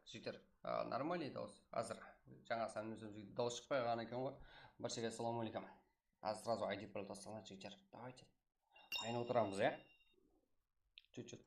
Жігіттер, нормальный дауыс. Азыр жаңа сәлем дауыс шықпай қалған екен ғой. Баршаға ассалаумағалейкум. Аз сразу айди пароль тасталған жігіттер. Давайте. Тайын отырамыз, иә? Чуть-чуть.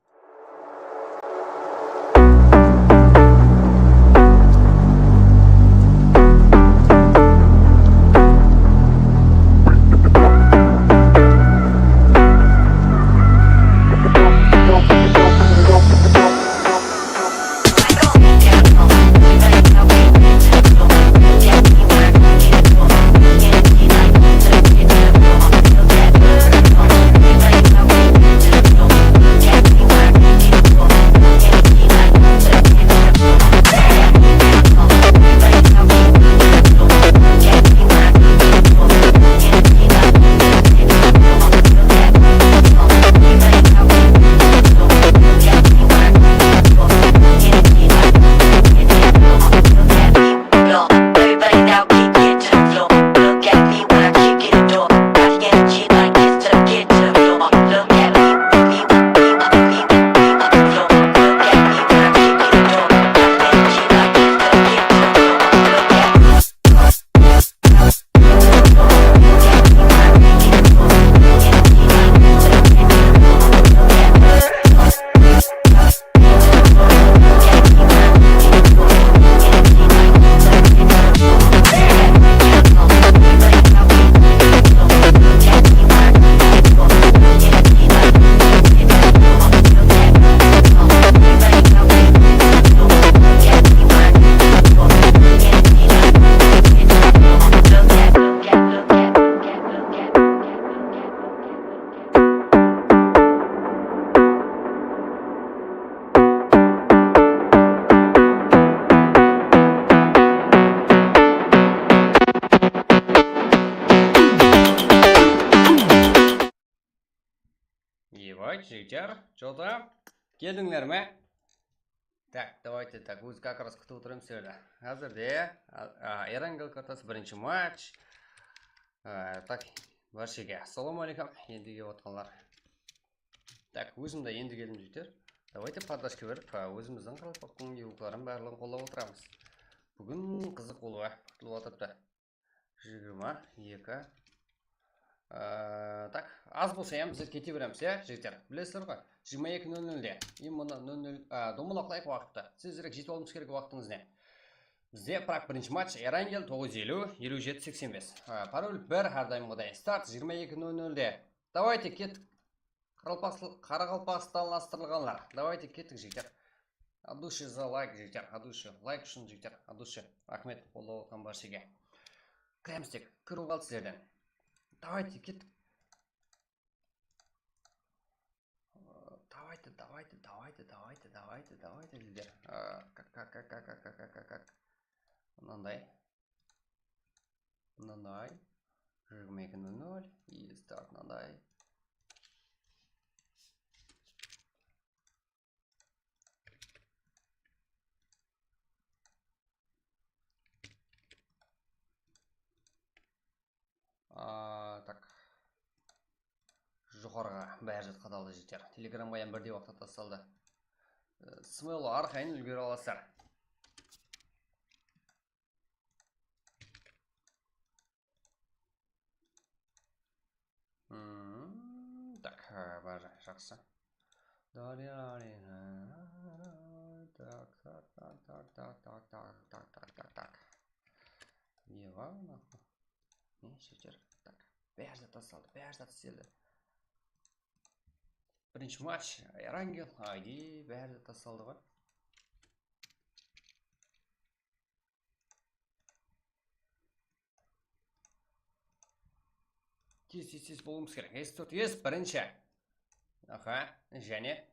Жігіттер, жота, келдіңдер ме? Так, давайте так, өзі как раз күтіп отырмын сіздерді. Қазірде Эрангел картасы бірінші матч. Так, баршаға ассалаумағалейкум, енді келіп отқанлар. Так, өзім де енді келдім жігіттер. Давайте поддержка беріп, өзіміздің қалпақтың еукларын барлығын қолдап отырамыз. Бүгін қызық болуға күтіліп отырыпты. 22. Так, аз болса біз кете береміз, жігіттер. Білесіздер ғой, 22:00-де. Именно 00 домалақлайық уақытта. Сіздерек жетіп алуымыз керек уақытыңыз не? Бізде бірақ бірінші матч Эрангел 950 5785. Пароль 1 әрдайымғыдай. Старт 22:00-де. Давайте кеттік. Қарақалпақстанластырылғанлар. Давайте кеттік, жігіттер. От души за лайк, жігіттер. От души. Лайк үшін, жігіттер. От души. Рахмет қолдап отқан баршаға. Кіреміз тек. Кіру қалды сіздерден. Давайте, кеттік. Давайте, лидер. Как. Мынандай. 22:00 и старт мындай. Так. Жоғарыға бәрі жатқадалды жетер. Телеграмға ем бірдей уақытта тасталды. Смело арқайын үлгере аласыздар. Так, бәрі жақсы. Так. Ева, нахуй. Не, шектер. Так, бәрі тасталды, бәрі тасталды. Бірінші матч, Эрангел, ID, бәрі тасталды ғой. Тез болуымыз керек. S4S бірінші. Аха, және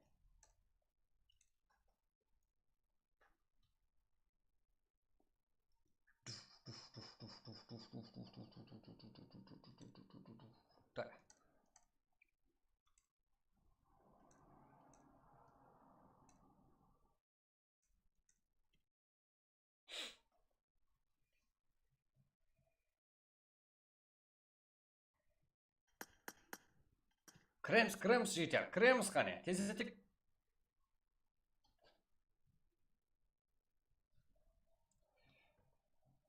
так. Кремс жетер. Кремс қане. Тездетік.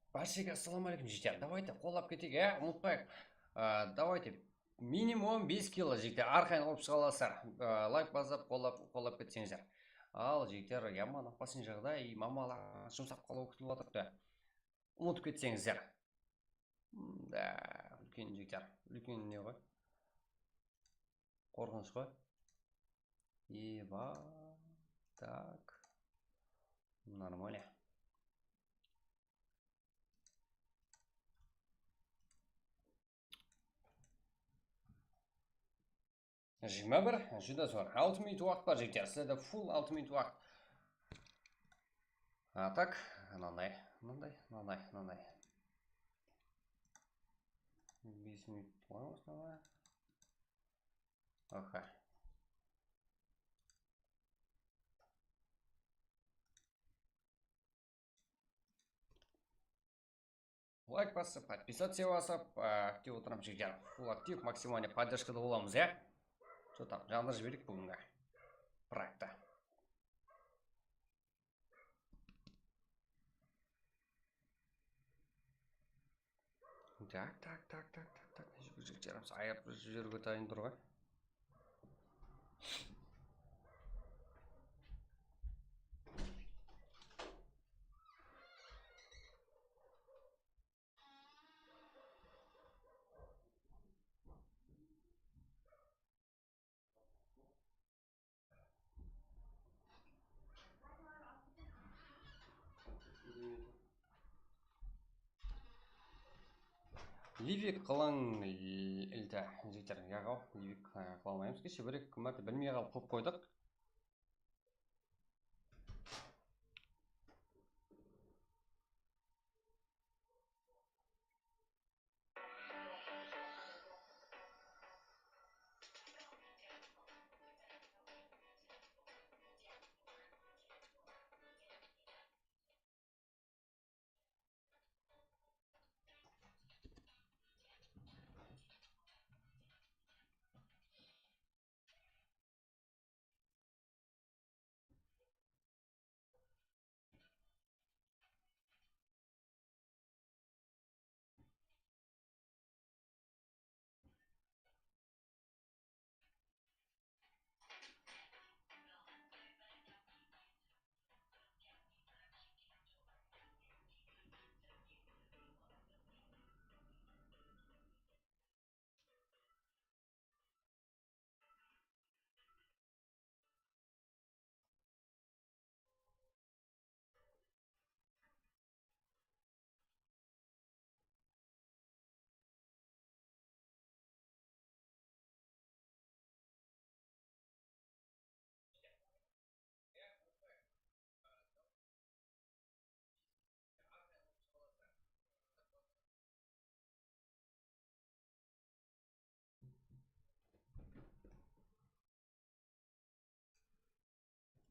Баршаға ассалаумағалейкум жетер. Давайте қолап кетейік, ұмытпайық. Давайте минимум 5 кило жігіттер арқайын олып шығаласыздар. Лайк басып қолап кетсеңіздер. Ал жігіттер яман апасын жағдай мамалар жұмсап қалу күтіліп отырыпты. Ұмытып кетсеңіздер. Да, үлкен жігіттер. Үлкен не ғой? Қорқыныш қой. Еба. Так. Нормально. Жиырма бір, жүда зор. 6 минут уақыт бар жігіттер. Сізде full 6 минут уақыт. Так, мынандай. 5 минут қоймыз мынандай. Аха. Лайк басып, подписаться басып, актив отырам жігіттер. Full актив, максимальный поддержкада боламыз, я? Что там, жанр жіберік бүгінгі проектта. Так. Жігіттеріміз аяп жүргі тайын тұр ғой. Ливик қылың үлті жігіттер. Яғау, ливик қылмаймыз. Кеше бір-екі мәрте білмей қалып қылып қойдық.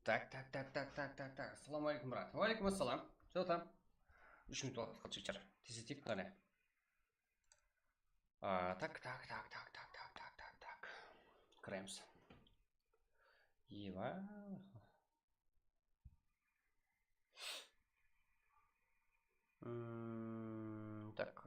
Так. Assalomu alaykum, брат. Va alaykum assalom. Что там? 3 minut vaqt qoldi. Tezlik qani. Так. Кремс. Ева. Так.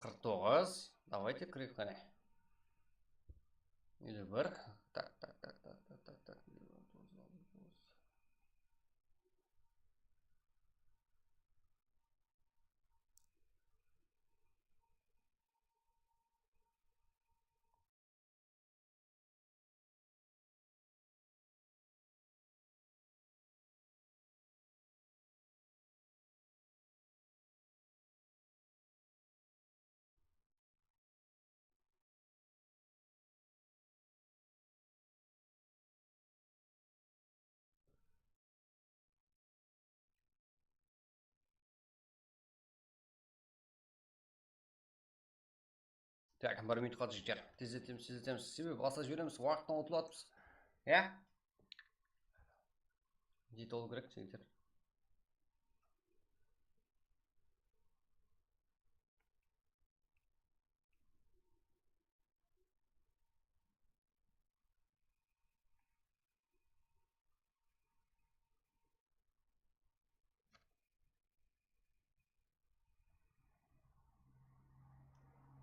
Картоз. Давайте крикни. Или вверх. Так. Так, 1 minut qoldi жігіттер. Тездетеміз. Себебі баса жібереміз, уақыттан ұтылып жатырмыз. Иә? Дейді ол керек жігіттер.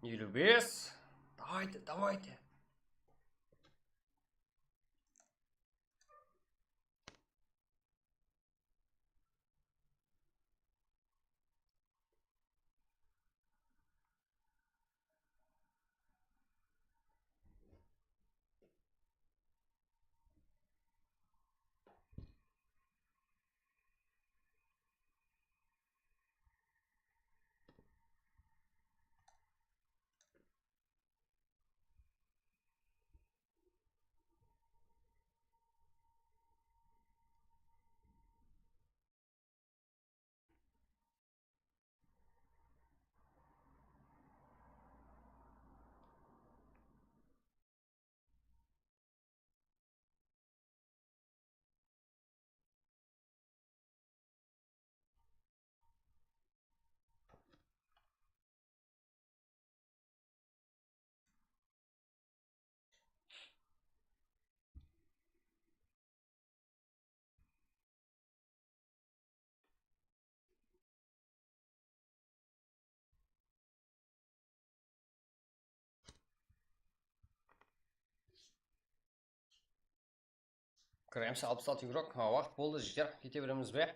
Елу бес. Давайте. Кіреміз 66 еуро. Уақыт болды жігіттер. Кете береміз бе?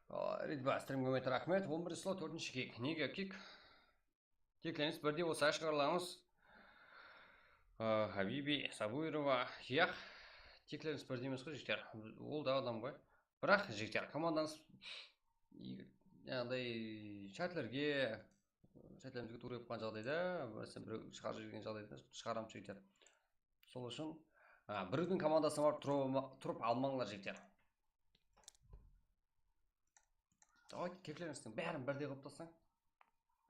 Ридба, стримге өте рахмет. 11 слот, 4-ші кек. Неге кек? Текленіз бірде осы ашқарылаңыз. Хабиби, Сабуирова, Хияқ. Текленіз бірде емес қой жігіттер. Ол да адам ғой. Бірақ жігіттер, команданыз яғдай чатлерге чатлерімізге тура епқан жағдайда, бір шығарып жүрген жағдайда шығарамыз жігіттер. Сол үшін біреудің командасына барып тұрып алмаңдар жігіттер. Давайте кекленістің бәрін бірде қылып тастаң.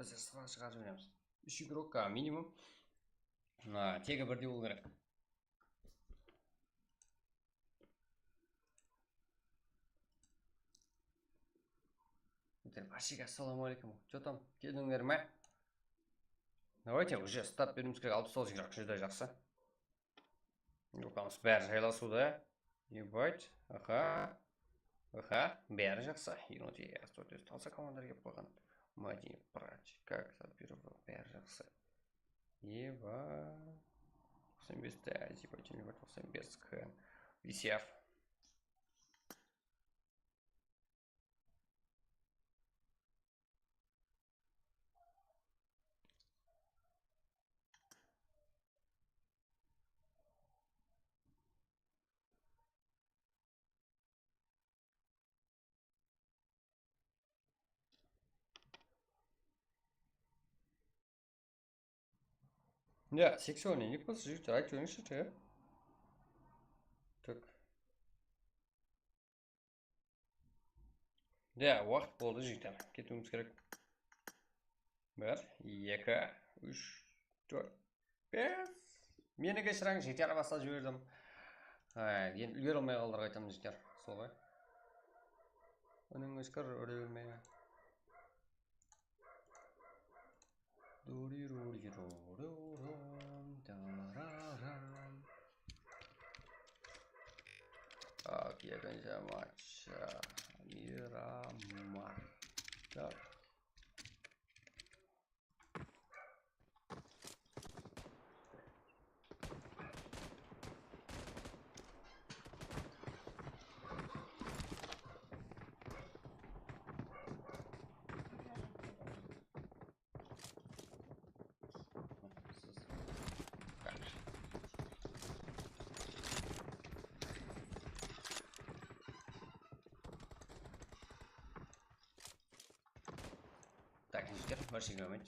Біз сыра шығарып жібереміз. 3 игрок минимум. Тегі бірде болу керек. Ашик, ассаламу алейкум. Что там? Келдіңдер ме? Давайте уже старт беруіміз керек. 69 игрок жүзді жақсы. Оқамыз бәрі жайласуда. Ебать. Аха. Бәрі жақсы. 20 талса командар кеп қойған. Мәдени прач. Как отбирывал. Бәрі жақсы. Ебать. 95 ебать. 95 VCF. Ja, 6 o'clock was het direct finished hè. Tak. Ja, vaqt bo'ldi jitan. Ketimiz kerak. 1, 2, 3, 4, 5. Meni kechirang, jitar bosib jibirdim. Ha, endi ulgera olmay qoldirib aytaman jitar. Solay. Uning o'skar o'rayvermay. Okay, thank you so much. Miramar. Так, jitar, boshlag'imiz.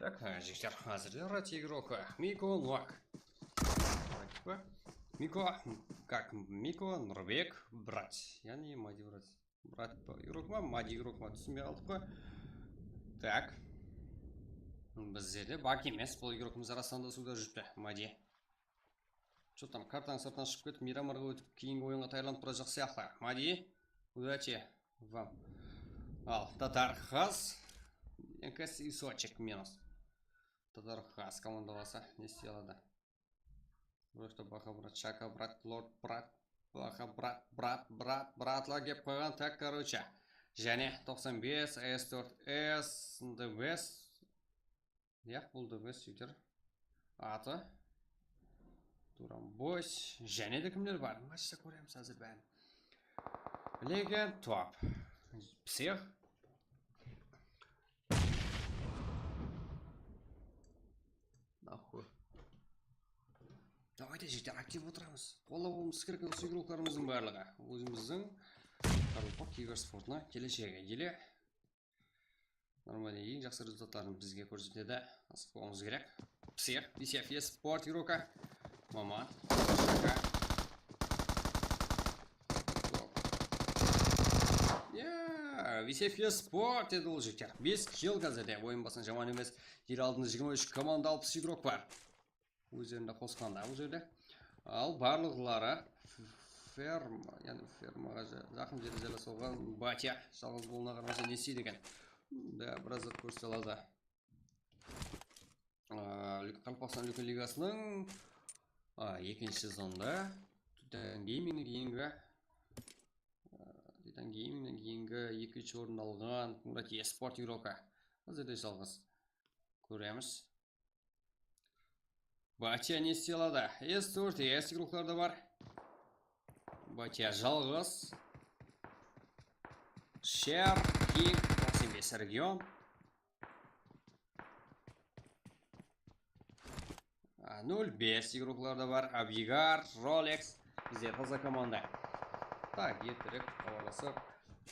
Так, жігіттер, әзірде рат игрок Мико Нуак. Мико Нұрбек брат. Яғни Мади брат. Брат игрок ма, Мади игрок ма түсінбей қалдық қой. Так. Біздерде бак емес, бұл игрокымыз арасында суда жүріпті, Мади. Что там, картаң сыртынан шығып кетіп, Мирамарға өтіп, кейінгі ойынға тайланып бұра жақсы сияқты. Мади, удачи вам. Ал, Татар Хас. НКС и Сочек минус. Татар Хас командаласа, не сделала. Просто Баха брат, Шака брат, Лорд брат, Баха брат, лагеп қойған. Так, короче. Және 95, S4S, DBS. Яқ, бұл DBS сөйтер. Аты. Турамбойс. Және де кімдер бар? Матчта көреміз әзір бәрін. Леген топ. Псих. Нахуй. Давайте жігіттер актив отырамыз. Қолда болмыз керек осы игрокlarымыздың барлығы. Өзіміздің Карлпак Киберспортына келешегі еле. Нормально ең жақсы результаттарын бізге көрсетеді. Асық болмыз керек. Псих, BCFS спорт игрока. Мама. Шака. BCFS спорт деді ол жігіттер. 5 килл қазірде. Ойын басын жаман емес. Ер алдында 23 команда 60 игрок бар. Өздерінде қосқанда бұл жерде. Ал барлығылары ферма, яғни фермаға жақын жерде жалғасуға Батя жалғыз болуына қарамаса не істейді екен. Да, біраз зат көрсетіледі. Қалпақстан Үлкен лигасының екінші сезонда геймингнен кейінгі екінші орын алған Мурат спорт игрока. Әзірде жалғыз көреміз. Батя не істеледі? S4, S игрокларда бар. Батя жалғыз. Шер, Кинг, 95 регион. 0-5 игрокларда бар. Абигар, Ролекс. Бізде таза команда. Так, еттірек хабарласып.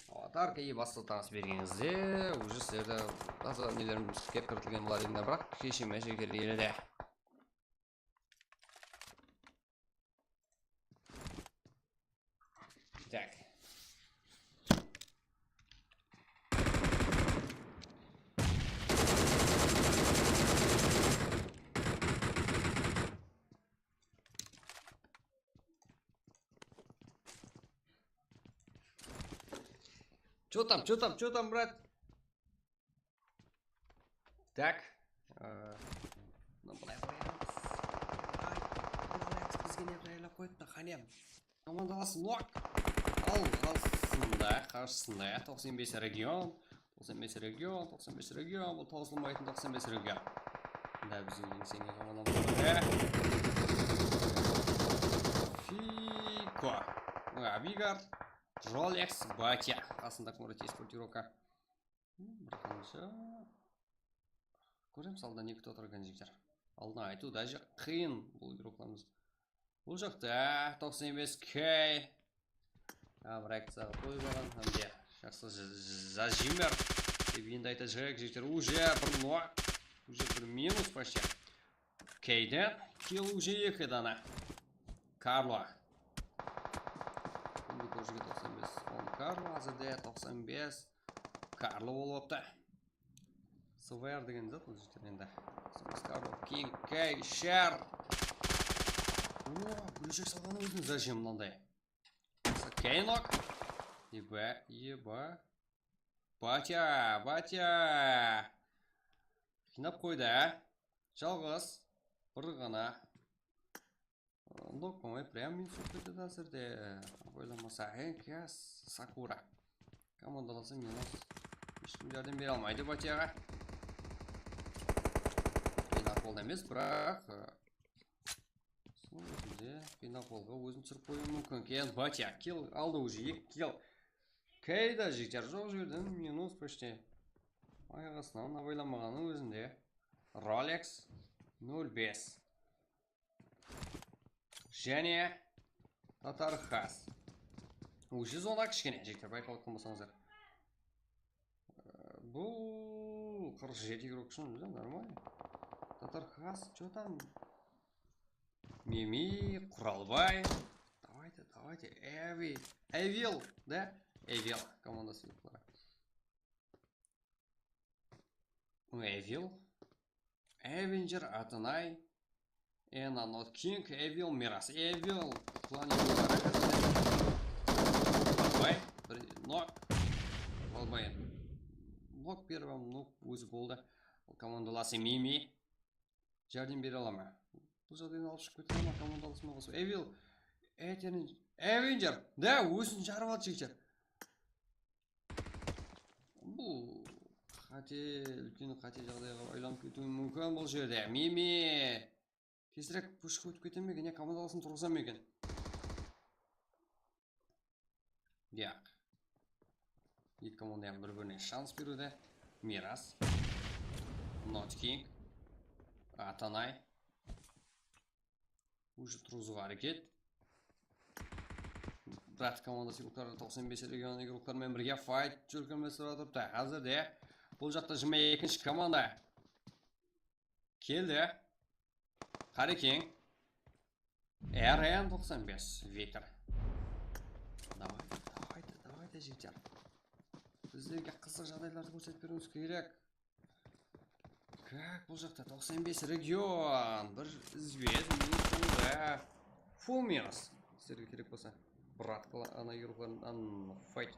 Аватарка ие басты таныс бергенізде, уже сіздерді таза нелерім кеп кіртілген бұлар егінді, бірақ кешеме жекер еледі. Так. Чё там, брат? Так. Ну, былай қоямыз. Бізге не қайылап қойыпты, қанем. Командаласы Нуак. Ал қаршысында 95 регион. 95 регион. Бұл таусылмайтын 95 регион. Да, бізге еңсеңе командаласы. Фико. Абигар. Ролекс, Батя. Қасында Мурат спорт игрока. Бірқанша. Көрем салда не күтіп отырған жігіттер. Алдына айту даже қиын бұл игрокларымыз. Бұл жақта 95K. Бір акцияға қойып алған. Әмде жақсы зажимер. Деп енді айта жайық жігіттер. Уже бір Нуак. Уже бір минус почти. Кейден. Килл уже 2 дана. Карло. Көзіге 95 он Карло, әзірде 95 Карло болып өпті. СВР деген зат ол жігіттер енді. 95 Карло, Кинг, Кей, Шер. Бүлішек салғаны өзінің зажим мынандай. Кейнок. Еба. Батя. Қинап қойды, жалғыз. Бір ғана. Лок, ой, прям минус өтті әзірде. Ойламаса, Энкес, Сакура. Командаласы минус. Ешкім жәрден бере алмайды Батяға. Қинақ болды емес, бірақ қинақ болға өзін түсіріп қою мүмкін. Кейін Батя, килл алды уже, 2 килл. Кейда жігіттер жоқ жерден минус почти. Аяғасынан ойламағаны өзінде. Ролекс 0-5. Және Татар Хас. Уже зона кішкене жігіттер байқалып қалмасаңыздар. Бұл 47 игрок үшін, да, нормально. Татар Хас, что там? Мими, Құралбай. Давайте, Эвил, да? Эвил, командасы юқлары. Эвил, Эвенджер, Атанай, Энанот Кинг, Эвил, Мирас, Эвил, клан юқлары. Нок, Құралбай. Нок первым, нок өзі болды. Командаласы Мими. Жәрдем бере ала ма? Бұл жағдайын алып шығып кетті ма? Командалысыма қосу. Эвенджер, да, өзін жарып алды жігіттер. Бұл үлкен қате жағдайға байланып кетуі мүмкін бұл жерде. Мими тезірек пушқа өтіп кетем екен, командалысын тұрғызам екен. Яқ. Екі командайын бір-біріне шанс беруді. Мирас, Нот Кинг, Атанай. Уже тұрғызуға әрекет. Брат командасы игроктары 95 регион игроктарымен бірге файт жүргізіп жатыр. Қазірде бұл жақта 22-ші команда келді. Қарекең. РН95 Виктор. Давайте жігіттер. Біздерге қызық жағдайларды көрсетіп беруіміз керек. Как бұл жақта 95 регион. Бір известный. Фул минус. Сіздерге керек болса. Брат ана игрокларын файт.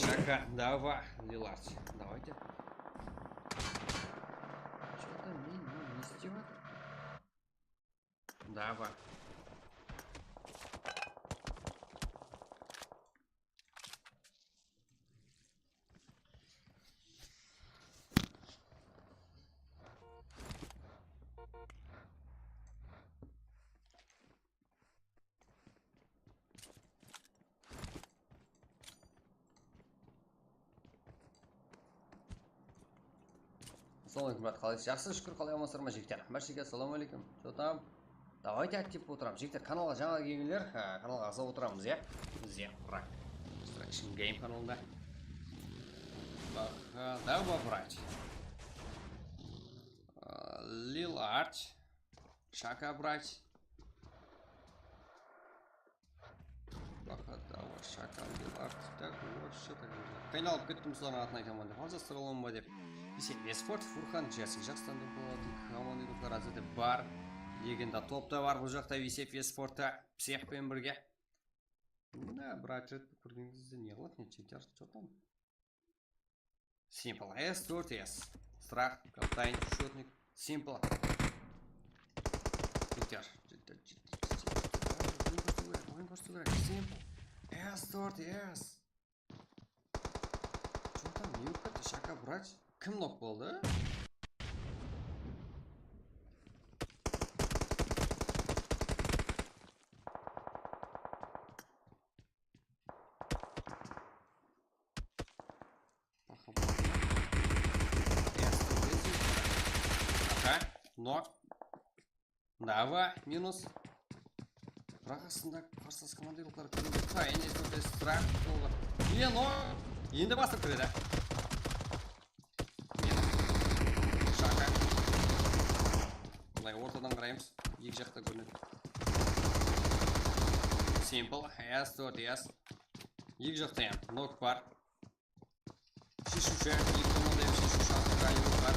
Шака, давай, Лилард. Давайте. Что-то не сделать. Давай. Ассалаумалейкум, брат, қалайсыз? Жақсы, шүкір, қалай амансыздар ма жігіттер? Баршаға ассалаумалейкум. Что там? Давайте актив отырамыз. Жігіттер, каналға жаңа келгендер, каналға ағза отырамыз, иә? Бізде брат. Distraction Game каналында. Давай брать. Лилард. Шака брать. Давай, Шака, Лилард. Так, вот что такое. Қайналып кеттім солардың атын айтамын деп. Аза сұралым ба деп. Еспорт Фурхан Джесик Жақстандың болатын команда игроклар әзірде бар. Легенда топта бар бұл жақта Еспортта психпен бірге. Да, брат рет көрген кезде не қылады, не чектер, что там? Simple S4S. Страх, капитан, шотник. Simple. Чектер. Simple. S4S. Что там, не өкпетті шака брать? Кім нок болды? Нок. Давай, минус. Бірақ астында қарсылас командирлықтар көрінді. Қайын естірді страх болды. Нок. Енді басып кіреді. Ортадан қараймыз. Екі жақта көрінеді. Simple. S4S. Екі жақта ем. Нок бар. Шешуші. Екі команда ем шешуші. Ақтыға бар.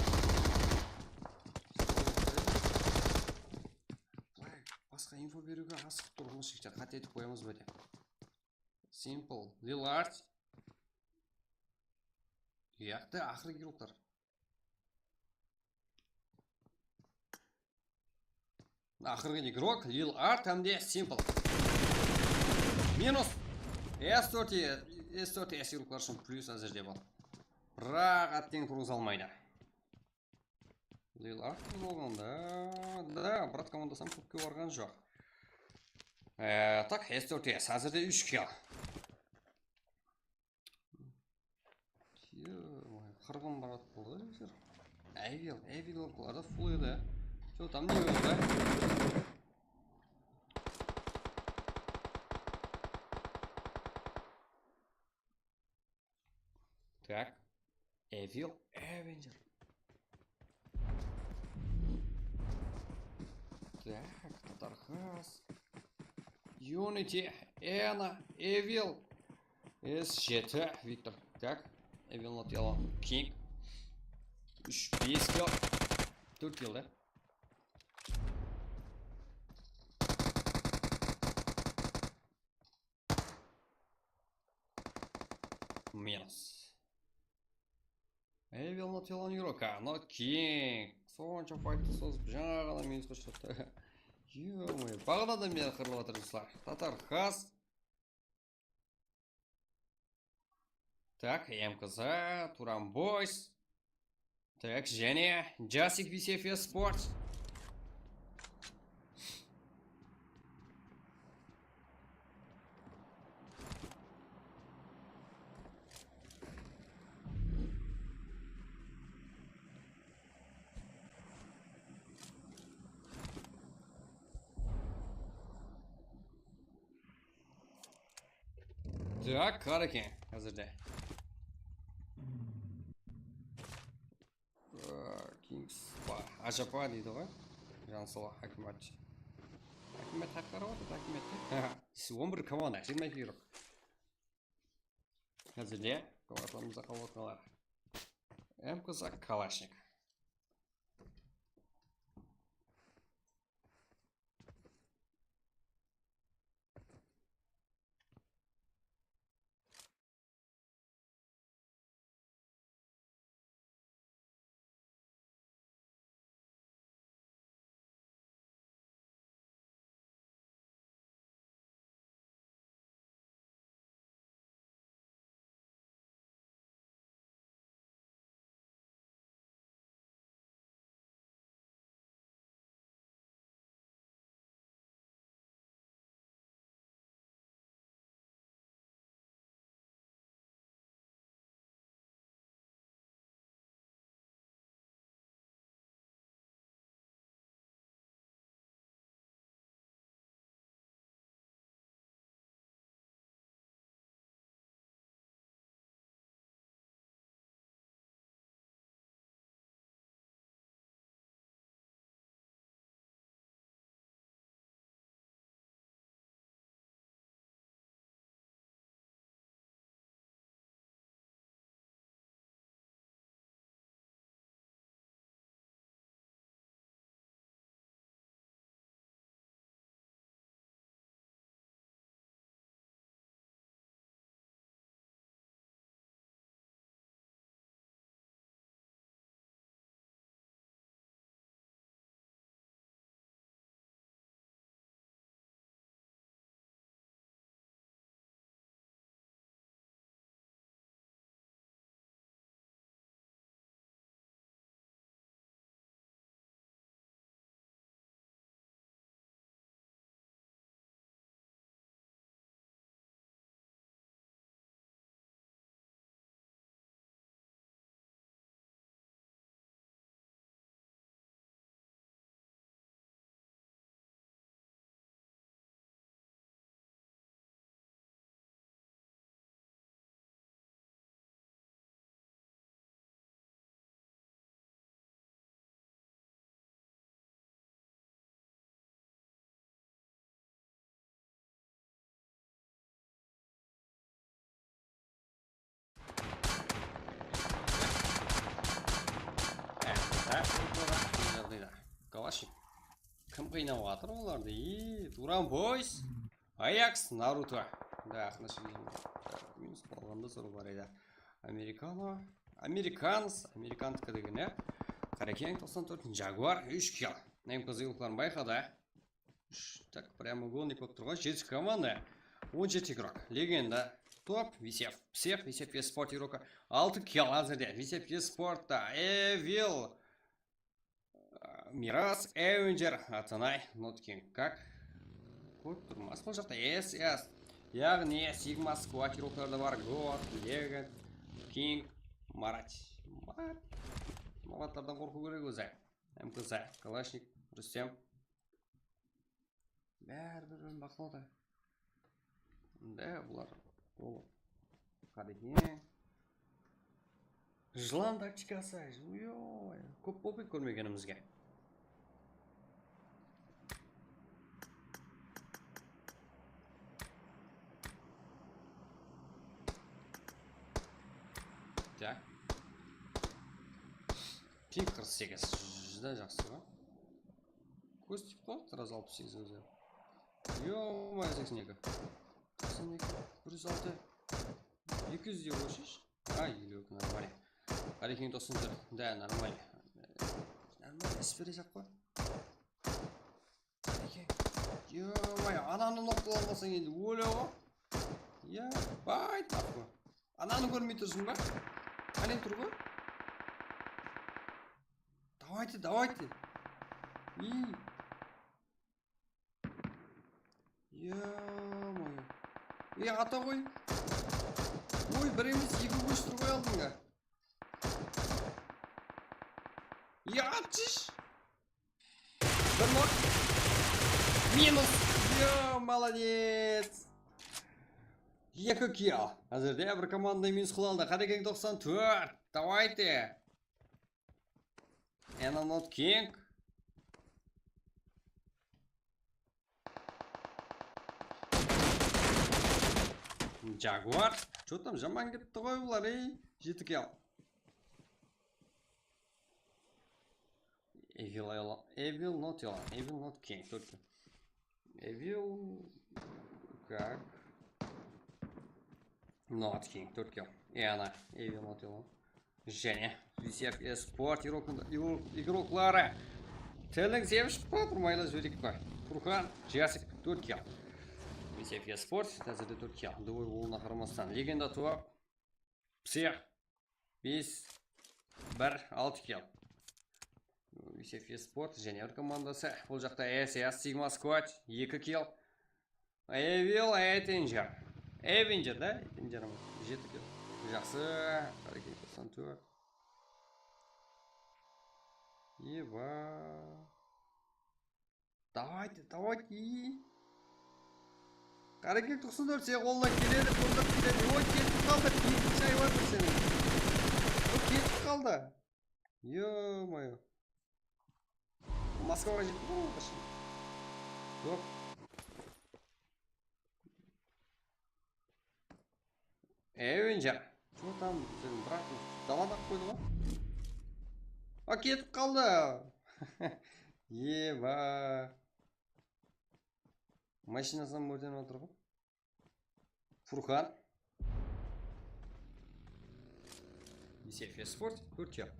Басқа инфо беруге асық тұрғымыз шектер. Қате етіп қоямыз бөде. Simple. Лилард. Яқты ақыры героктар. Ақырғы игрок Лилард әмде Simple. Минус. S4S игроклар үшін плюс әзірде бол. Бірақ аттен тұрғыз алмайды. Лилард болғанда. Да, брат командасам көпке барған жоқ. Так, S4S әзірде 3 килл. Қырғын барат болды. Эвил олқыларда фул еді. Что там не было? Так. Evil Avenger. Так, Татархас. Unity, Эна, Evil. S7, Виктор. Так, Evil Нотелло. King. 5 kill. 4 kill, да? Минус. Evil Нотелло Юрока, но King. Сонша файтты созып жаңа ғана минусқа шықты. Ё-моё, бағана да мені қырылып жатыр достар. Татархас. Так, МКЗ, Туран Бойс. Так, Женя, Джасик VCF Спорт. Так, Караки, қазірде. Кингс ба, Ажапа дейді ғой. Жансала, Хакимат. Хакимат хаққары ғой, Хакимат. 11 команда, 22 жоқ. Қазірде, ортамызда қалып отқалар. МКЗ Калашник. Калашник. Кім қинап жатыр оларды? Туран Бойс, Аякс, Наруто. Да, минус қалғанда сұры бар еді. Американская деген, ә? Қаракең 94, Жагуар, 3 килл. МКЗ ұлықтарын байқады. Так, прямоугольник болып тұрған 7 команда. 17 игрок. Легенда. Топ, Висев. Псех, Висев Спорт игрока. 6 килл әзірде. Висев Спортта. Эвил. Мирас, Эвенджер, Атанай, Ноткин. Как? Көп тұрмас бұл жақта. СС. Яғни Сигма Сквад игрокларда бар. Год, Легенд, Кинг, Марат. Мараттардан қорқу керек өзі. МКЗ, Калашник, Рүстем. Бәрі-бірін бақылауда. Да, бұлар. Ол. Қадеге. Жылан тактикасы. Көп болып көрмегенімізге. Так. Пинг 48. Жүзді жақсы ба? Көз тиіп қалды, раз 68 өзі. Ё-май, 82. 82, 106. 200 де өшіш. Елу, нормально. Қарекең 94. Да, нормально. Нормально, іспері жақ қой. Ё-май, ананы ноқтыл алмасаң енді өлі ғой. Бай, тапқы. Ананы көрмей тұрсың ба? Қанен тұр ғой? Давайте. Ё-май. Ата ғой. Ой, бір емес, екі көш тұр ғой алдыңға. Атшыш. Бір нок. Минус. Молодец. Екі килл. Әзірде бір команда минус қылалды. Қарекең 94. Давайте. Not King. Jaguar. Что там, жаман кетті ғой бұлар, Жеті килл. Evil Not King. Только. Evil... Как? Not King. Только. И она. Evil Not Yellow. Және VCF Esport игроклары тілің sevішіп па, тұрмайлы жөрек па. Фурхан, Жасик, 4 килл. VCF Esport әзірде 4 килл. Дұғой болуына қарамастан. Легенда туап, Псих, 5, 1, 6 килл. VCF Esport және бір командасы. Бұл жақта SS Sigma Squad, 2 килл. Evil Avenger, да? Avenger 7 килл. Жақсы, қарекең 94. Давайте. Қарекең 94, сен қолына келеді, қолдап келеді. Ой, кетіп қалды, кетіп шай батыр сенің. Ой, кетіп қалды. Ё-мое. Москваға жетті ғой, қашын. Жоқ. Avenger. Что там, сенің братың далада қойды ма? Кетіп қалды. Машинасынан өртеніп отыр ғой. Фурхан. VCF Esport 4 килл.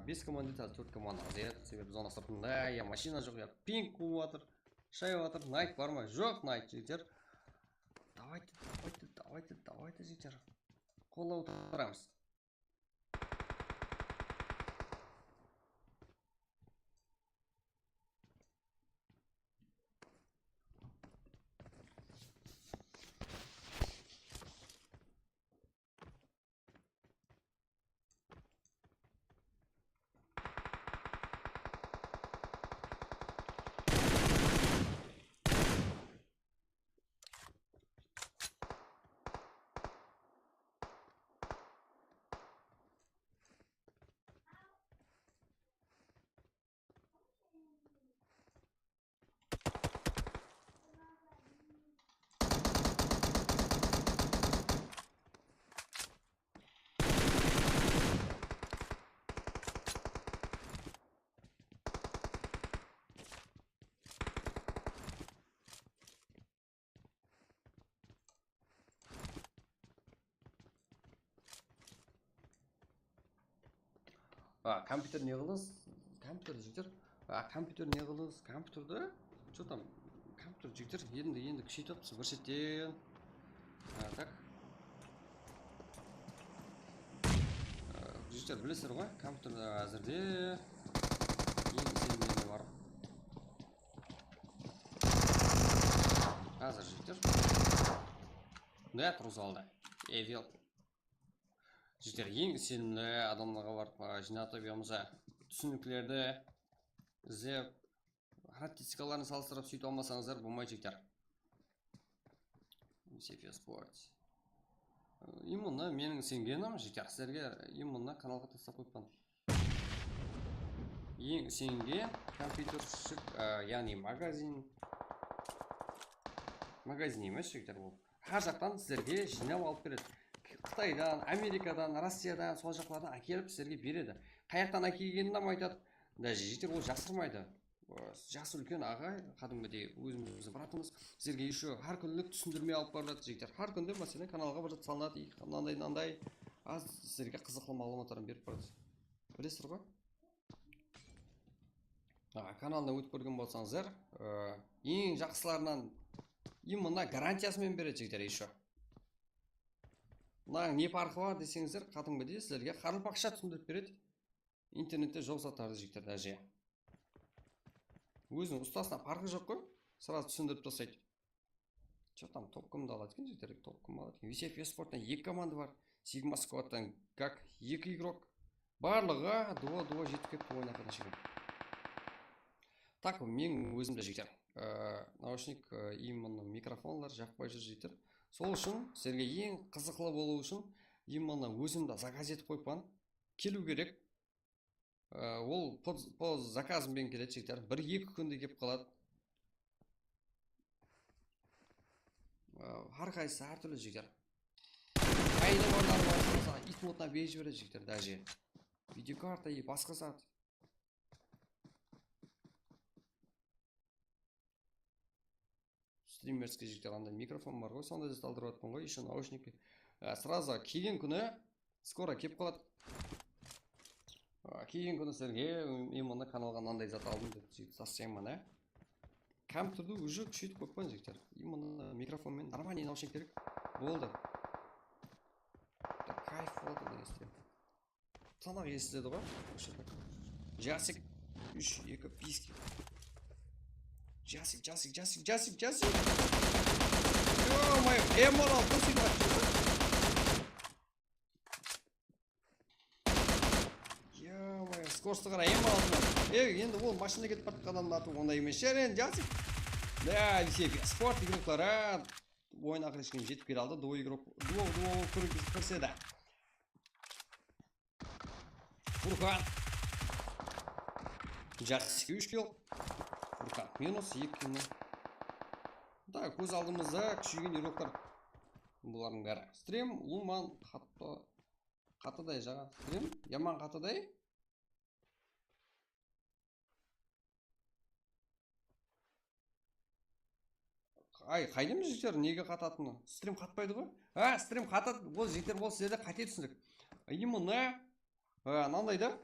5 команда тәз 4 команда. Себебі зона сыртында, машина жоқ, пинг қуып отыр. Шай отыр, найт бар ма? Жоқ, найт жігіттер. Давайте жігіттер. Қола отырамыз. Компьютер не қылыз? Компьютер жігітер. Компьютер не қылыз? Компьютерді? Что там? Компьютер жігітер енді күшейтіпсіз бір шеттен. Так. Жігітер білесіздер ғой? Компьютер әзірде ең сенімді бар. Қазір жігітер. Да, тұрғыз алды. Evil. Жігітер ең сенімді адамдарға барып жинатып емізі түсініктілерді іздеп характеристикаларын салыстырып сөйтіп алмасаңыздар болмай жігітер. VCF Esport. именно менің сенгенім жеке сіздерге именно каналға тастап қойыппын. Ең сенген компьютершік, яғни магазин емес жігіттер ол. Har жақтан сіздерге жинап алып береді. Қытайдан, Америкадан, Россиядан, сол жақтардан әкеліп сіздерге береді. Қаяқтан әкелгенін айтады. Даже жігіттер ол жасырмайды. Жасы үлкен ағай, кәдімгідей өзіміздің братымыз сіздерге еще har күндік түсіндірме алып барады жігіттер. Har күнде мәселен каналға бір салынады, мынандай аз сіздерге қызықты мағлұматтарын беріп барады. Білесіздер ғой? Каналына өтіп көрген болсаңыздар, ең жақсыларынан именно гарантиясымен береді жігіттер еще. Мына не парқы бар десеңіздер, кәдімгідей сіздерге қарылпақша түсіндіріп береді. Интернетте жоқ заттарды жігіттер даже. Өзінің ұстасына парқы жоқ қой, сразу түсіндіріп тастайды. Че там топ-комды алады екен жігіттер, топ-ком алады екен. VCF Esport'тан 2 команда бар, Sigma Squad'тан как 2 игрок. Барлығы дуо жетіп кепті ойнақ қадашығы. Так, мен өзімді жігіттер. Наушник, именно микрофонлар жақпай жүр жігіттер. Сол үшін, сіздерге ең қызықлы болу үшін, именно өзімді заказ етіп қойыппан. Келу керек. Ол по заказыммен келеді жігіттер. 1-2 күнде кеп қалады. Әрқайсысы әртүрлі жігіттер. Қайда барлары барсаңызға ит нотына беріп жібереді жігіттер даже. Видеокарта и басқа зат. Стримерский жігіттер, андай микрофон бар ғой, сонда алдырып жатқан ғой, еще наушники. Сразу келген күні скоро кеп қалады. Келген күні сіздерге именно каналға мынандай зат алдым деп совсем компьютерді уже күшейтіп қойған жігіттер. Именно микрофонмен нормальный наушник керек болды. Кайф болды деген істе. Танақ естіледі ғой. Жасик 3-2 писки. Жасик. Ё-моё, эморал қосыйды. Скоросты қара эморал. Енді ол машина кетіп бартқадан ату ондай емес шерен жасик. Да, VCF Sport игроклары ойнақ решкен жетіп кел алды. Дуо көрседі. Фуркан. Жасик 3 килл. Фуркан минус 2 килл. Да, көз алдымызда күшейген игроклар. Бұлардың бәрі. Стрим, Луман, қатыдай жаға. Стрим, Яман қатыдай. Қайдым жігіттер, неге қататыны? Стрим қатпайды ғой? Стрим қатады, ол жігіттер бол сіздерде қате түсіндік. Именно, мынандай да.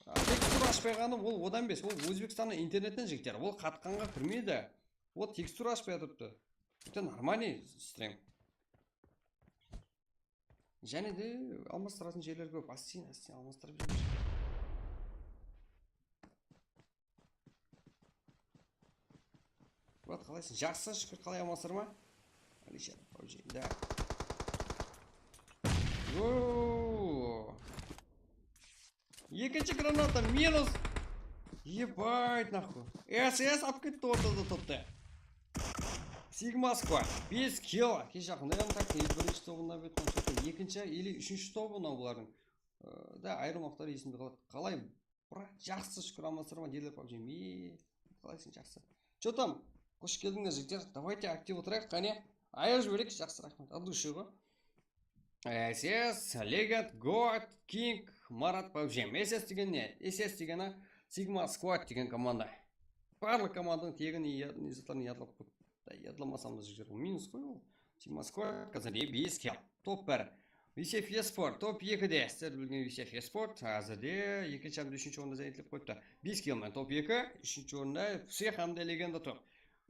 Текстур ашпайғаны ол одан бес, ол Өзбекстанның интернеттен жігіттер. Ол қатқанға кірмейді. Ол текстур ашпай тұрыпты. Это нормальный стрим. Және де алмастыратын жерлер көп. Астин алмастырып жүрміз. Вот қалайсың? Жақсы, шүкір, қалай алмастыр ма? Алиша, паужей, да. Екінші граната минус. Ебать, нахуй. СС алып кетті ортада топты. Sigma Squad 5 килл. Кешақында так бірінші тобына беттен екінші или үшінші тобына бұлардың. Да, айырмақтар есімде қалады. Қалай? Брат, жақсы, шүкір, алмастыр ма? Дерлер паужей. Қалайсың, жақсы. Че там? Қош келдіңіз жігіттер, давайте актив отырайық, қане. Аяқ жіберек, жақсы рахмет, от души ғой. SS, Legend, God, King, Марат Паужем. SS деген не? SS дегені Sigma Squad деген команда. Барлық команданың тегін незатларын ядлап көп. Ядламасам да жігіттер, минус қой ол. Sigma Squad, қазірде 5 килл. Топ 1. VCF Esport, топ 2-де. Сіздер білген VCF Esport, қазірде 2-3 орында зәйтлеп қойыпты. 5 киллмен топ 2, 3 орында Псих hamda Legenda топ.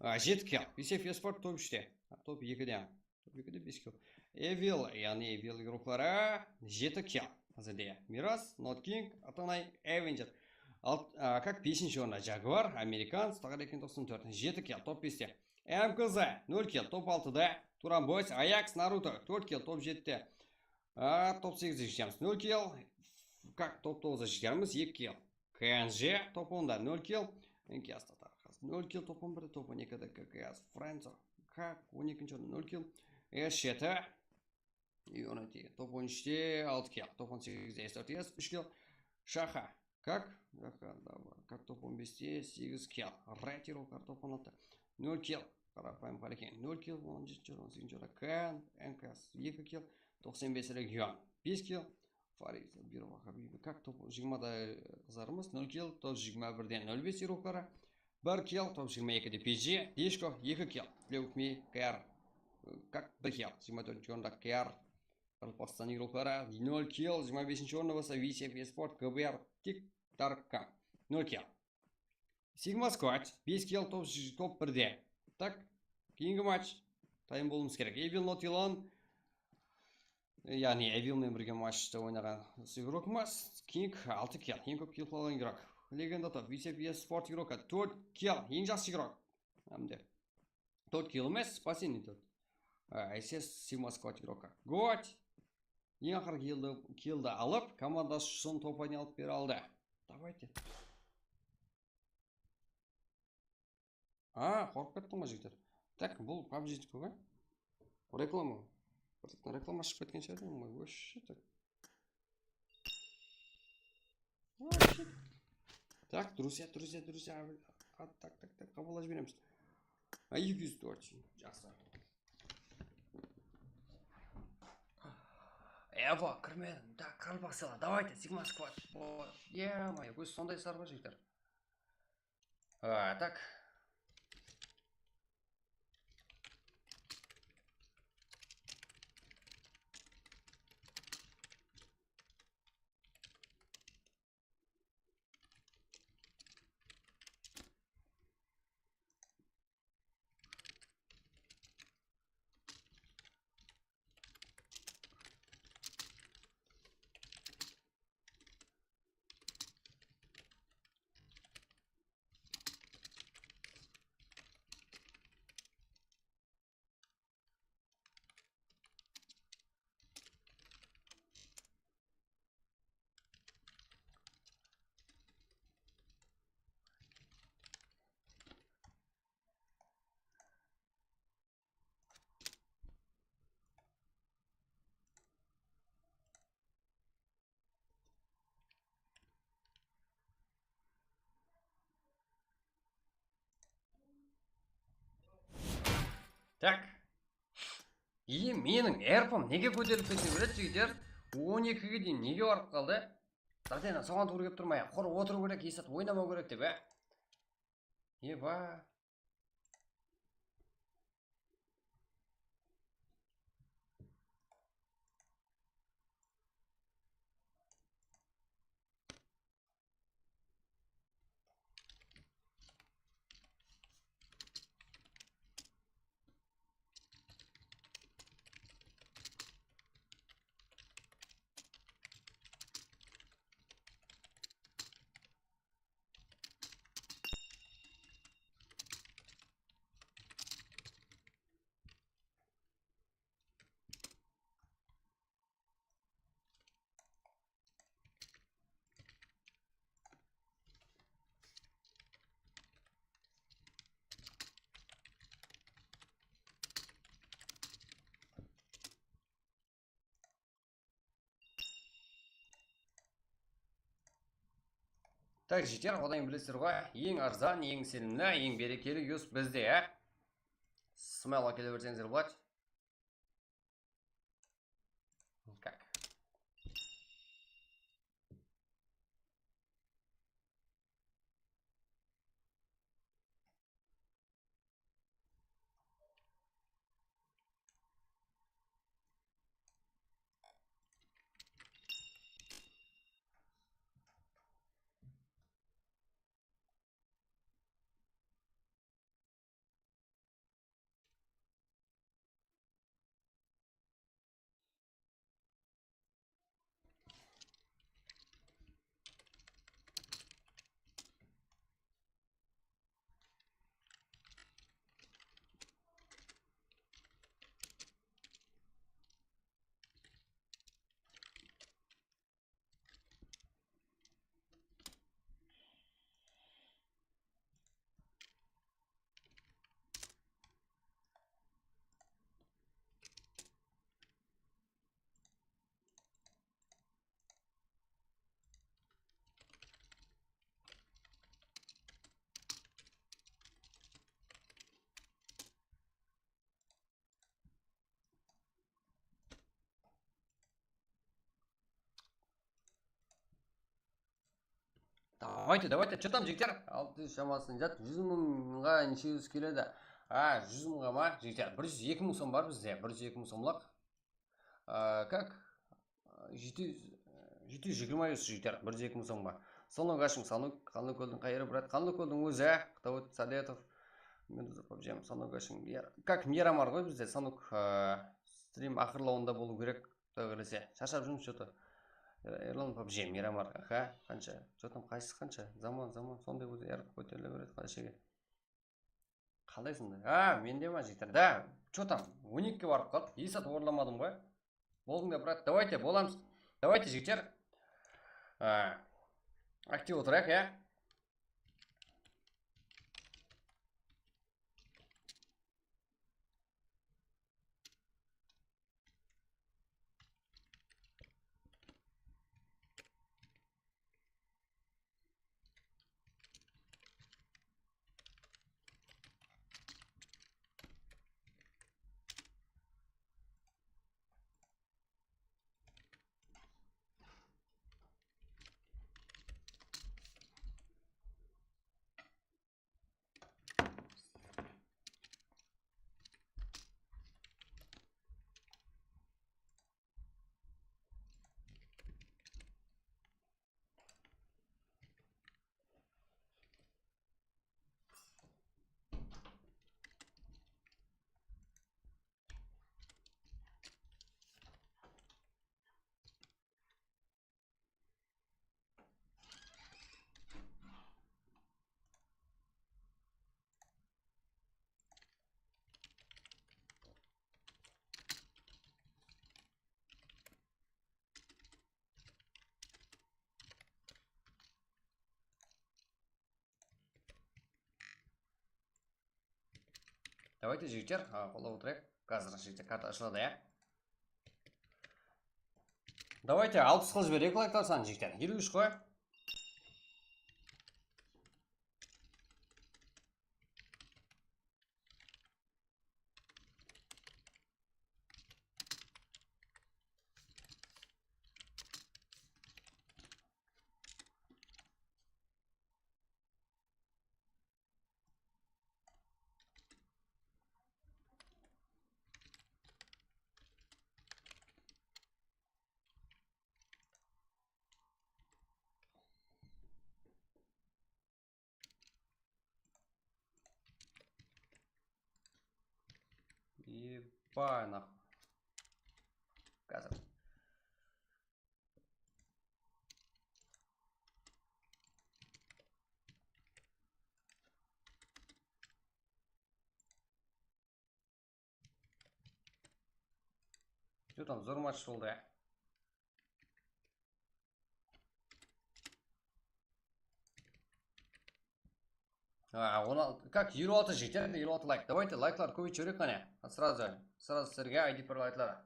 7 килл. VCF Esport топ 3-те. Топ 2-де. Топ 2-де 5 килл. Evil, яғни Evil игроклары 7 килл. Қазірде Мирас, Not King, Атанай, Avenger. Как 5-ші орында Jaguar, Американс, тағар екен 94. 7 килл. Топ 5-те. МКЗ 0 килл. Топ 6-да. Туран Бойс, Аякс, Наруто 4 килл. Топ 7-те. Топ 8-де жетеміз. 0 килл. Как топ 9-да жетеміз. 2 килл. КНЖ топ 10-да 0 килл. Энки астатар. 0 килл топ 11-де, топ 12-де ККС. Фрэнсо. Как 12-ші орында 0 килл. С7. И 12. Топ 13'te 6 kil. Топ 18'de S4S 3 kil. Шаха. Как? Как топ 15'te 8 kil. Ретировка топ 16. 0 kil. Қарапайым қарекен. 0 kil. 17-18 Кан. НКС 2 kil. 95 регион. 5 kil. Фарид Бирова Хабиби. Как топ 20'да қызарымыз 0 kil. Топ 21'ден 05 еуропара. 1 kil. Топ 22'de PG. Дешко 2 kil. Леукми КР. Как 1 kil. 24 орында КР. Қазақстан еуропара 0 kil. 25 орында болса VCF Sport КБР Тик Тарка 0 kil. Сигма Сквад 5 kil топ 1'де. Так, кейінгі матч тайм болуымыз керек. Эвил Нотилон, яғни Эвилмен бірге матчта ойнаған игрок мас. Кинг 6 kil. Ең көп кил қалған игрок. Легенда топ VCF Sport игрока 4 kil. Ең жақсы игрок. 4 kil емес, спасение 4. SS Сигма Сквад игрока. Год. Ең ақыр килді алып, командасы үшін топ айналып бере алды. Давайте. Қорқып кеттің ма жігіттер? Так, бұл PUBG ғой. Реклама. Реклама шығып кеткен шығар. Вообще так. Так, друзья. Так, қабылдап жібереміз. 204. Жақсы. Эва, кірмедім. Так, қалбақсыла. Давайте, Сигма Сквад. Е-май, көз сондай сарба жігіттер. Так. Так. Менің әрпім неге көтеріліп кете береді жігіттер? 12-ге дейін неге барып қалды? Затена соған тура келіп тұрмай, құр отыру керек, есет ойнамау керек деп, Еба. Так, жігіттер, одан білесіздер ғой, ең арзан, ең сенімді, ең берекелі юс бізде, Смайлға келе берсеңіздер болады. Как? Давайте. Что там, жігіттер? 600 шамасын жат. 100 мыңға нешеуіз келеді? 100 мыңға ма, жігіттер? 102 мың сом бар бізде. 102 мың сомлық. Как? 720 жігіттер. 102 мың сом бар. Сонлық ашың Санук, Қанлыкөлдің қайыры бірат. Қанлыкөлдің өзі, Қытауыт Садетов. Санук ашың. Как Мирамар ғой бізде? Санук стрим ақырлауында болу керек. Тәуіресе. Шашап жұмыс что-то. Ерлан PUBG, Мирамар, қанша? Что там, қайсысы қанша? Заман, сондай өзі ярып көтеріле береді қайшеге. Қалайсың да? Менде ма жігіттер? Да, что там? 12-ке барып қалды. Есат орламадым ғой. Болдың да, брат. Давайте, боламыз. Давайте, жігіттер. Актив отырайық, Давайте, жігіттер, қолдап отырайық. Қазір жігіттер карта ашылады, Давайте 60 қыл жіберейік лайктар саны, жігіттер. 53 қой. Ебай нахуй. Қазір. Что там, зор матч болды, Как 26 жігіттер, 26 лайк. Давайте лайклар көбейт жіберейік қане. Сразу сіздерге ID per лайклар.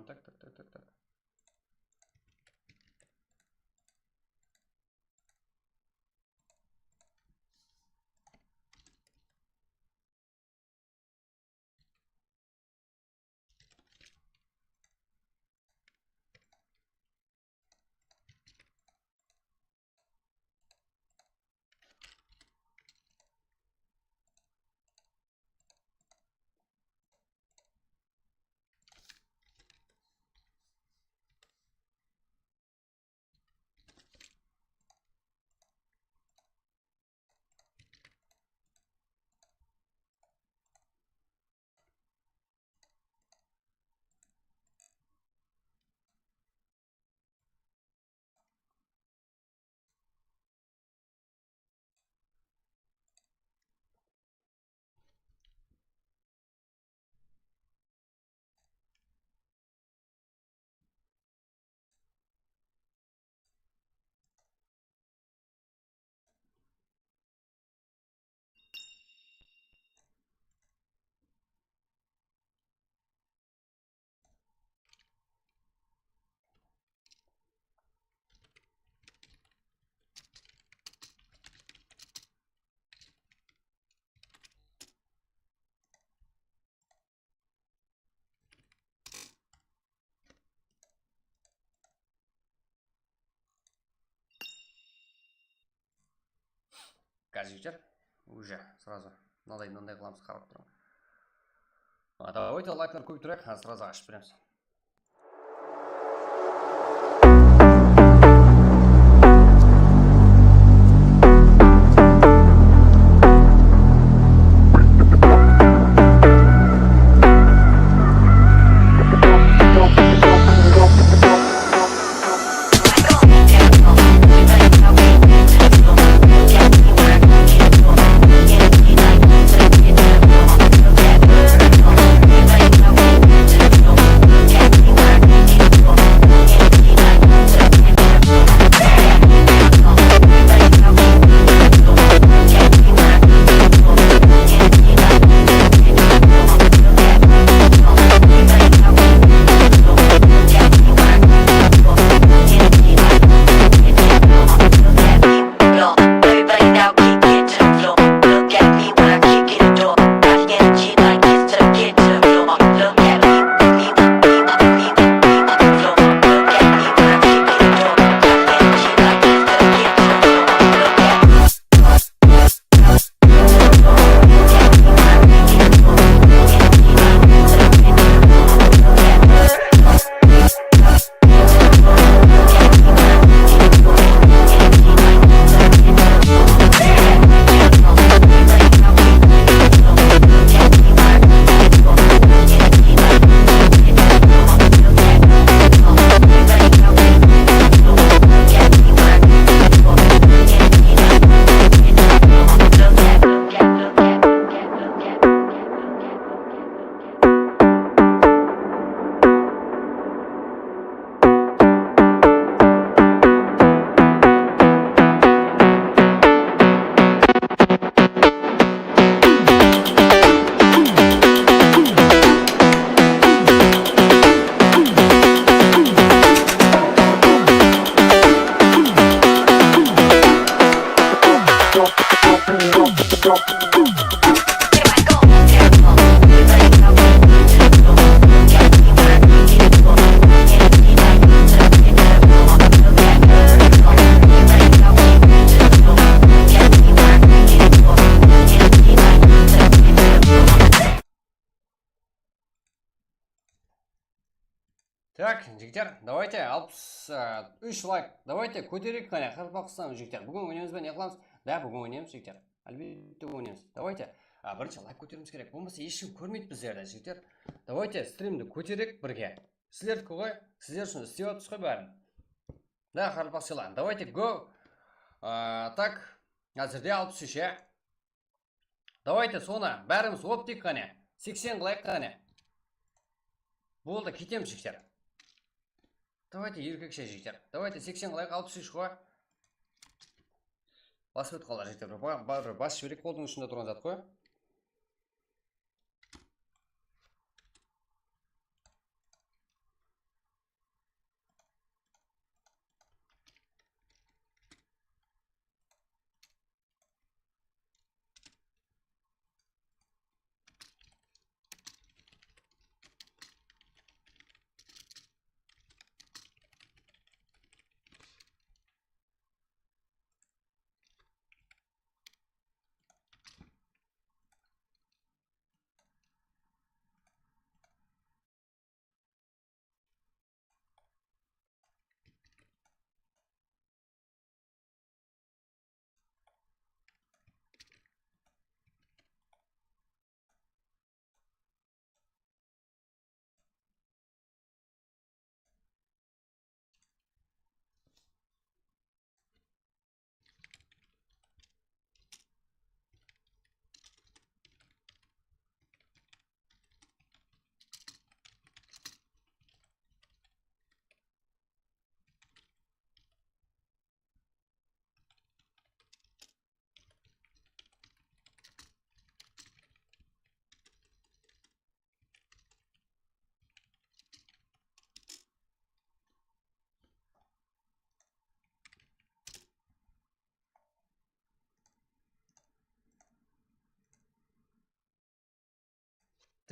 Так. қазір жігіттер уже сразу мынандай қыламыз, қарап тұрмын. Давайте лайктар көбейтірек, сразу ашып береміз. Так, жігіттер, давайте 63 лайк. Давайте көтерейік қане, Қазақстан жігіттер. Бүгін ойнаймыз ба, не қыламыз? Да, бүгін ойнаймыз жігіттер. Әлбетте ойнаймыз. Давайте бірінші лайк көтеруіміз керек. Болмаса ешкім көрмейді біздерді жігіттер. Давайте стримді көтерейік бірге. Сіздердікі ғой, сіздер үшін істеп отырсыз ғой бәрін. Да, Қазақстан. Давайте go. Так, әзірде 63, иә. Давайте соны бәріміз оптик қане. 80 лайк қане. Болды, кетеміз жігіттер. Давайте еркекше жігіттер. Давайте 80 лайк 63 ғой. Басып өтіп қалар жігіттер. Бас жіберек қолдың үшінде тұрған зат қой.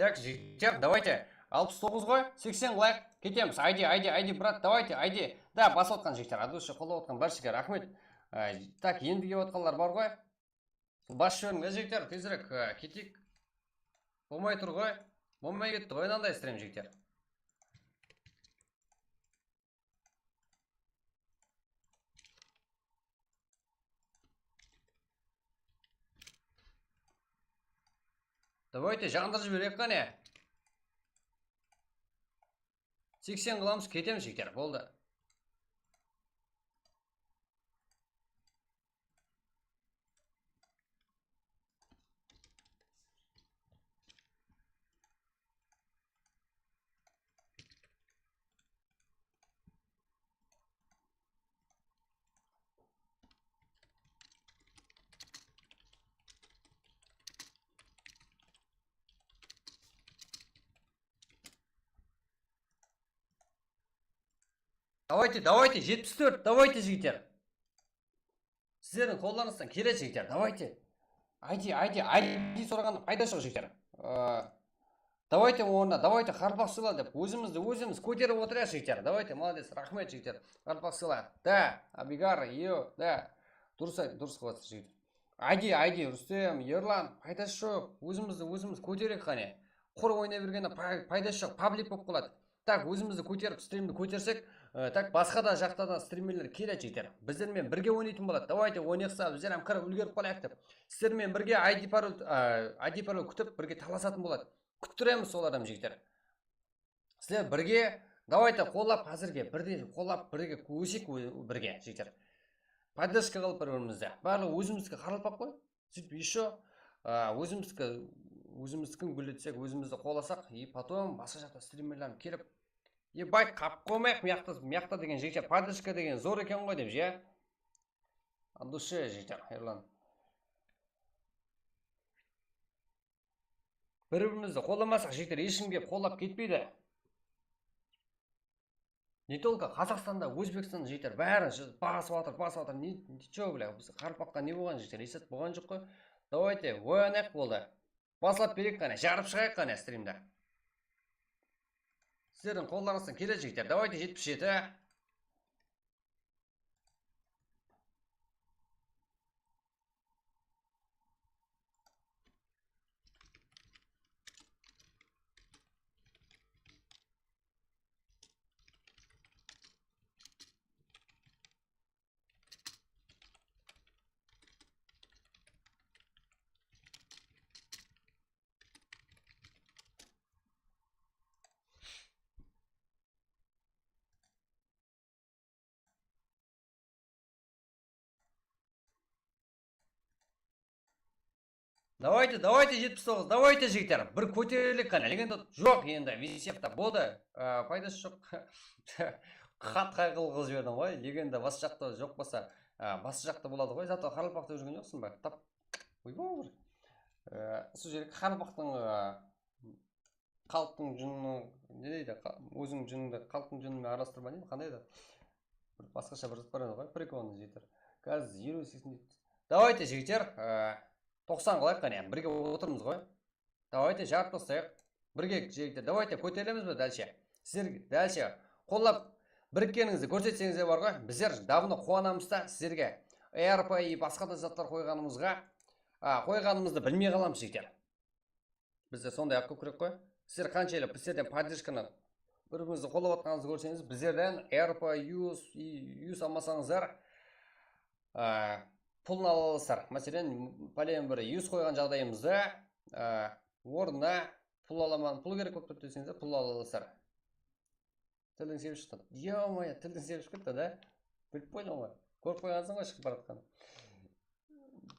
Так, жігіттер, давайте 69 ғой, 80 лайк, кетеміз. Айди, брат, давайте, айди. Да, басып отқан жігіттер, адушы қолдап отқан баршыға рахмет. Так, енді келіп отқандар бар ғой. Бас жіберіңдер жігіттер, тезірек кетейік. Болмай тұр ғой. Болмай кетті ғой, мынандай істеймін жігіттер. Давайте жандырып жіберейік қане. 80 қыламыз, кетеміз жігіттер, болды. Давайте, 74, давайте жігіттер. Сіздердің қолдарыңыздан келеді жігіттер, давайте. ID сұрағанда пайда жоқ жігіттер. Давайте оны, давайте қарпақ сыйла деп, өзіміз көтеріп отырайық жігіттер. Давайте, молодец, рахмет жігіттер. Қарпақ сыйла. Да, Абигар, да. Дұрыс қыласыз жігіттер. ID, Рүстем, Ерлан, пайдасы жоқ. Өзіміз көтерейік қане. Құр ойнай бергенде пайдасы жоқ, паблик болып қалады. Так, өзімізді көтеріп, стримді көтерсек, так, басқа да жақтардан стримерлер келеді жігіттер. Біздермен бірге ойнайтын болады. Давайте ойнақса, біздер кіріп үлгеріп қалайық деп. Сіздермен бірге ID пароль күтіп, бірге таласатын болады. Күттіреміз солардан жігіттер. Сіздер бірге, давайте қолап қазірге, бірге көсек бірге жігіттер. Поддержка қылып бір-бірімізді. Барлығы өзіміздікі қаралпақ қой. Сөйтіп еще өзіміздікін гүлетсек, өзімізді қоласақ, и потом басқа жақта стримерлерім келіп, ебать, қап қоймайық мияқта деген жігіттер, поддержка деген зор екен ғой деп, же? От души жігіттер, Ерлан. Бір-бірімізді қоламасақ жігіттер, ешкімге қолап кетпейді. Не только Қазақстанда, Өзбекстанда жігіттер, бәрін басып атыр. Ничего, бля, біз қарпаққа не болған жігіттер, есет болған жоқ қой. Давайте, ойнайық болды. Басылап берейік қане, жарып шығайық қане стримді. Сіздердің қолдарыңыздан келеді жігіттер. Давайте 77. Давайте 79, давайте жігіттер, бір көтерелік қане, легенда жоқ енді, висепта болды, пайдасы жоқ. Қат қайғылы қыз жібердің ғой, легенда басы жақта жоқ болса, басы жақта болады ғой, зато қарылпақта жүрген жоқсың ба? Тап, ойбау бір. Сол жерге қарылпақтың қалыптың жүнінің, не дейді, өзің жүніңді қалыптың жүніңмен араластырма деймін, қандай да? Басқаша бір зат бар еді ғой, приколны жігіттер. Қазір 0-80. Давайте жігіттер, 90 қылайық қане, бірге отырмыз ғой. Давайте жарып тастайық. Бірге жігіттер, давайте көтереміз бе дальше. Сіздер дальше қолап біріккеніңізді көрсетсеңіздер бар ғой. Біздер давно қуанамыз да сіздерге ERP и басқа да заттар қойғанымызды білмей қаламыз жігіттер. Біздер сондай ақ көрек қой. Сіздер қаншайлы біздерден поддержканы бір-біріңізді қолап атқаныңызды көрсеңіз, біздерден ERP, use алмасаңыздар, пұлын аласыздар. Мәселен, пәлен бір 100 қойған жағдайымызда орнына пұл аламан, пұл керек болып десеңіздер, пұл аласыздар. Тілдің себеп шықты. Е-мая, тілдің себеп шықты, да? Біліп қойдың ғой. Көріп қойғансың ғой шығып баратқан.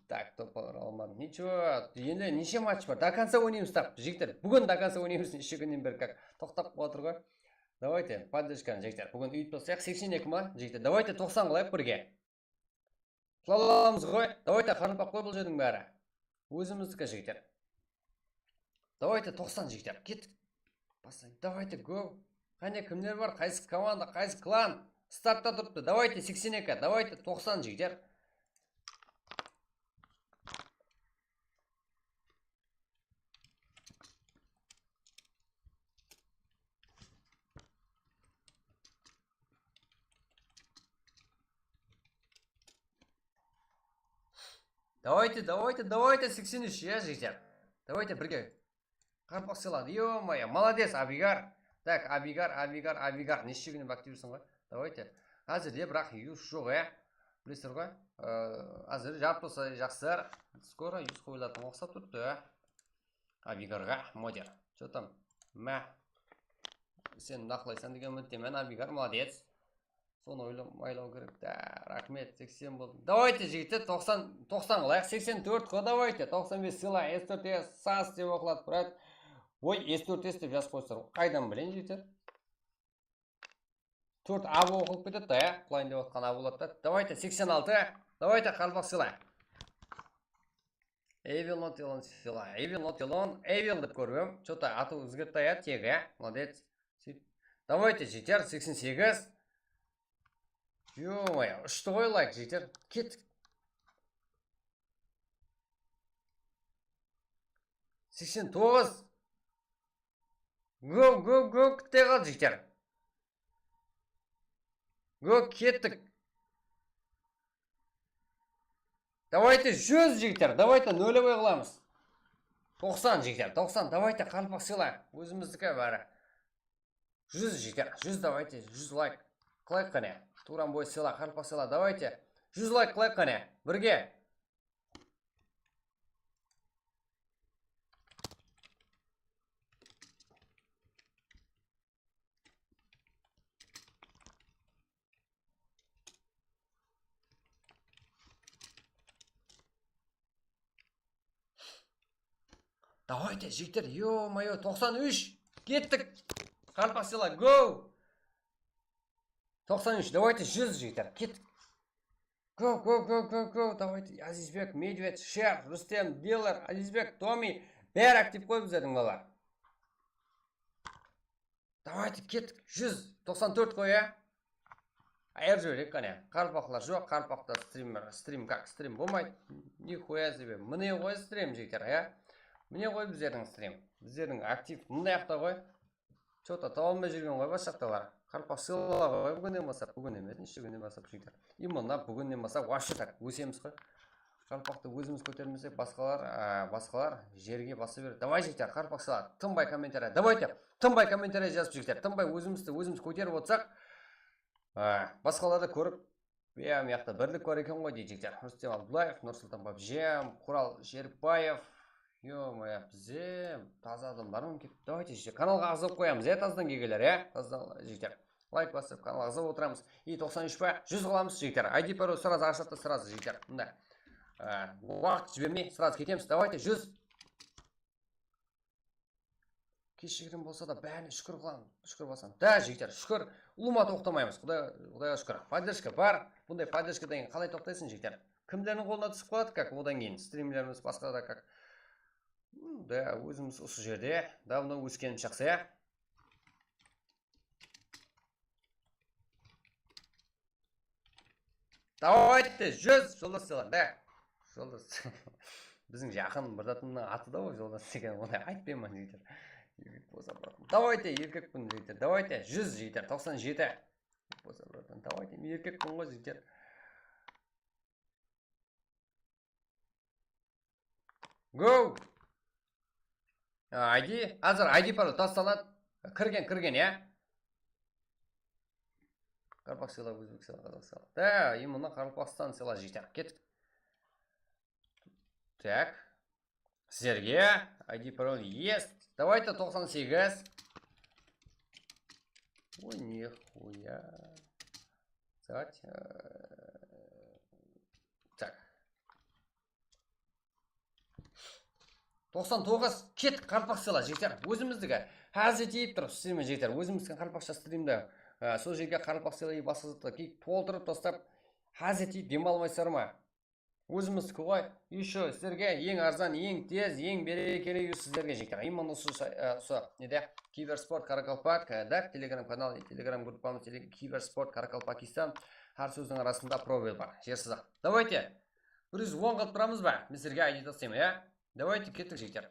Так, топалар алмадым. Ничего, енді неше матч бар. До конца ойнаймыз тап, жігіттер. Бүгін до конца ойнаймыз, неше күннен бері как тоқтап отыр ғой. Давайте, поддержканы жігіттер. Бүгін үйіп тастайық, 82 ма, жігіттер. Давайте 90 қылайық бірге. Құлаламыз ғой. Давайте қарылпақ қой бұл жердің бәрі. Өзіміздікі жігіттер. Давайте 90 жігіттер. Кеттік. Давайте го. Қане кімдер бар? Қайсы команда, қайсы клан? Стартта тұрыпты. Давайте 82, давайте 90 жігіттер. Давайте 83 я жігіттер. Давайте бірге. Қарпақ сыйлады. Ё-моё, молодец, Абигар. Так, Абигар. Неше күні бақытты жүрсің ғой. Давайте. Әзірде бірақ юз жоқ, білесіздер ғой. Әзір жартысы жақсылар. Скоро юз қойылатын оқсап тұрды. Абигарға модер. Что там? Мә. Сен нақылайсан деген үміттемін. Абигар, молодец. Соны ойлау керек. Рахмет, 80 болды. Давайте, жігіттер, 90 қылайық. 84 қой, давайте. 95 сыйла, S4S, SAS деп оқылады, брат. Ой, S4S деп жазып қойсыздар. Қайдан білейін, жігіттер? 4 А оқылып кетеді, құлайын деп отқан А болады. Давайте, 86. Давайте, қалпақ сыйла. Evil not alone сыйла. Evil деп көріп. Что-то аты өзгертті, тегі. Молодец. Давайте, жігіттер, 88. Ё-моё, үшті қойылайық, жігіттер. Кеттік. 89. Го, күтте қал, жігіттер. Го, кеттік. Давайте 100, жігіттер. Давайте нөлевой қыламыз. 90, жігіттер. 90. Давайте қалпақ сыйлайық. Өзіміздікі бәрі. 100, жігіттер. 100, давайте. 100 лайк. Қылайық қане. Туран бой сыйла, қалпақ сыйла. Давайте. 100 лайк қылайық қане. Бірге. Давайте, жігіттер, ё-моё, 93. Кеттік. Қалпақ сыйла, go. 93, давайте 100, жігіттер. Кеттік. Go. Давайте, Азизбек, Медведь, Шер, Рустем, Дилер, Азизбек, Томи. Бәрі актив қойып біздердің балар. Давайте, кеттік. 100, 94 қой, Айыр жөрек қане. Қалпақлар жоқ, қалпақта стрим болмайды. Нихуя себе. Міне қой стрим, жігіттер, Міне қой біздердің стрим. Біздердің актив мұндай ақта қой. Что-то табалмай жүрген қой басшақталар. Қалпақ сыйла қой бүгіннен басап. Бүгін емес, неше күннен басап жігіттер. Именно бүгіннен басап вообще так өсеміз қой. Қалпақты өзіміз көтермесек, басқалар жерге баса береді. Давай жігіттер, қалпақ сыйла. Тынбай комментарий. Давайте, тынбай комментарий жазып жігіттер. Тынбай өзіміз көтеріп отырсақ, басқаларды көріп, мияқта бірлік бар екен ғой дейді жігіттер. Рустем Абдулаев, Нұрсұлтан Бабжем, Құрал Жербаев. Ё-моё, бізде таза адамдар ма кетті. Давайте жігіттер, каналға ағызып қоямыз, таздан келгелер, таза жігіттер. Лайк басып, каналға ағызып отырамыз. И 93 па, 100 қыламыз жігіттер. ID пароль сразу ашатты, сразу жігіттер. Мында. Уақыт жібермей, сразу кетеміз. Давайте 100. Кешігірім болса да бәріне шүкір қылам, шүкір басам. Да, жігіттер, шүкір. Ұлыма тоқтамаймыз. Құдайға шүкір. Поддержка бар. Бұндай поддержкадан қалай тоқтайсың жігіттер? Кімдердің қолына түсіп қалады, как одан кейін стримлеріміз басқа да как. Да, өзіміз осы жерде давно өскенім жақсы, Давайте 100 жолдас сыйла, да. Жолдас. Біздің жақын бірдатының аты да ғой жолдас деген, ондай айтпаймын жігіттер. Давайте еркекпін жігіттер. Давайте 100 жігіттер, 97. Давайте мен еркекпін ғой жігіттер. Go! ID, азыр ID пароль тасталады. Кірген, Қарпақ сыйла, өзбек сыйла, қазақ сыйла. Да, именно Қарпақстан сыйла жігіттер. Кеттік. Так. Сіздерге ID пароль есть. Давайте 98. Ой, нихуя. Так. 99. Кеттік, Қарпақ сыйла жігіттер. Өзіміздігі. Әзір тейіп тұрып, сіздермен жігіттер. Өзіміздің Қарпақша стримді. Сол жерге Қарпақ сыйлай басызды кейіп толтырып тастап, әзеті демалмайсыздар ма? Өзіміз қой, еще сіздерге ең арзан, ең тез, ең берекелі сіздерге жігіттер. Именно осы неде Киберспорт Қарақалпақ, телеграм канал, телеграм группамыз Киберспорт Қарақалпақистан, әр сөздің арасында пробел бар, жерсіз-ақ. Давайте, 110 қалып тұрамыз ба? Мен сіздерге ID тастаймын, Давайте кеттік жігіттер.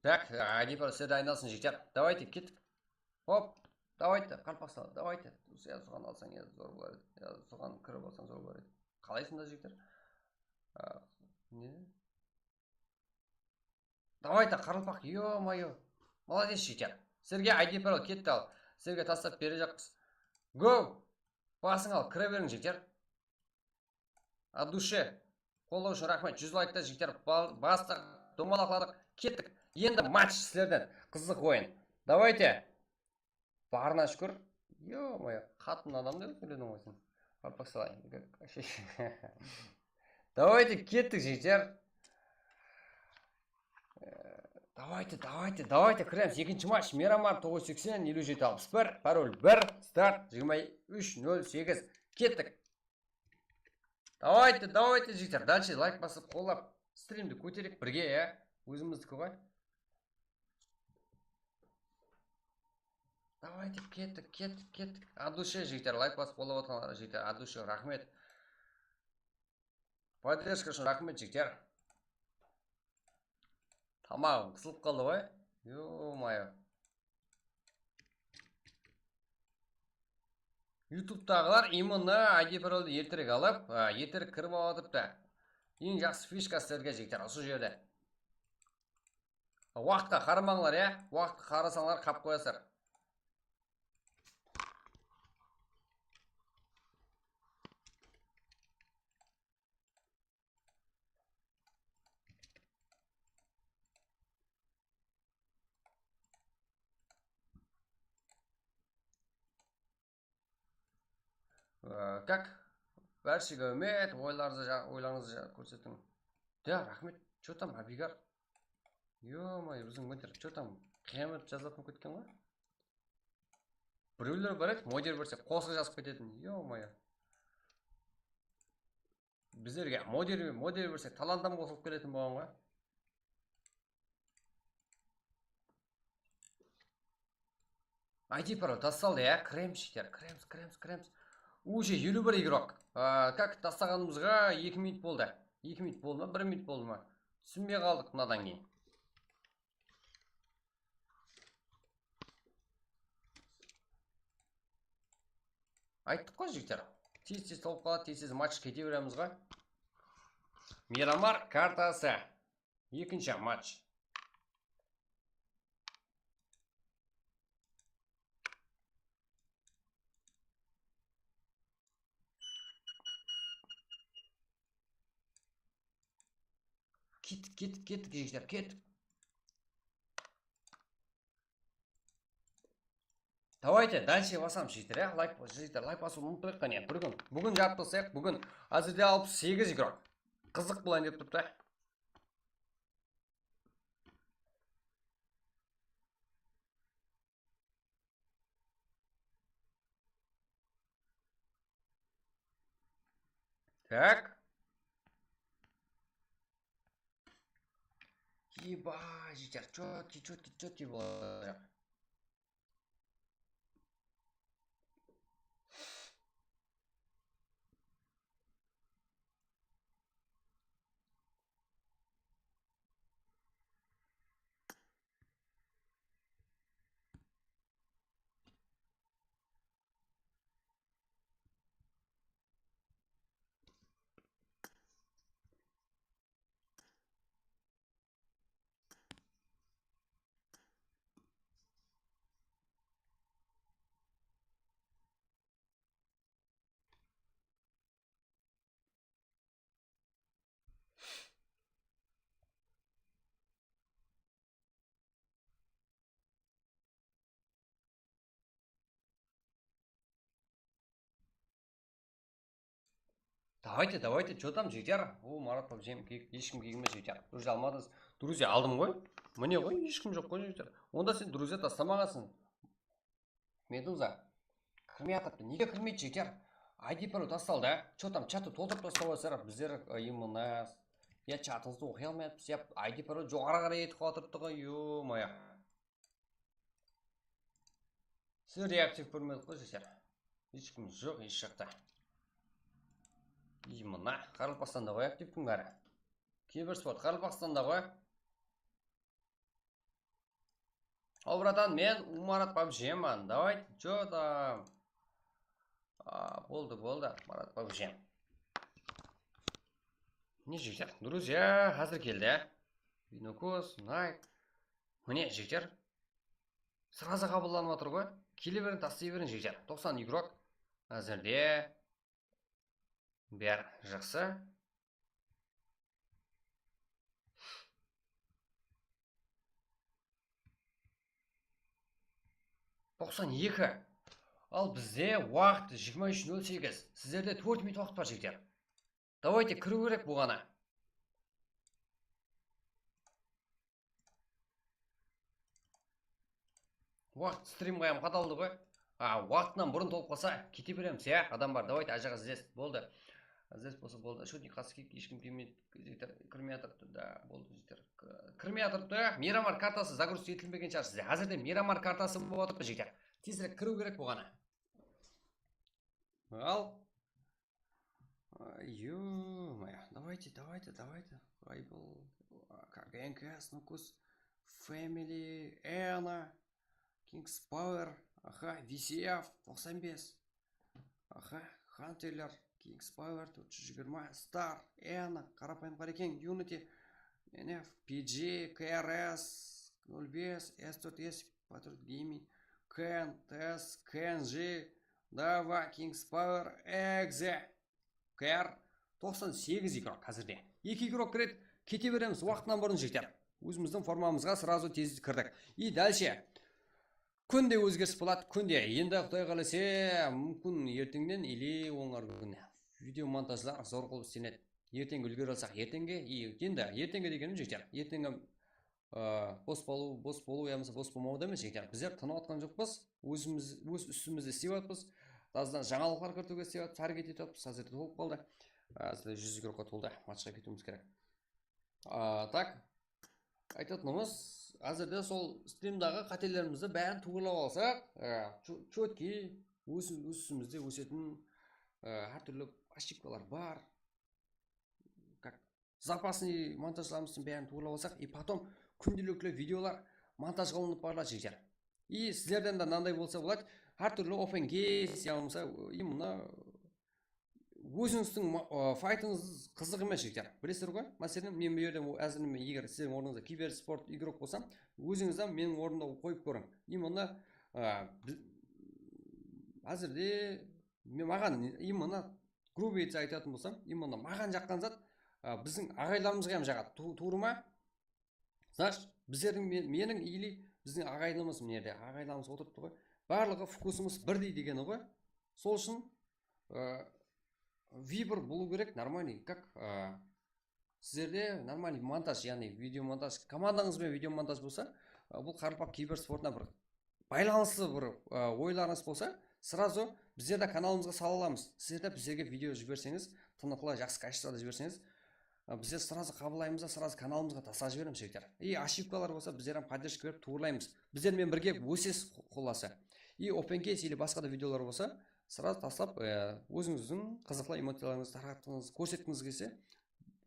Так, ID пароль сіздерді айналсын жігіттер. Давайте, кеттік. Хоп, давайте, Қарпақстан, давайте. Я соған алсаң зор болар еді. Я соған кіріп алсаң зор болар еді. Қалайсыңдар жігіттер? Не? Давайте, Қарпақ, ё-моё. Молодец, жігіттер. Сіздерге ID пароль кетті ал. Сіздерге тастап бере жақпыз. Go! Басың ал, кіре берің жігіттер. От душе. Қолдау үшін рахмет. 100 лайкта жігіттер. Бастық, домалақладық, кеттік. Енді матч сіздерден. Қызық ойын. Давайте. Барына шүкір. Ё-моё, қатын адамды сөйледің ғой сен. Қарпақ салайын. Давайте, кеттік жігіттер. Давайте кіреміз. Екінші матч. Мирамар 980 5761. Пароль 1. Старт 23:08. Кеттік. Давайте жігіттер. Дальше лайк басып қолап стримді көтерек бірге, ә? Өзіміздікі ғой. Давайте, кеттік. От душе жігіттер. Лайк басып қолап отқанлар жігіттер. От душе рахмет. Поддержка үшін рахмет жігіттер. Тамағым қысылып қалды ғой. Ё-моё. Ютубтағылар именно ID парольді ертерек алып, ертерек кіріп алатыпты. Ең жақсы фишка сіздерге жігіттер осы жерде. Уақытқа қарамаңлар, ә? Уақытқа қарасаңлар қап қоясыздар. Как? Бәршіге үмет, ойларыңызды көрсетің. Да, рахмет. Чё там, Абигар? Ё-моё, біздің мөтер, чё там, қиямет жазатын кеткен ғой? Біреулер бар еді, модер берсе, қосық жазып кететін. Ё-моё. Біздерге модер берсе, талантам қосылып келетін болған ғой. ID пароль тасталды, ә? Кіреміз. Уже 51 игрок. Как тастағанымызға 2 минут болды. 2 минут болды ма? 1 минут болды ма? Түсінбей қалдық мынадан кейін. Айттық қой жігіттер. Тез толып қалады, тез матч кете береміз ғой. Мирамар картасы. Екінші матч. Кеттік жігіттер, кеттік. Давайте дальше басам жігіттер, ә? Лайк басу ұмытпайық қане. Бүгін жартылсақ, бүгін әзірде 68 игрок. Қызық болайын деп тұрды. Так. Еба, жігіттер, чөтки болады. Давайте, что там, жігіттер? О, Марат жем ешкім кигіме жігіттер. Друзья алмадыңыз. Друзья алдым ғой. Міне ғой, ешкім жоқ қой жігіттер. Онда сен друзья тастамағансың. Медуза. Кірмей атыпты. Неге кірмейді жігіттер? ID пароль тасталды, ә? Что там, чатты толтырып тастап отырсыздар. Біздер именно я чатыңызды оқи алмайатпыз. Я ID пароль жоғары қарай етіп қалдырыпты ғой. Ё-моё. Сіз реактив көрмедік қой жігіттер. Ешкім жоқ еш жақта. Именно Қарақстанда ғой активтің бәрі. Киберспорт Қарақстанда ғой. Ал, братан, мен Марат Бабжеман. Давайте, что там? Болды, Марат Бабжем. Не жігіттер, друзья, қазір келді. Винокос, Найк. Міне, жігіттер. Сразу қабылданып отыр ғой. Келе берін, тастай берін, жігіттер. 90 игрок. Әзірде. Бәр жақсы. «92». Ал бізде уақыт 23:08. Сіздерде 4 минут уақыт бар, жігіттер. Давайте кіру керек бұғана. Уақыт стримға қадалды ғой. Уақытынан бұрын толып қалса, кете береміз, я? Адам бар. Давайте ажаға здесь. Болды. Здесь болса болды. Шутник қасы ешкім келмейді. Кірмей атырды. Да, болды, жігіттер. Кірмей атырды. Мирамар картасы загрузка етілмеген шығар сізде. Әзірде Мирамар картасы болып отыр, жігіттер. Тезірек кіру керек бұғана. Ал. Ё-моё. Давайте. Айбыл. КГНК, Снукус. Family. Эна. Kings Power. VCF. 95. Хантелер. Kings Power. 420. Star. Эна. Қарапайым қарекен. Unity. NF. PG. KRS. 05. S4S. Patriot Gaming. Ken. TS. KNG. Dava. Kings Power. Exe. KR. 98 игрок қазірде. 2 игрок кіреді. Кете береміз. Уақытынан бұрын, жігіттер. Өзіміздің формамызға сразу тез кірдік. И дальше. Күнде өзгеріс болады. Күнде. Енді Құдай қаласа, мүмкін ертеңнен или оңар күні. Видео монтажлар зор қылып істенеді. Ертең үлгере алсақ, ертеңге. Енді ертеңге дегенім, жігіттер. Ертеңге бос болу ямысы бос болмауы емес, жігіттер. Біздер тынып атқан жоқпыз. Өз үстімізді істеп жатырмыз. Таздан жаңалықтар кіртуге істеп жатырмыз. Әрекет етіп жатырмыз. Әзірде толып қалды. Әзірде 100 игрокқа толды. Матчқа кетуіміз керек. Так. Айтатынымыз, әзірде сол стримдағы қателерімізді бәрін туғырлап алсақ, чөтки өсімізде өсетін әртүрлі ошибкалар бар. Запасный монтажlarымыздың бәрін туғырлап алсақ, и потом күнделікті видеолар монтаж қылынып барады, жігіттер. И сіздерден де мынандай болса болады, әртүрлі open case, яғни именно өзіңіздің файтыңыз қызық емес, жігіттер. Білесіздер ғой? Мәселен, мен бұл жерде әзірмен егер сіздердің орныңызда киберспорт игрок болсам, өзіңізден менің орнымда қойып көрің. Именно әзірде маған именно грубо айтатын болсам, именно маған жаққан зат біздің ағайларымызға hem жағады. Тура ма? Знаешь, менің или біздің ағайларымыз мына жерде ағайларымыз отырыпты ғой. Барлығы фокусымыз бірдей дегені ғой. Сол үшін вибр болу керек, нормальный, как сіздерде нормальный монтаж, яғни видео монтаж, командаңызбен видео монтаж болса, бұл қарапайым киберспортына бір байланысты бір ойларыңыз болса, сразу біздерді каналымызға сала аламыз. Сіздерде біздерге видео жіберсеңіз, тынықлы жақсы качествода жіберсеңіз, біздер сразу қабылдаймыз, сразу каналымызға тастап жібереміз, жігіттер. И ошибкалар болса, біздерден поддержка беріп туырлаймыз. Біздермен бірге өсесіз қолдаса. И open case или басқа да видеолар болса, сразу тастап, өзіңіздің қызықлы эмоцияларыңызды таратқыңыз, көрсеткіңіз келсе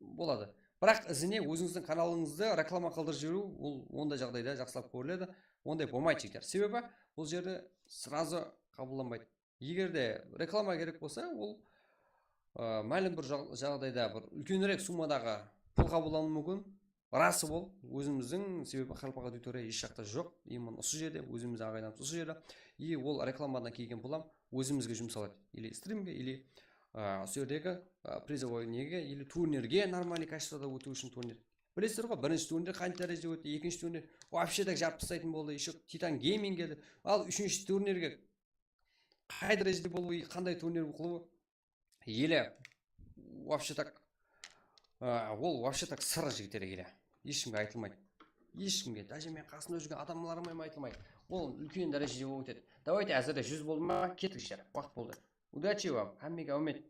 болады. Бірақ ізіне өзіңіздің каналыңызды реклама қылдырып жіберу, ол ондай жағдайда жақсылап көріледі. Ондай болмайды, жігіттер. Себебі бұл жерде сразу қабылданбайды. Егер де реклама керек болса, ол мәлім бір жағдайда бір үлкенірек суммадағы пұл қабылдануы мүмкін. Расы бол, өзіміздің себебі қарпаға аудитория еш жақта жоқ. Именно осы жерде өзіміз ағайланып осы жерде. И ол рекламадан келген пұлам өзімізге жұмсалады. Или стримге, или осы жердегі призовой неге, или турнирге нормальный качествода өту үшін турнир. Білесіздер ғой, бірінші турнир қанша дәрежеде өтті, екінші турнир вообще так жарып тастайтын болды, еще Титан Гейминг келді. Ал үшінші турнирге қай дәрежеде болу, қандай турнир қылу, еле вообще так ол вообще так сыр, жігіттер, еле ешкімге айтылмайды. Ешкімге, даже мен қасында жүрген адамларыма айтылмайды. Ол үлкен дәрежеде өтеді. Давайте әзірде 100 болды ма, кеттік, жігіттер. Уақыт болды. Удачи вам, әммеге үміт.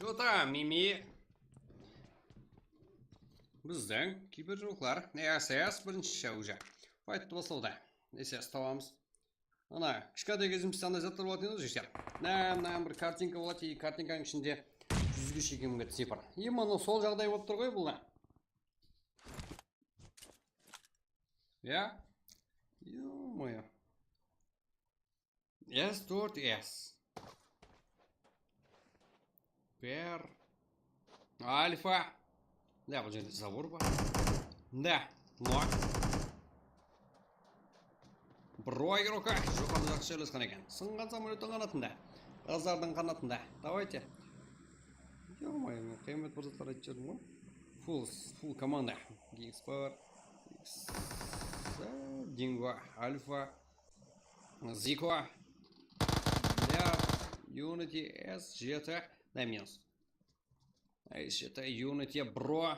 Жота, Мими. Біздің кибержоқлар СС бірінші уже файтты бастауда. СС табамыз. Ана, кішкентай кезімізде андай заттар болатын еді жігіттер. Мына бір картинка болады, и картинканың ішінде жүзге шекемге цифр. Именно сол жағдай болып тұр ғой бұл. Я? Ё-моё. S4S. Пер. Альфа. Да, бұл жерде забор бар. Да, нок. Бройгер ока. Жоқамыз жақсы жерлескен екен. Сынған самолеттің қанатында. Қазардың қанатында. Давайте. Ё-моё, мен қиямет бір заттар айтып жүрдім ғой. Full команда. Гикс бар. Динго. Альфа. Зико. Unity S, GT, да, минус. S, Unity, Бро.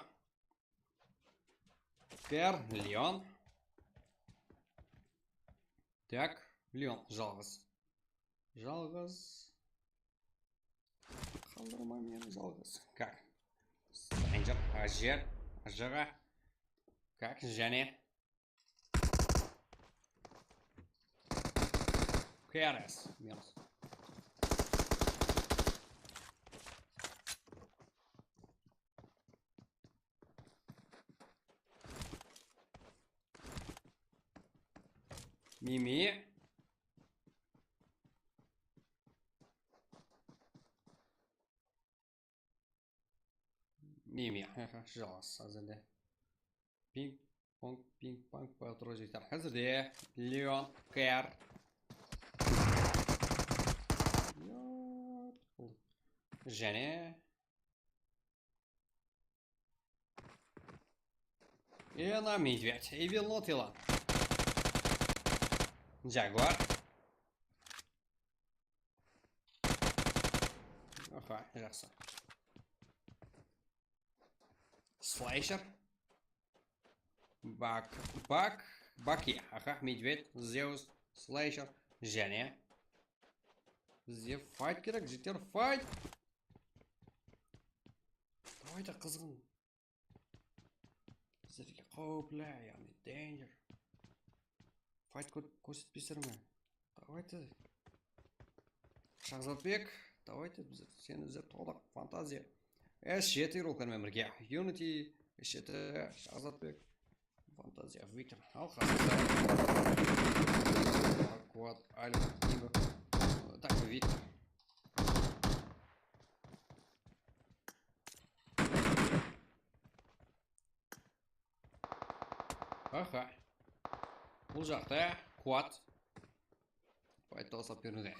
Пер, Леон. Так, Леон, жалғыз. Жалғыз. Қалдырма мені жалғыз. Как? Стрэнджер, Ажер, Ажыға. Как? Және. КРС, минус. Мими. Мими. Жалғыз әзірде. Пинг-понг, пинг-понг байтұры жектер. Әзірде Леон, Кэр. Және. И она медведь. И вилнотила. Джагуар. Аха, жақсы. Слайшер. Баки. Аха, медведь, Зеус, Слайшер, және. Бізде файт керек, жеттер, файт. Давайте қызғын. Біздерге қауіплі, яғни, danger. Файт көрсетпесір ме? Давайте. Шахзатбек. Давайте біз сені іздеп толық. Фантазия. S7 ролкармен бірге. Unity. S7. Шахзатбек. Фантазия. Виктор. Ал қазір. Аквад. Альфа. Динго. Так, Виктор. Аха. Бұл жақта Quad. Файтты осап беруде.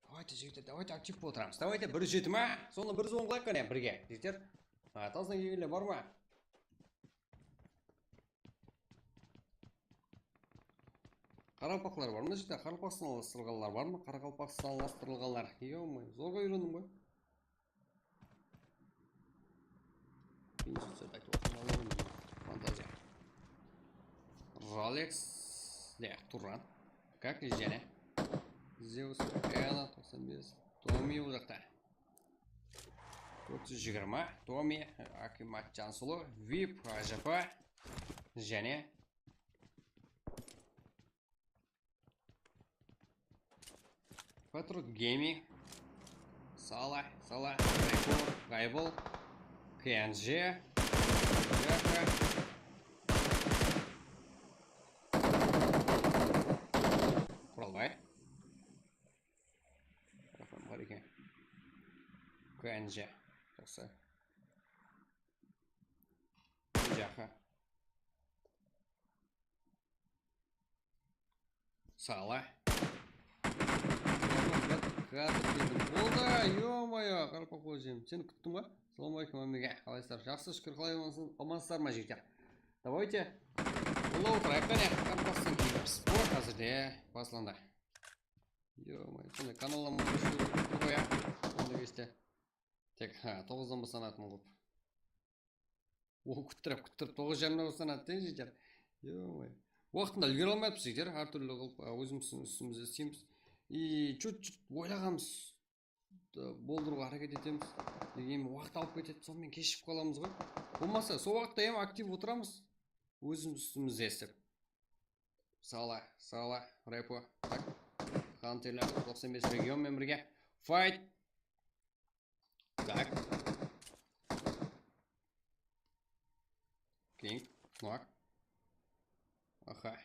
Давайте жігіттер, давайте актив болтырамыз. Давайте 107 ма? Соны 110 қылайық қане бірге. Жігіттер, тазына келгенде бар ма? Қарақалпақлар бар ма жігіттер? Қарақалпақстан аластырылғанлар бар ма? Қарақалпақстан аластырылғанлар. Ё-мой, зорға үйрендім ғой. Фантазия. Ролекс. Да, Туран. Как және? Зеус, Эна, 95. Томи ол жақта. 420. Томи, Акимат Жансұлы. Вип, АЖП. Және. Патрут Гейми. Сала, Гайбол. КНЖ. Яка. Құралбай. Бар екен. КНЖ. Жақсы. Жақы. Сала. Болды, ё-моё, қарпақ өзім. Сені күттім ба? Салам алейкум әмеге. Қалайсыздар? Жақсы, шүкір, қалай амансыздар ма жігіттер? Давайте. Бұл отырайық қане. Қарпақстан киберспорт қазірде басыланды. Ё-моё, сондай каналым қоя. Сондай кесте. Тек 9-дан басанатын ғып. Ол күттіріп 9:30 санады жігіттер. Ё-мое. Уақытында үлгере алмайпыз жігіттер, әртүрлі қылып өзіміз үстімізде істейміз. И чуть-чуть ойлағанбыз, болдыруға әрекет етеміз. Дегенмен уақыт алып кетеді, сонымен кешігіп қаламыз ғой. Болмаса, сол уақытта hem актив отырамыз, өзіміз үстімізде істеп. Сала, рэпо. Так, Хантерлер 95 регионмен бірге. Fight. Так. Кинг, нок. Аха.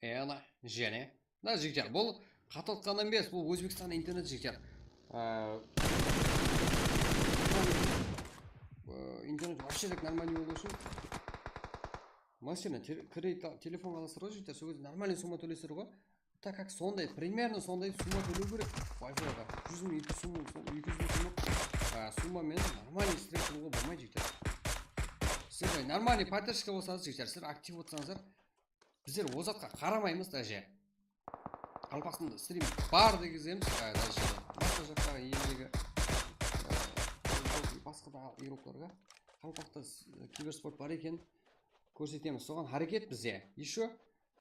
Эна, және. Да, жігіттер, бұл қатылтқан емес, бұл Өзбекстан интернет жігіттер. Интернет вообще так нормальный болу үшін. Машина, телефон аласыр ғой жігіттер, сол кезде нормальный сумма төлесір ғой. Так как сондай, примерно сондай сумма төлеу керек. Wi-Fi-ға 100 мың, 200 сумма, 200 сумма. Суммамен нормальный стресс болуға болмайды жігіттер. Сіздер нормальный поддержка болсаңыз жігіттер, сіздер актив отырсаңыздар, біздер озатқа қарамаймыз даже. Қалпақсында стрим бар дегіземіз, даже басқа жақтағы елдегі басқа да игрокларға қалпақта киберспорт бар екен көрсетеміз. Соған харекет бізде. Еще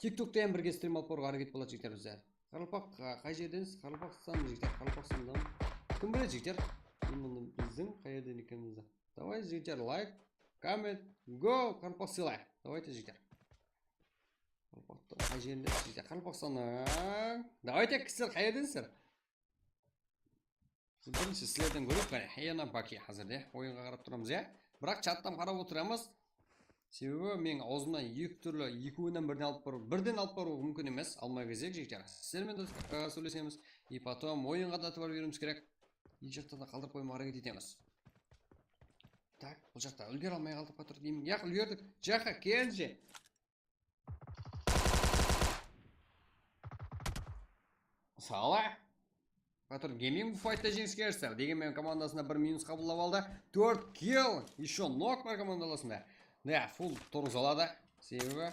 TikTok'та hem бірге стрим алып баруға харекет болады жігіттер бізде. Қалпақ қай жерденсіз? Қалпақстан жігіттер, Қалпақстандан. Кім біледі жігіттер? Именно біздің қай жерден екенімізді. Давай жігіттер, лайк, коммент, го, Қалпақ сыйлай. Давайте жігіттер. Қалпақта қай жерінде жігіттер? Қалпақстаннан. Давайте кісілер қай жерденсіздер? Бірінші сіздерден көріп қане. Ена баки қазірде ойынға қарап тұрамыз, иә? Бірақ чаттан қарап отырамыз. Себебі мен аузымнан екі түрлі, екеуінен бірден алып бару мүмкін емес, алмай кезек жігіттер. Сіздермен де сөйлесеміз. И потом ойынға да атып беруіміз керек. Екі жақта да қалдырып қоймай әрекет етеміз. Так, бұл жақта үлгер алмай қалдып қатыр деймін. Яқ, үлгердік. Жаққа келінше. Сала. Қатыр гейминг файтта жеңіске ерісті. Дегенмен командасында 1 минус қабылдап алды. 4 килл. Еще нок бар командаласында. Да, фул торғыз алады. Себебі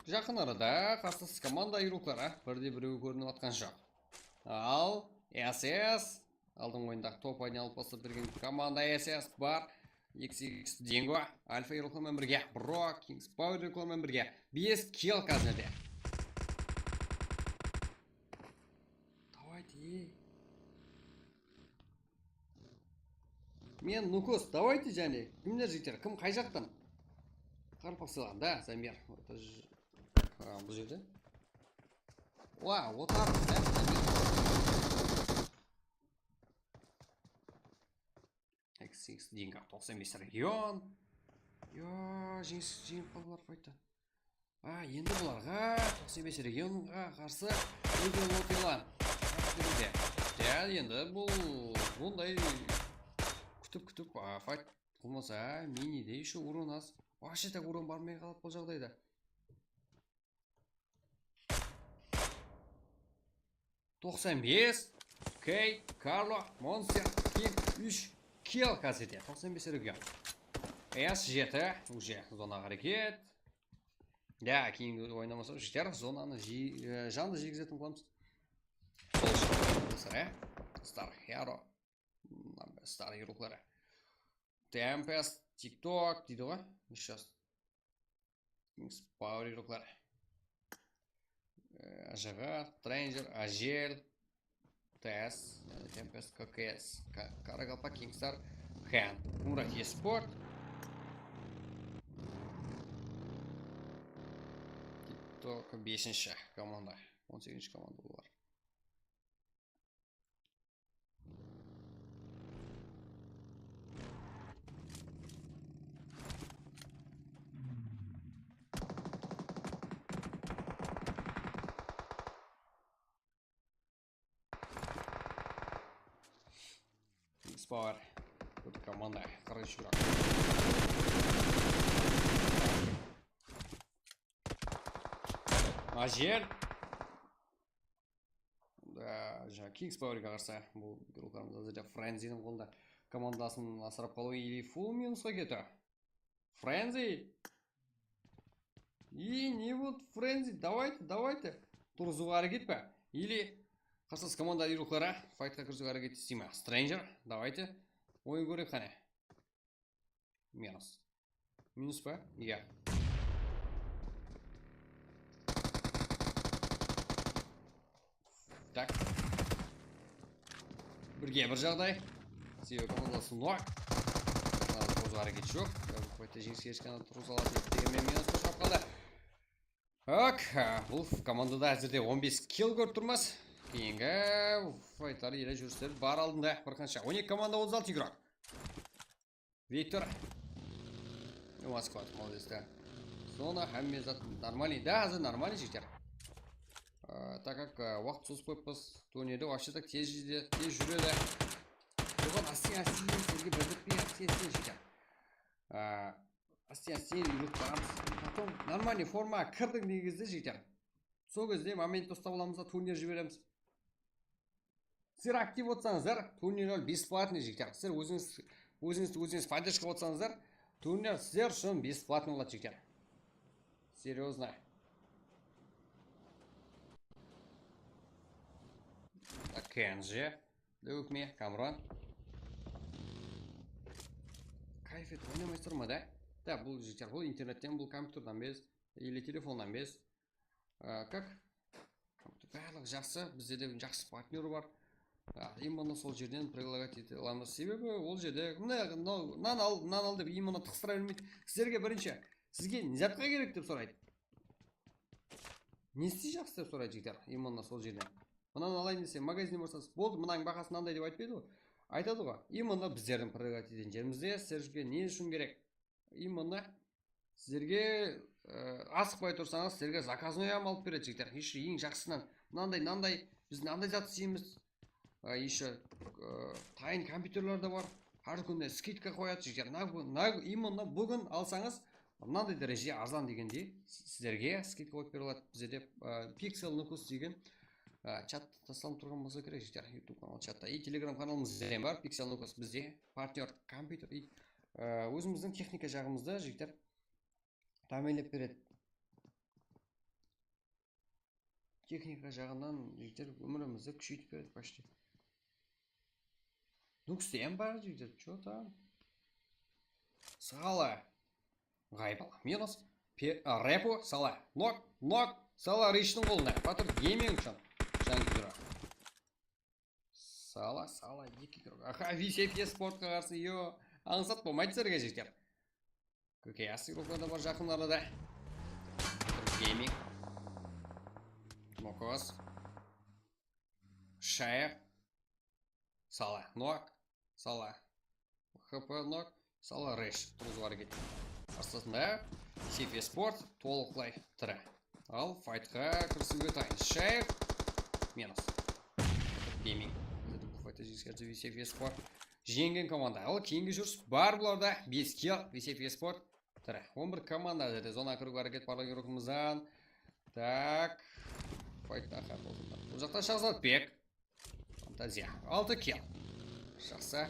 жақын арада қарсылас команда игроклары бірде-біреуі көрініп атқан жоқ. Ал SS алдың ойындағы топ ойнап бастап берген команда SS бар. XX Динго, Альфа игроклармен бірге, Брок, Kings Power игроклармен бірге. 5 килл қазірде. Давайте. Мен Нукус, давайте және. Кімдер жігіттер? Кім қай жақтан? Қарпақ сыйлаған, да, Замир. Бұл жерде. Уа, отар, да, Замир. XX Динго, 95 регион. Йо, жеңіп қалдылар файтта. Енді бұларға 95 регионға қарсы өте лотила. Енді бұндай күтіп файт қылмаса, миниде еще урон аз. Вообще так урон бармай қалып бұл жағдайда. Кей, Карло, Монстер, Кинг, 3 килл қазірде. 95 регион. S7 уже зонаға әрекет. Да, Кинг ойнамаса, жігіттер зонаны жанды жегізетін қыламыз. Стар Hero. Стар игроклары. Tempest, TikTok дейді ғой. Сейчас. Kings Power игроклары. Ажаға, Stranger, Ажел, TS, Tempest, ККС, Қарақалпақ, Kingstar, Хан, Мурат Еспорт. TikTok 5-ші команда, 18-ші команда олар. Power. Тут команда, короче, игрок. Ажел. Да, жаңа Kings Power'ға қарсы бұл игрокларымыз әзірде Френзидің қолында командасын асырап қалу или фул минусқа кетті. Френзи. И не вот Френзи, давайте. Тұрзуға әрекет пе? Или қарсылас команда игроклары файтқа кіргізуге әрекет істей ме? Stranger, давайте. Ойын көрейік қане. Минус. Минус па? Иә. Так. Бірге бір жағдай. Себебі командасы нұақ. Тұрғызу әрекет жоқ. Қойты жеңіске ешкені тұрғыз алады дегенмен минус қошап қалды. Ок, бұл командада әзірде 15 килл көріп тұрмыз. Кейінгі файттар елі жүрістер бар алдында. Бірқанша 12 команда 36 игрок. Виктор. Москва, молодец, да. Зона, әмме зат нормальный. Да, әзір нормальный жектер. Так как уақыт созып қойыппыз, турнирді вообще так тез жүреді. Оған астен сізге бірдікпей астен жектер. Астен үйріп барамыз. Потом нормальный форма кірдің негізді жектер. Сол кезде момент ұстап аламыз да турнир жібереміз. Сіздер актив отсаңыздар, турнир бесплатный жектер. Сіздер өзіңіз поддержка отсаңыздар, турнир сіздер үшін бесплатный болады жектер. Серьезно. Кенжи, Дөкме, Камрон. Кайф ет, ойнамайсыздар ма, да? Да, бұл жектер, бұл интернеттен, бұл компьютердан без, или телефондан без. Как? Барлық жақсы, бізде де жақсы партнер бар. Именно сол жерден предлагать ете аламыз. Себебі ол жерде нан ал деп именно тықсыра бермейді. Сіздерге бірінші, сізге не затқа керек деп сұрайды. Не істей жақсы деп сұрайды жігіттер, именно сол жерден. Мынаны алайын десе, магазинде болсаңыз, болды, мынаның бағасы мынандай деп айтпайды ғой. Айтады ғой. Именно біздердің предлагать ететін жерімізде сіздерге не үшін керек? Именно сіздерге асықпай тұрсаңыз, сіздерге заказной алып береді жігіттер. Еще ең жақсынан мынандай біз мынандай зат істейміз. Еще тайын компьютерлер де бар. Har күнде скидка қояды жігіттер. Именно бүгін алсаңыз, мынандай дәреже арзан дегенде сіздерге скидка қойып беріледі. Бізде Pixel Nukus деген чат тасталып тұрған болса керек жігіттер. YouTube канал чатта и Telegram каналымыз бар. Pixel Nukus бізде партнер компьютер и өзіміздің техника жағымызда жігіттер тәмелеп береді. Техника жағынан жігіттер өмірімізді күшейтіп береді почти. Нукстен бар жігіттер, что там? Сала. Ғайбал. Минус. Рэпу. Сала. Нок. Сала рейштің қолына. Батыр гейминг үшін. Шангидура. Сала. Екі кірік. Аха, VCF спортқа қарсы. Аңсат болмайды сәрге жігіттер. Көке асығырықларда бар жақын арада. Гейминг. Мокос. Шайық. Сала. Нок. Сала. ХП нок. Сала рейш. Тұрғызу әрекет. Астасында CF спорт толықлай түрі. Ал файтқа кірісуге дайын. Шайық. Минус. Гейминг. Файта жескерді CF спорт. Жеңген команда. Ал кейінгі жүріс бар бұларда. 5 килл. CF спорт түрі. 11 команда. Зона кіруге әрекет барлығы рұқымыздан. Так. Файтта қар болдыңдар. Бұл жақта Шахзат Бек. Фантазия. 6 килл. Жақсы.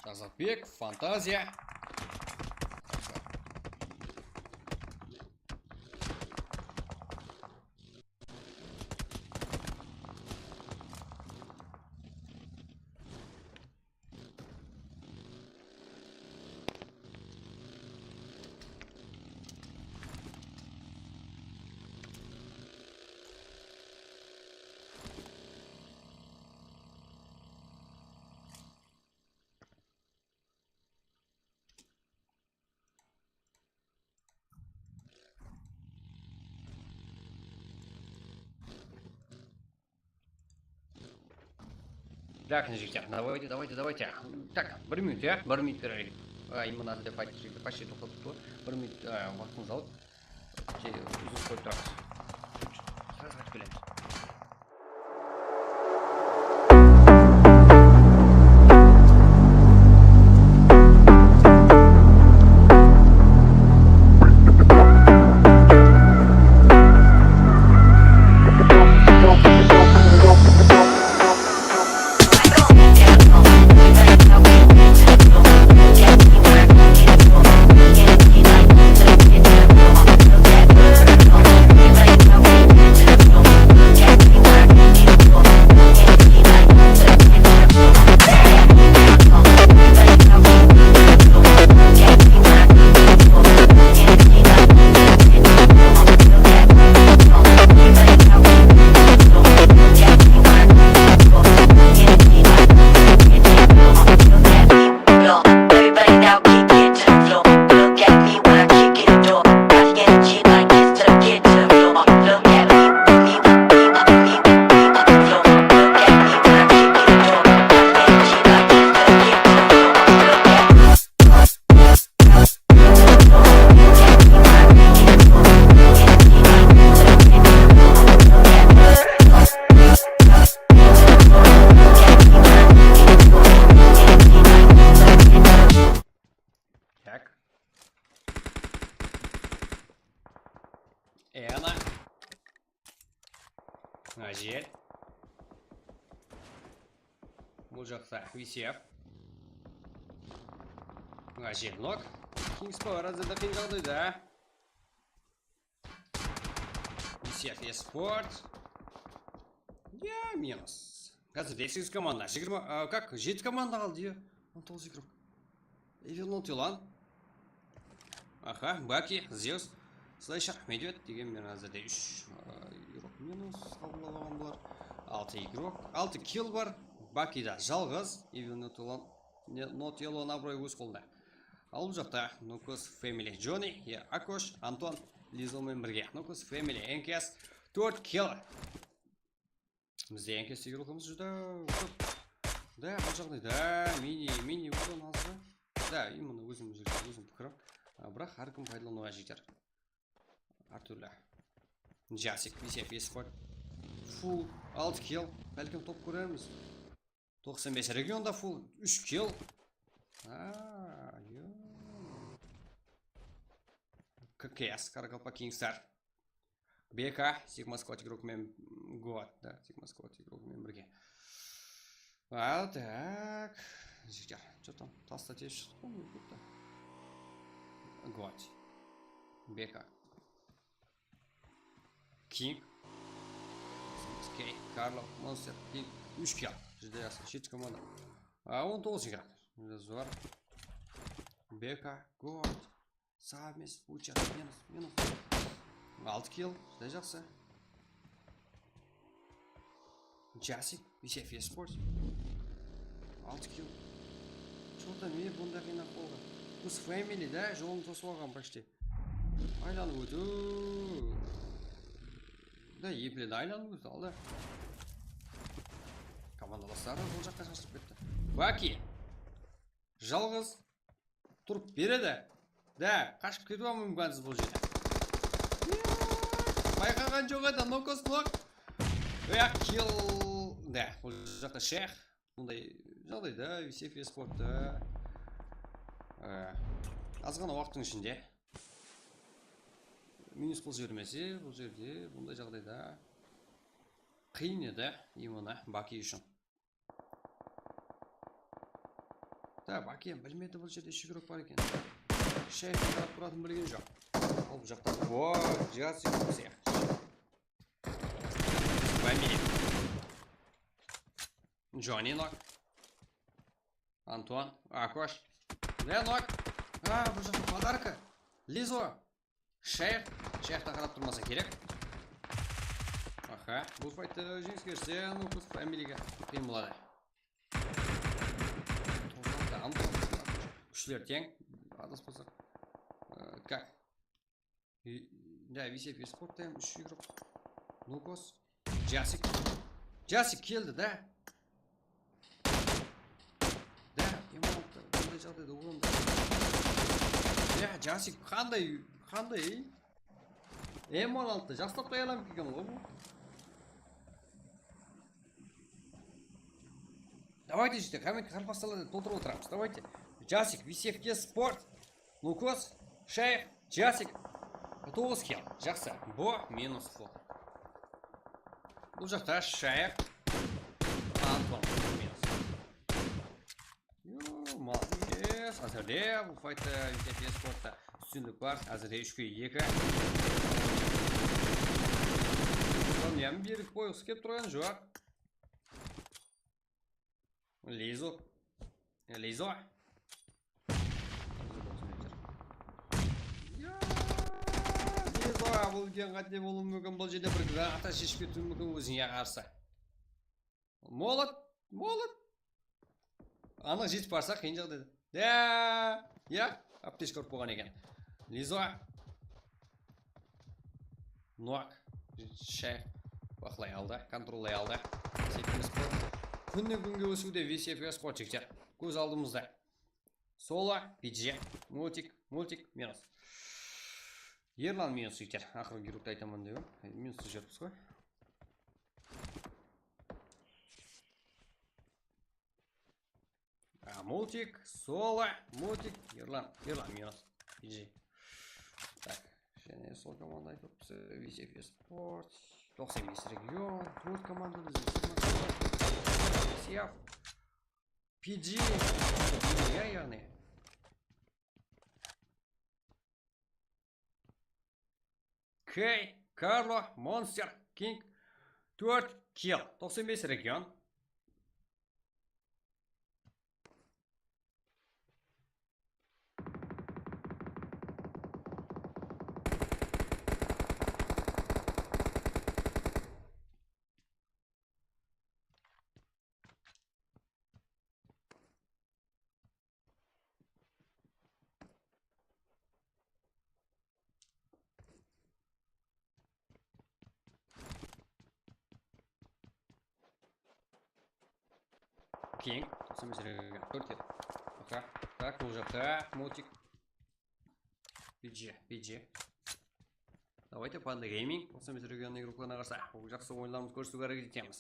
Шахзат Бек. Фантазия. Так, жігіттер, давайте. Так, 1 минут, 1 минут перерыв. Ему надо дефать, почти только 1 минут вакуум зал. Uzun koyup durarız. Sırası bilemeyiz. Ажел. Бұл жақта VCF. Ажел нок. Kings Power әзірді қиын жағдайда. VCF Esport. Я минус. Қазір 8 команда. 7 команда қалды. 19 игрок. Эвилон Тилан. Аха, Баки, Зеус. Слэшер, Медведь деген мен әзірде 3 игрок минус қабылдаған бұлар. 6 игрок. 6 килл бар. Бакида жалғыз. Эвилон Тилан. Not Yellow наброй өз қолында. Ал бұл жақта Нукус Family Джонни, Акош, Антон, Лизомен бірге. Нукус Family NKS 4 килл. Бізде NKS игрокымыз жүді. Да, бұл жағдайда мини өзін азды. Да, именно өзім пікірім. Бірақ әркім пайдалануға жетер. Әртүрлі. Жасик, VCF Esport. Full 6 килл. Бәлкім топ көреміз. 95 регионда full 3 килл. ККС, Каракалпа Кингстар. БК, Сигма Сквот игрокмен год. Да, Сигма Сквот игрокмен бірге. А, так. Жиктер, что там? Тастать есть что? Год. БК. Кинг. Скей, Карло, Монстер, Кинг. 3 килл. Жиде ясно, 7 команда. А он тоже играет. Зор. БК, год. Сабмес, Уча, минус. 6 килл, жиде жақсы. Жасик, VCF Esport. 6 килл. Что-то мен бұнда қинақ болған. Біз Family, да, жолын тосып алған почти. Айланып өту. Да, епледі айланып өту алды. Командаластары бұл жаққа шашып кетті. Баки. Жалғыз. Тұрып береді. Да, қашып кетуі мүмкінсіз бұл жерде. Байқаған жоқ еді, Нокос нок. Килл. Да, бұл жақта шех. Мұндай жағдайда VCF Esport-та азғана уақыттың ішінде минус қол жібермесе, бұл жерде бұндай жағдайда қиын еді именно Баки үшін. Да, Баки білмеді бұл жерде шүгірік бар екен. Шейх қарап тұратын білген жоқ. Ол бұл жақта Жасик сияқты. Family. Джонни нок. Антон, Акош. Да, нок. Бұл жақта подарка. Лизо. Шейх та қарап тұрмаса керек. Аха, бұл файтты жеңіске ерсе, Нукус Фамилиға қиын болады. Күшілер тең. Адас болсақ. Как? Да, VCF Esport-та 3 игрок. Нукус. Жасик. Жасик келді, да? Жағдайда оғында. Жасик қандай? М16 жастап қаялам келген ғой бұл. Давайте жете, комментке қарпасталады толтырып отырамыз. Давайте. Жасик, VCF Esport, Нукос, Шейх, Жасик. 9 килл. Жақсы. Бо минус фол. Бұл жақта Шейх. Антон. Молодец. Әзірде бұл файтта VCF Esport-та үстінлік бар. Әзірде 3-2. Сонымен берік қойғысы кеп тұрған жоқ. Лизо. Лизо бұл кен қатне болуы мүмкін. Бұл жерде бір ата шешіп кетуі мүмкін өзіңе қарсы. Молот. Анық жетіп барса қиын жағдайда. Аптечка ұрып болған екен. Лизо. Нуак. Шай. Бақылай алды. Контролай алды. Күннен күнге өсуде VCF Esport жектер. Көз алдымызда. Соло. PG. Мультик. Минус. Ерлан минус жектер. Ақыры герукті айтамын дейбі. Минусты жерпіз ғой. Мультик, Соло, Ерлан минус, PG. Так, және сол команда айтып VCF Esport. 95 регион, 4 команда CF, PG, яғни. Кей, Карло, Монстер, Кинг, 4 kill, 95 регион. Кинг, 95 регион, 4 kill. Ага, так, уже так, Мотик. PG. Давайте Panda Gaming, 95 регионның игрокlarına қарсы жақсы ойындарымызды көрсетуге әрекет етеміз.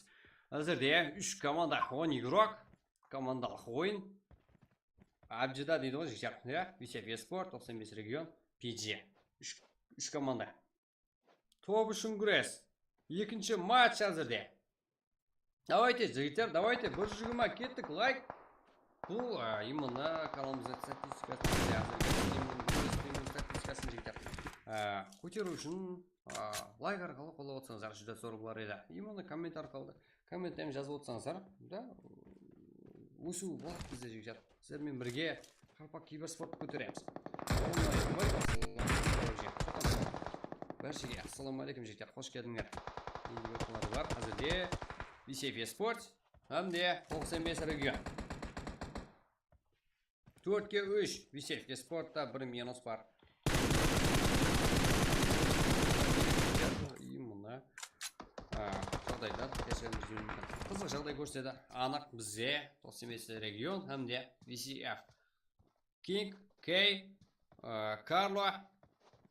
Әзірде 3 команда 10 игрок, командалық ойын. Абжида дейді ғой жігіттер, иә? VCF Esport, 95 регион, PG. 3 команда. Топ үшін күрес. Екінші матч әзірде. Давайте, жігіттер, давайте, бір жүгіма кеттік, лайк. Бұл именно каналымыздың статистикасын жігіттер. Көтеру үшін лайк арқылы қолдап отырсаңыздар жүдә зор болар еді. Именно коммент арқылы комменттерін жазып отырсаңыздар, да, өсу болады бізде жігіттер. Сіздермен бірге Қарпақ киберспортты көтереміз. Бәршеге, ассаламалейкум жігіттер, қош келдіңдер. Енді көрсеңіздер бар. Қазірде VCF Esport, әмде 95 регион. 4-ке 3 VCF Esport-та 1 минус бар. Именно жағдайда қызық жағдай көрсетеді. Анық бізде 95 регион әмде VCF King, Кей, Карло,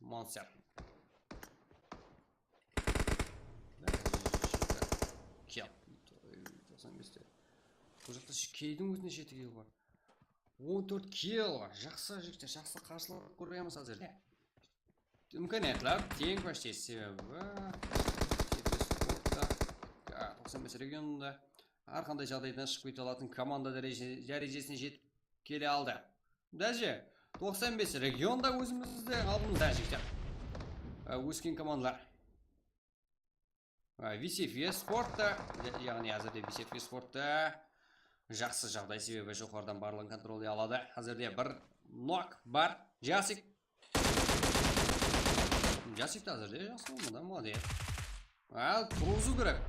Монстер. Бұл жақта Кейдің өзіне жетіге бар. 14 kill бар. Жақсы жігіттер, жақсы қарсылық көреміз әзірде. Мүмкінетлер тең почти себебі 95 регионында әрқандай жағдайдан шығып кете алатын команда дәрежесіне жетіп келе алды. Даже 95 регионда өзімізде алдымызда жігіттер. Өскен командалар. VCF Esport-та, яғни әзірде VCF Esport-та жақсы жағдай себебі жоғарыдан барлығын контролдей алады. Әзірде бір нок бар. Жасик. Жасик әзірде жақсы болмады, молодец. Тұрғызу керек.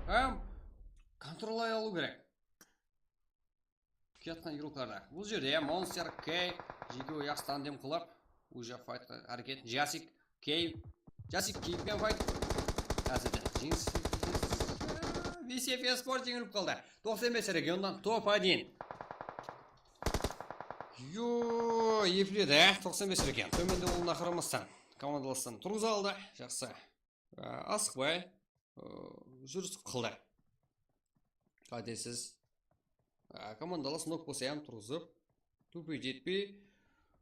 Контролай алу керек. Кеткен игрокларда. Бұл жерде Монстер, Кей, жеке жақсы тандем қылып, уже файт әрекет. Жасик, Кей. Жасик Кейпен файт. Әзірде жеңіс. VCF Esport жеңіліп қалды. 95 региондан топ-1. Ефледі, 95 регион. Төменде олына қарамастан. Командаластан тұрғыза алды. Жақсы. Асықпай. Жүріс қылды. Қадесіз. Командалас нок болса ем тұрғызып. Тупы жетпей.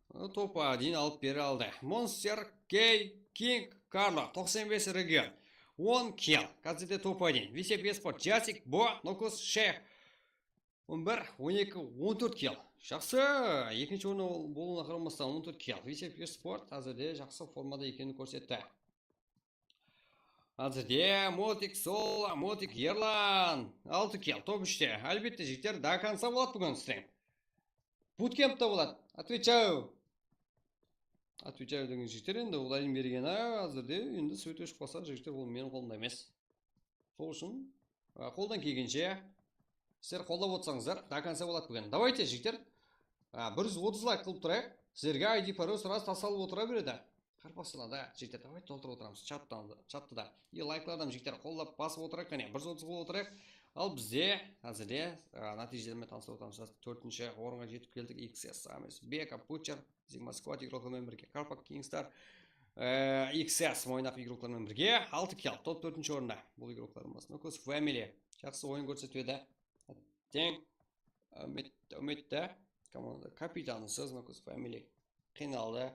Топ-1 алып бері алды. Монстер, Кей, Кинг, Карло. 95 регион. 10 kill. Қазірде топ-1. VCF Esport, Жасик, Бо, Нокус, Шех. 11, 12, 14 kill. Жақсы. Екінші орны болуына қарамастан 14 kill. VCF Esport қазірде жақсы формада екенін көрсетті. Қазірде Мотик, Сола, Мотик, Ерлан. 6 kill. Топ 3-те. Әлбетте жігіттер до конца болады бүгін стрим. Буткемпта болады. Отвечаю. Отвечаю деген жігіттер енді олайын берген әзірде енді сөйт өшіп қалса жігіттер ол менің қолымда емес. Сол үшін қолдан келгенше сіздер қолдап отырсаңыздар до конца болады бүгін. Давайте жігіттер 130 лайк қылып тұрайық. Сіздерге ID пароль сразу тасалып отыра береді. Қарпақсына да жігіттер давайте толтырып отырамыз чаттыда. И лайклардан жігіттер қолдап басып отырайық, қане 130 қылып отырайық. Ал бізде әзірде нәтижелермен таныстырып отырамыз. 4-ші орынға жетіп келдік. XS, Бека, Пучер, Зигма Сквад игроклармен бірге, Карпақ Кингстар, XS мойнақ игроклармен бірге 6 kill, топ 4-ші орында бұл игрокларымыз. Нокус Family жақсы ойын көрсетеді. Тең үмітті команда капитанысыз Нокус Family қиналды.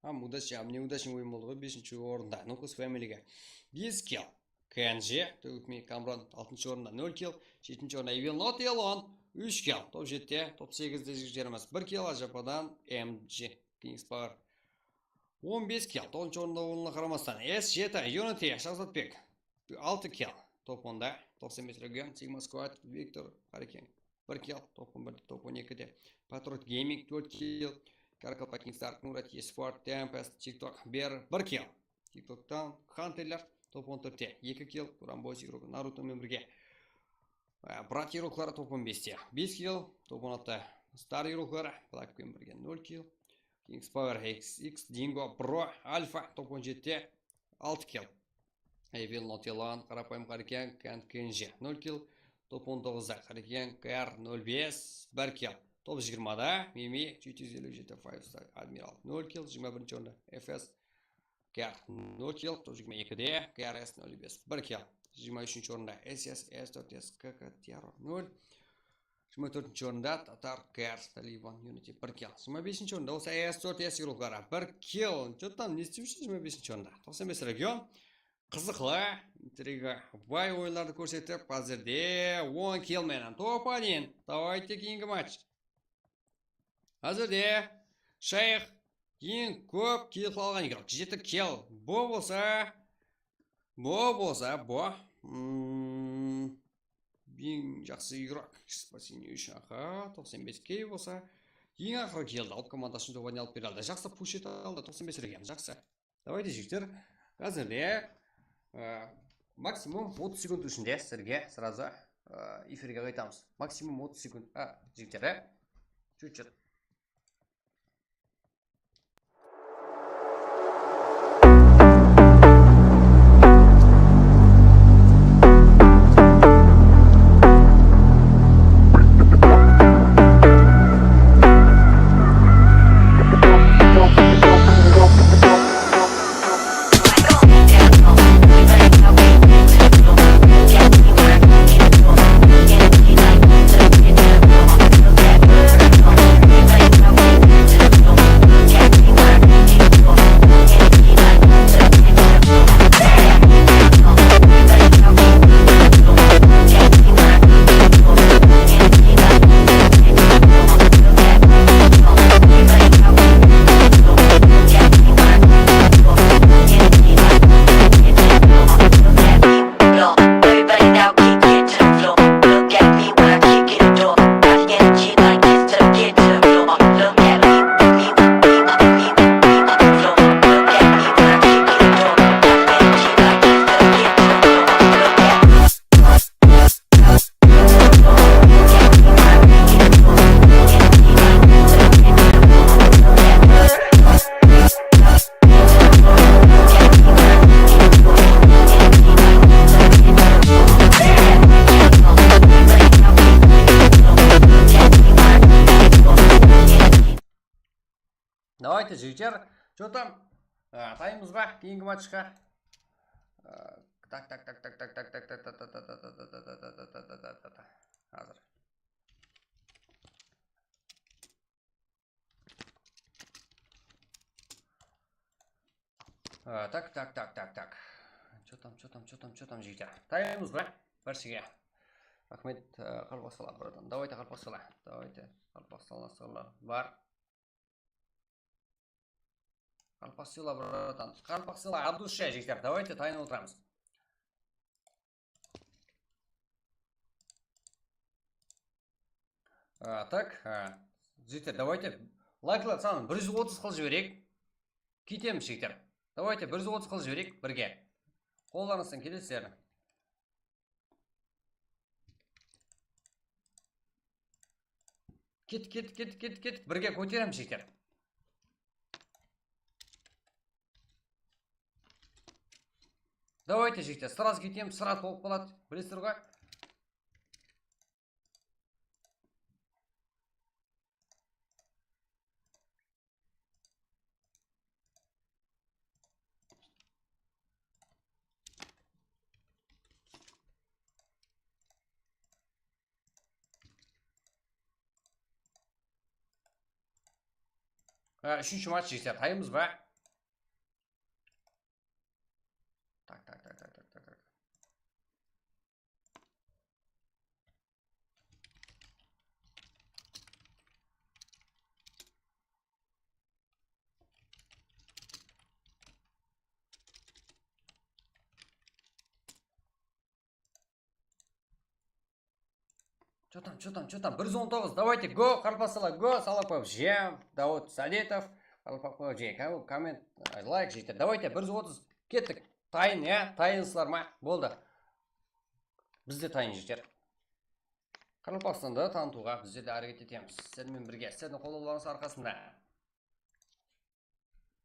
неудачный ойын болды ғой. 5-ші орында. Нокус Фэмилиге 5 kill. Кенжи, Төгікмей Камрон 6-ші орында 0 kill. 7-ші орында Evil Not Elon 3 kill. Топ 7-те, топ 8-де жігіттеріміз 1 kill. Жападан MG Kings Power 15 kill. 9-ші орында орнына қарамастан S7 Unity Шахзатбек 6 kill. Топ 10-да 95 регион Sigma Squad Виктор Харикин 1 kill. Топ 11-де, топ 12-де Patriot Gaming 4 kill. Каркал Пакинстар Нурат Еспорт Tempest TikTok Бер 1 kill. TikToктан Хантерлер топ 14-те 2 kill. Рамбойс игрок Нарутомен бірге брат игроклары топ 15-те 5 kill. Топ 16-та Стар игроклары Blackpin бірге 0 kill. Kings Power XX Dingo Pro Alpha топ 17-те 6 kill. Evil Not Elon Қарапайым Қарекен Кенжи 0 kill. Топ 19-да Қарекен КР 05 1 kill. Топ 20-да Мими 457 5-star Admiral 0 kill. 21-ші орында FS КР 0 kill. Топ 22-де КРС 05 1 kill. 23-ші орында SS S4S КК Тиаро 0. 24-ші орында Татар КР Талибан Unity 1 kill. 25-ші орында осы S4S игроклары 1 kill. Что там не істеуші 25-ші орында 95 регион қызықлы интрига бай ойындарды көрсетіп қазірде 10 kill менен топ 1. Давайте кейінгі матч. Қазірде Шейх ең көп kill қалған игрок 7 kill. Бұл болса ең жақсы игрок спасение үшін 95 кей болса ең ақыры келді алып командасын тобаны алып берді. Жақсы пуш ете алды 95 реген. Жақсы. Давайте жігіттер қазірде максимум 30 секунд ішінде сіздерге сразу эфирге қайтамыз. Максимум 30 секунд. Жігіттер, чуть-чуть. Давайте, жігіттер, что там? Таймыз ба кейінгі матчқа? Так. Hazır. Так. Что там, жігіттер? Таймыз ба? Біршіге. Рахмет, қарпақсала, братан. Давайте қарпақсала. Бар. Қарпақсала, братан. Қарпақсала, абдуше, жігіттер. Давайте тайны отырамыз. Так, жігіттер, давайте лайклар санын 130 қыл жіберек. Кетеміз, жігіттер. Давайте 130 қыл жіберек бірге. Қолдарыңыздан келесіздер. Кет. Бірге көтереміз, жігіттер. Давайте, жігіттер, сразу кетеміз, сразу толып қалады. Білесіздер ғой? Үшінші матч, жігіттер, таймыз ба? Что там? 119. Давайте, го, Қарпасала, го, Салапов, жем, Дауд Садетов, Қарпасала, жем, коммент, лайк жейді. Давайте, 130, кеттік. Тайын, тайынсылар ма? Болды. Бізде тайын жетер. Қарпасында танытуға бізде де әрекет етеміз. Сіздермен бірге, сіздердің қолдауларыңыз арқасында.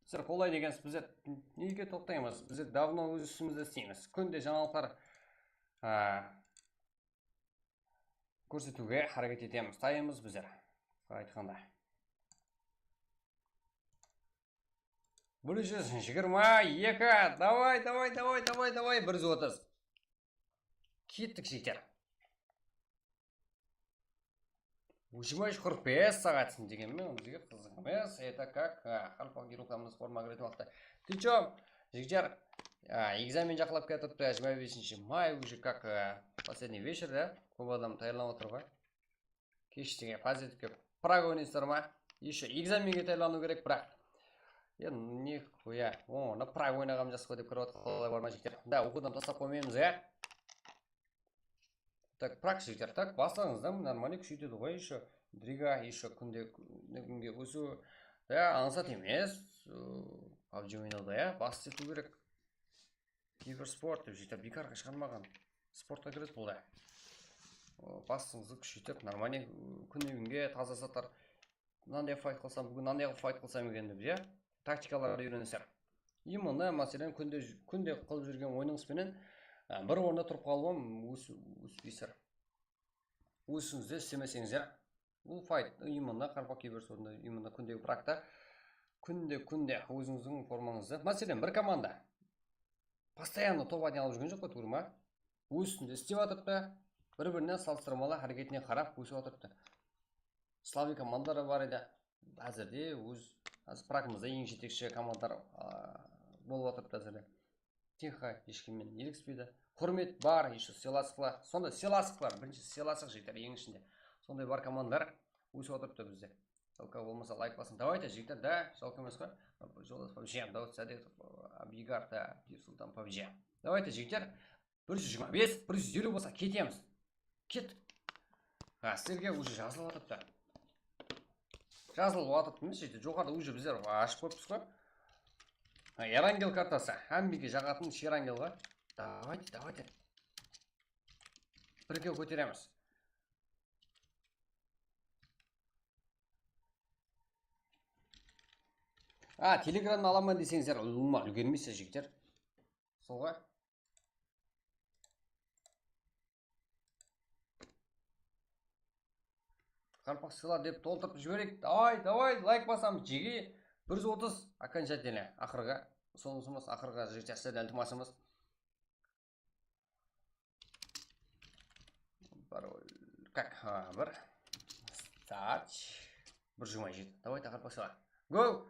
Сіздер қолдай дегенсіз, біздер неге тоқтаймыз? Біздер давно өз үстімізді істейміз. Күнде жаңалықтар көрсетуге әрекет етеміз. Тайымыз біздер. Айтқанда. 122. Давай. 130. Кеттік жектер. 45 сағатсын дегенмен, бізге қызық емес. Это как халпаги рукамыз форма кіретін уақытта. Ты чё, жігіттер, экзамен жақылап кетіпті, 25 май, уже как последний вечер, да? Көп адам таярланып отыр ғой. Кештеге позитив кеп, Прага ойнайсыздар ма? Еще экзаменге таярлану керек, бірақ. Нихуя, на Прага ойнағам жақсы ғой деп кіріп отыр, қалай барма жігіттер. Да, оқудан тастап қоймаймыз, Так, практиктер, так, бастаңыз да, нормально күшейтеді ғой, еще дрига, еще күнге өсу, аңсат емес, PUBG ойнауда, басты ету керек. Киберспорт деп жейтіп, бекарға шығармаған, спортқа кіреді бұл да. Бастыңызды күшейтіп, нормально күнге таза сатар, мынандай файт қылсам, бүгін мынандай файт қылсам екен деп, тактикаларды үйренесер. Именно, мәселен, күнде қылып жүрген ойныңызбенен бір орында тұрып қалуым өспейсір. Өсіңізде істемесеңіздер. Бұл файт именно Қарпақ киберспортында именно күндегі практа күнде өзіңіздің формаңызды. Мәселен, бір команда постоянно топ один алып жүрген жоқ қой, турма. Өсінде істеп жатырды, бір-бірінен салыстырмалы әрекетіне қарап өсіп жатырды. Слабый командалар бар еді. Әзірде прагымызда ең жетекші командар болып жатырды әзірде. Тихо, ешкіммен елікспейді. Құрмет бар, еще сыйластықлар. Сонда сыйластықлар, бірінші сыйластық жігіттер ең ішінде. Сондай бар командар өсіп отырыпты бізде. Жалко болмаса лайк басын. Давайте жігіттер, да, жалко емес қой. Жолдас PUBG, Дауд Садетов, Абигар, да, Пирсултан PUBG. Давайте жігіттер, 125, 150 болса кетеміз. Кет. Сіздерге уже жазылып жатыпты. Жазылып жатыпты емес, жоғарда уже біздер ашып қойыппыз ғой. Эрангел картасы. Әмбеге жағатын Шерангелға. Давайте. Бірге көтереміз. Телеграмны аламын десеңіздер, үлгермейсіз жігіттер. Солға. Қарпақ сыйла деп толтырып жіберек. Давай, лайк басамыз. Жеге 130 окончательно ақырға. Соңысымыз ақырға жігіттер ілтімасымыз. Как? Бір. Старт. 127. Давайте Қарпақ сыйла. Go!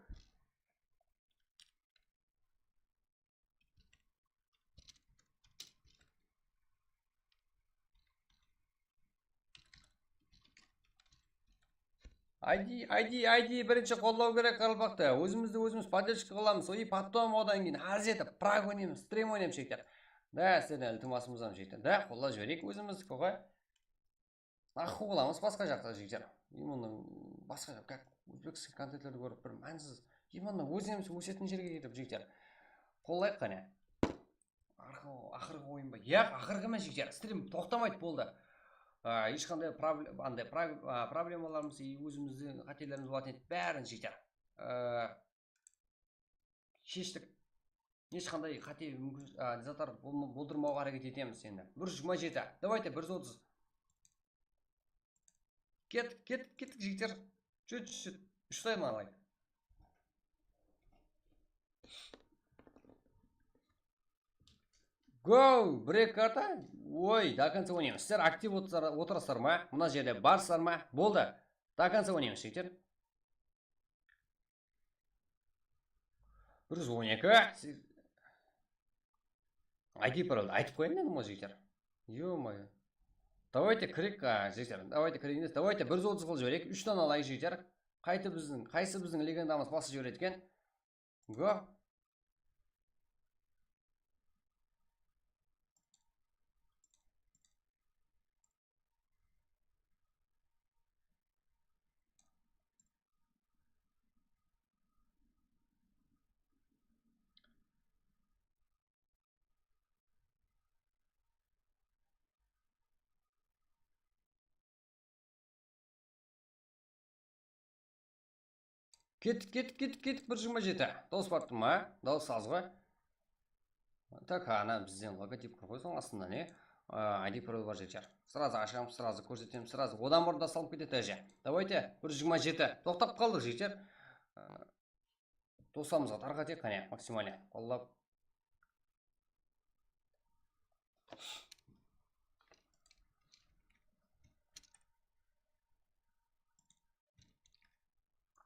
ID бірінші қолдау керек Қарпақты. Өзіміз поддержка қыламыз. И потом одан кейін азеті праг ойнаймыз, стрим ойнаймыз жігіттер. Да, сіздерден ілтимасымыздан жігіттер. Да, қолдап жіберейік өзіміз қоғай. Ақы қыламыз басқа жақта жігіттер. Именно басқа жақта, как өзбекский контентлерді көріп бір мәнсіз. Именно өзіміз өсетін жерге кетіп жігіттер. Қолдайық қане. Ақырғы ойын ба? Ақырғы емес жігіттер. Стрим тоқтамайды болды. Ешқандай проблемаларымыз өзіміздің қателеріміз болатын еді, бәрін жігіттер шештік. Ешқандай қате заттар болдырмауға әрекет етеміз енді. 127. Давайте 130. Кеттік жігіттер. Чөт. Үштайын алайық. Go! Брек карта? Ой, до конца ойнаймыз. Сіздер актив отырасыздар ма? Мына жерде барсыздар ма? Болды. До конца ойнаймыз жігіттер. 112. ID паролды айтып қойын дедім ғой жігіттер. Ё-моё. Давайте кірек, жігіттер. Давайте кірегіңіз. Давайте 130 қыл жіберейік. 3-тан алайық жігіттер. Қайсы біздің легендамыз басы жібереді екен? Go! Кеттік 1.27. Дауыс барды ма? Дауыс аз ғой. Так, ана бізден логотип қой соң астында не? ID пароль бар жігіттер. Сразу ашамыз, сразу көрсетеміз, сразу. Одан бұрын да салып кетеді әже. Давайте 1.27. Тоқтап қалдық жігіттер. Тосамызға тарқатайық қане максимально. Қолдап.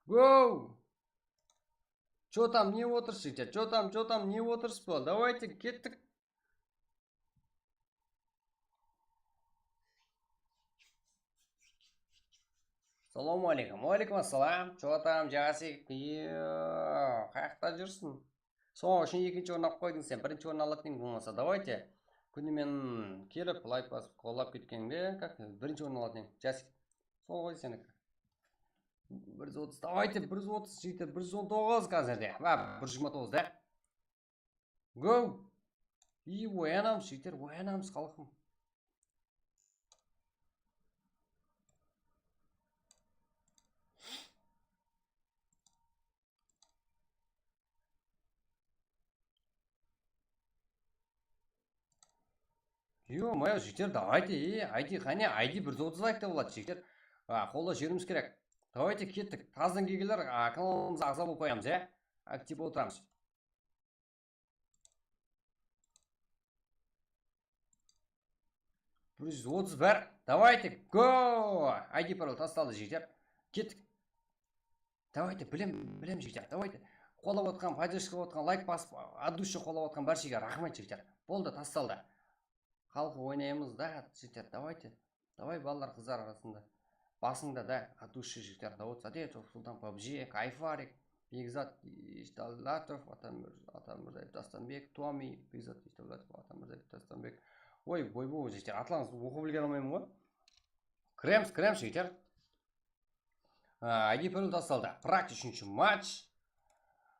Гоу! Чё там не отырсыз, жігіттер? Чё там не отырсыз бол? Давайте кеттік. Салам алейкум. Алейкум ассалам. Чё там, жасик? Қаяқта жүрсің? Соң үшін екінші орын алып қойдың сен. Бірінші орын алатын болмаса, давайте. Күнімен келіп, лайк басып, қолап кеткенде, как бірінші орын алатын. Жасик. Сол ғой сенікі. 130. Давайте 130 жігіттер, 119 қазірде. 129, да? Гоу! Оянамыз жігіттер, оянамыз қалқым. Ё-моё, жігіттер, давайте, ID қане, ID 130 лайкта болады, жігіттер. Қолда жеріміз керек. Давайте кеттік. Таздан келгелер, каналымызға ағза болып қоямыз, актив отырамыз. бар. Давайте, го! ID пароль тасталды, жігіттер. Кеттік. Давайте, білем, жігіттер. Давайте. Қолап отқан, поддержка отқан, лайк басып, от души қолап отқан баршаға рахмет, жігіттер. Болды, тасталды. Халқы ойнаймыз, да, жігіттер. Давайте. Давай, балалар, қыздар арасында. Басыңда, да, от души, жігіттер. Давай, Садетов, Султан PUBG, Кайфарик, Бекзат Ишталатов, Атамырзаев Тастанбек, Томи, Бекзат Ишталатов, Атамырзаев Тастанбек. Ой, бой, жігіттер. Атлаңыз оқып білген алмаймын ғой. Кремс, жігіттер. ID пароль тасталды. Практи 3-ші матч.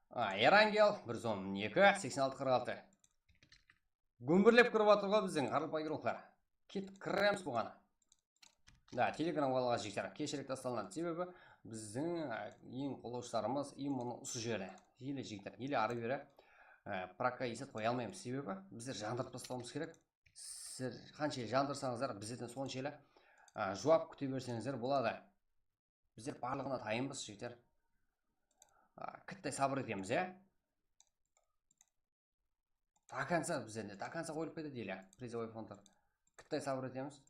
Эрангел 112, 86-46. Гүмбірлеп кіріп атырға біздің қарылпай керуқлар. Кет кіреміз бұғаны. Да, телеграм қалаға жігіттер. Кешірек тасталынады. Себебі біздің ең қолаушыларымыз именно ұсы жері. Елі жігіттер. Елі ары бері пракқа есет қоя алмаймыз. Себебі біздер жандырып тастауымыз керек. Сіздер қанша жандырсаңыздар, біздерден соншелі жуап күте берсеңіздер болады. Біздер барлығына тайынбыз, жігіттер. Кіттай сабыр етеміз, До конца біздерде, до конца қойылып кетеді дейлі, призовой фондтар. Кіттай сабыр етеміз.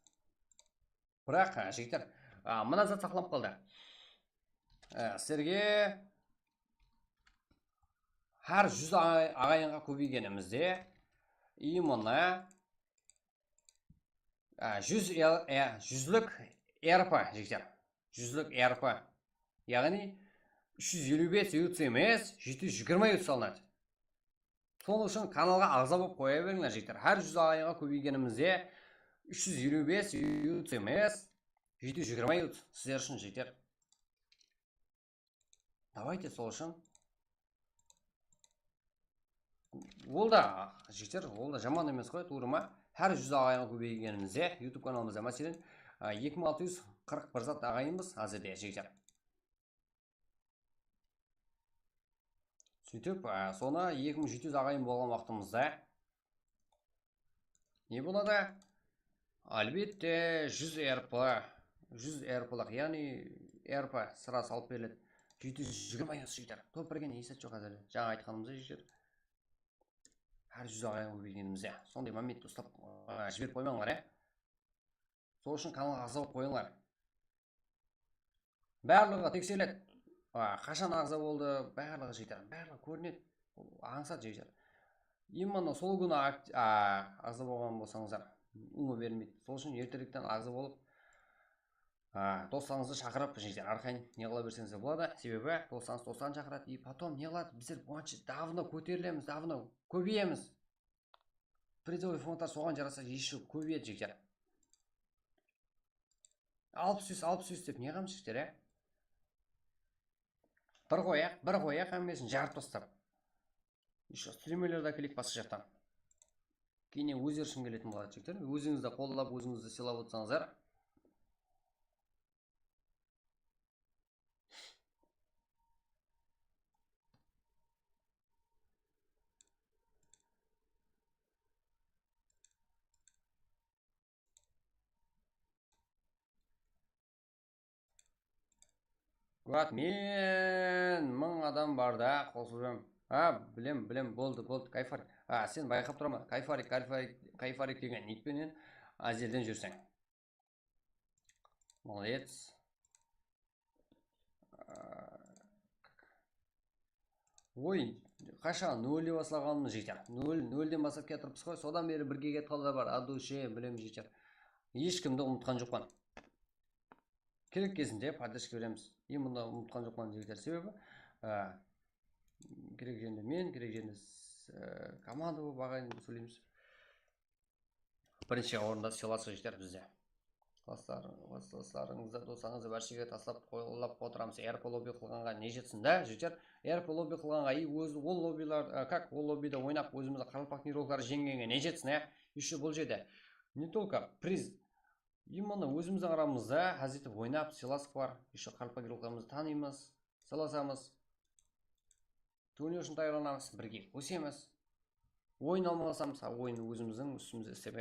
Бірақ, жігіттер, мына зат сақланып қалды. Сіздерге әр 100 ағайынға көбейгенімізде именно 100-лік РП, жігіттер. 100-лік РП. Яғни 355 ютс емес, 720 ютс салынады. Сол үшін каналға ағза болып қоя беріңдер, жігіттер. Әр 100 ағайынға көбейгенімізде 355 ютс емес, 720 ютс сіздер үшін, жігіттер. Давайте сол үшін. Ол да, жігіттер, ол да жаман емес қой, турыма. Әр 100 ағайынға көбейгенімізде YouTube каналымызда мәселен 2641 зат ағайынбыз әзірде, жігіттер. Сөйтіп, соны 2700 ағайын болған вақтымызда не болады? Әлбетте 100 РП-лық, яғни РП sıra салып беріледі. 720 жігіттер. Топ бірген есет жоқ әзірде. Жаңа айтқанымызда, жігіттер. Әр 100 ағайын көбейгенімізде. Сондай моментті ұстап жіберіп қоймаңдар, Сол үшін каналға ағза болып қойыңдар. Барлығы тексеріледі. Қашан ағза болды, барлығы жігіттер, барлығы көрінеді, аңсат жігіттер. Именно сол күні ағза болған болсаңыздар, ұңы бермейді. Сол үшін ертеректен ағза болып, достарыңызды шақырып жігіттер, арқайын не қыла берсеңіздер болады. Себебі достарыңыз достарын шақырады, и потом не қылады, біздер бұнша давно көтерілеміз, давно көбейеміз. Призовой фондтар соған жараса еші көбейеді жігіттер. 60 деп не қамыз жігіттер, Бір қояқ, әммесін жарып тастап. Еще стримелерді әкелік басқа жақтан. Кейіне өздер үшін келетін болады, жігіттер. Өзіңізді қолдап, өзіңізді сыйлап отырсаңыздар. Вот мен 1000 адам барда қосылып жүрмін. Білем, болды, кайфарик. Сен байқап тұрма, кайфарик деген итпенен Азелден жүрсең. Молодец. Ой, қашан 0 бастағанымыз жетер. 0-ден бастап кетіріппіз ғой, содан бері бірге кетіп қалдар бар. Адуше, білем жетер. Ешкімді ұмытқан жоқпын. Керек кезінде поддержка береміз. Мұнда ұмытқан жоқпын жігіттер, себебі керек жерінде мен, керек жерінде команда болып ағайын сөйлейміз. Бірінші орында сыйласы жігіттер бізде. Класстарыңызды, досаңызды бір жерге таслап қойылап отырамыз. RP лобби қылғанға не жетсін да, жігіттер? RP лобби қылғанға ол лоббилар, ол лоббида ойнап өзімізді қаралпақ нейролықтар жеңгенге не жетсін, еще бұл жерде не только приз, именно өзіміздің арамызда әзетіп ойнап, сыйласып бар, еще қаралпақ нейролықтарымызды танимыз, сыйласамыз, турнир үшін даярланамыз, бірге өсеміз, ойын алмасамыз, ойын өзіміздің үстімізде істеп,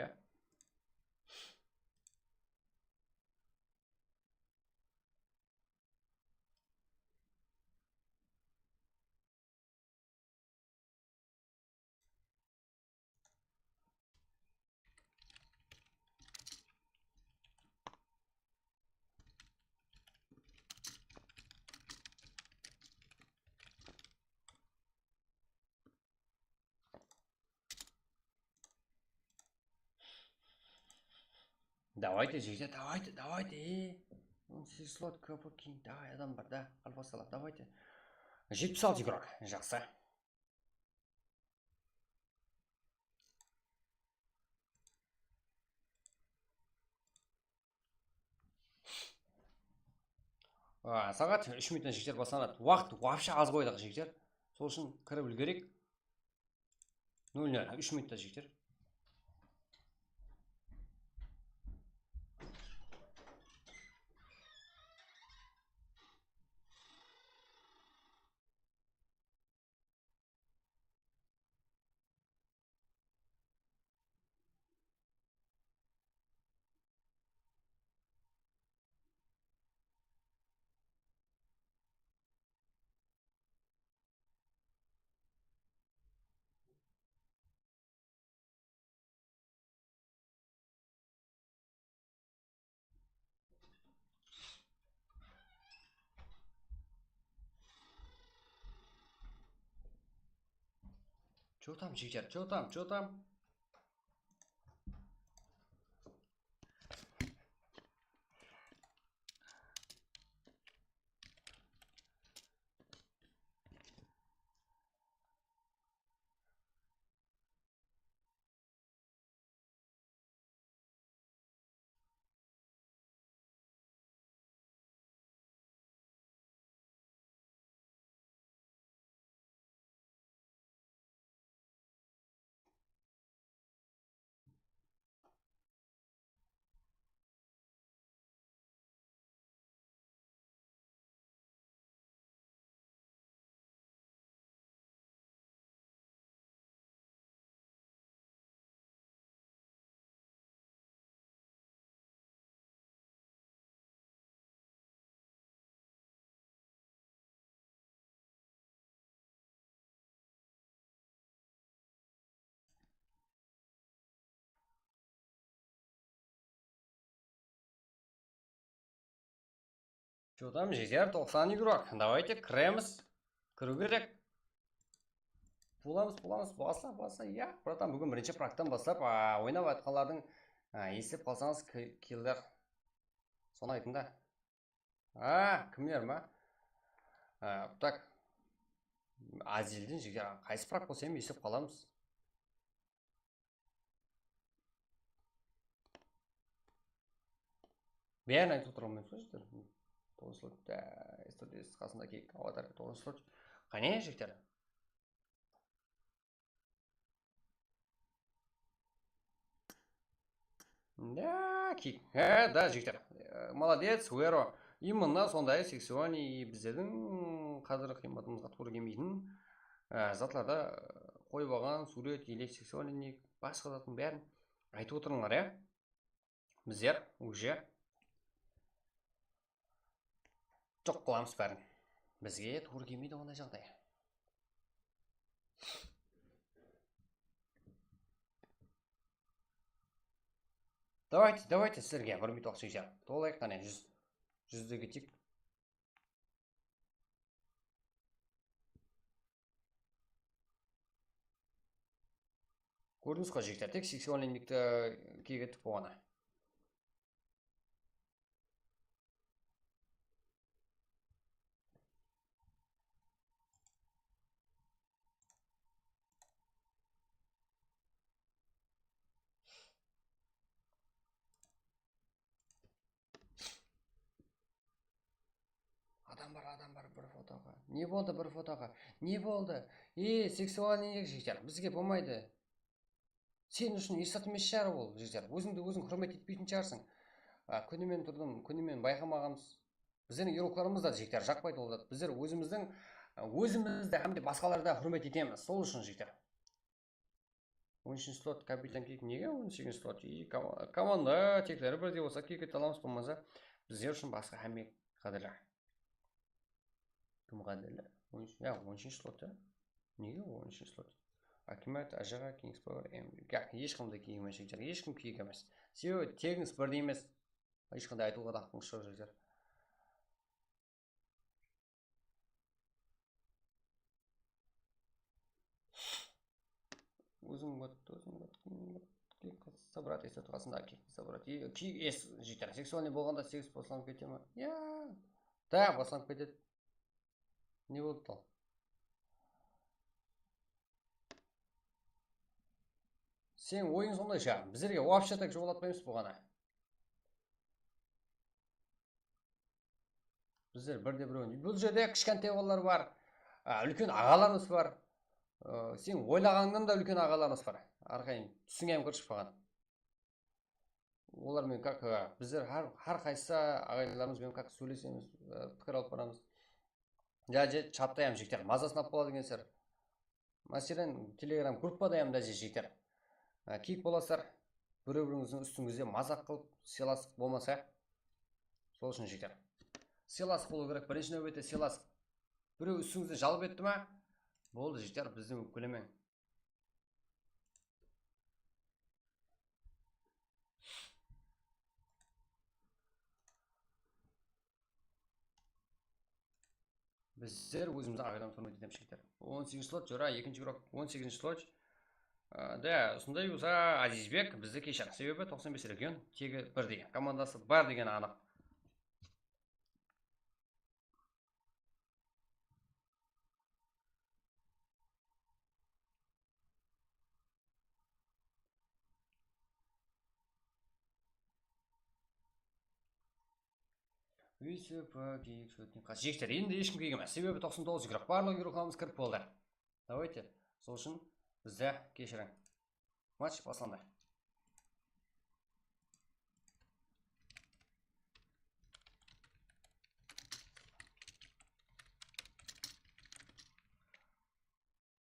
Давайте, жігіттер, давайте. 18 слот көпір кейін, давай, адам бар, да, алфасалар, давайте. 76 игрок, жақсы. Сағат 3 минуттан жігіттер басталады. Уақыт вообще аз қойдық жігіттер. Сол үшін кіріп үлгерек. 0-0, 3 минутта жігіттер. Чё там, жігіттер, чё там? Чё там, жігіттер, 90 игрок. Давайте кіреміз. Кіру керек. Боламыз, баса. Я, братан, бүгін бірінші практан бастап, ойнап атқалардың естеп қалсаңыз килдер. Соны айтында. Кімдер ма? Так, Азелден жігіттер, қайсы практ болса ем естеп қаламыз. Бәрін айтып отырмын жігіттер. 9 слот, студиясы қасында кейк аватар 9 слот. Қане жігіттер? Кейк. Да, жігіттер. Молодец, Уэро. Именно сондай сексуальный біздердің қазір қиматымызға тура келмейтін затларда қойып алған сурет, елек сексуальный басқа заттың бәрін айтып отырыңдар, біздер уже жоқ қыламыз бәрін. Бізге тура келмейді ондай жағдай. Давайте сіздерге 1 минут уақыт жіберіп толайық қане 100-ді кетейік. Көрдіңіз қой жігіттер, тек сексуальный еңбекті кегеттік болғаны. Адам бар бір фотоға. Не болды бір фотоға? Не болды? Сексуальный еңбек жігіттер, бізге болмайды. Сен үшін ешзат емес шығар ол жігіттер. Өзіңді өзің құрмет етпейтін шығарсың. Күнімен тұрдым, күнімен байқамағанбыз. Біздердің еурокларымыз да жігіттер жақпайды ол зат. Біздер өзімізді әмде басқаларда құрмет етеміз. Сол үшін жігіттер. 13 слот капитан кик неге 18 слот? Команда тектері бірдей болса кикет аламыз, болмаса біздер үшін басқа әмек қадірлі. Кім қадірлі? 13 слот та? Неге 13 слот? Акимат, Ажаға, Kings Power, ешқандай киік емес жігіттер, ешкім киік емес. Себебі тегіңіз бірдей емес. Ешқандай айтуға да ақыңыз жоқ жігіттер. Өзің собрат, если тұрғасында собрат. Жігіттер, сексуальный болғанда секс басыланып кете ма? Да, басыланып кетеді. Не болды тал? Сен ойың сондай шығар. Біздерге вообще так жолатпаймыз болғана. Біздер бірде біреуін. Бұл жерде кішкентай балалар бар, үлкен ағаларымыз бар. Сен ойлағаннан да үлкен ағаларымыз бар. Арқайын түсіңем кіршіп қалған. Олармен как біздер har қайсы ағайларымызбен как сөйлесеміз, пікір алып барамыз. Чаттайым жігіттер, мазасын алып болады екенсіздер. Мәселен, телеграм группада да жігіттер. Киік боласыздар, біреу-біріңіздің үстіңізде мазақ қылып, сыйластық болмаса, сол үшін жігіттер. Сыйластық болу керек, бірінші нәубетте сыйластық. Біреу үстіңізде жалып етті ма? Болды жігіттер, біздің өкілемен. Біздер өзімізді ағайдан құрмет етеміз жігіттер. 18 слот жора, екінші урок 18 слот. Да, сондай болса Азизбек бізді кешір. Себебі 95 регион тегі бірдей. Командасы бар деген анық. Жігіттер, енді ешкім киік емес. Себебі 99 югрок. Барлық югрокларымыз кіріп болды. Давайте, сол үшін бізді кешірің. Матч басланды.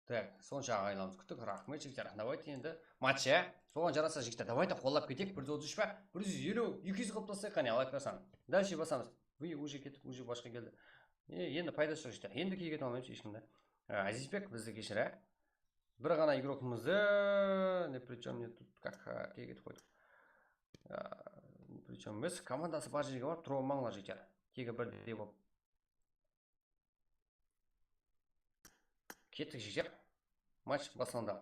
Так, сонша ағайларымыз күттік. Рахмет жігіттер. Давайте енді матч, соған жараса жігіттер. Давайте қолап кетейік. 133 па? 150, 200 қылып тастайық қане, алайық қасан. Дальше басамыз. Вы уже кеттік, уже башқа келді. Енді пайдасы жоқ жігіттер. Енді киік ете алмаймыз ешкімді. Азизбек бізді кешір, бір ғана игрокымызды, не причем не тут как киік етіп қойдық. Причем біз командасы бар жерге барып тұра алмаңыздар жігіттер. Киігі бірдей болып. Кеттік жігіттер. Матч басыланды.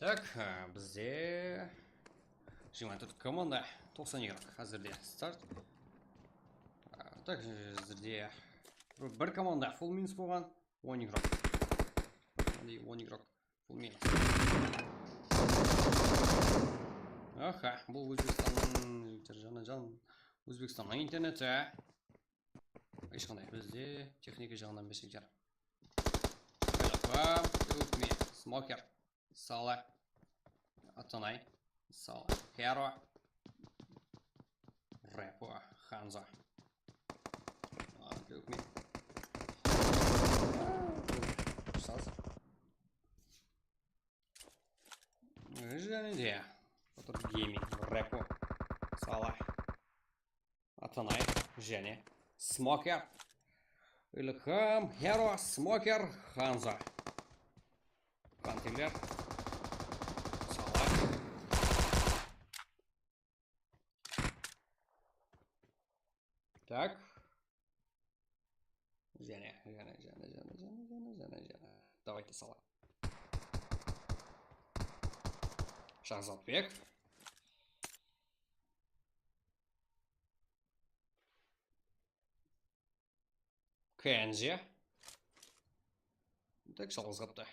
Так, бізде 24 команда 92 қазірде старт. Так, бізде бір команда full минус болған, 10 игрок. 10 игрок full минус. Аха, бұл Өзбекстанның Өзбекстанның интернеті. Ешқандай бізде техника жағынан бесектер. Смокер, Сала, Атанай, Сала, Херо, Рэпо, Ханза. Және де гейминг, Рэпо, Сала, Атанай, және Смокер, Илхам, Херо, Смокер, Ханза. Кантилер. Сала. Так. Және. Давайте Сала. Шахзатбек. Кензи. Так, жалғызғапты.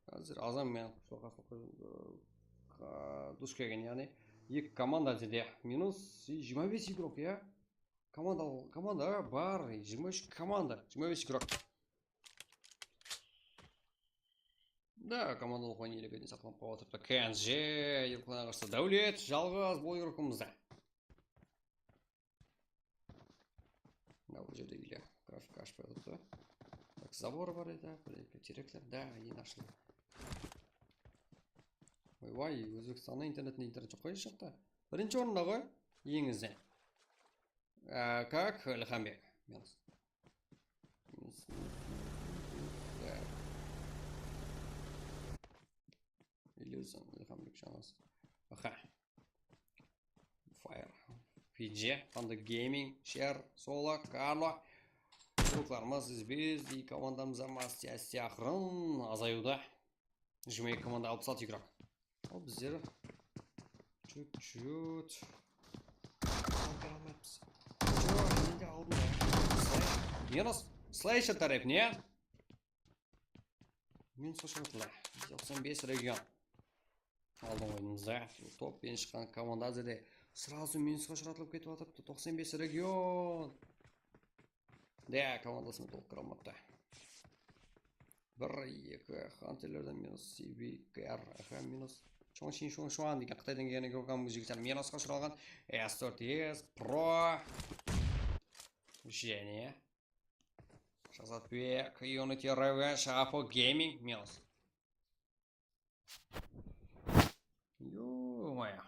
Қазір азам мен душ келген, яғни екі команда деді минус 25 игрок, я? Команда бар, 23 команда, 25 игрок. Да, командалық ойнелігі де сақланып қауатып. Кенже, елқылана қарсы Дәулет, жалғыз бұл игрокымызда. Бұл жерде үйле графика ашпай отыр. Так, забор бар еді, теректер, да, ең ашылды. Ой, Өзбекстанның интернет жоқ қой шықты. Бірінші орында ғой, еңізде. Как Илхамбек? Иллюзион, Илхамбек жаңасы. Аха. Fire. PG, Panda Gaming, Шер, Сола, Карло. Құлықларымыз үзбез, и командамыз амаз сияқырын азаюда. 22 команда 66 игрок. О, біздері чуть-чуть алмаймыз. Неде алдым да? Минус слэйшер тарап, не? Минус шықытылар. 95 регион. Алдың ойынымызда. Топ-пен шыққан команда әзірде сразу минусқа шыратылып кетіп атыпты. 95 регион. Да, командасымен толық қырамапты. 1-2 хантерлерден минус CBKR минус Чоңшин Шуан деген Қытайдан келген көрген жігіттер минусқа ұшыралған S4S Pro және Шахзатбек Unity Revenge Apple Gaming минус. Ё-моё.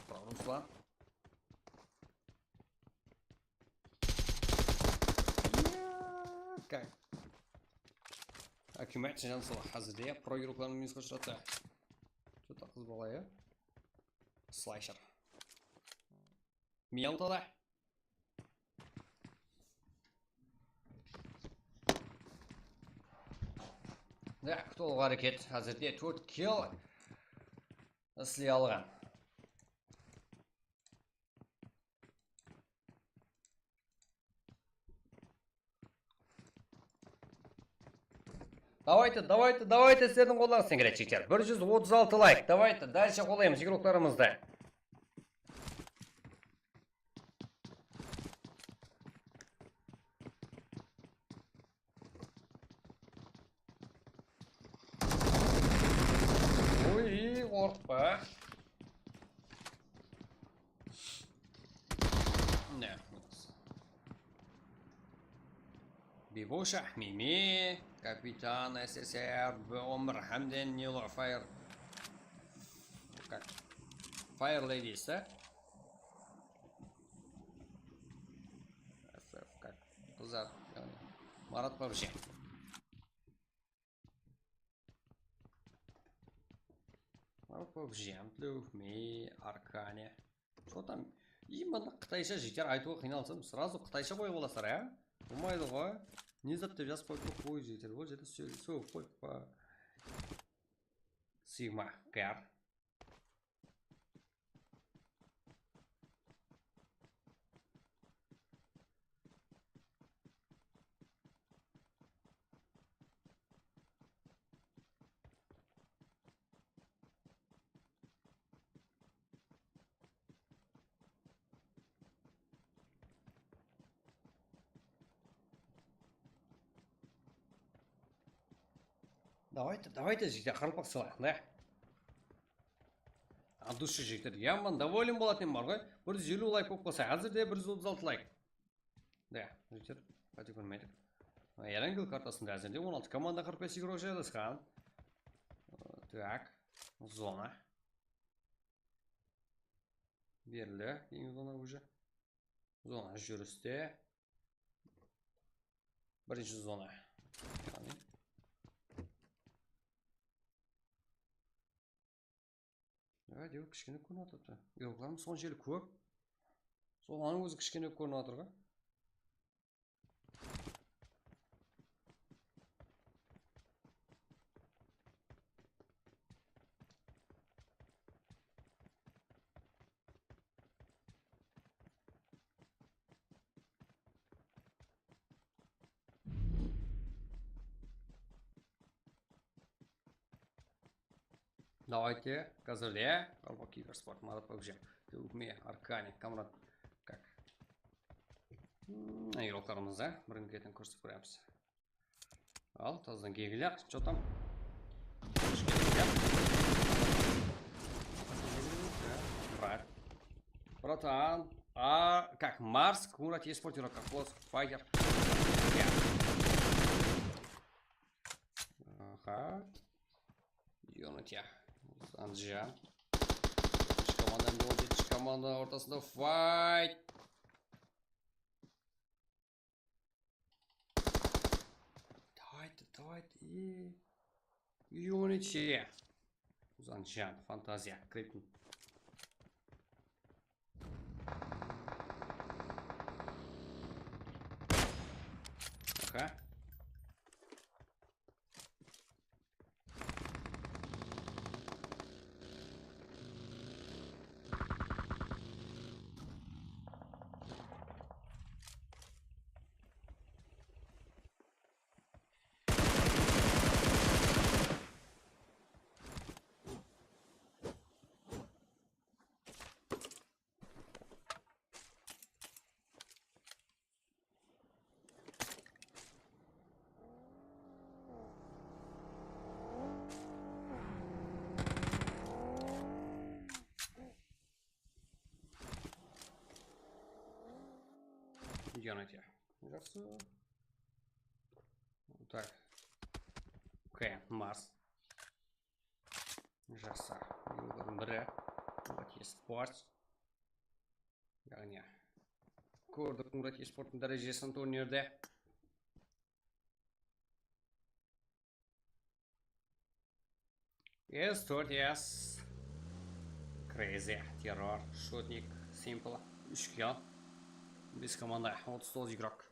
Руслан. Как? Акимат жан сала хазырде про игрокларын минусқа ұшыратты. Что-то қыз бала, я? Слайшер. Мелтада. Да, құтылғы әрекет. Хазірде 4 kill іслей алған. Давайте, сіздердің қолдаңыздан келеді, жігіттер. 136 лайк. Давайте, дальше қолдаймыз игрокларымызды. Ой, қорқпа. Не, Бибуша, Мими, капитан СССР, Омар Хамден, Нило Файр. Как? Файр Лейдис, да? Как? Қызар. Марат Павжи. Марат Павжи, Ми, Аркане. Что там? Именно қытайша жігіттер айтуға қиналсам, сразу қытайша қойып аласыздар, ә? Болмайды ғой. Внезапно я спал попозже. Вот это все по Сигма Кар. Давайте жігіттер қарылпақ салайық, да? От души жігіттер. Яман доволен болатын бар ғой. 150 лайк болып қалса, әзірде 136 лайк. Да, жігіттер, қате көрмедік. Эрангел картасында әзірде 16 команда 45 игрок жайғасқан. Так, зона. Берілді, ең зона уже. Зона жүрісте. Бірінші зона. Әдеу кішкене көрініп отыр. Игрокларым son жері көп. Соланың өзі кішкене көрініп отыр ғой. Давайте, Казале, Албаки, Спорт, Марат Пакжем, Тюкме, Аркани, Камрад, как? Игрокларымызда бірін кетін көрсетіп көреміз. Ал, таздан кейгілер, что там? Брат. Братан, а как Марс, Курат есть спортера, как Лос, Файер. Ага. Юнатия. Анджан. Команда будет, команда ортасында файт. Давайте. Юнатия. Анджан, фантазия, критин. Ага. Юнатия. Так. Окей, Марс. Жаса. Бірі. Мұрат спорт. Яғни. Көрдік Мұрат спорттың дәрежесін турнирде. Yes. Crazy. Террор. Шотник. Simple. Үшкен. Без команда 30 игрок.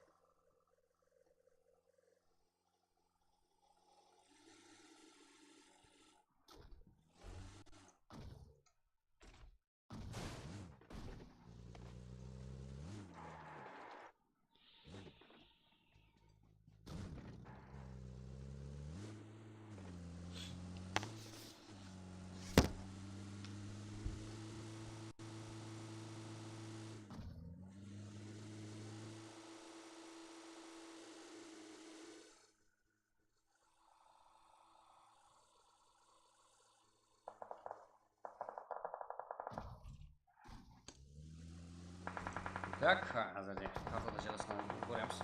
Так, азарде. Картада жаласқан көреміз.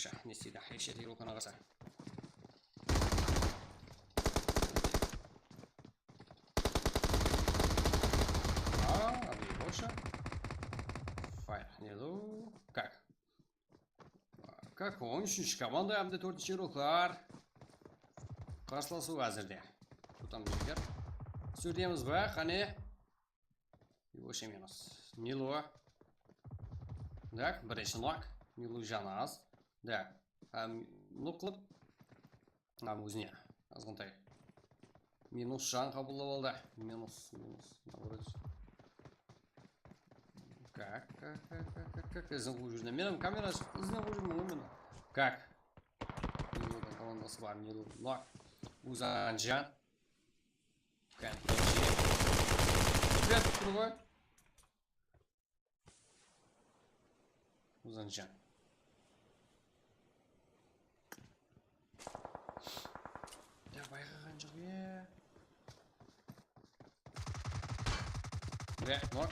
вообще не істейді екшет ерілкана қаса. Вообще файр нелу как 13 команда әмді 4-ші ерілкалар қарсыласу әзірде. Тұтам жегер сөйлеміз ба қане вообще минус нелу. Так, бірінші нок нелу жаны аз. Так, ну қылып өзіне азғынтай минус жан қабылы болды. Минус наоборот. Как ізін қу жүріне? Менің камера ізінен қу жүрмін ғой мені. Как? Нелудің командасы бар. Нелу нок Узан жан. Привет, кругой. Узан жан. Байқаған жоқ е. Нок.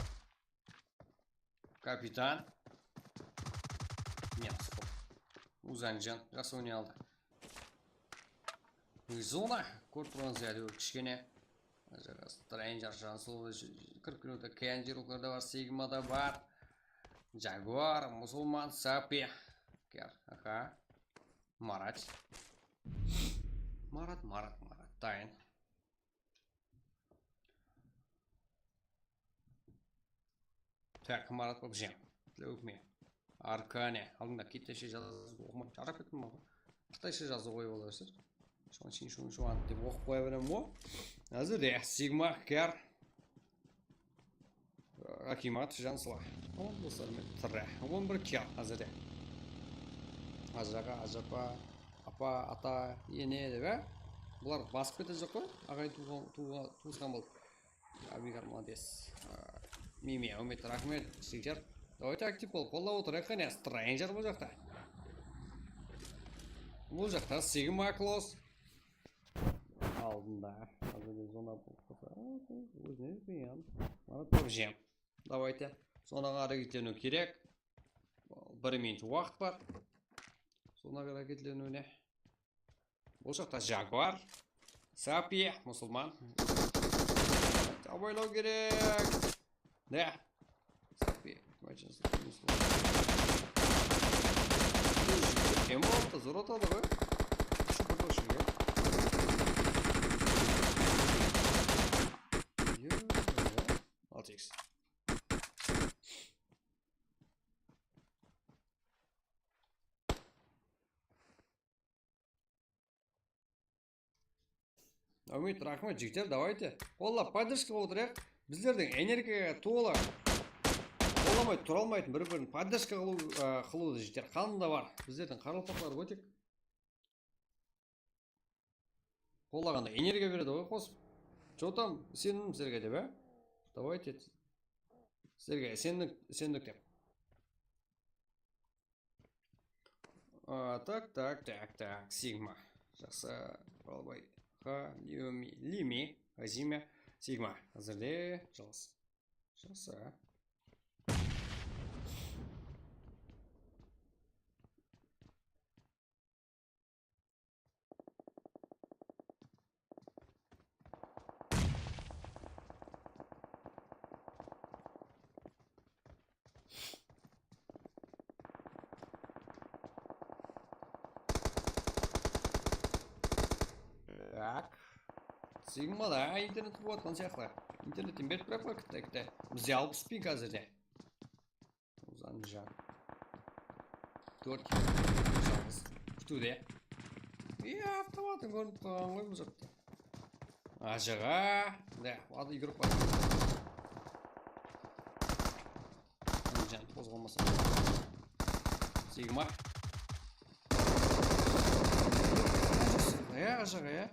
Капитан. Нет, стоп. Узанжан. Жақсы ойнай алды. Зона. Корпуран зәді кішкене. Стрэнджер жансыл 40 минутта кәнжеруларда бар. Сигмада бар. Жагуар. Мұсылман. Сапи. Аха. Марат. Тайын. Так, Марат попжем. Для өкме. Аркане. Алдында кеттеше жазып оқымап жарап кеттім ғой. Қытайша жазып қойып оларсыз. Шуан деп оқып қоя берем мо. Әзірде Сигма Кер. Акимат Жансыла. Он достармен тірі. 11 Кер әзірде. Ажаға, ажапа, апа, ата, ене деп. Бұлар басып кетті жоқ қой. Ағай туысқан болды. Абигар молодец. Мими, үмет рахмет, Сигер. Давайте актив бол. Қолда отыр екен, стрэнджер бұл жақта. Бұл жақта Сигма Клос. Алдында. Қазірде зона бұл. Өзіне бейін. Мана попжем. Давайте. Сонаға әрекетлену керек. 1 минут уақыт бар. Сонаға әрекетленуіне. Бұл жақта Жагуар. Сапи, мұсылман. Абайлау керек. Да. Сапи. Кем болды? Зор отады ғой? Шүпір көшіге. Алтикс. Үмет, рахмет, жігіттер, давайте. Олла, поддержка отырайық. Біздердің энергияға толы оламай тұра алмайтын бір-бірін поддержка қылуды жігіттер. Қанында бар. Біздердің қаралпақтары өтек. Қолағанда энергия береді ғой қосып. Жотам, сенім сіздерге деп, Давайте. Сіздерге сендік деп. Так. Сигма. Жақсы. Қалбай. Лими, Азиме, Сигма. Әзірде жалыс. Жақсы. Так. Сигма, да, интернет вот, он сияқты. Интернеттен беріп бірақ па кітті. Бізде 60 пин қазірде. Узан жан. 4 жалғыз. Күтуде. Автоматын көрініп қойған ғой бұл жақта. Ажыға. Да, ады үйгіріп бар. Жан қозғалмаса. Сигма. Ажыға,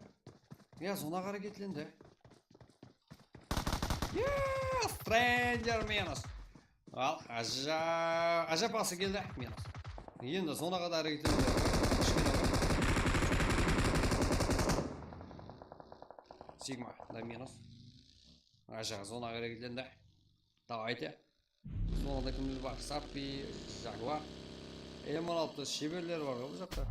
зона қарекетленді. Стрэнджер минус. Ал, ажапасы келді. Минус. Енді зонаға да әрекетленді. Сигма, да минус. Ажаға зонаға әрекетленді. Давайте. Зонада кімдер бар? Сапи, Жагуар. M16 шеберлер бар ғой бұл жақта.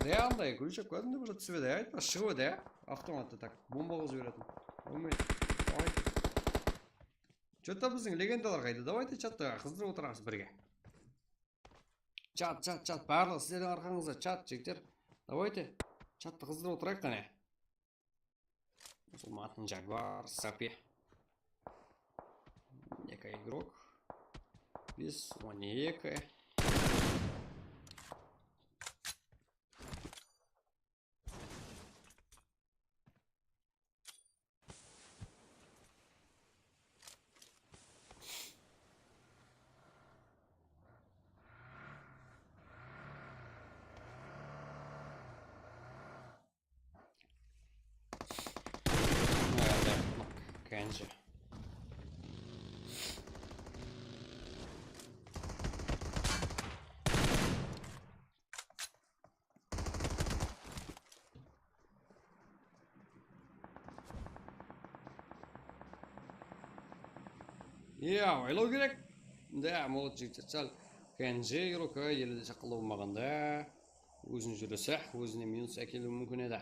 Реалдай күлшек көдімді бір түсіп еді, айтпа шығып еді, автоматты так, бомба қылып жіберетін. Что-то біздің легендалар қайды, давайте чатты қыздырып отырамыз бірге. Чат, барлығы сіздердің арқаңызда чат, жігіттер. Давайте чатты қыздырып отырайық қане. Мұсылматын Jaguar, Сапи. 2 игрок. Біз 12. Kenji. Ya, ойлау керек. Да, молод жігіттер сәл Kenji игрокі елді шақылы болмағанда өзін жүрісі, өзіне минус әкелуі мүмкін еді.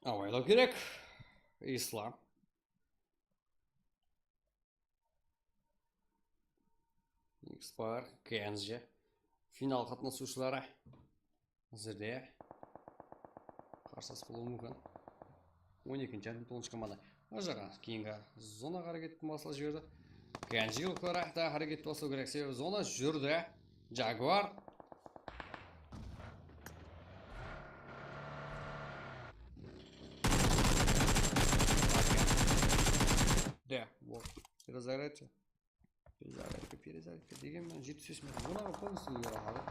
Ойлау керек. Ислам. X-Bar, Kenji. Финал қатынасушылары. Әзірде. Қарсас болуы мүмкін. 12-ші әрбет 10-ші команда. Ажаға кейінгі зонаға әрекетті басылы жіберді. Kenji игроклары да әрекетті басылу керек. Себебі зона жүрді. Jaguar. Да, вот. Перезарядка. Дегенмен 75 метр. Зонаға полностью егер алады.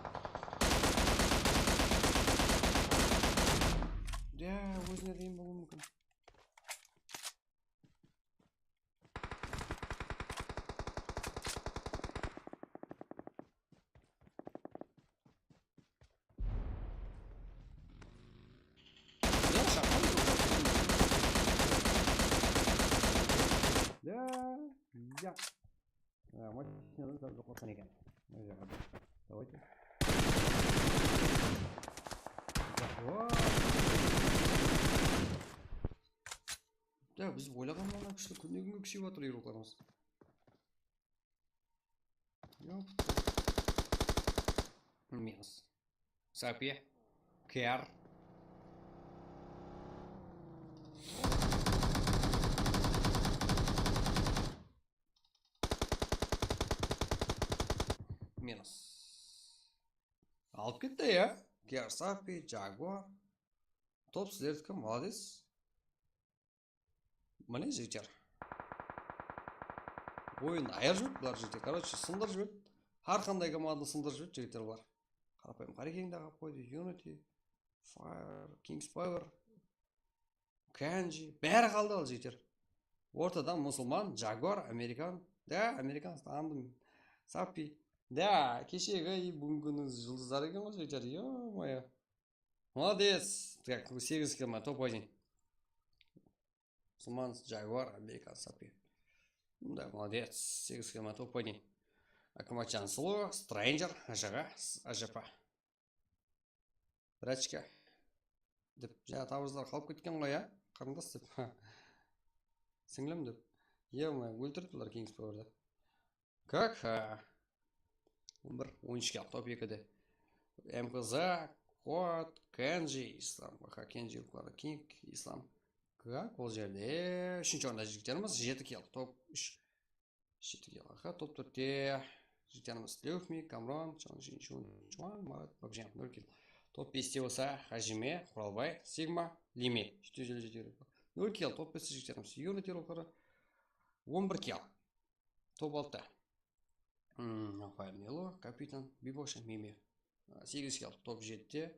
Да, өзіне дейін болуы мүмкін. Да. Машинадан сәл жоқлатқан екен. Давайте. Да, біз ойлағаннан күшті күннен-күнге күшейіп жатыр игрокларымыз. Минус. Сапи. Кер. Минус. Алып кетті, я? Кер, Сапи, Jaguar. Топ сіздердікі, молодец. Міне жігіттер. Ойын аяр жүріп бұлар жігіттер. Короче, сындыр жүріп. Әрқандай команда сындыр жүріп жігіттер бұлар. Қарапайым қарекеңді қап қойды. Unity, Fire, King's Power, Kenji. Бәрі қалды ал жігіттер. Ортадан мұсылман, Jaguar, американ. Да, американ стандым. Сапи. Да, кешегі бүгінгі жұлдыздар екен ғой жігіттер. Ё-моё. Молодец. Так, 8 километр, топ-1. Мұсылман, Jaguar, американ, Сапи. Да, молодец. 8 километр, топ-1. Акымачан Сло, Стрэнджер, Ажаға, Ажапа. Рачка. Деп, жаңа табыздар қалып кеткен ғой, я? Қарындас деп. Сіңлім деп. Ё-моё, өлтірді бұлар King's Power'да. Как? 11 топ 2-де. МКЗ, Код, Kenji, Ислам. Kenji ұлқлары King, Ислам. Как? Ол жерде 3-ші орында жігіттеріміз 7 кел. Топ 3. 7 кел. Топ 4-те жігіттеріміз Тлеуфми, Камрон, Чуан, Марат, Бакжан, 0 кел. Топ 5-те болса Хажиме, Құралбай, Сигма, Лиме. 407 0 кел. Топ 5-те жігіттеріміз Unity ұлқлары 11 кел. Топ 6-та. Файрнело, Капитан, Бибоша, Мими. 8 кел. Топ 7-те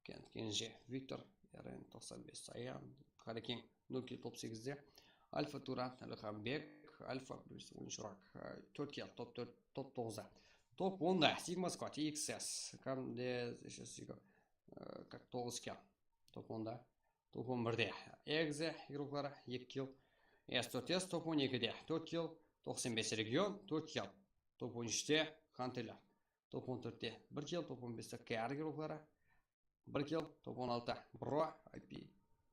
Kenji, Виктор, Ярен, 95, Саян, Харекин, 0 кел. Топ 8-де Альфа Туран, Әліхамбек, Альфа, Ойыншырақ, 4 кел. Топ 9-да. Топ 10-да Sigma Squad, XS, Камде, 9 кел. Топ 10-да. Топ 11-де Экзе игроклары 2 кел. S4S топ 12-де 4 килл, 95 регион 4 килл, топ 13-те Хантелер, топ 14-те 1 килл, топ 15-те KR группалары 1 килл, топ 16-та Бро, IP,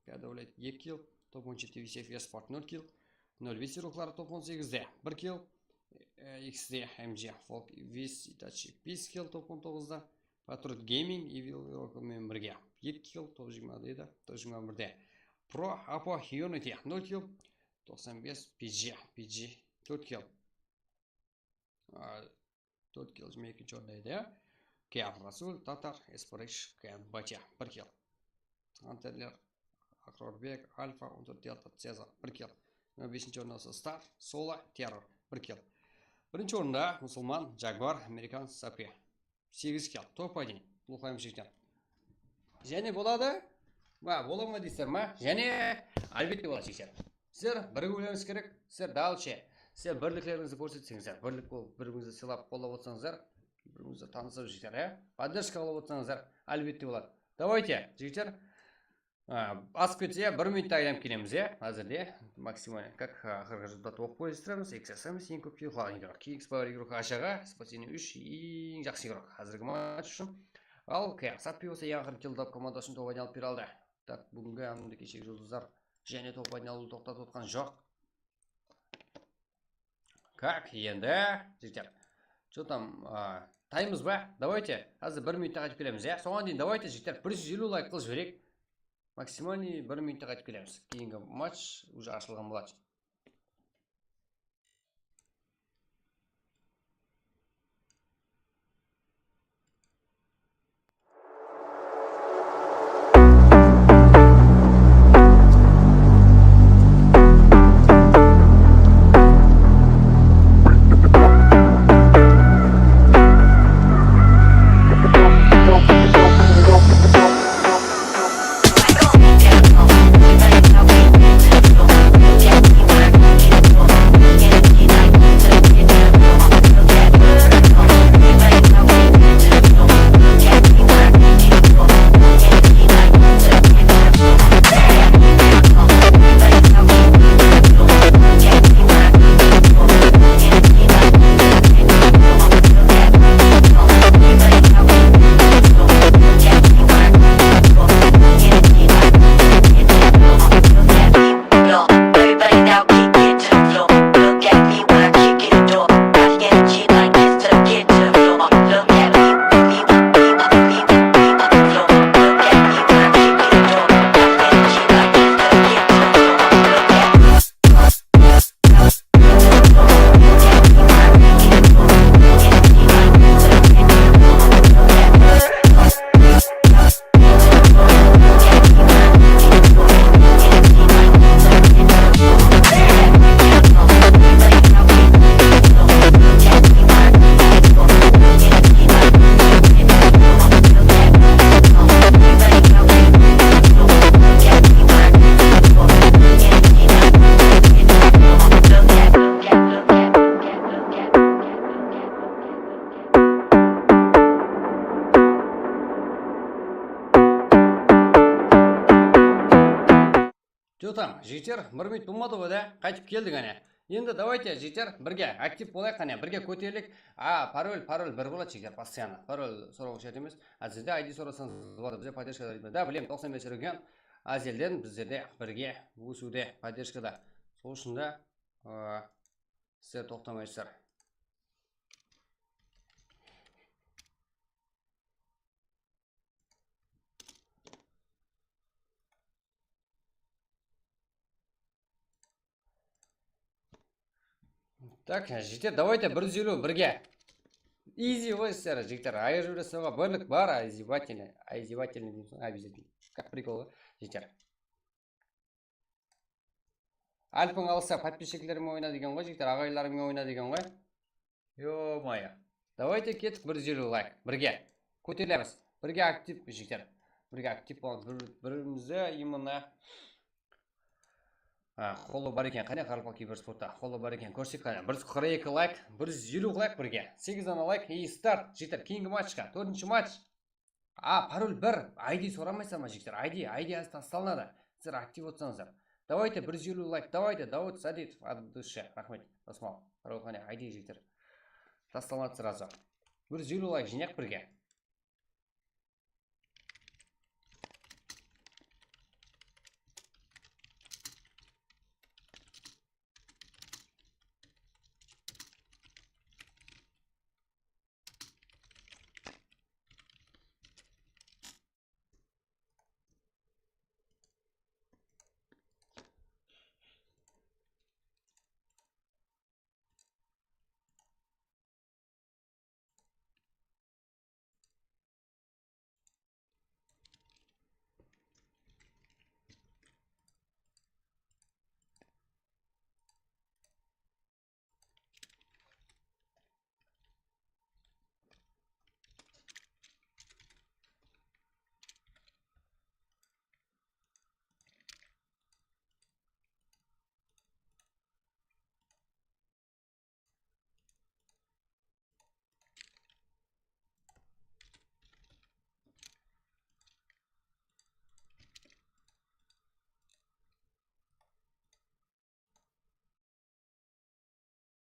Кадавлет 2 килл, топ 17-те VCF Sport 0 килл, 05 группалары топ 18-де 1 килл, XD, MG, Folk, Viz, Itachi 5 килл, топ 19-да, Patriot Gaming, Evil Rock'мен бірге 7 килл, топ 20-де, топ 21-де Pro, Apo, Unity 0 килл, 95 PG 4 килл. 4 килл екінші орындайды. Кияр Расул, Татар, Эспориш, Киян Батя 1 килл. Антерлер, Акрорбек, Альфа, 14 Делта, Цезар 1 килл. 5-ші орындасы Стар, Соло, Террор 1 килл. Бірінші орында Мұсылман, Жагвар, Американ, Сапи 8 килл. Топ 1. Бұлқайым шектен. Және болады? Бола ма дейсіздер ма? Және әлбетте болады шектен. Сіздер бірге ойланыңыз керек, сіздер далше, сіздер бірліктеріңізді көрсетсеңіздер, бірлік болып, біріңізді сыйлап қолдап отырсаңыздар, біріңізді танысып жігіттер, поддержка алып отырсаңыздар, әлбетте болады. Давайте, жігіттер, асып кетсе, 1 минутта айдап келеміз, әзірде максимально, как қырғызда тоқ бойыстырамыз, XSM'с ең көп кейқылаған игрок, KX-Power игрок ашаға, спасение 3 ең жақсы игрок, әзіргі матч үшін. Ал Сапи болса ең ақыр келдап командасын топ айналып бер алды. Так, бүгінгі әмінді кешегі жұлдыздар және топ айналуды тоқтатып отқан жоқ. Как, енді, жігіттер, что там, таймыз ба? Давайте, қазір 1 минутта қайтып келеміз, соған дейін давайте, жігіттер, 150 лайк қыл жіберек. Максимальный 1 минутта қайтып келеміз. Кейінгі матч уже ашылған болады. Там, жігіттер, 1 минут болмады ғой, қайтып келдік әне. Енді давайте, жігіттер, бірге актив болайық әне, бірге көтерілік. Пароль бір болады, жігіттер, постоянно. Пароль сұрауға шарт емес. Сізде ID сұрасаңыз болады, бізде поддержкада дейді. Да, білем, 95 регион Азелден біздерде бірге өсуде поддержкада. Сол үшін да сіздер тоқтамайсыздар. Так, жігіттер, давайте 150 бірге. Изи ғой сіздер, жігіттер. Айжурасыға бірлік бар, айзевательный обязательно. Как прикол, жігіттер. Альпың алса подписчиклеріме ойна деген ғой, жігіттер, ағайларымен ойна деген ғой. Ё-майя. Давайте кетіп 150 лайк. Бірге. Көтерілеміз. Бірге актив, жігіттер. Бірге актив болған. Бірімізді именно қолы бар екен, қане Қарылпақ киберспортта қолы бар екен, көрсек қане 142 лайк, 150 лайк бірге, 8 дана лайк и старт. Жігіттер, кейінгі матчқа, 4-ші матч. Пароль 1, ID сұрамайсыздар ма жігіттер? ID аз тасталынады. Сіздер актив отсаңыздар. Давайте 150 лайк. Давайте Дауд Садитов от души. Рахмет. Тасмал. Рухани айди жігіттер. Тасталмады сразу. 150 лайк жинақ бірге.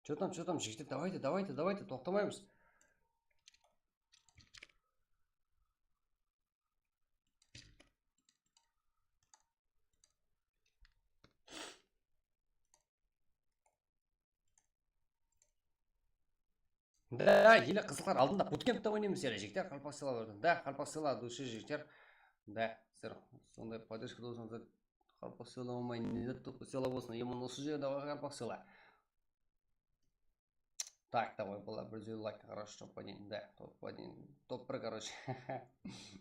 Что там, жігіттер, давайте, тоқтамаймыз. Да, елі қызылдар алдында буткемпте ойнаймыз елі жігіттер, қалпақ сыйла бердім. Да, қалпақ сыйла души жігіттер. Да, сіздер сондай поддержка болсаңыздар, қалпақ сыйла болмай, не сыйла болсын, емін осы жерде қалпақ сыйла. Так, давай, была 150 лайк, хорошо, топ-1, да, топ-1, топ-1, короче.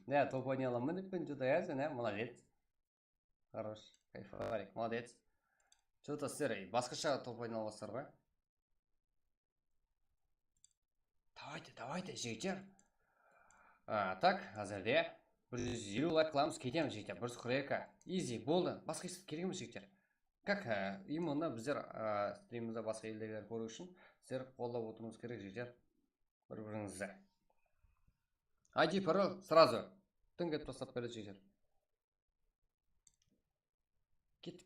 Да, топ-1 аламын деппен, что-то ясен, молодец. Хорош, кайфоварик, молодец. Что-то сіздер басқаша топ-1 аласыздар ғой. Давайте, жігіттер. Так, әзірде 150 лайк қыламыз, кетеміз жігіттер, 142. Изи, болды. Басқа естіп керек емес жігіттер. Как, именно біздер стримімізді басқа елдегілер көру үшін сіздер қолдап отыруыңыз керек жігіттер. Бір-біріңізді. ID пароль сразу. Тың кетіп тастап береді жігіттер. Кет.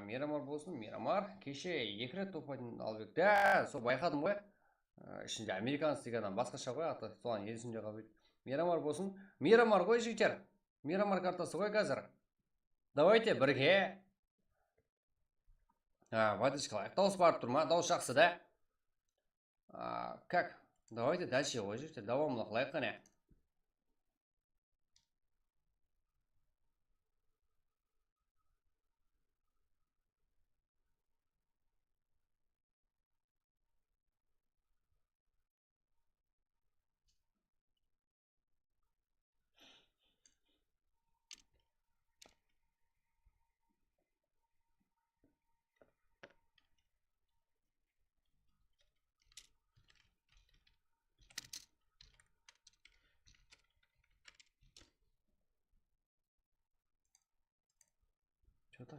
Мирамар болсын, Мирамар. Кеше 2 рет топ-1 алып еді. Да, сол байқадым ғой. Ішінде американец деген адам басқаша ғой, аты соған есімде қалып еді. Мирамар болсын. Мирамар ғой жігіттер. Мирамар картасы ғой қазір. Давайте бірге. Водичка лайк. Дауыс барып тұр ма? Дауыс жақсы да? Как? Давайте дальше ғой жігіттер. Давамлық лайк қане.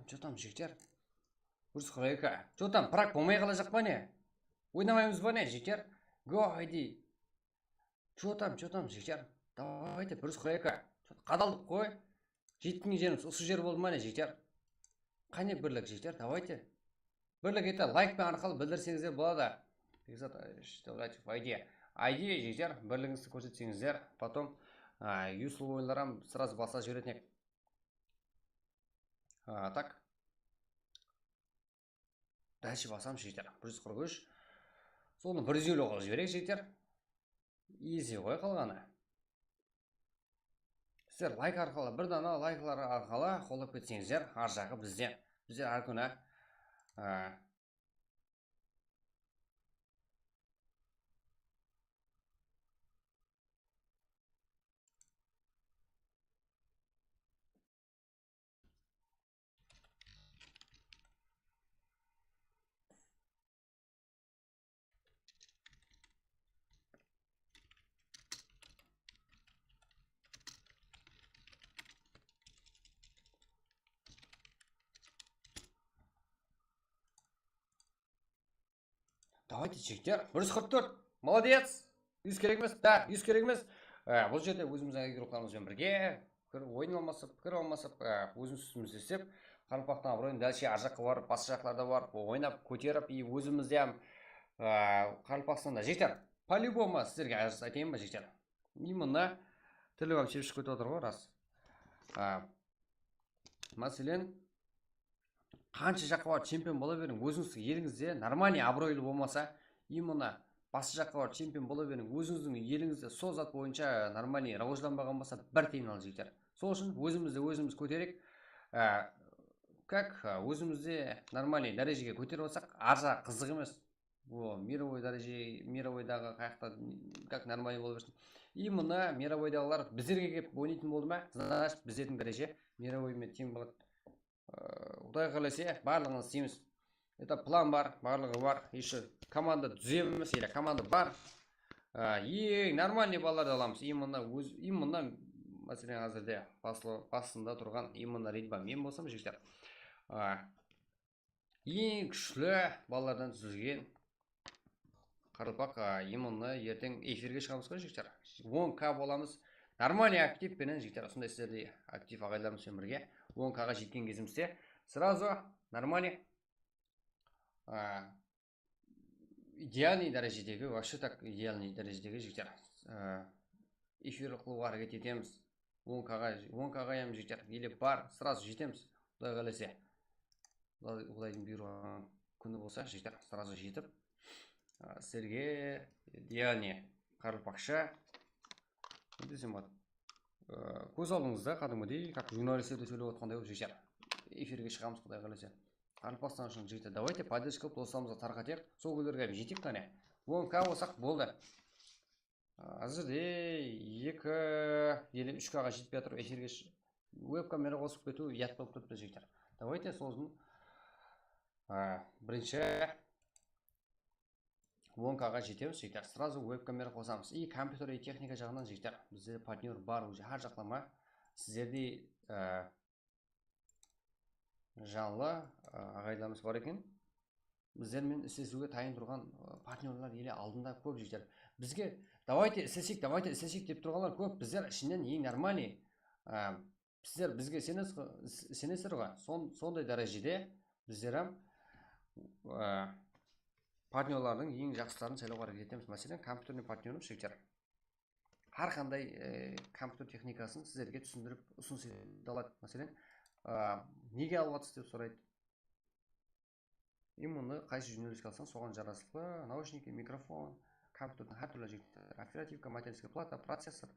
Что там, жігіттер? 142. Что там, прак болмай қала жақ па не? Ойнамаймыз ба не, жігіттер? Го, айди. Что там, жігіттер? Давайте, 142. Қадалдық қой. Жеткен жеріміз осы жер болды ма не, жігіттер? Қане бірлік, жігіттер? Давайте. Бірлік еті лайкпен арқылы білдірсеңіздер болады. ID, жігіттер, бірлігіңізді көрсетсеңіздер, потом юслы ойынларам сразу баса жіберетін ек. Так. Дальше басам жігіттер. 143. Соны 150 қылып жіберейік жігіттер. Изи ғой қалғаны. Сіздер лайк арқылы, бір дана лайклар арқылы қолдап кетсеңіздер, ар жағы біздер әр күні давайте жігіттер. 144. Молодец. 100 керек емес. Да, 100 керек емес. Бұл жерде өзіміздің игрокlarымызбен бірге ойын алмасып, пікір алмасып, өзіміз үстімізді істеп, Қарақалпақтың абыройын дальше ар жаққа барып, басқа жақтарда барып, ойнап, көтеріп, и өзімізде Қарақалпақстанда жігіттер, по-любому сіздерге айтайын ба жігіттер? Именно тілі вам шешіп кетіп отыр ғой, рас. Мәселен, қанша жаққа барып чемпион бола берің, өзіңіздің еліңізде нормальный абыройлы болмаса, именно басқа жаққа барып чемпион бола берің, өзіңіздің еліңізде сол зат бойынша нормальный рауажданбаған болса, бір тиын ал жігіттер. Сол үшін өзімізді өзіміз көтерек, өзімізде нормальный дәрежеге көтеріп алсақ, ар жағы қызық емес. Мировой дәреже, мировойдағы қаяқта как нормальный болып берсін. Именно мировойдағылар біздерге келіп ойнайтын болды ма, значит біздердің дәреже мировоймен тең болады. Құдай қаласа барлығын істейміз. Это план бар, барлығы бар. Еще команда түземіз, или команда бар. Ең нормальный балаларды аламыз. Именно мәселен қазірде басында тұрған именно Ридба мен болсам жігіттер. Ең күшлі балалардан түзілген Қарақалпақ именно ертең эфирге шығамыз ғой жігіттер. 10К боламыз. Нормальный активпенен жігіттер, осындай сіздерде актив ағайларымызбен бірге 10К-ға жеткен кезімізде сразу нормальный идеальный дәрежедегі, вообще так идеальный дәрежедегі жігіттер эфир қылуға әрекет етеміз. 10К-ға ем жігіттер, или бар, сразу жетеміз. Құдай қаласа. Құдайдың бұйырған күні болса жігіттер, сразу жетіп сіздерге идеальный Қарақалпақша десем болады. Көз алдыңызда кәдімгідей, как журналистерде сөйлеп отқандай болып жігіттер. Эфирге шығамыз, құдай қаласа. Қарақалпақстан үшін жігіттер, давайте поддержка қылып достарымызға тарқатайық. Сол күндерге жетейік қане. 10К болсақ болды. Әзірде 3К-ға жетпей жатыр, эфирге веб-камера қосып кету ұят болып кетті жігіттер. Давайте сосын бірінші 10К-ға жетеміз жігіттер. Сразу веб-камера қосамыз. И компьютер и техника жағынан жігіттер. Бізде партнер бар, уже ар жақлама. Сіздерде жанлы ағайларымыз бар екен. Біздермен істесуге тайын тұрған партнерлар еле алдында көп жігіттер. Бізге давайте істесек деп тұрғандар көп. Біздер ішінен ең нормальный. Сіздер бізге сенесіздер ғой. Сондай дәрежеде біздер партнерлардың ең жақсыларын сайлауға әрекет етеміз. Мәселен, компьютерный партнерім жігіттер. Har қандай компьютер техникасын сіздерге түсіндіріп ұсыныс ете алады. Мәселен, неге алып жатсыз деп сұрайды. Именно қайсы журналистика алсаң, соған жарасылы наушники, микрофон, компьютердің әр түрлі жігіттер, оперативка, материнская плата, процессор,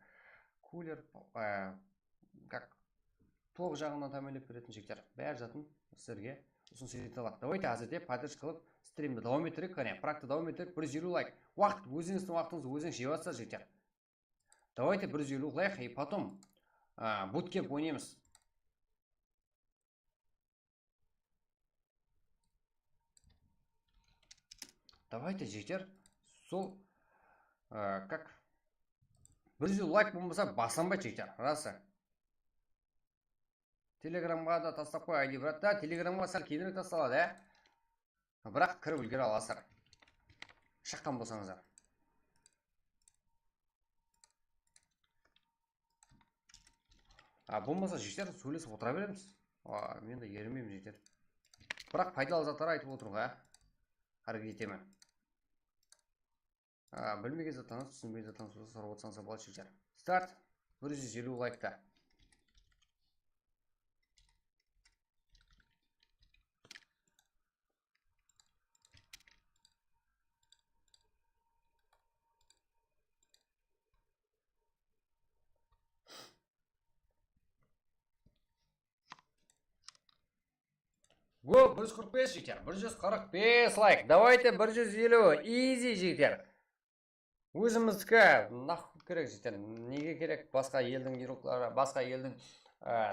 кулер, как толық жағынан тәмелеп беретін жігіттер. Бәр затын сіздерге ұсыныс ете алады. Давайте әзірде поддержка қылып стримді давам етірек, практы давам етірек, 150 лайк. Уақыт, өзіңіздің уақытыңызды өзің жеп жатса жігіттер. Давайте 150 лайк, и потом буткемп ойнаймыз. Давайте жігіттер, сол как 150 лайк болмаса басанбай жігіттер, расы. Телеграмға да тастап қой, айди брат, да, телеграмға сәл кейінірек тасталады, бірақ кіріп үлгере аласыздар. Шаққан болсаңыздар. Болмаса жігіттер сөйлесіп отыра береміз. Мен де ерімеймін жігіттер. Бірақ пайдалы заттар айтып отыруға әрекет етемін. Білмеген заттаңыз, түсінбеген заттаңыз сұрап отырсаңыз болады жігіттер. Старт 150 лайкта. Го, 145 жігіттер, 145 лайк. Давайте 150, easy жігіттер. Өзіміздікі нахуй керек жігіттер. Неге керек? Басқа елдің ироклары, басқа елдің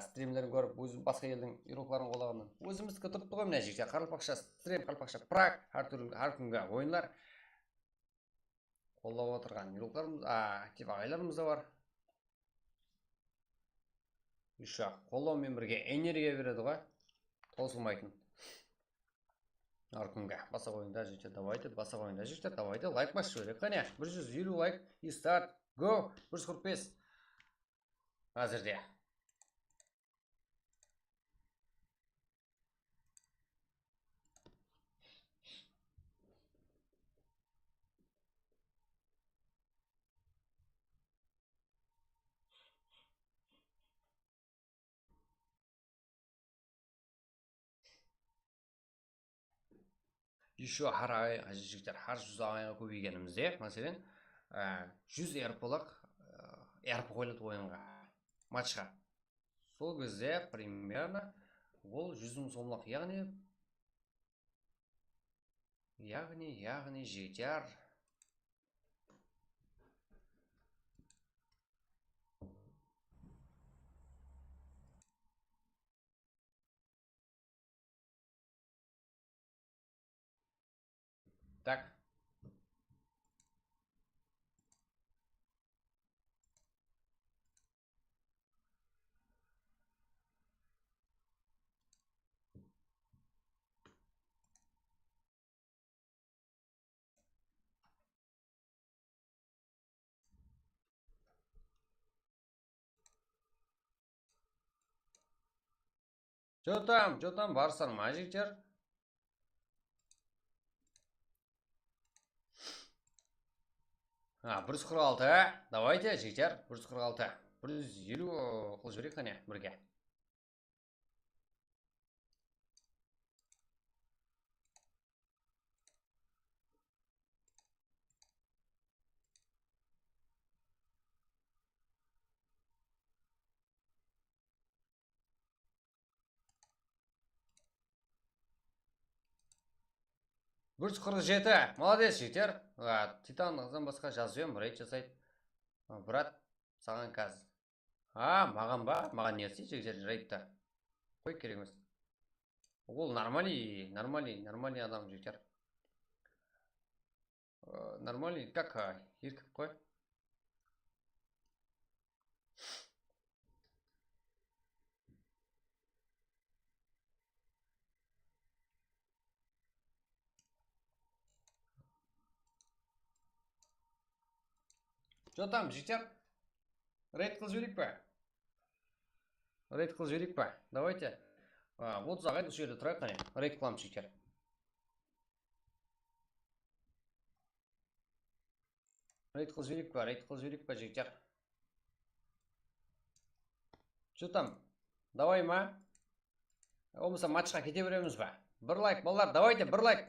стримлерін көріп, басқа елдің ирокларын қолағаннан. Өзіміздікі тұрыпты ғой міне жігіттер. Қарақалпақша стрим, Қарақалпақша прак, әр күнгі ойындар. Қолдап отырған ирокларымыз, актив ағайларымыз да бар. Еще қолдаумен бірге энергия береді ғой. Таусылмайтын. Аркынға баса қойыңдар жігіттер, давайте баса қойыңдар жігіттер, давайте лайк басып жіберейік. Қане 150 лайк и старт, го. 145 әзірде. Еще жігіттер, har 100 ағайға көбейгенімізде, мәселен 100 эрпылық эрп қойылды ойынға, матчқа. Сол кезде примерно ол 100 мың сомлық, яғни жігіттер. Так. Что там, барсар ма жігіттер? Бір 146, давайте жігіттер, 146, 150 қыл жіберек қане бірге. Бір 147, молодец жігіттер. Титаныңыздан басқа жазуым, рейд жасайды. Брат, саған қазір. Маған ба? Маған не істейді жігіттер рейдті? Қой керек емес. Ол нормальный адам жігіттер. Нормальный, как еркек қой. Что там, жігіттер? Рейд қыл жіберейік па? Давайте. 30 ағайды осы жерде тұрайық қане. Рейд қыламыз жігіттер. Рейд қыл жіберейік па жігіттер? Что там? Давай ма? Олмаса матчқа кете береміз ба? Бір лайк, балалар, давайте, бір лайк.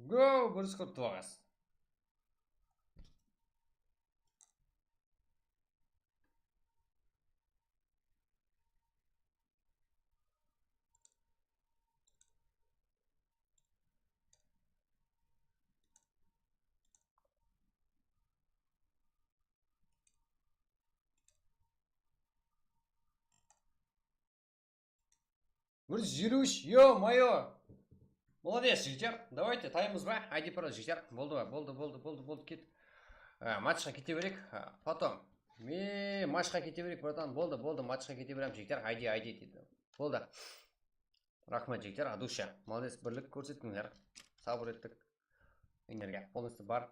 Го, 149. Ё-моё! Молодец, жігіттер. Давайте, таймыз ба? Айди пара, жігіттер. Болды ба? Болды, кет. Матчқа кете берек. Потом. Матчқа кете берек, братан. Болды, матчқа кете берем, жігіттер. Айди дейді. Болды. Рахмет, жігіттер. Адуша. Молодец, бірлік көрсеттіңдер. Сабыр еттік. Энергия полностью бар.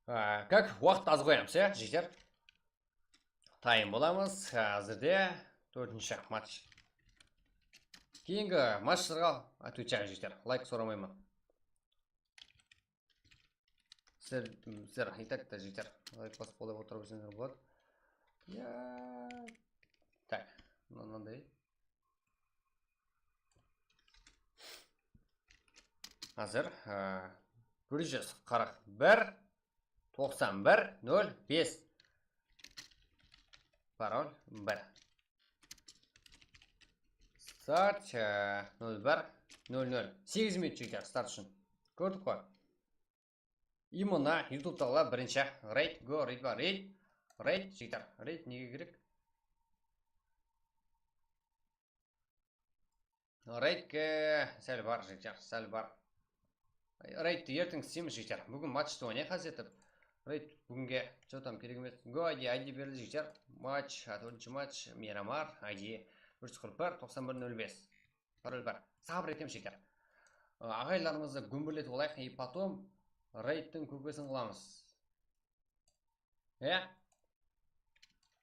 Как уақыт аз қоямыз, жігіттер. Тайм боламыз. Әзірде 4-ші матч. Кейінгі матчтарға отвечаю жігіттер. Лайк сұрамаймын. Сіздер айтақ та жігіттер. Лайк басып қолай отырып өсіңдер болады. Так, мынандай. Азыр 141 91 05 пароль 1 старт 01 00 8 минут жігіттер старт үшін. Көрдік қой. Именно ютубтағылар бірінші рейд жігіттер. Рейд неге керек? Рейтке сәл бар жігіттер, сәл бар. Рейтті ертең істейміз жігіттер. Бүгін матчты ойнайық қазетіп. Рейт бүгінге что там керек емес. Го айди берді жігіттер. Матч, 4-ші матч, Мирамар, айди 141-91-05. Пароль бар. Сабыр етем жігіттер. Ағайларымызды гүмбірлетіп олайық, и потом рейттің көкесін қыламыз.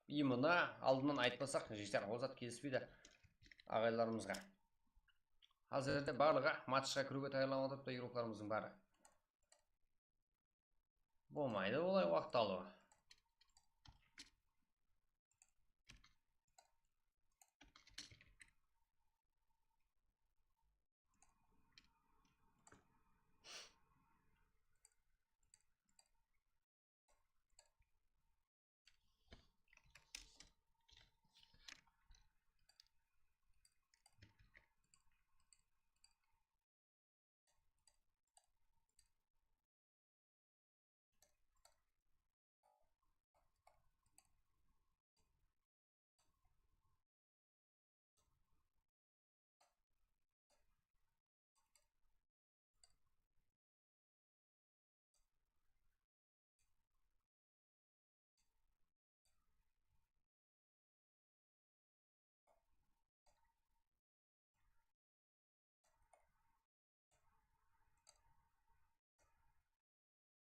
И мұны алдынан айтпасақ жігіттер, ол зат келіспейді ағайларымызға. Қазірде барлығы матчқа кіруге даярланып отырыпты игрокlarымыздың бәрі. Болмайды олай уақыт алуы.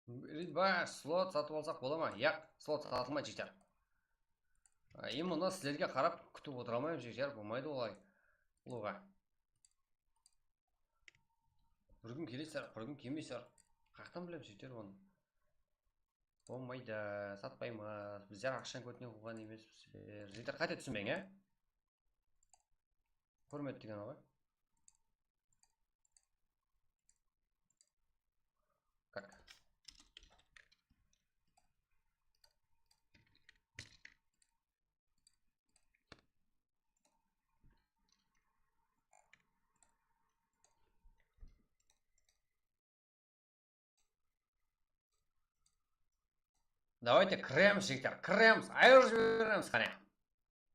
Ридба слот сатып алсақ бола ма? Яқ, слот сатылмайды жігіттер. Мұны сіздерге қарап күтіп отыра алмаймын жігіттер, болмайды олай ұлыға. Бір күн келесіздер, бір күн келмейсіздер. Қақтан білем жігіттер оны. Болмайды, сатпаймыз. Біздер ақшаны көтіне қойған емес. Жігіттер қате түсінбең, Құрмет деген ғой. Как? Давайте кіреміз жігіттер, кіреміз, айыр жібереміз қане.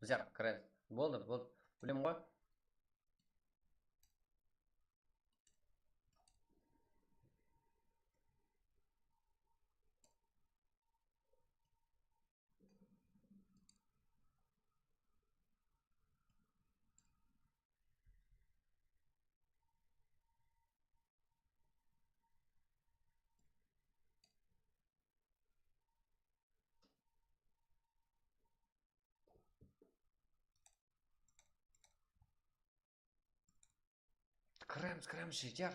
Біздер кіреміз. Болды, білем ғой. Кіреміз жігіттер.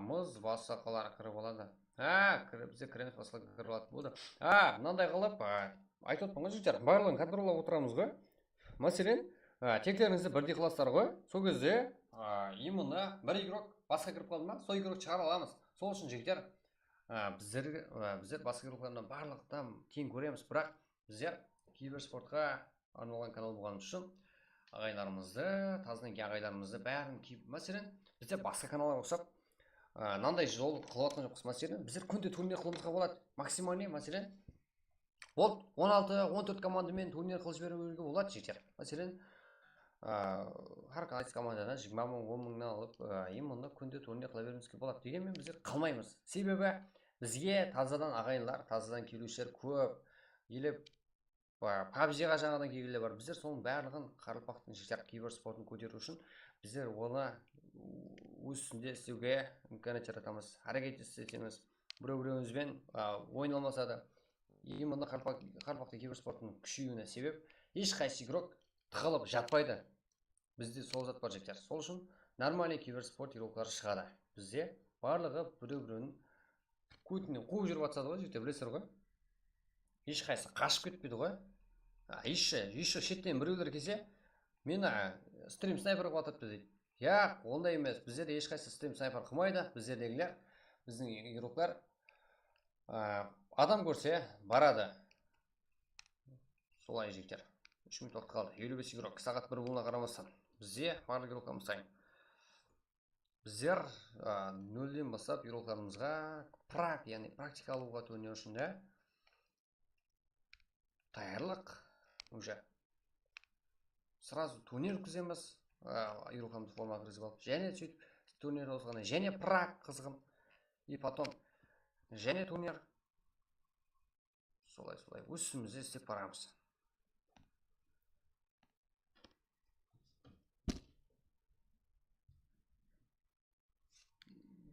Мұз басқалар кіріп алады. Бізде кіреміз басқалар кіріп алады болды. Мынандай қылып, айтып отырмын ғой жігіттер, барлығын контроллап отырамыз ғой. Мәселен, тектеріңізді бірдей қыласыздар ғой. Сол кезде именно бір игрок басқа кіріп қалды ма, сол игрокты шығара аламыз. Сол үшін жігіттер, біздер басқа игроклардан барлықтан тең көреміз, бірақ біздер киберспортқа арналған канал болғанымыз үшін ағайларымызды, тазынан кейін ағайларымызды бәрін мәселен, біздер басқа каналға ұқсап мынандай жол қылып жатқан жоқпыз. Мәселен, біздер күнде турнир қылуымызға болады. Максимальный мәселен, ол 16-14 командамен турнир қылып жіберуге болады жігіттер. Мәселен, har qaysi командадан 20 мың, 10 мыңнан алып, мұны күнде турнир қыла беруімізге болады. Дегенмен біздер қалмаймыз. Себебі бізге тазадан ағайындар, тазадан келушілер көп. Елеп PUBG-ға жаңадан келгендер бар. Біздер соның барлығын Қарақалпақтың жігіттер киберспортын көтеру үшін біздер оны өз үстінде істеуге мүмкіндік жаратамыз. Әрекет істесеңіз, біреу-біреуімізбен ойын алмаса да, мұны Қарақалпақтың киберспортының күшеюіне себеп ешқайсы игрок тығылып жатпайды. Бізде сол зат бар жігіттер. Сол үшін нормальный киберспорт игроклары шығады. Бізде барлығы біреу-біреуінің көтінен қуып жүріп жатса ғой жігіттер, білесіздер ғой. Ешқайсы қашып кетпейді ғой. Еще шеттен біреулер келсе, мені стрим снайпер қылып дейді. Ондай емес. Біздерде ешқайсы стрим снайпер қылмайды. Біздердегілер, біздің игроклар адам көрсе барады. Солай жігіттер. 3 минут уақыт қалды. 55 игрок. Сағат 1 болуына қарамастан. Бізде барлық игрокlarımız сайын. Біздер 0-ден бастап игрокlarımызға яғни практика алуға турнир үшін даярлық уже. Сразу турнир өткіземіз, игрокlarımызды формаға кіргізіп алып, және сөйтіп турнир осыған, және қызығым, и потом және турнир. Солай өсімізді істеп барамыз.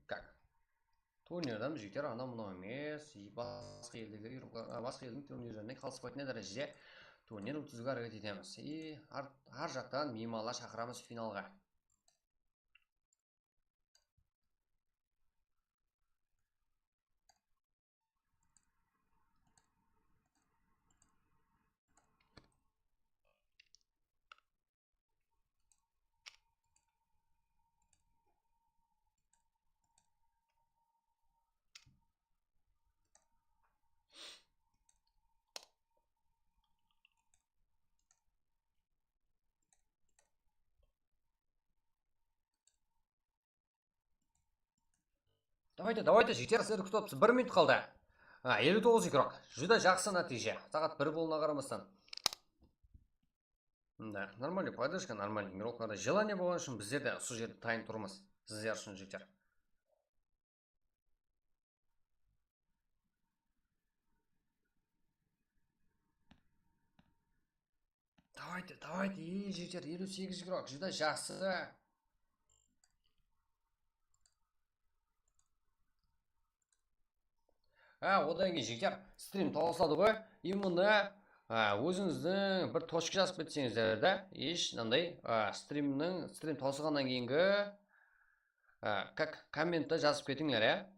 Как? Турнирдан жігіттер мынау емес, басқа елдің турнирлеріне қалыспайтын дәрежеде турнир өткізуге әрекет етеміз. И ар жақтан меймандар шақырамыз финалға. Давайте, жігіттер, сіздерді күтіп отырмыз. 1 минут қалды. 59 игрок. Жүда жақсы нәтиже. Сағат 1 болуына қарамастан. Да, нормальный поддержка, нормальный игрокларда желание болған үшін біздер де осы жерде тайын тұрмыз. Сіздер үшін жігіттер. Давайте, жігіттер, 58 игрок. Жүда жақсы. Одан кейін жігіттер, стрим толысады ғой. Именно өзіңіздің бір точка жазып кетсеңіздер де, ешқандай стрим толысығаннан кейінгі комментті жазып кетіңдер,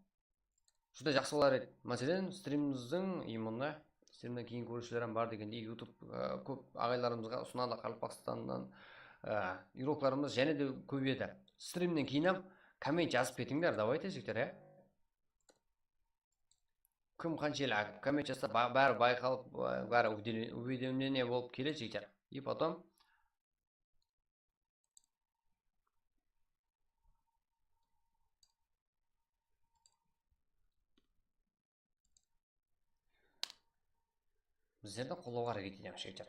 Жүда жақсы болар еді. Мәселен, стриміміздің именно стримнен кейін көрушілерім бар дегенде YouTube көп ағайларымызға ұсынады, Қарақалпақстаннан игрокларымыз және де көбейеді. Стримнен кейін коммент жазып кетіңдер, давайте жігіттер, Кім қаншелі коммент жасап, бәрі байқалып, бәрі уведомление болып келеді жігіттер. И потом біздерді қолдауға әрекет етеміз жігіттер.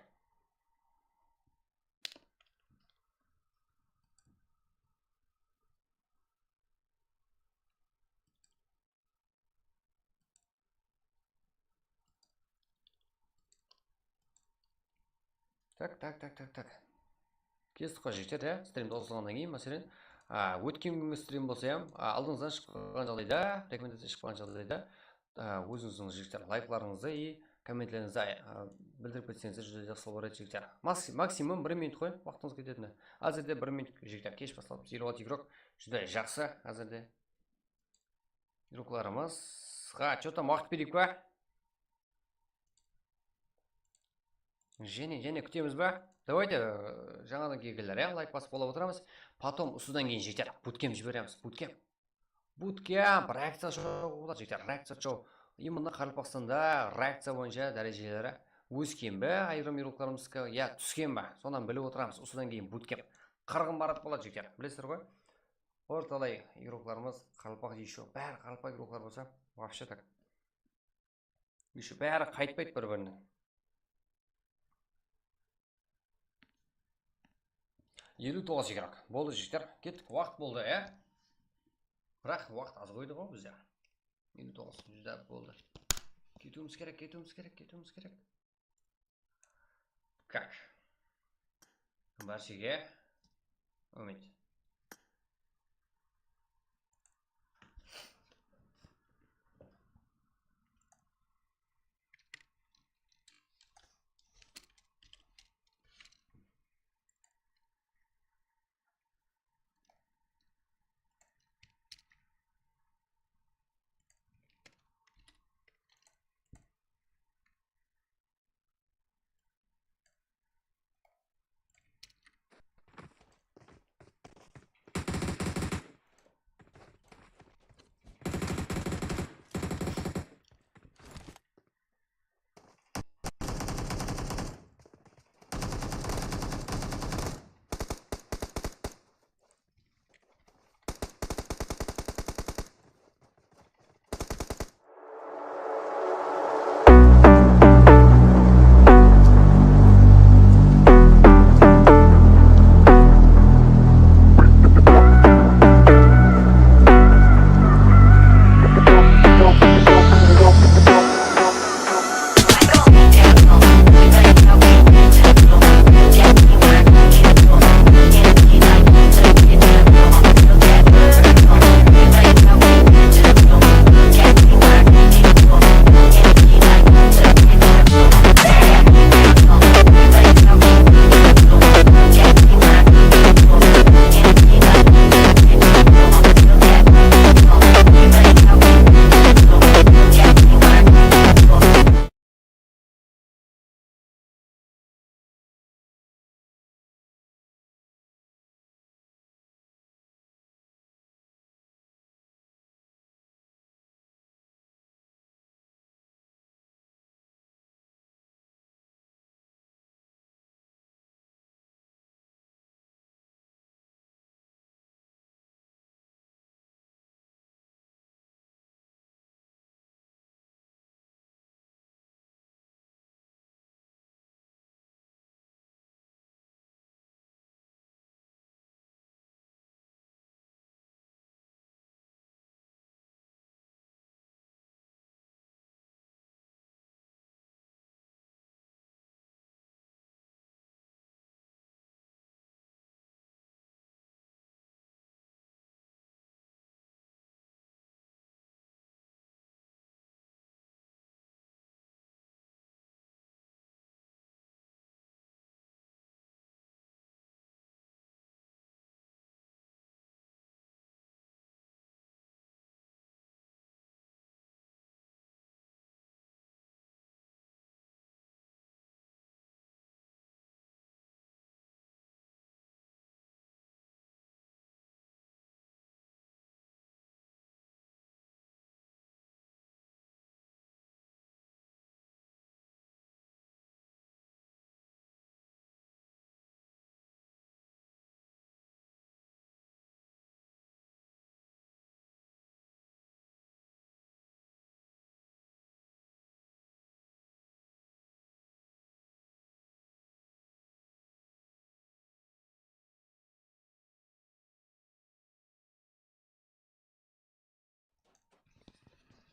Так. Кестік қой жігіттер, стрим толысылғаннан кейін, мәселен, өткен күнгі стрим болса, алдыңыздан шыққан жағдайда, рекомендация шыққан жағдайда, өзіңіздің жігіттер лайкларыңызды и комментлеріңізді білдіріп кетсеңіздер жүзе жақсы болар еді жігіттер. Максимум 1 минут қой, уақытыңыз кететіні. Әзірде 1 минут жігіттер, кеш басталып, 26 игрок, жүзе жақсы әзірде. Игрокларымызға что-то уақыт берейік па? Және күтеміз ба? Давайте жаңадан келгендер, лайк басып болып отырамыз. Потом осыдан кейін жігіттер буткемп жібереміз. Буткемп, реакция шоу болады жігіттер, реакция шоу. Именно Қарақалпақстанда реакция бойынша дәрежелері өскен бе, айрым игрокларымызға, түскен бе? Сонан біліп отырамыз. Осыдан кейін буткемп. Қырғын барат болады жігіттер. Білесіздер ғой? Орталай игрокларымыз Қарақалпақ еще бәрі Қарақалпақ игроклар болса, вообще так. Еще бәрі қайтпайды бір-біріне. 59 игрок. Болды жігіттер. Кеттік, уақыт болды, Бірақ уақыт аз қойды ғой бізде. 59 жүзде болды. Кетуіміз керек. Как? Баршеге үміт.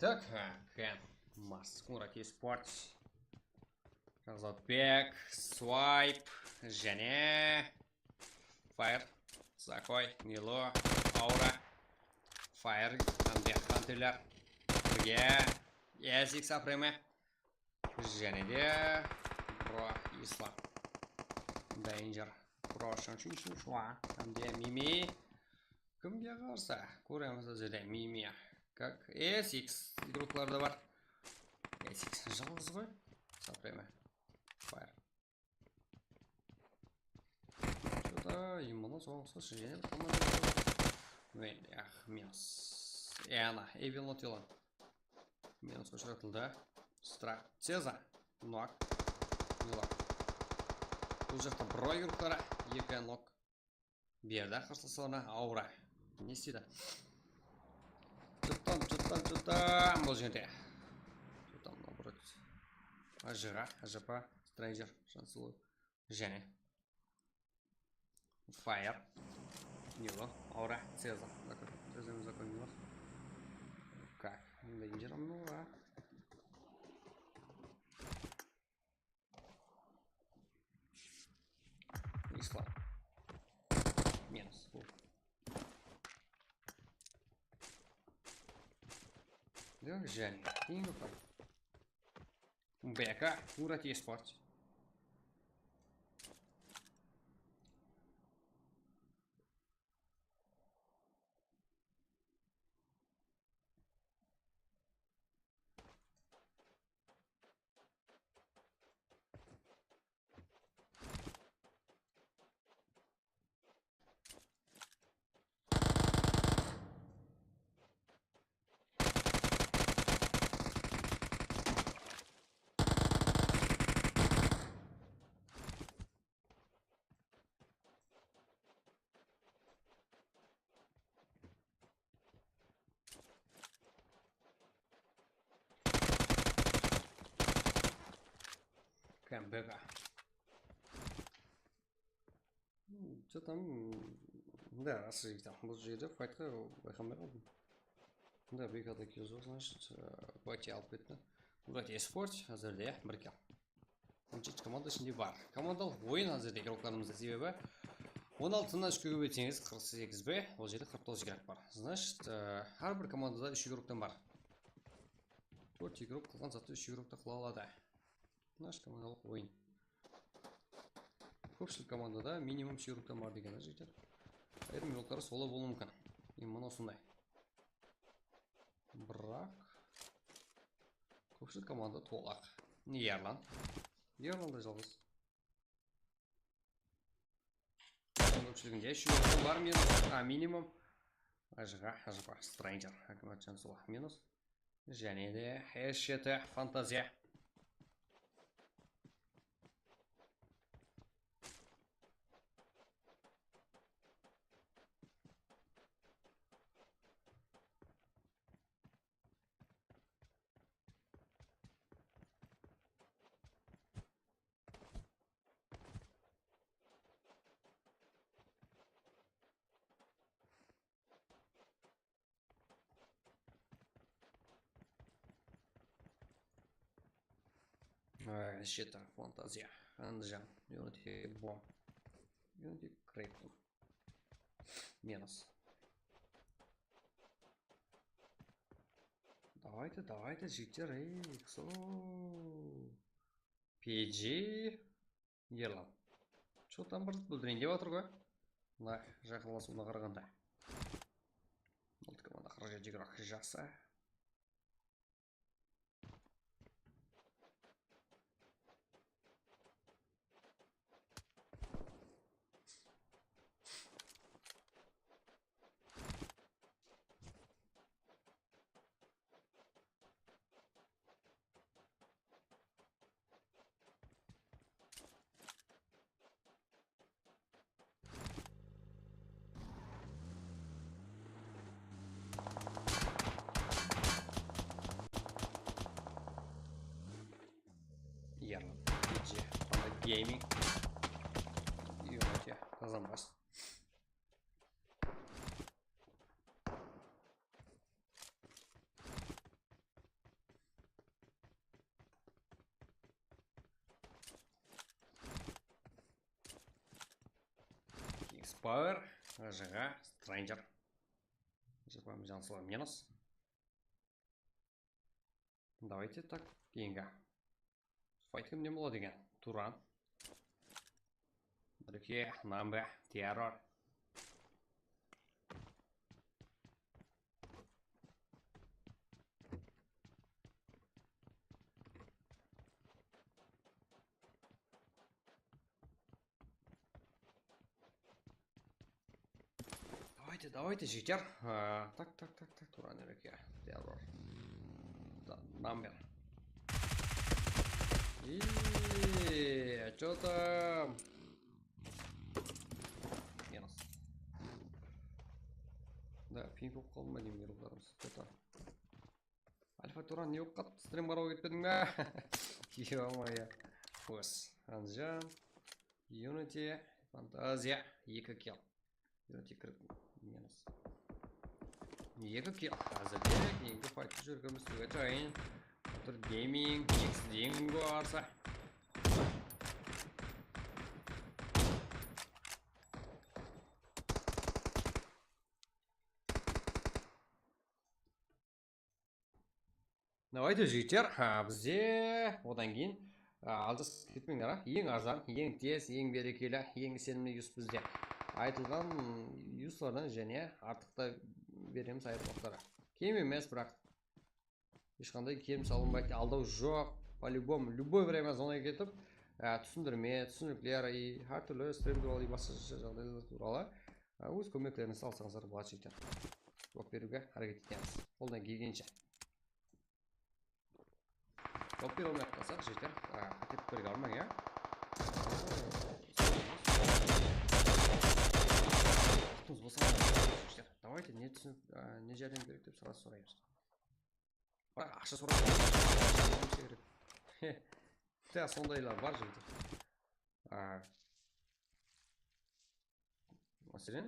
Так, Maskura Sport. Razotbek, Swipe, және Fire, Zakoy, Nilo, Aura, Fire, Hunter, Yazик Supreme, және де Pro Islam, Danger, Pro Шаншуа, Мими, кімге қарсы? Көреміз өзірде Мими. Как SX игрокларда бар. SX жалғыз ғой. Supreme. Fire. Что-то именно соғысы жеңіп қалмады. Мен, минус. Ана, Evil Notila. Минус көшіретілді. Страх. Цеза. Нок. Нилок. Бұл жақта бро игроклары. Екі нок. Берді қарсыласына Аура. Не істейді? Что-то бұл жерде. Что-то наоборот. Ажыға, ажапа, Стрейнджер, Шансулу, және Fire, Нило, Аура, Цеза. Закон Нило. Как? Danger, ну а. Ислам. Минус. Да, жаль. Бека, Урат Esports. Бека. Что там? Да, расскажите там. Бұл жерде файтқа байқамай қалдым. Да, Бека такие жоқ, значит, бати алып кетті. Урат Esports әзірде бірке. 17 команда ішінде бар. Командалық ойын әзірде игрокларымызда себебі 16-дан 3-ге көбейтсеңіз 48 бе, ол жерде 49 игрок бар. Значит, әрбір командада 3 игроктан бар. 4 игрок қылған заты 3 игрокта қыла алады. Наш командалық ойын. Көпшілік командада минимум 3 игроктан бар деген жігіттер. Айрым игроктары солай болуы мүмкін. Именно осындай. Бірақ көпшілік команда толақ. Не Ерлан? Ерлан да жалғыз. Көпшілігінде 3 игроктан бар минимум. Ажыға, ажыпа, Стрейнджер. Акиматчан солақ минус. Және де S7 Фантазия. S7 Фантазия. Анджан. Unity Bomb. Unity Крейптон. Минус. Давайте, життер, иксо. PG. Ерлан. Что там бір бүлдіренде батыр ғой? Мына жақыласуына қарағанда. Бұл команда қырға жегірақ жаса. Gaming. Unity kazanmaz. Power, ЖГ, Stranger. Забываем взял слово минус. Давайте так, кейінгі. Файтым не болады екен. Туран. Бірге, Намбе, Террор. Давайте, житер. Так, Туран Реке, Террор. Да, Намбер. И что там? Минус. Да, пинг болып қалды ма деймін еруларымыз. Что-то. Альфа Туран не болып қалды? Стрим қарауға кетпедің бе? Ё-моё. Фос. Анжан. Unity. Фантазия. 2 килл. Unity минус. 2 килл. Қазірде кейінгі файтты жүргіміз өтейін. Тұр гейминг, X барса. Давайте жігіттер, бізде одан кейін алдас кетпеңдер. Ең арзан, ең тез, ең берекелі, ең сенімді юс бізде. Айтылған юслардан және артықта береміз айырмақтары. Кем емес, бірақ ешқандай кем салынбайды, алдау жоқ. По-любому, любой время зонаға кетіп, түсіндірме, түсініктер и әртүрлі стрим туралы басқа жағдайлар туралы өз көмектерін салсаңыздар болады жігіттер. Жауап беруге әрекет етеміз. Қолдан келгенше. Жауап бере алмай қалсақ жігіттер, кетіп көреге алмаң, иә? Давайте не жәрдем керек деп сразу сұраймыз. Бірақ ақша сұрайды. Да, сондайлар бар жігіттер. Мәселен,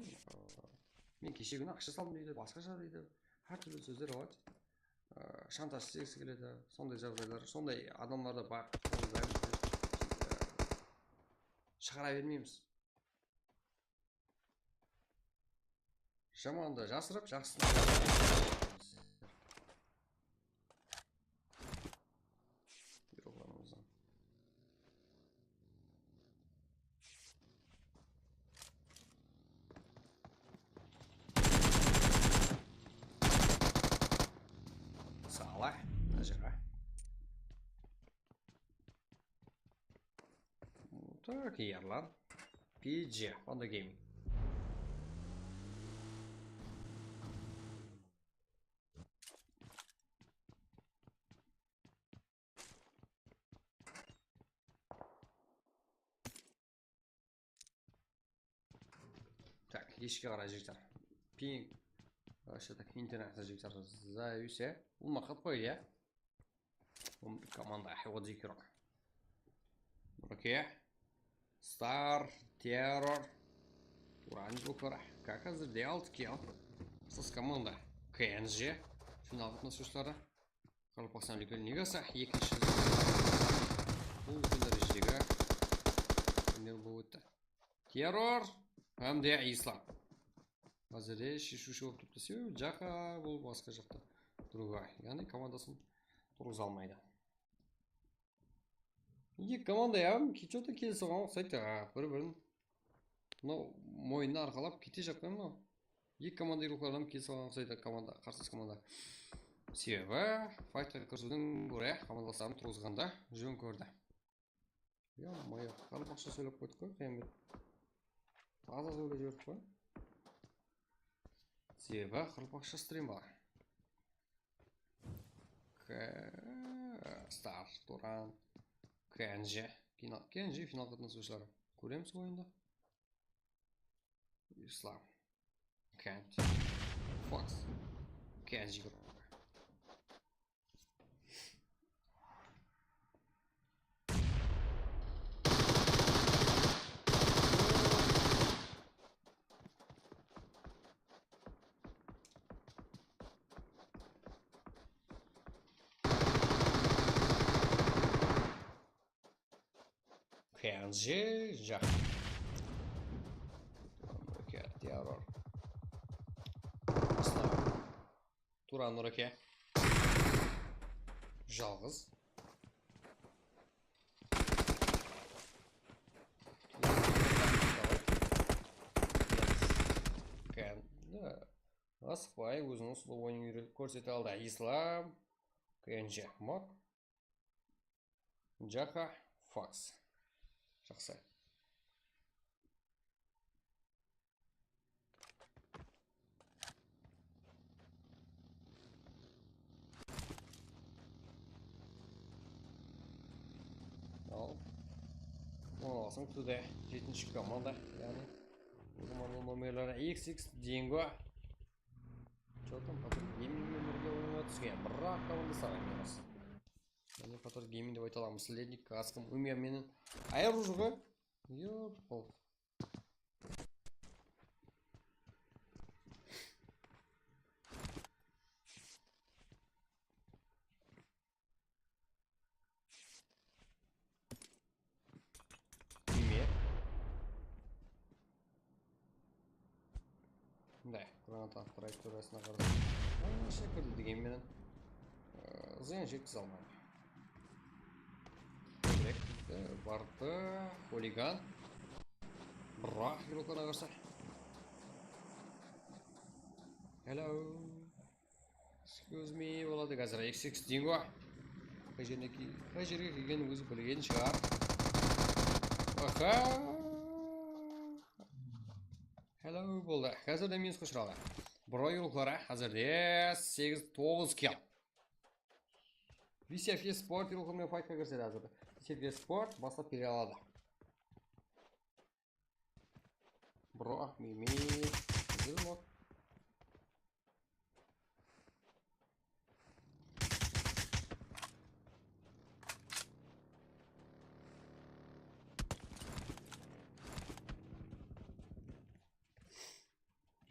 мен кеше күні ақша салдым дейді, басқаша дейді. Әртүрлі сөздер болады. Шантаж істегісі келеді, сондай жағдайлар, сондай адамларды бар. Шығара бермейміз. Жаманды жасырып, жақсыны Сала, нажиға. Так, ерлан. PG, on the gaming. Так, ешке қарай жігіттер. Пинг. Вообще так интернет жігіттер зависе. Бұл мақат қой, е? Команда вот зикерок. Окей. Стар, Террор. Туран Буквара. Как әзірде 6 килл. Сыз команда КНЖ. Финал қатынасушылары. Қалпақсан үлкен лигасы. Екінші. Бұл үлкен дәрежедегі. Өнер болып өтті. Террор. Әмде Ислам. Әзірде шешуші болып тұрды. Себебі жақа бұл басқа жақта. Другай. Яғни командасын тұрғыза алмайды. Екі команда яғым что-то келесі оған ұқсайды. Бір-бірін мойнына арқалап кете жақпаймын но. Екі команда ирлықлардан келесі оған ұқсайды команда, қарсыз команда. Себебі файтқа кірісудің көре командаластарын тұрғызғанда жөн көрді. Ё-моё, қарапақша сөйлеп қойдық қой, қиямет. Таза сөйлеп жібердік қой. Себебі қарапақша стрим бар. Стар, Туран, КНЖ. КНЖ финал қатынасушылары. Көреміз ойында. Ислам. Кент. Фокс. КНЖ группа. КНЖ жақ. Ярор. Тура Нұреке. Жалғыз. Асықпай өзінің сұлу ойын көрсете алды. Ислам, Кенже, Мок, Джаха, Факс. Жақсы. Ал. Оңаласың түді 7-ші команда. Яғни, команда номерлері XX Динго. Что-то потом гейминг өмірге ойына түскен. Бірақ команда саған емес. Және потом гейминг деп айталамын. Следник, каскым, өмер менің айыру жұғы. Йоп, бол. Да, гранат траекториясына қарсы. Шекілді дегенмен зиян жеткізе алмайды. Барды, хулиган. Бірақ геройларға қарсы. Hello. Excuse me, болады қазір XX Динго. Қай жерге келген өзі білген шығар. Аха. Hello болды. Қазірде мен қошыралы. Бұрай ұлықлары әзірде 8-9 кел. VCF спорт ұлықлармен файтқа кірседі әзірде. VCF спорт бастап келе алады. Бірақ меме. Үзілмок.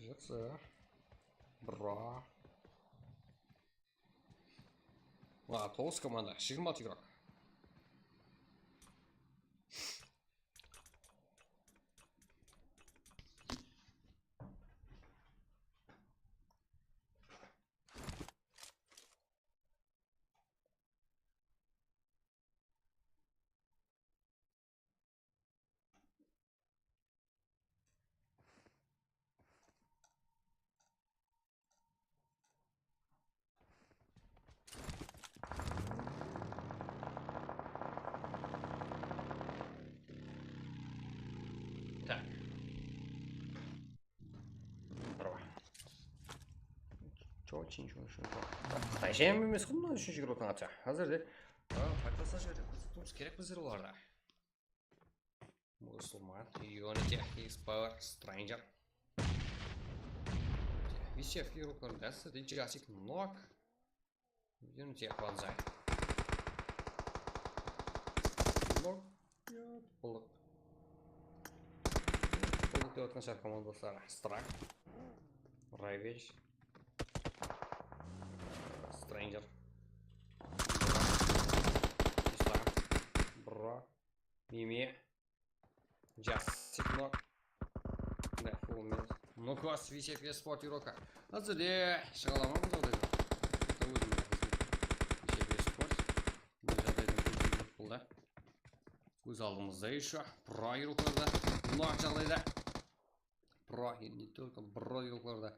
Жақсы. Бра. 9 команда, 20 игрок. Так. Браво. Очень. Қытай жем емес қой мына үшінші игрок атса. Қазірде фактаса жіберді. Тұрыс керек біздер оларда. Мұсылман, Unity, X-Power, Stranger. VCF игроклар дәсті, Jurassic Knock. Unity Банзай. Knock. Бұлық. Бұлық деп отқан шар командасылары. Страк. Ravage. Stranger. Ислам. Бро. Мими. Jurassic Knock. Да, full minute. Ну класс, VCF спорт игрока. Әзірде шығаламамыз оғдайды. Это өзімді қызмет. VCF спорт. Бұл жағдайдың бұлда. Көз алдымызда еще. Про игрокларда. Knock жағдайда. Про, не только бро игрокларда.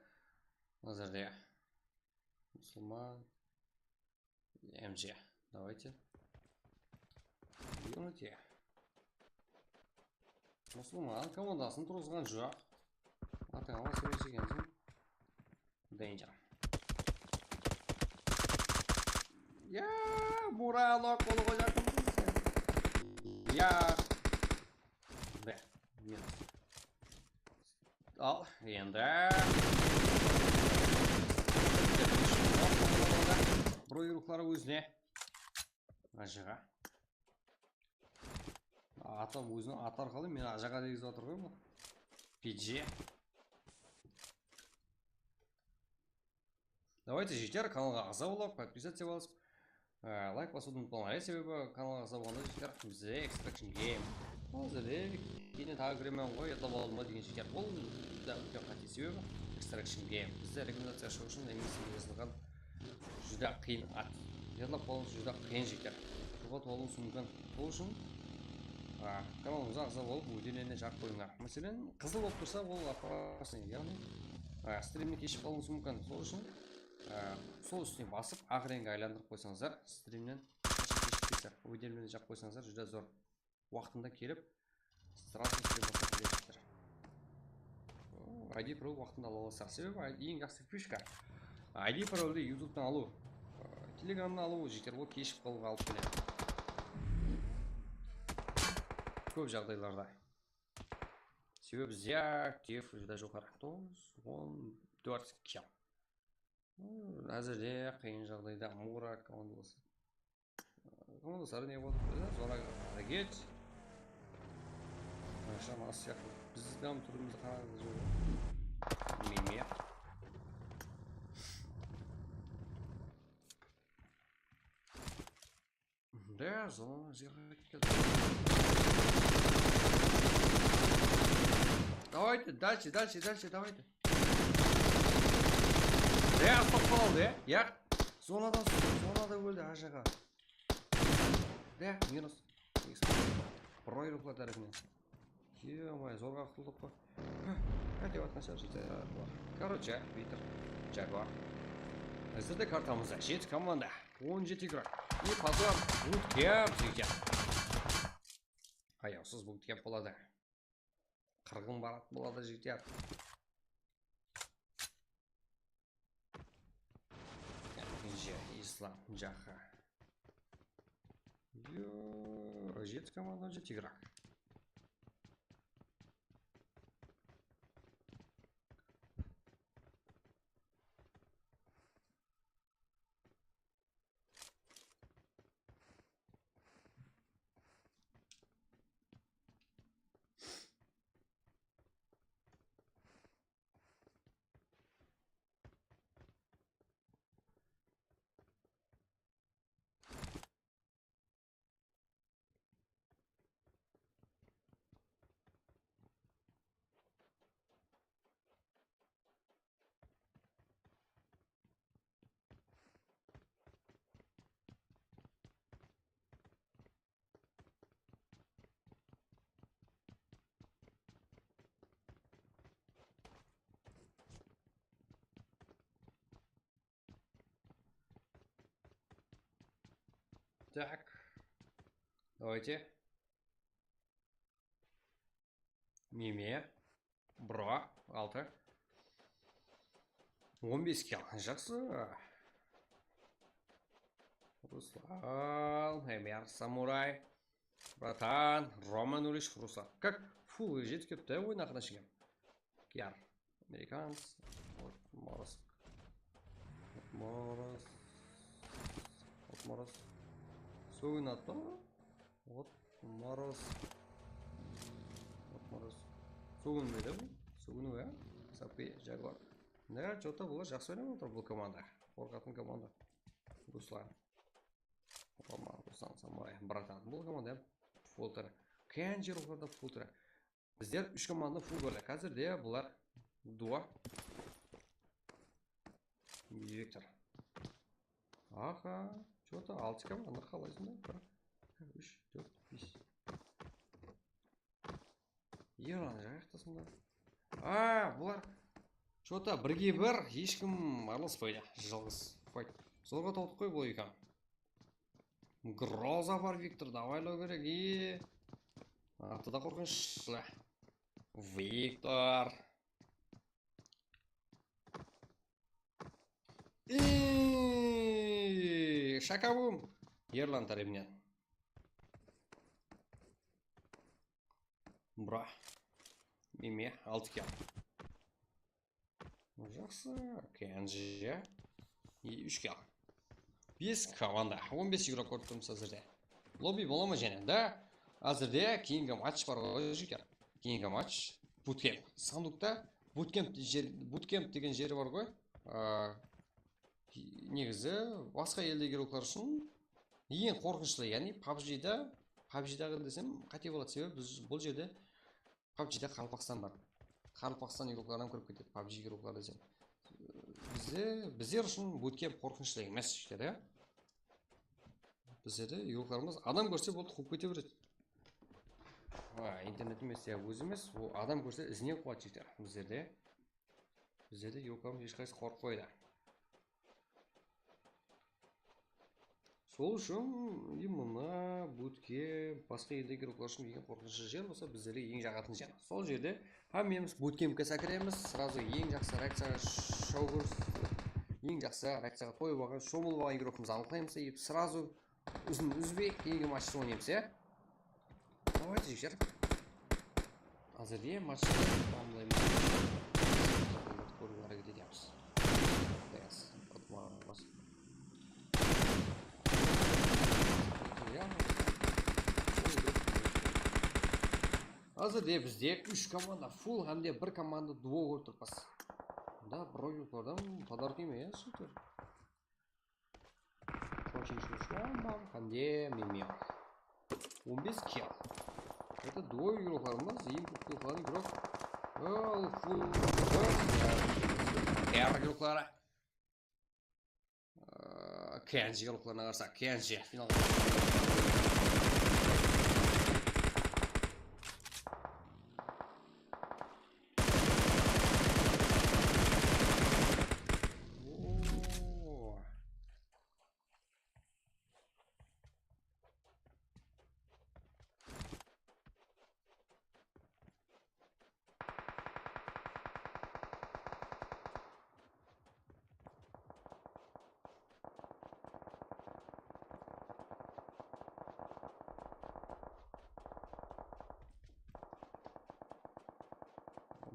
Әзірде. Мұсылман. МЖ. Давайте. Unity. Мұсылман командасын тұрғызған жоқ. Атыңа сөйлесегенсің. Danger. Я, буралок қолы қойдақым. Я. Да, минус. Ал, енді. Бұрой рухлары өзіне. Ажыға. Атам өзінің аты арқалы мен ажаға дегізіп отыр ғой бұл. PG. Давайте жеттер каналға ағза болып, подписаться боласып. Лайк басуды ұмытпаңдар, себебі каналға ағза болғанда жеттер бізде Extraction Game Қазір кейін тағы кіремін ғой, ұтылып алдым ба деген шекер. Бұл да үлкен қате себебі Extraction Game. Бізде рекомендация ашу үшін немесе жазылған жүзде қиын ат. Жерлап қалуымыз жүзде қиын шекер. Жоғат болуымыз мүмкін. Бұл үшін каналымызға ағза болып өделене жақ қойыңдар. Мәселен, қызыл болып тұрса, ол опасный, яғни стримні кешіп қалуымыз мүмкін. Сол үшін сол үстіне басып, ақ реңге айландырып қойсаңыздар, стримнен кешіп өделене жақ қойсаңыздар, жүзде зор уақытында келіп, сразу стрим бастап келесіздер. ID Pro уақытында ала аласыздар. Себебі ең жақсы фишка ID Pro'ды YouTube'дан алу, Telegram'dan алу жетер, ол кешіп қалуға алып келеді. Көп жағдайларда. Себебі бізде актив жүзде жоғары 14 кем. Әзірде қиын жағдайда Мура командаласы. Командалары не болды? Зора әрекет. Шама сияқты. Біз дам түрімізді қарағыз жоқ. Меме. Да, зона жерге кетті. Давайте, дальше, давайте. Да, стоп қалды, я? Зонада өлді ажаға. Да, минус. Пройру платарымен. Ё-моё, зорға құтылдық қой. Хотя относящий бар. Короче, Витер, Джагуар. Әзірде картамызда 7 команда, 17 игрок. И потом буткемп жеке. Аяусыз буткемп болады. Қырғын барат болады жеке. Ислам, Джаха. Ё, 7 команда, 17 игрок. Так, давайте. Меме, Бро, 6. 15 килл, жақсы. Руслан, Эмер, Самурай, Братан, Роман Улиш, Руслан. Как? Фу, жетіп кепті ойын ақына шеген. Кияр, Американс, Морос. Сөгін атты. Морос. Сөгін беді бұл? Сөгін өе? Сапи, Жагуар. Да, что-то было жақсы ойнап отыр бұл команда. Қорқатын команда. Руслан. Руслан, Самурай, Братан. Бұл команда фултері. Кәнжер оларда фултері. Біздер 3 команда фул көрді. Қазірде бұлар дуа. Вектор. Аха. Что-то 6 команда қалайсың да? 3, 4, 5. Ерлан жақтасың да? Бұлар что-то бірге бір, ешкім араласпайды. Жалғыз файт. Зорға таудық қой бұл екен. Гроза бар, Виктор, давайлау керек. Аты да қорқыншылы. Виктор. Шакабум. Ерлан таребінен. Бра. Меме, 6 килл. Жақсы. Кенжи. 3 килл. 5 команда. 15 игрок көріп әзірде. Лобби бола ма және? Да. Әзірде кейінгі матч бар ғой жекер. Кейінгі матч. Буткемп. Сандукта буткемп деген жері бар ғой. Негізі басқа елдегі игроклар үшін ең қорқынышты, яғни PUBG-дағы десем қате болады, себебі біз бұл жерде PUBG-да Қалпақстан бар. Қалпақстан игрокlardan көріп кетеді PUBG игрокlar десем. Біздер үшін bootcamp қорқынышты емес жігіттер, иә? Біздерде игрокlarымыз адам көрсе болды қуып кете береді. Интернет емес, өзі емес, ол адам көрсе ізінен қуады жігіттер. Біздерде игрокlarымыз ешқайсысы қорықпайды. Сол үшін именно bootcamp басқа елдегі игрокlar үшін ең қорқынышты жер болса, біздерге ең жағатын жер. Сол жерде hamımız bootcamp'ке сәкіреміз, сразу ең жақсы реакцияға шоу көрсетіп, ең жақсы реакцияға қойып алған, шомылып алған игрокымызды анықтаймыз, и сразу үзбей кейінгі матчты ойнаймыз, иә? Давайте жігіттер. Әзірге матчты тамамдаймыз. Көруге әрекет етеміз. Әзірде бізде 3 команда full, әнде 1 команда дуо көріп тұрпас. Да, бір ойынқордан подарок емей, супер. Очень шушламам, әнде мемем. 15 килл. Это дуо игрокlarımız, ең көп килл'ларын игрок. Ол full. Әр игроклары. Kenji игрокларына қарса, Kenji финалға.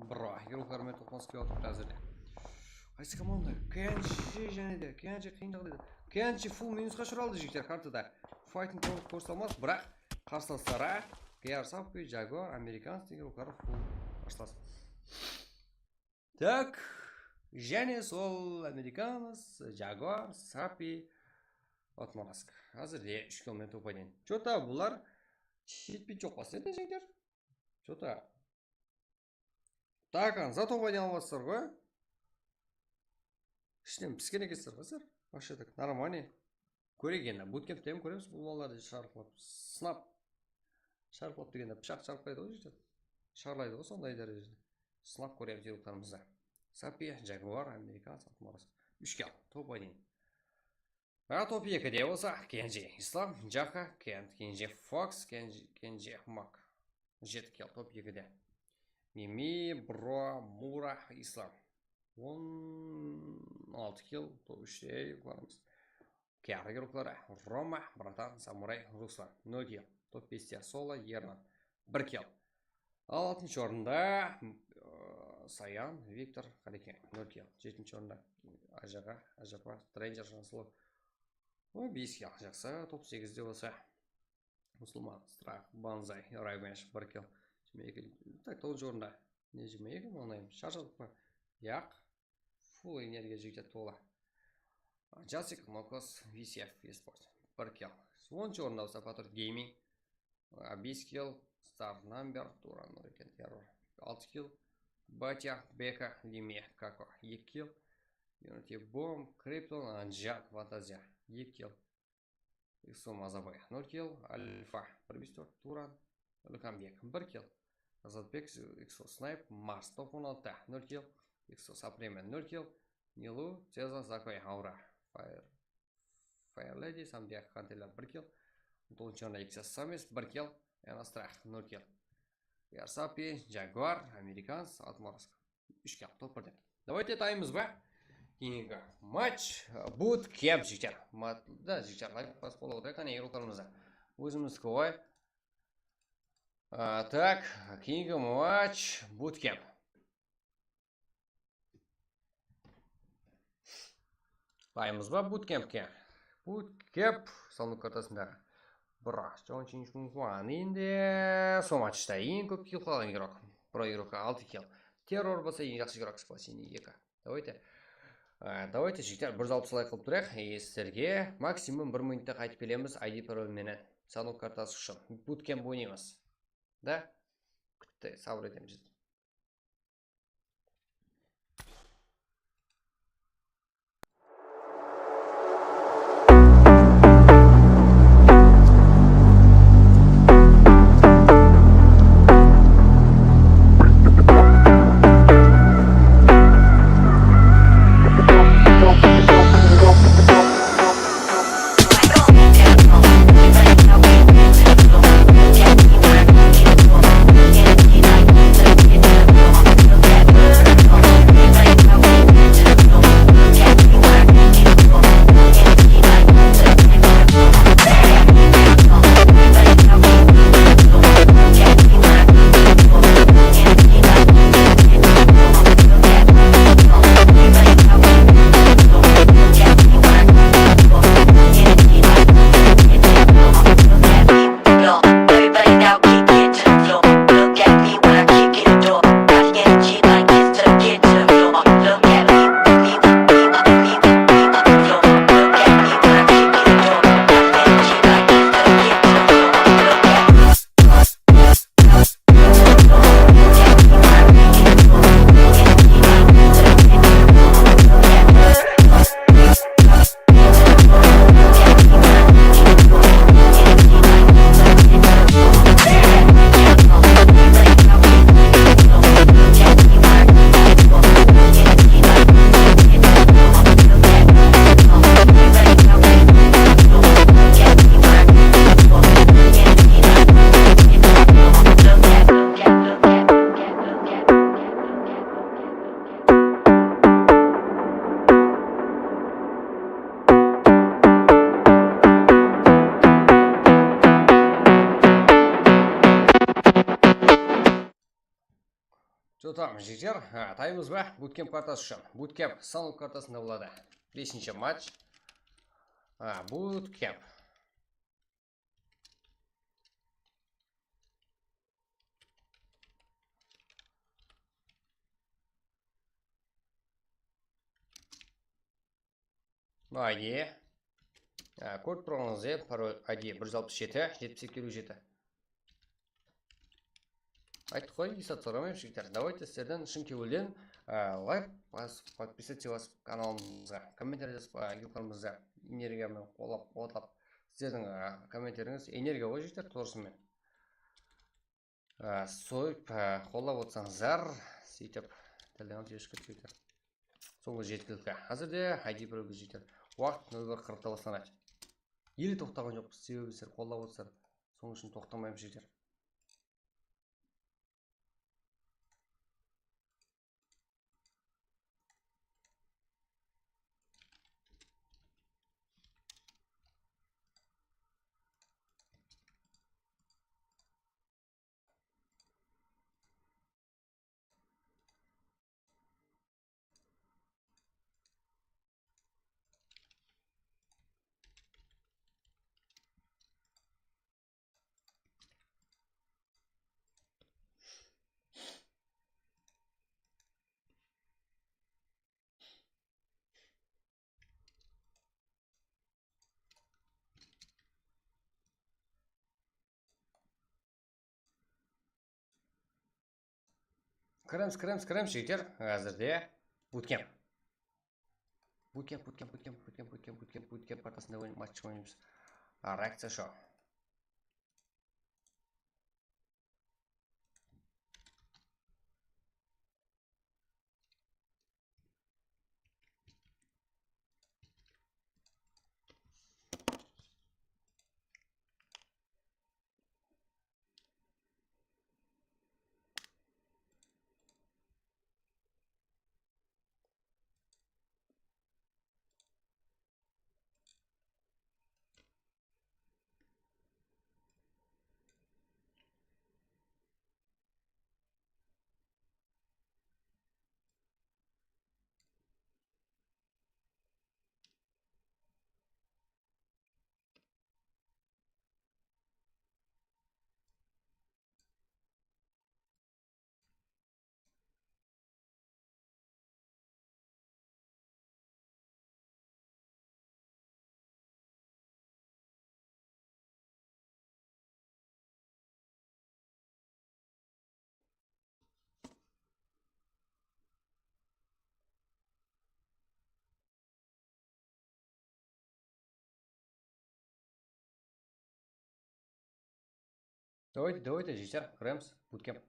Бро, игрокlarмен тоқтанысып келіп отыр әзірде. Қайсы команда? Kenji және де, Kenji қиын жағдайда. Kenji full минусқа ұшыралды жігіттер картада. Fighting толық көрсетілмас, бірақ қарсыластары KR Sappy, Jaguar, американец игроклары full қарсылас. Так, және сол американец, Jaguar, Sappy, Отморозк. Әзірде 3 километр ұпайден. Жота бұлар жетпей жоқ басты жігіттер. Жота. Так, зато ұпайден албастыр ғой. Ішінен піскен екесіздер ғой сіздер. Вообще так нормально. Көрек енді, bootcamp'тен көреміз бұл балаларды шарқылап, сынап. Шарқылап дегенде пышақ шарқылайды ғой жігіттер. Шарлайды ғой сондай дәрежеде. Сынап көреміз игрокlarымызды. Sappy, Jaguar, американец, Отморозк. 3 килл, топ ойнайын. Топ 2-де болса, Kenji, Ислам, Джаха, Кент, Kenji, Fox, Kenji, Мак. 7 килл, топ 2-де. Мими, Бро, Мура, Ислам. 16 килл, топ 3-де игрокlarımız. KR игроклары, Рома, Братан, Самурай, Руслан. 0 килл, топ 5-де Соло, Ерман. 1 килл. Ал 6-шы орында Саян, Виктор, Қалекен. 0 килл. 7-шы орында Ажапа, Тренджер, Жансылы. 5 килл. Жақсы, топ 8-де болса. Мұсылман, Страх, Банзай, Райбенш, 1 килл. Так, 9-шы орында. Не жемейгі, мұнайым. Шаршадық па? Яқ. Фул энергия жігіте тола. Жасик, Мокос, VCF, eSport. 1 килл. 10-шы орында болса Патрик Гейминг. 5 килл. Star Number, Туран, Нурикен, Террор. 6 килл. Батя, Бека, Лиме, Како. 2 килл. Unity Bomb, Криптон, Анжак, Фантазия. 2 килл. Исум Азабай. 0 килл. Альфа, Пробистор, Туран, Лукамбек. 1 килл. Азатбек, Иксо Снайп, Марс, топ 16, 0 килл. Иксо Сапремен, 0 килл. Нилу, Цеза, Закой, Аура. Fire Lady, Самбек, Хантеля, 1 килл. 9-шы орында Иксо Самис, 1 килл. Страх, 0 килл. KR Sappy, Jaguar, американец, Отморозк. 3 килл, топ 1-де. Давайте таймыз ба? Кейінгі матч bootcamp жігіттер. Да, жігіттер, лайк бас болу отырайық, қане игрокlarымызда. Өзіміз көй. Так, кейінгі матч bootcamp. Таймыз ба bootcamp'ке? Bootcamp салынып картасындағы. Бірақ, очень шумфан. Енді сол матчта ең көп килл қалған игрок. Про игрока 6 килл. Террор болса ең жақсы игрок спасение 2. Давайте жігіттер 160 лайк қылып тұрайық. Сіздерге максимум 1 минутта қайтып келеміз ID паролменен. салон картасы үшін буткемп ойнаймыз. Да? Күтті, сабыр етеміз. Тұтамыз жігер, таймыз ба? Буткемп картасы үшін. Буткемп саныл картасында болады. 5-ші матч. Буткемп. ID. Код тұрғыңыз пароль ID 167 7207. Айтты қой, естат сұрамайым жігер. Давайте сіздерден шын кеуілден лайк, подписаться каналымызға, комментарий жазып, геоқарымызда энергиямен қолап, отап. Сіздердің комменттеріңіз энергия ғой жігер, тұрсымен. Сойып, қолап отсаңыздар, сөйтіп, тәлден тешкет жігер. Соңғы жеткілікті. Әзірде ID біреуге жігер. Уақыт 01:40-та бастанады. Елі тоқтаған жоқ, себебі сіздер қолап отсар. Соң үшін тоқтамайым жігер. Кірім жігер, әзірде буткемп. Буткемп картасында матч ойнаймыз. Реакция шоу. Давайте, жігіттер, кіреміз буткемп.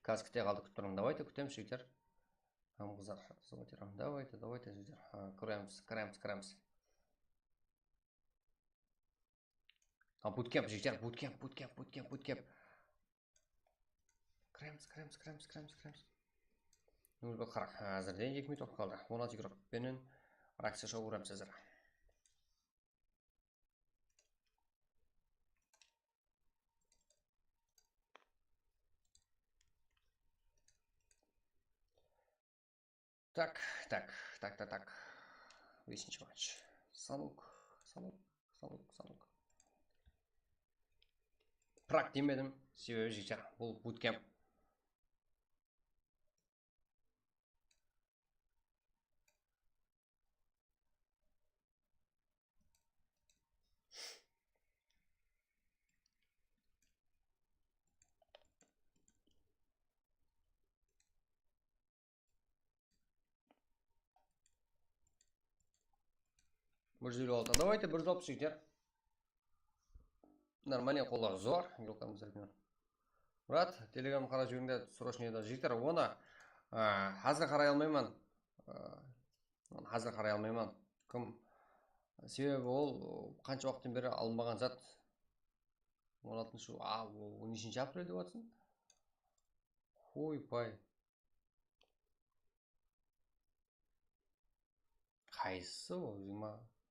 Қазір күте қалдық, күтіп тұрмын. Давайте күтеміз, жігіттер. Қыздар, давайте, жігіттер. Кіреміз. Буткемп, жігіттер, буткемп. Кіреміз. Нөлге қарақ. Әзірде 2 минут қалды. 16 күріп. Бенін ракция шоу ұрамыз әзір. Так. 5-ші матч. Санук. Прак демедім. Себебі жігіттер, бұл буткемп. Давайте 160 жігіттер. Нормально қолдар зор. Мұрат, телеграм қара жүріңде срочныйда жігіттер. Оны қазір қарай алмаймын. Кім? Себебі ол қанша уақыттан бері алынбаған зат. 13 апрель деп атсын. Ойпай. Қайсысы ол?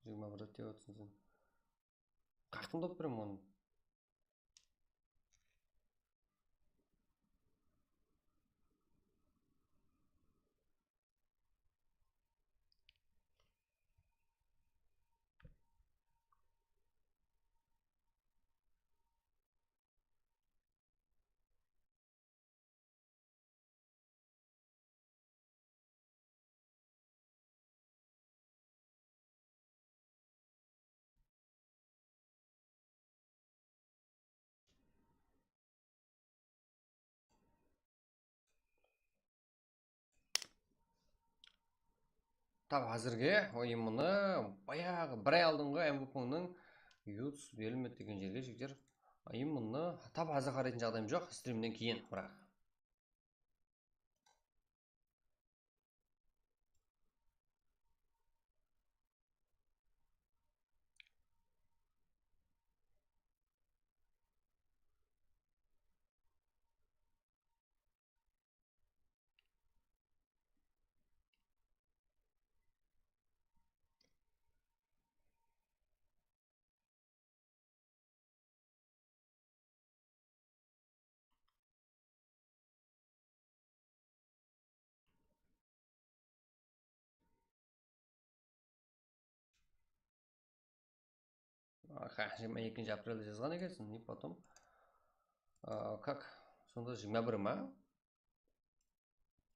21 деп атсын сен. Қақтым доп берем оны. Тап әзірге ойымыны баяғы бір ай алдыңғы МВП-ның Юц берілмеді деген жерге жігіттер. Ойымыны тап әзір қарайтын жағдайым жоқ, стримнен кейін бірақ. Аха, 22 апрельде жазған екенсің, не потом? Как? Сонда 21 ма?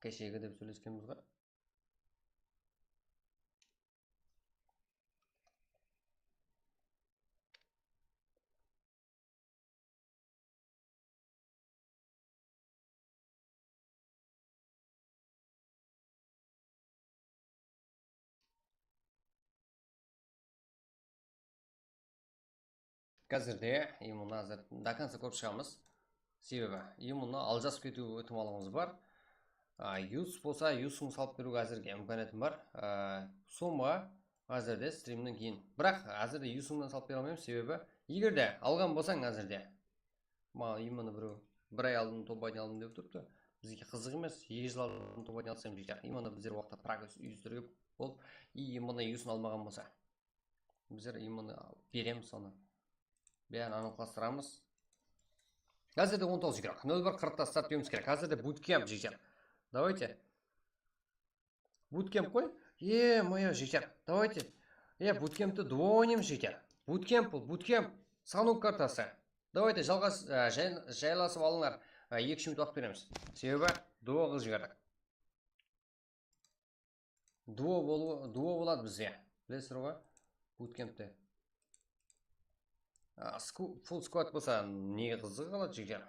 Кешегі деп сөйлескенбіз ғой. Қазірде иммуны до конца көріп шығамыз. Себебі иммуны алжасып кету ықтималымыз бар. Юс болса, юсың салып беруге әзірге мүмкінетім бар. Сомға әзірде стримнен кейін. Бірақ әзірде юсыңнан салып бере алмаймын, себебі егерде алған болсаң әзірде. Маған именно бір ай алдын топ-1 алдым деп тұрыпты. Бізге қызық емес, 2 жыл алдын топ-1 алсам жейтер. Именно біздер уақытта прагыз үйіздіріп болып, именно юсын алмаған болса. Біздер именно береміз соны. Бәрін анықтастырамыз. Әзірде 19 керек. 0-1-40-та старт беруіміз керек. Әзірде буткемп жейтер. Давайте. Буткемп қой? Моя жейтер. Давайте. Буткемпті двойнем жейтер. Буткемп бұл, буткемп. Санук картасы. Давайте жайласып алыңдар. 2 минут уақыт береміз. Себебі дуо қыз жібердік. Дуо болады бізге. Білесіздер ғой? Буткемпте. Full squad болса, неге қызығы қалады жігер?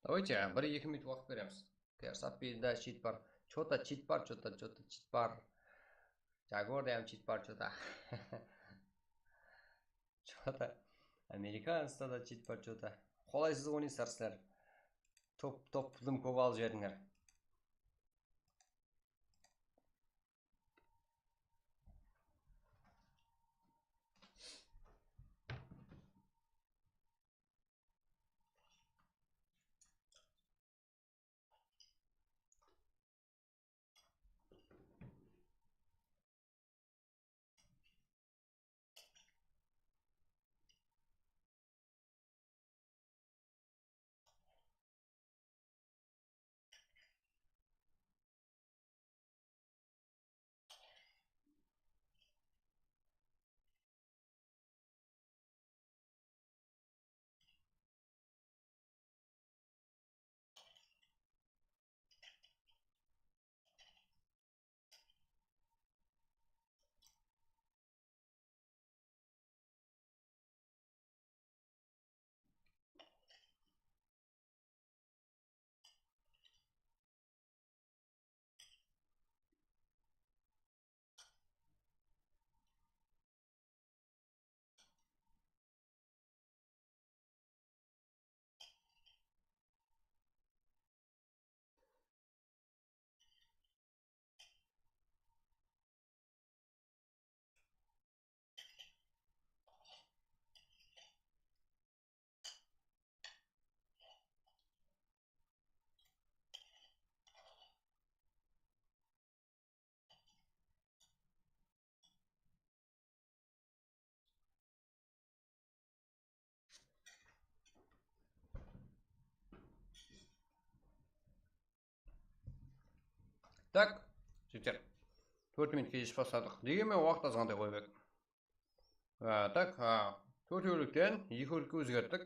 Давайте 1-2 минут уақыт береміз. Саппида чит бар. Что-то чит бар. Жагорда чит бар, что-то. Что-то. Американста да чит бар, что-то. Қолайсыз ойнайсыздар сіздер. Топ-дым көп алып жібердіңдер. Так, жігіттер. 4 минут кеш бастадық. Дегенмен уақыт азғандай қойбек. Так, 4 өліктен 2 өлікке өзгерттік.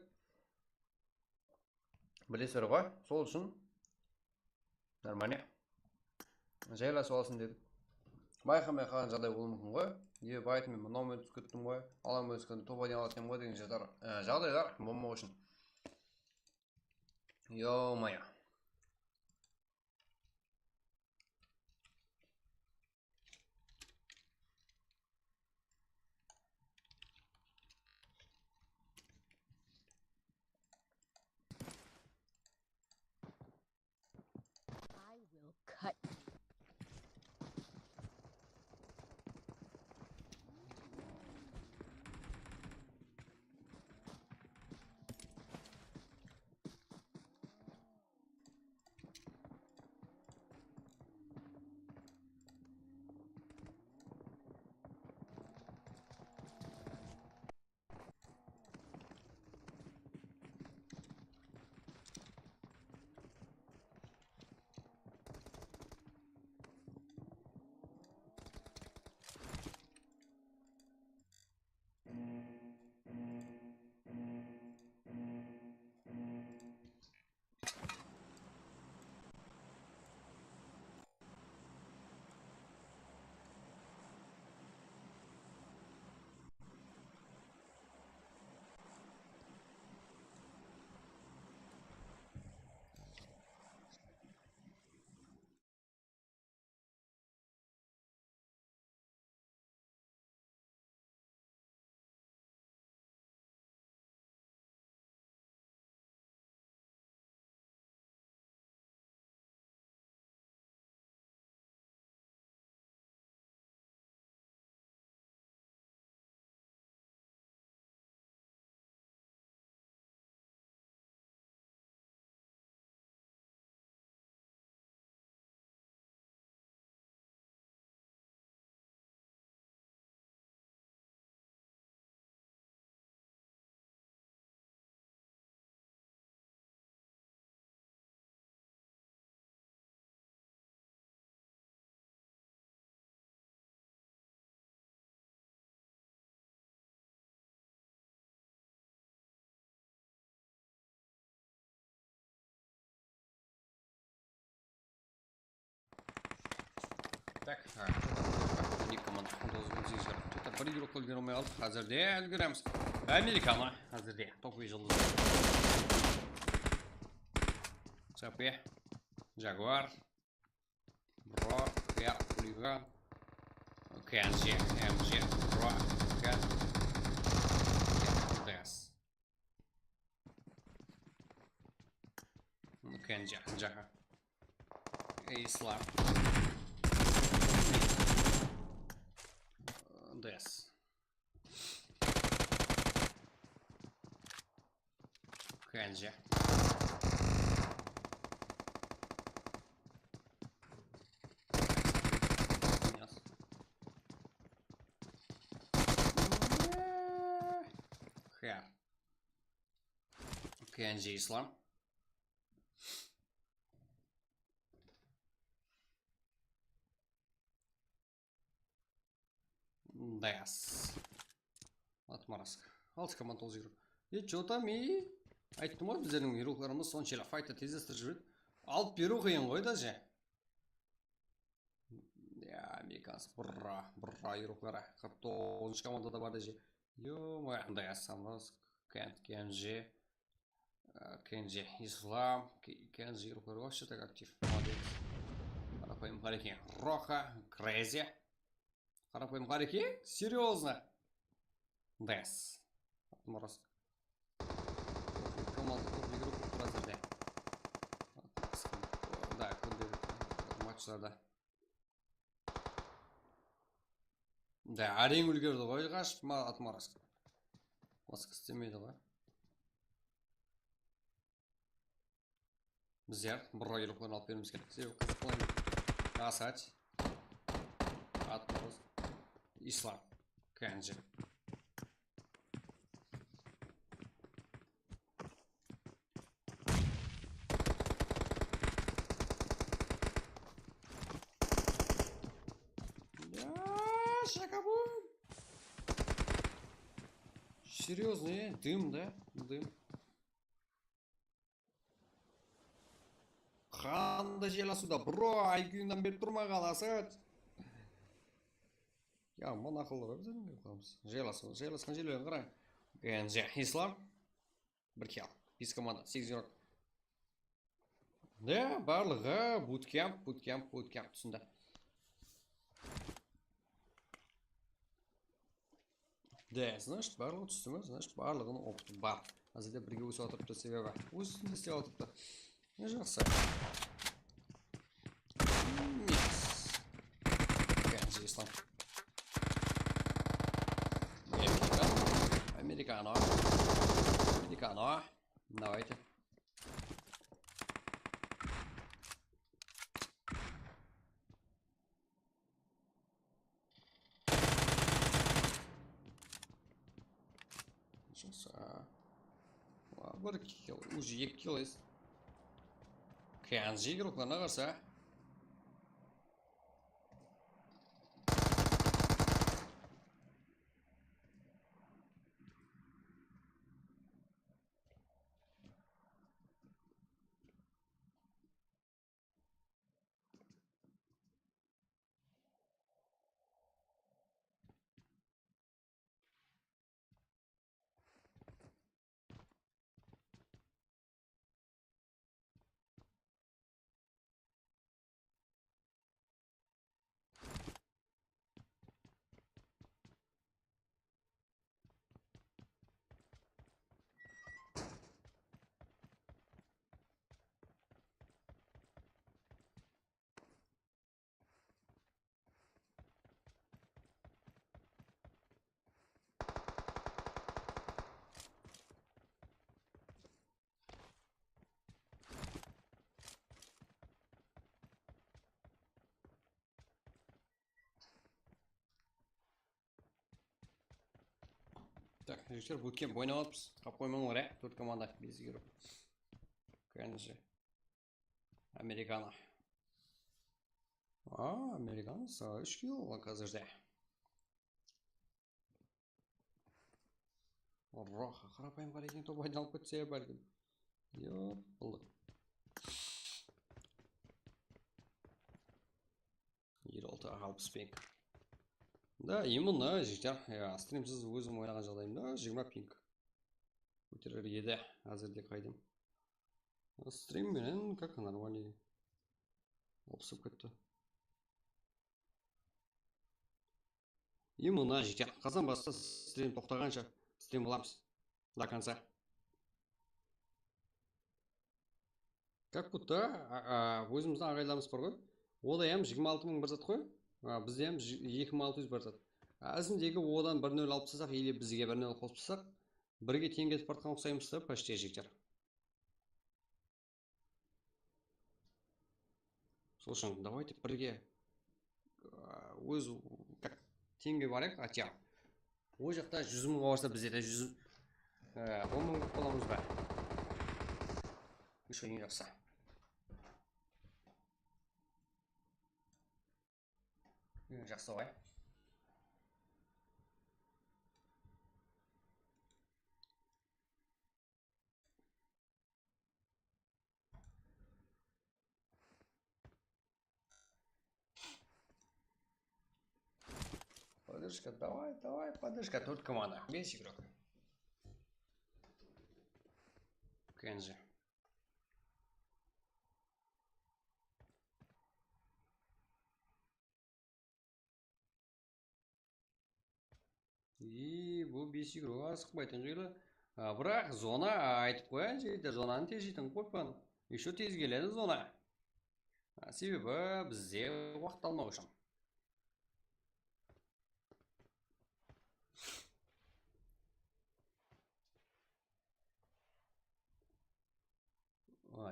Білесіздер ғой, сол үшін нормально. Жайласып алсын дедік. Байқамай қалған жағдай болуы мүмкін ғой. Байтымен мынау мен түсіп кеттім ғой. Алам өскенде топ-1 алатын ғой деген жағдайлар болмау үшін. Ё-моё. Екі команда 19-18 жар. Что-то бір игрок қол бере алмай қалдық. Қазірде үлгереміз. Американы қазірде топ жұлдызы. Цапе, Жагуар, Бро, Хер, Хулиган, Кенжи, МЖ, Бро, Кен, Дес. Кенжи, Джаха, Ислам, Дес. Кенжи. Хер. Кенжи Ислам. Дес. Атмараск. 6 команда 9 игрок. Что-то ми айттым ғой, біздердің игрокларымыз соншалық файтты тездестіріп жүреді. Алып беру қиын ғой даже. Американец бұрра игроклары. 49 командада бар даже. Ё-моё, Дес, Самраск, Кенжи. Кенжи Ислам. Кенжи игроклары вообще так актив. Молодец. Қарапайым қареке. Роха, Крейзи. Қарапайым қареке? Серьезно? Дес. Атмараск. Команда топ игрок қазірде. Да, күнделікті матчларда. Да, әрең үлгерді ғой қашып Атмараск. Басқа істемейді ғой. Біздер бір игрокларын алып беруіміз керек. Себебі қызық болайын. Асач. Атмараск. Ислам. Кенжи. Шакабум! Серьезно, дым, да? Дым. Қандай жел асуда, бро, айкүйінден беріп тұрмаған Асач. Я, мұн ақылы ғой біздердің қоямыз. Жел асқан жерлерін қарай. Кенжи Ислам. Бір кел. 5 команда, 8 игрок. Да, барлығы буткемп түсінде. Да, значит, барлығы түсті ме? Значит, барлығының опыты бар. Әзірде бірге өсіп отырыпты себебі. Өсінде істеп отырыпты. Не жақсы. Кенжи Ислам. Американо. Давайте. Бір килл, уже 2 килл ес. Кенжи игрокларына қарса. Так, жігіттер буткемп ойнап алыппыз. Қапқоймаңдар, 4 команда, 5 игрок. Кенжи. Американо. Американо 3 килл қазірде. Роха, қарапайым қарекең топ айналып кетсе бәлкім. Йоп, бұлды. болды 60 пинг. Да, именно жігіттер, стримсіз өзім ойлаған жағдайымда 20 пинг көтерер еді. Әзірде қайдым. Стрим менен как нормальный опсып кетті. Именно жігіттер, қазан баста стрим тоқтағанша стрим қыламыз до конца. Как будто өзіміздің ағайларымыз бар ғой, ода 26 мың бір зат қой, бізде 2600 бір зат. Әзіндегі одан 1.0 алып тастасақ, или бізге 1.0 қосып тастасақ, бірге тең кетіп бартқан ұқсаймыз да, почти жігіттер. Сол үшін, давайте бірге өз теңге барайық, атя. О жақта 100 мыңға барса, бізде де 10 мың боламыз ба? Еще не жақса. Жақсы ғой. Поддержка, давай, поддержка. Тут команда. Весь игрок. Кенджи. И бұл 5 игроға асықпайтын жайлы. Бірақ зона айтып қоян жейді. Зонаны тез жейтін қойпан. Еще тез келеді зона. Себебі бізде уақыт алмау үшін.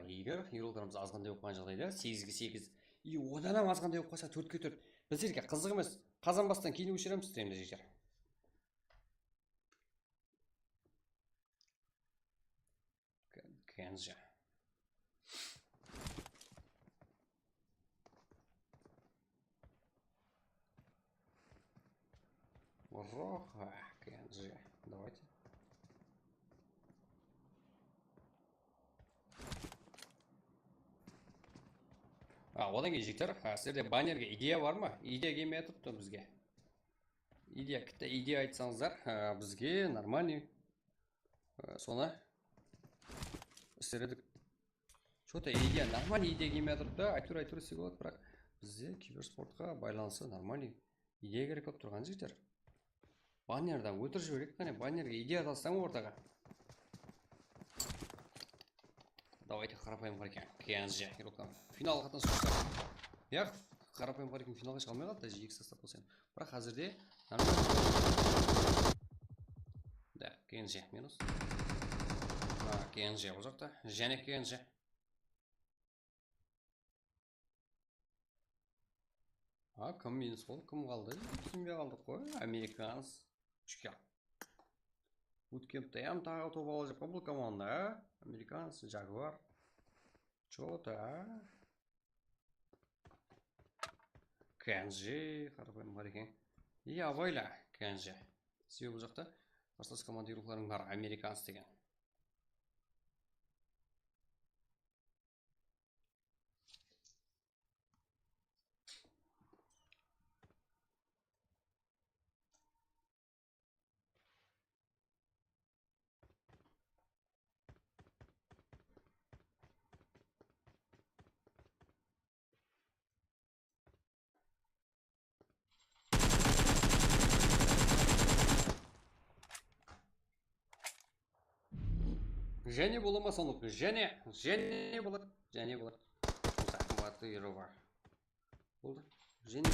Егер хиролдарымыз азғандай оқыған жағдайда 8-ге 8 и одан азғандай оқыса 4-ге 4. Біздерге қызық емес. Қазан бастан кейін өшіреміз стримді жегер. Кенджи. Роха, Кенджи. Давайте. Одан кейін жігіттер, сіздерде баннерге идея бар ма? Идея келмей тұрыпты бізге. Идея айтсаңыздар, бізге нормальный. Соны істередік. Что-то идея, нормальный идея келмей тұрыпты. Айтыр істеге болады, бірақ бізде киберспортқа байланысы нормальный идея керек болып тұрған жігіттер. Баннердан өтір жіберек, қане баннерге идея тастаңыз ортаға. Давайте қарапайым қарекен. Кенджи. Финал қатынасы. Яқ, қарапайым қарекен финалға шыға алмай қалды, 2 состав болсын. Бірақ қазірде да, Кенджи минус. Кенджи бұл жақта. Және Кенджи. Кім минус болды? Кім қалды? Түсінбей қалдық қой. Американс. Үшке. Буткемпте тағы топ алып бұл команда. Американс, Jaguar. Что-то, Кенджи, қарапайым бар екен. И абайла, Кенджи. Себебі бұл жақта қарсылас командирлықтарың бар, Американс деген. Және боламас анық. Және болады. Батыры бар. Болды. Және.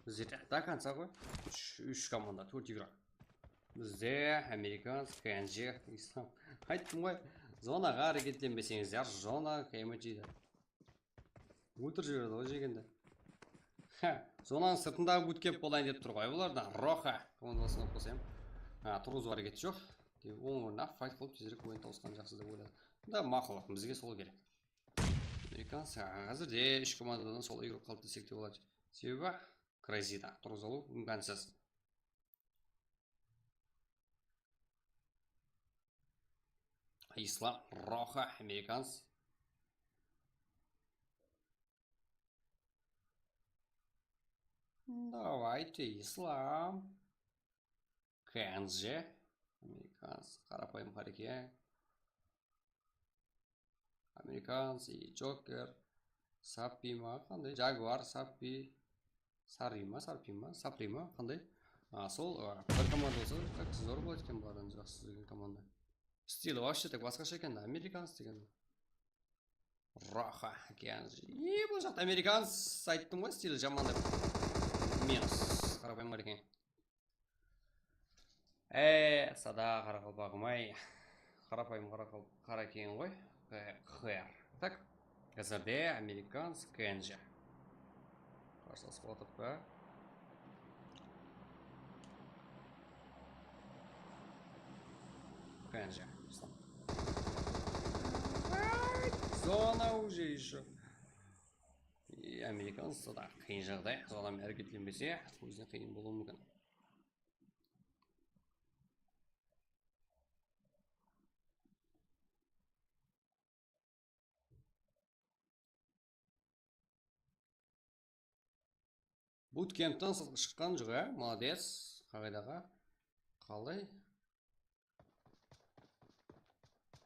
Бізде до конца ғой. 3 команда, 4 игрок. Бізде Американс, Кенджи, Ислам. Айттым ғой. Зонаға әрекеттенбесеңіздер, зона кемітейді. Өтір жіберді ғой жегенде. Зонаның сыртындағы буткеп болайын деп тұр ғой. Бұлардан Роха. Ондасына қосайым. Тұрғызу әрекеті жоқ. Оңырына файт қылып тезірек ойын тауысқан жақсы деп ойлады. Да, мақұл, бізге сол керек. Американс қазірде 3 командадан сол игрок қалды десек те болады. Себебі Крайзида тұрғыз алу мүмкінсіз. Ислам, Роха, Американс. Давайте, ислам. Кенджи. Американец. Қарапайым қареке. Американец и Джокер. Саппи ма қандай? Жагуар, Саппи. Сарпи ма қандай? Сол бір команда болса, как здорово болады екен бұлардан жақсы деген команда. Стилі вообще так басқаша екен, американец деген. Роха, Кенджи. Бұл жақта американец айттым ғой, стилі жаман деп. Минус. Қарапайым қареке. Сада қарақалпағым-ай. Қарапайым қарекен ғой. Хэр. Так, қазірде американец Кенджи. Қарсыласып отырып па. Кенджи. Зона уже еще. И американец да қиын жағдай. Зона әрекетленбесе, өзіне қиын болуы мүмкін. Буткемптен шыққан жүгі, молодец, қағидаға. Қалай?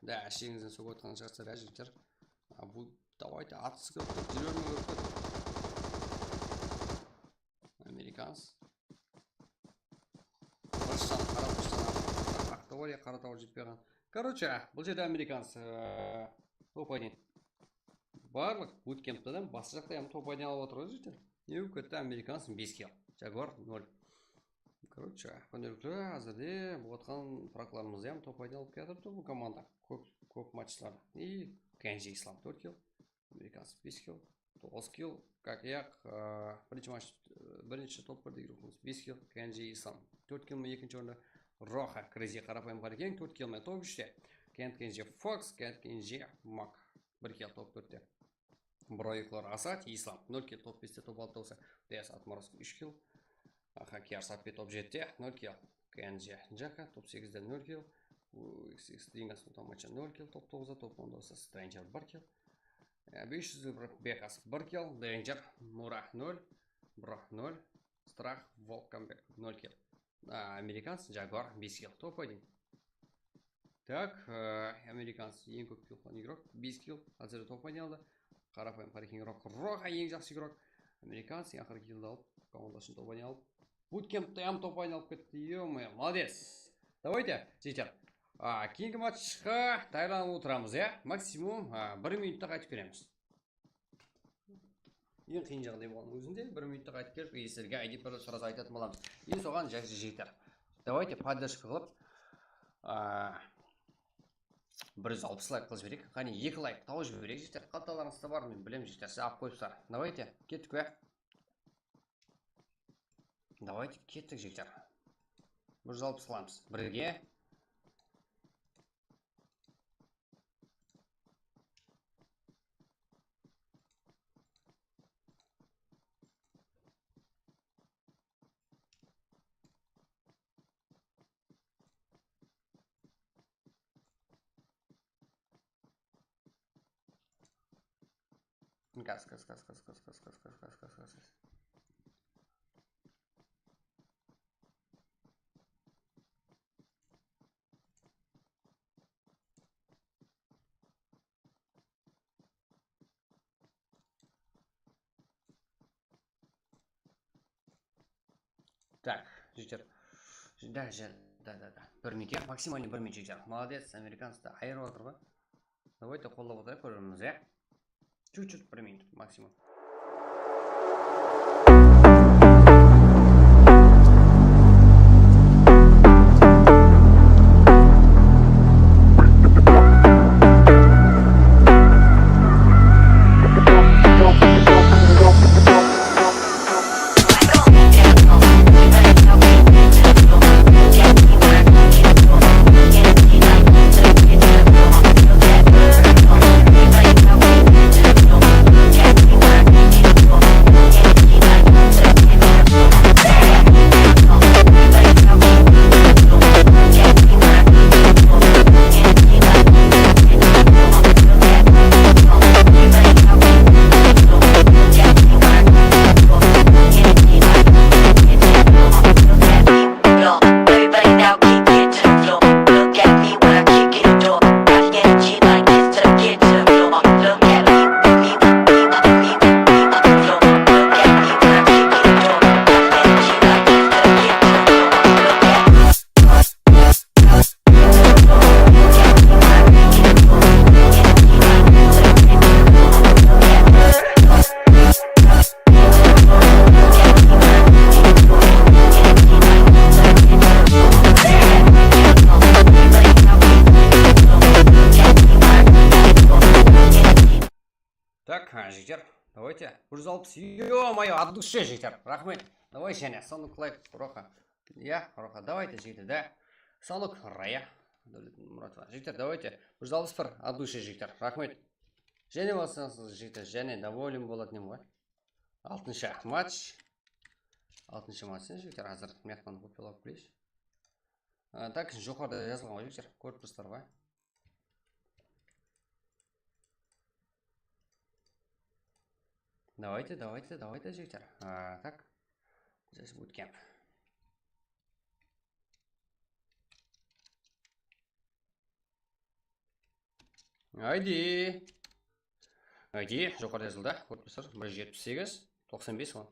Да, әшеңізден соқ өтқан шығарсар әжіктер. Бұл давайте атысы көп жүрермен көріп. Американец. Бұрыштан, қаратұштан ақтауария қаратауыр жетпеген. Короче, бұл жерде американец топ ойнайды. Барлық буткемптен басы жақта топ ойнай алып отыр өз жетер. Не көтті американец 5 килл. Жагуар 0. Короче, күнделікті әзірде бұғатқан прақларымызды топ ойнай алып кетіп бұл команда. Көп матчларда. И Кенджи ислам 4 килл. Американец 5 килл. 9 килл. Как яқ, бірінші топ бірді группымыз 5 килл. Кенджи ислам 4 килл ме екінші орында. Роха, Крейзи қарапайым қарекен 4 килл ме топ 3-те. Кенджи Фокс, Кенджи Мак 1 килл топ 4-те. Броеклар Асад, Ислам 0 килл топ 5-те топ 6-те болса. Дес Атмарск 3 килл. Хакер Саппи топ 7-те 0 килл. Кенджи Джака топ 8-де 0 килл. Стрингас матча 0 килл топ 9-да, топ 10-да болса Стрэнджер 1 килл. 500 Бекас 1 килл. Дэнджер Мура 0. Бро 0. Страх Волкамбек 0 килл. Американец Жагуар 5 килл топ 1. Так, американец ең көп килл қылған игрок 5 килл. Азыр топ 1 алды. Қарапайым қарекен игрок Роха ең жақсы игрок. Американец ең ақыры киллді алып, командасын топ 1 алып. Буткемпті топ 1 алып кетті. Ё-моё, молодец. Давайте, жеттер. Кейінгі матчқа дайырланып отырамыз, максимум 1 минутта қайтып келеміз. Ең қиын жағдай болған өзінде 1 минутта қайтып келіп, естерге айдиперлі сұраз айтатын боламыз. Ең соған жақсы жеттер. Давайте поддержка қылып 160 лайк қылып жіберейік. Қане 2 лайк тауып жіберейік жеттер. Қалталарыңызда бар, мен білем жеттер. Сіз ап қойыпсыздар. Давайте, кеттік бе? Давайте кеттік жеттер. 160 қыламыз. Бірге. Газ. Так, жеттер. Да. 1 минут, максимально 1 минут жеттер. Молодец, американцы айырып отыр ғой. Давайте қолдап отырайық, көрерміз, Чуть-чуть 1 минут максимум. Так, жігіттер, давайте. 160. Ё-моё, от души, жігіттер. Рахмет. Давай, Женя, санук лайк, Роха. Я, Роха, давайте, жігіттер, да? Санук Рая. Мұратова. Жігіттер, давайте. 161 от души, жігіттер. Рахмет. Және болсаңыз, жігіттер, және доволен болатын ғой. 6-шы матч. 6-шы матч, жігіттер, азыр мияқтан көпелап келейінші. Так, жоғарыда жазылған ғой, жігіттер. Көріп тұрсыздар ғой. Давайте, жігіттер. Так. Здесь будет кемп. Айди, жоғарыда жазылды. Көріп тұрсыздар. 178, 95 ғой.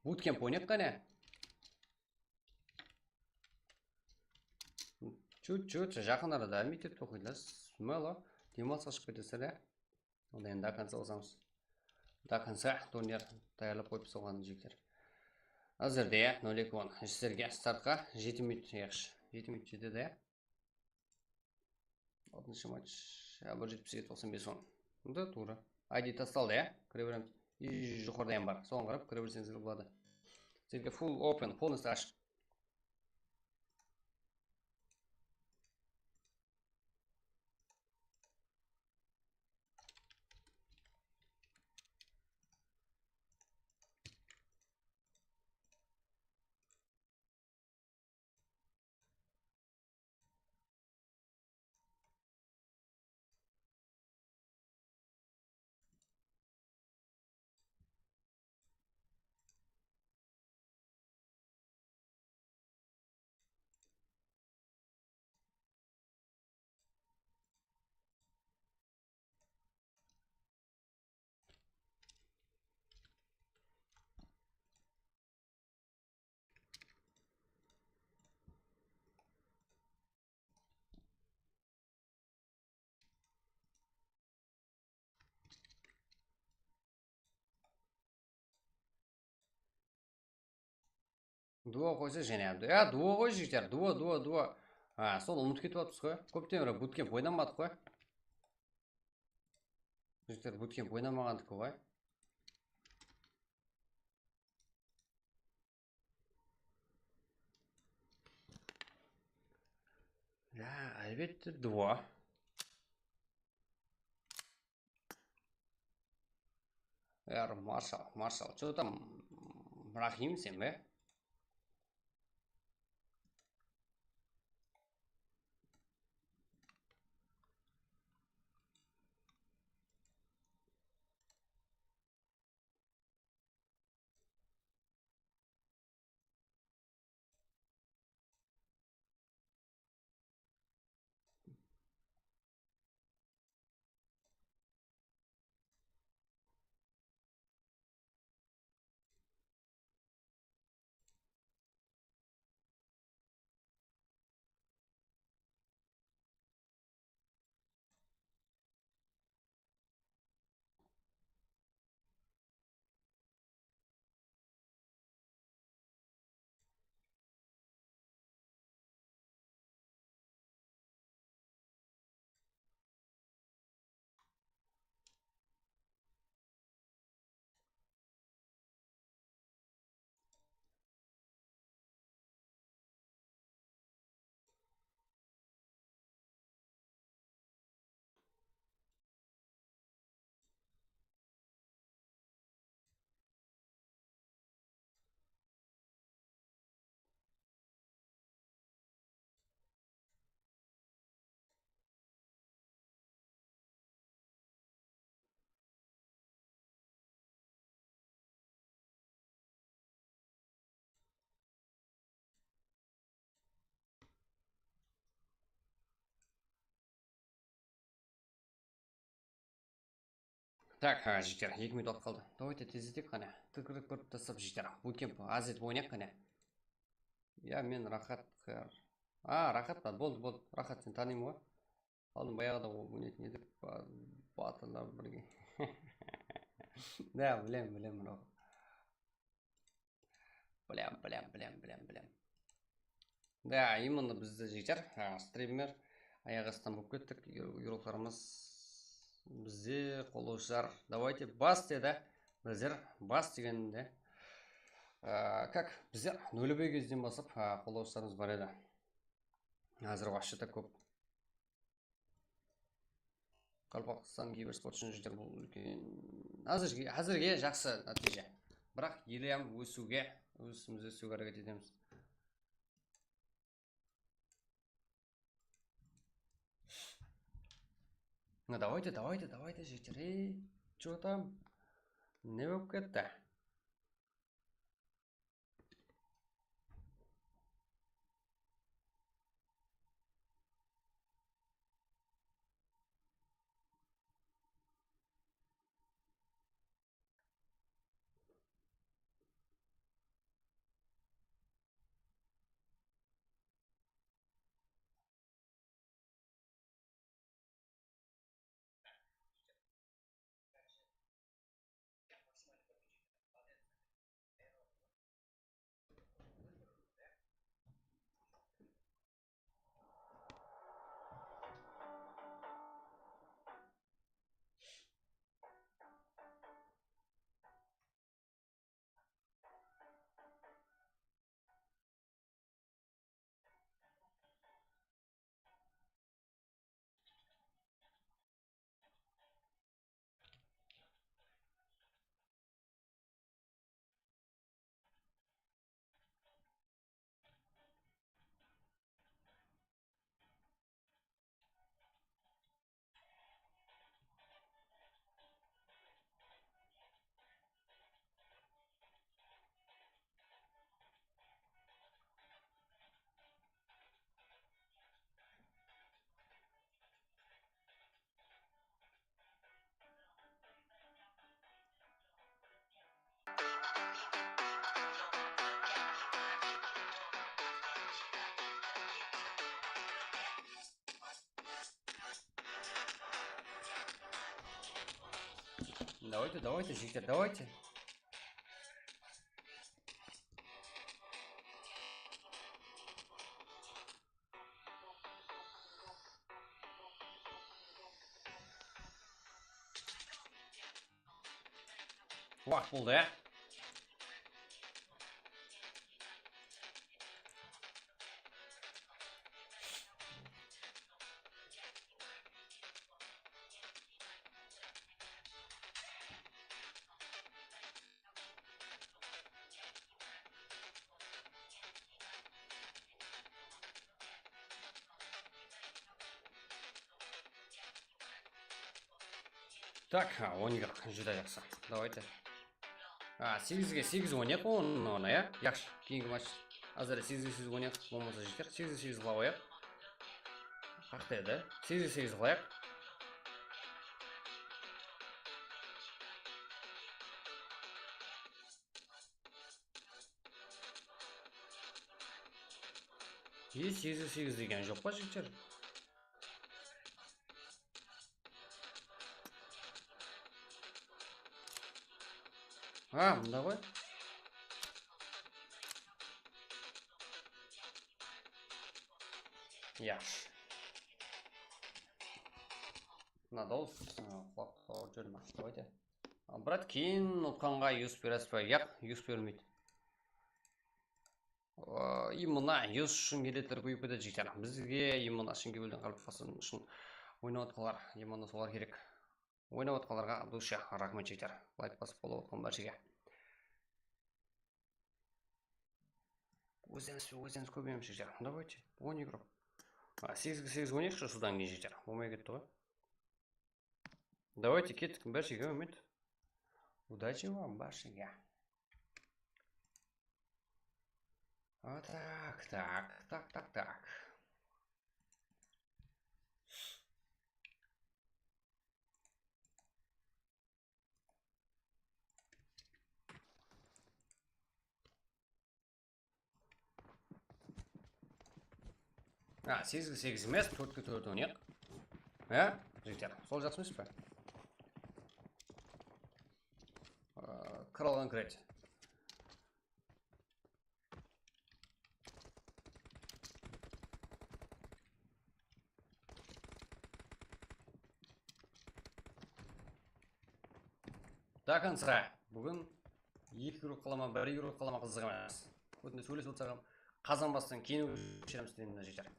Буткемп ойнап қане. Чуть-чуть жақын арада мектепте оқиды. Смело. Демалысқа шығып кетесіздер, да? Онда енді до конца болсамыз. До конца турнир даярлап қойып соған жігіттер. Әзірде 0-2-10. Сіздерге стартқа 7 минут егіш. 7 минут жетеді, да? 6-шы матч. 177-95. Да, тура. Айди тасталды, да? Кіре береміз. И жоғарыдайым бар. Соған қарап кіре берсеңіздер болады. Сіздерге full open, полностью ашық. Дуо қойса және әбді. Дуо қой жігіттер. Дуо. Сол ұмытып кетіп атпыз қой. Көптен бері буткемп ойнамадық қой. Жігіттер, буткемп ойнамағандық қой. Әлбетте дуо. Маршал. Что там? Рахим сен бе? Так, жігіттер, 2 минут уақыт қалды. Давайте тездетек қане. Тікіріп көріп тастап жігіттер. Буткемп аз етіп ойнақ қане. Мен рахат. Рахат па? Болды. Рахат сен танимын ғой. Алдым баяғыда ойнайтын едік. Батырлар бірге. Да, білем. Білем. Да, именно бізді жігіттер. Стример. Аяқ астан болып кеттік. Юролықтарымыз Бізде қолдаушылар. Давайте бас деді. Біздер бас дегенде. Как? Біздер нөлбей кезден басып қолдаушыларымыз бар еді. Қазір вообще-то көп. Қалпақстан кейбір спортшы жігіттер бұл үлкен. Әзірге жақсы нәтиже. Бірақ елем өсуге әрекет етеміз. Ну давайте жігіттер. Что там? Не болып кетті? Давайте, жігіттер, давайте. Уақыт болды, ә? Так, он игрок, жүдә жақсы. Давайте. 8-ге 8 ойнайық оны, иә? Яқшы, кейінгі матч. Азыр 8-ге 8 ойнайық, болмаса жетер. 8-ге 8 қылайық. Қақта еді. 8-ге 8 қылайық. Е, 8-ге 8 деген жоқ па, жігіттер? Мында ғой. Яқшы. Надолс, құлақ жүрді. Давайте. Брат, кейін ұтқанға юз береспе. Яқ, юз бермейді. Имына юз үшін келетілер көйіп еді жігіттер. Бізге имына үшін кебілдің қалыпқасын үшін ойнап отқалар. Имына солар керек. Ойнап отқаларға душа рахмет жігіттер. Лайк басып болып отқан бәршеге. Өзіңіз көбейміз жігіттер. Давайте, 10 игрок. 8-ге 8 ойнайықшы судан кейін жігіттер. Болмай кетті ғой. Давайте кеттік бәршеге өмет. Удачи вам, бәршеге. Так. А, 8-ге 8 емес, 4-ге 4 ойнайық. Ә? Жігіттер, сол жақсы емес пе? Кралдан кіреді. до конца. Бүгін 2 күрек қалама, 1 күрек қалама қызық емес. Көтінде сөйлесіп отырсам, қазан бастан кейін өшіреміз деймін жетер.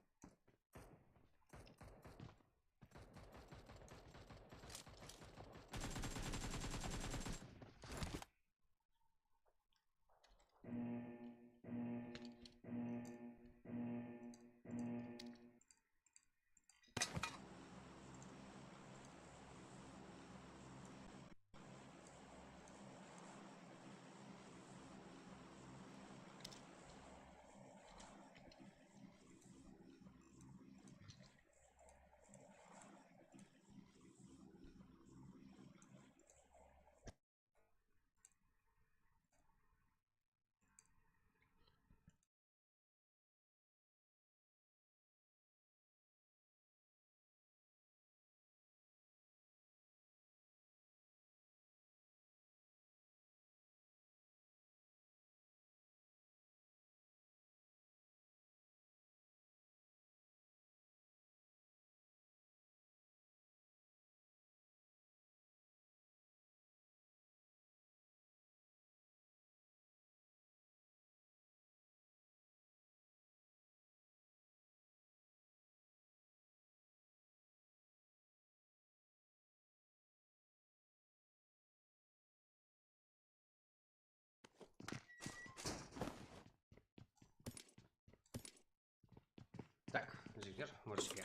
Так, жігер, морщиге.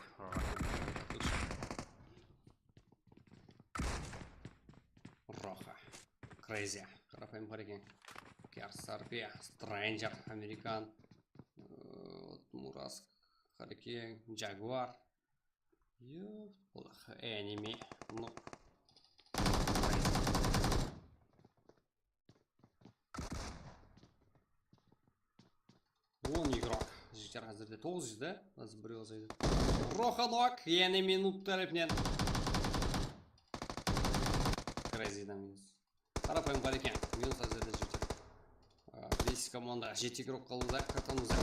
Роха. Crazy. Қарапайым бар екен. Керсарпия, Stranger, Американ. Мураск, Харикен, Jaguar. Enemy. Ну. Он игрок. Жігер қазірде 9 жеді. Қазір біреу азайды. Роханок. Ені минут тәріпнен. Crazy'дан минус. Қарапайым бар екен. Минус азайды жігер. Бес команда 7 игрок қалуда. Картамызда.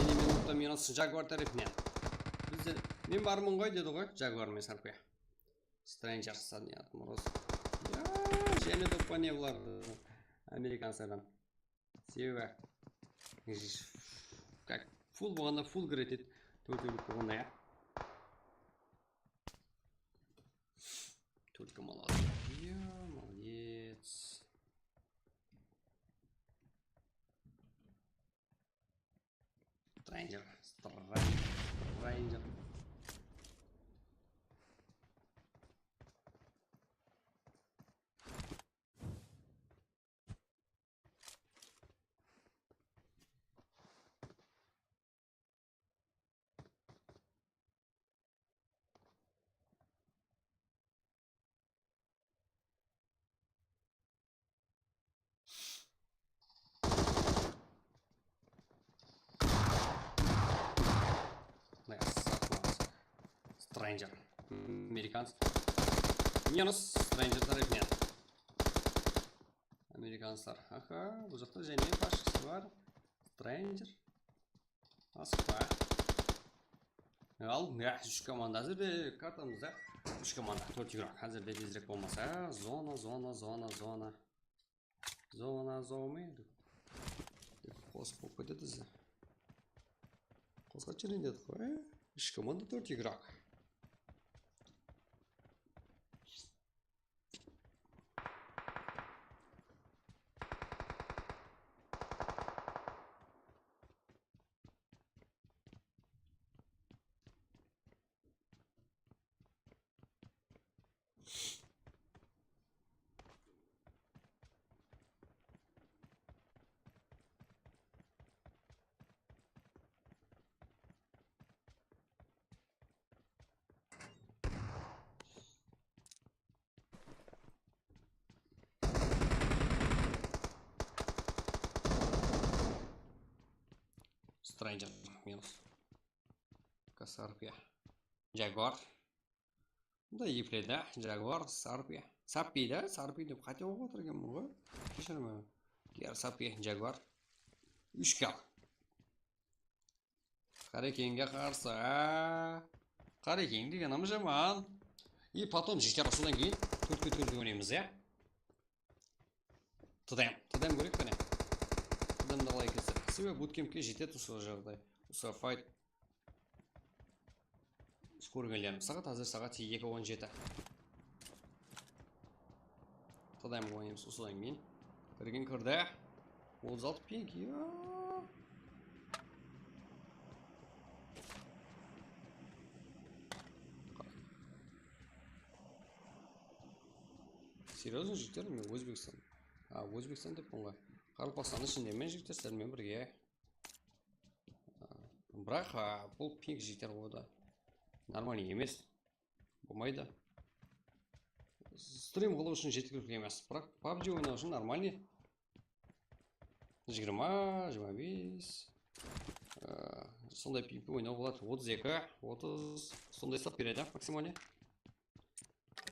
Ені минутта минус Jaguar тәріпнен. Бізде мен бармын ғой деді ғой. Jaguar мен Sarpia. Stranger садният мороз. Және допа не бұлар. Американцардан. Себебі. Как фул болғанда фул кіретеді. Төртеулік болғанда, я. Только молодец. Молодец. Stranger. Stranger. Американец. Минус. Stranger тариф нет. Американцар. Аха, бұл жақта және башқысы бар. Stranger. Асықпа. Ал, 3 команда әзірде картамызда. 3 команда, 4 игрок. Әзірде безірек болмаса. Зона. Зомейді. Қос болып кетеді ізі. Қосқа черен деді қой. 3 команда, 4 игрок. Stranger минус. Sarpia. Jaguar. Да, епле, да? Jaguar, Sarpia. Sarpia, да? Sarpia деп қате оқып отыргенмін ғой. Кешірім. Sarpia, Jaguar. 3 Қарекеңге қарсы. Қарекең деген жаман. И потом жектер содан кейін 4-4 ойнаймыз, я? тдм керек қане. тдмді қалай кетсе. Себебі буткемпке жетеді осы жағдай. Осы файт көргенлерім. Сағат қазір сағат 2:17. тдм ойнаймыз осыдан кейін. Кірген кірді. 36 пинг. Серьезно жігіттер, мен Өзбекстан. Өзбекстан деп бұнға. Қарақалпақстан ішінде мен жігіттер сіздермен бірге. Бірақ бұл пинг жігіттер ода нормальный емес. Болмайды. Стрим қылу үшін жеткілікті емес. Бірақ PUBG ойнау үшін нормальный. 20, 25. Сондай пинг ойнау болады. 32, 30. Сондай сап береді максимале.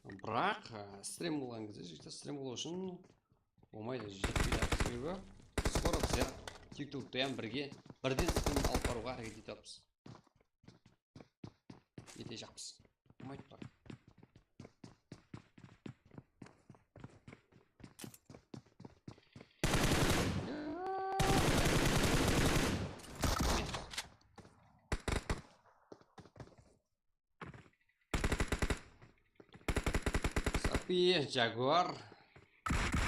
Бірақ стрим болған кезде жігіттер стрим болу үшін болмайды, жетпейді. Себебі скоро біздер TikTok'та бірге бірден стрим алып баруға әрекет етеміз. Ете жақпыз. Болмайды бірақ. Jaguar.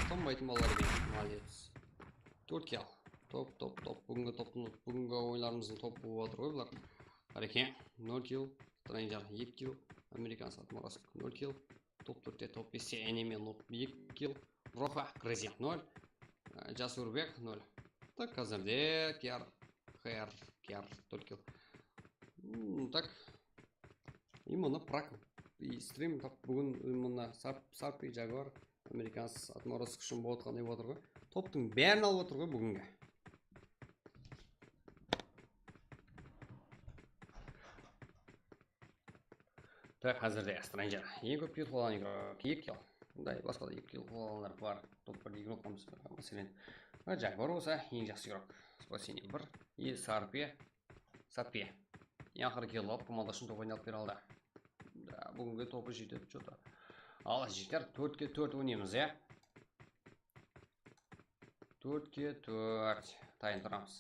Тонбайтын балалар екен. Молодец. 4 килл. Топ. Бүгінгі ойындарымыздың топ болып отыр ғой бұлар. Қареке. 0 килл. Стрейнджер 2 килл. Американец отморозок 0 килл. Топ 4-те, топ 5-те Энеми 2 килл. Роха Крези 0. Жасурбек 0. Так, қазірде Кер 4 килл. Так. И мұны прак. И стрим бүгін мұнда Сарпи, Jaguar, Американец отморозок үшін болып отқандай болып отыр ғой. Топтың бәрін алып отыр ғой бүгінге. Так, қазірде Stranger. Ең көп килл қолған игрок 2 килл. Бұндай басқа да 2 килл қолғанлар бар. Топ 1 игрок қамыз. Мәселен, Jaguar болса ең жақсы игрок. Спасение 1. И Сарпи. Ең ақыры килл алып командашын топ ойнап бере алды. Бүгінгі топы жетеді что-то. Ал жігіттер 4-4 ойнаймыз, е? 4-4. Тайын тұрамыз.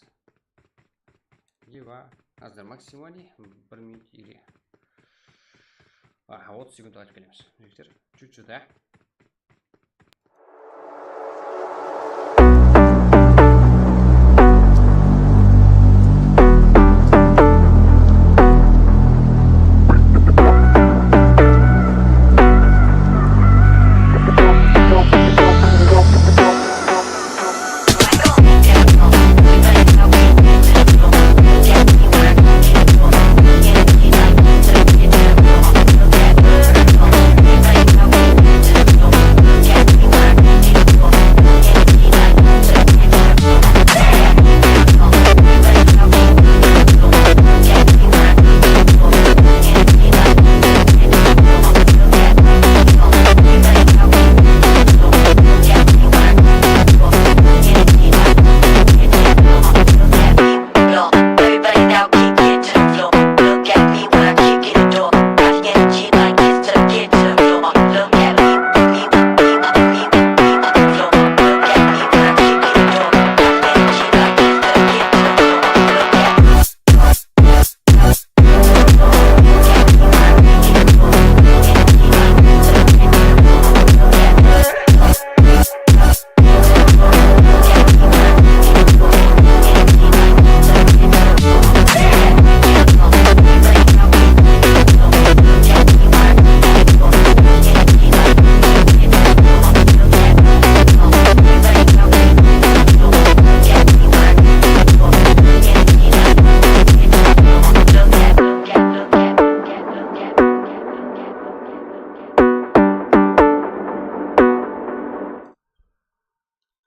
Ева. Қазір максималий 1 минут ири. 30 секунд айтып келеміз. Жігіттер, чуть-чуть, е?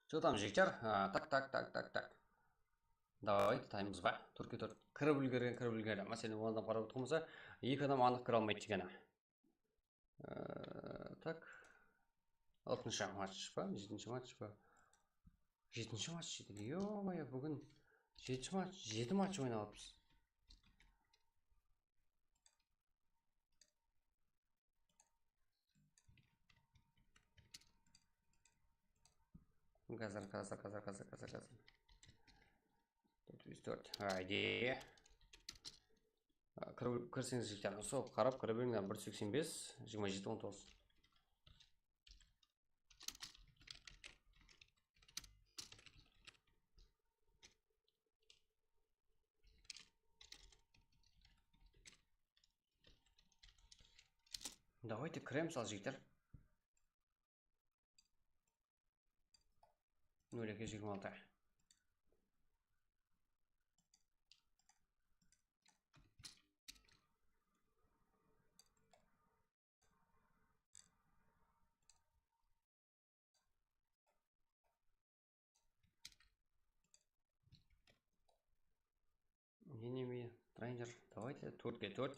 Что там, жігіттер? Так. Давай, таймыз ба. Түркі-түр. Кіріп үлгерген. Мәселен, оңадан қарап отырмызда, 2 адам анық кіре алмайды дегені. Так. 6-шы матч па? 7-шы матч па? 7-шы матч жетеді. Ё-бая, бүгін 7 матч ойнаппыз. Қазір. 404. Haydi. Кірсеңіз жігіттер. Сол қарап көре беріңдер. 185, 27, 19. Давайте крем сал жігіттер. 0,26. Enemy тренер. Давайте 4.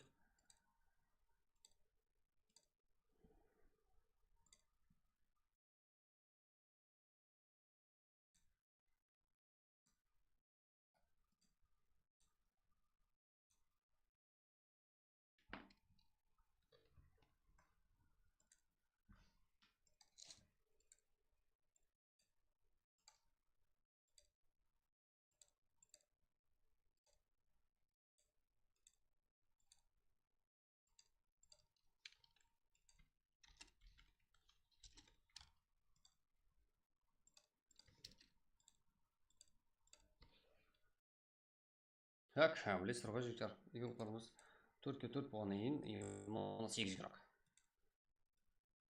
Так, білесіздер ғой жігіттер. Игіліктеріміз 4-4 болғаннан кейін 8 керек.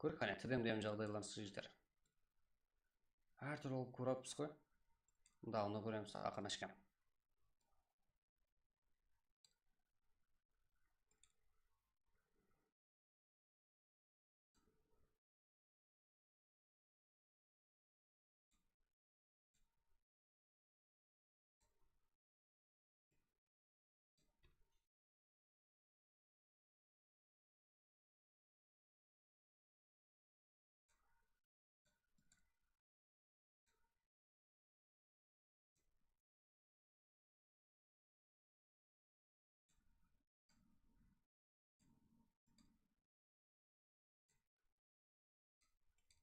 Көрік қане, тідемдем жағдайларыңыз жігіттер. Әр түрлі көріпсіз ғой. Дауны көреміз ақырын ашқан.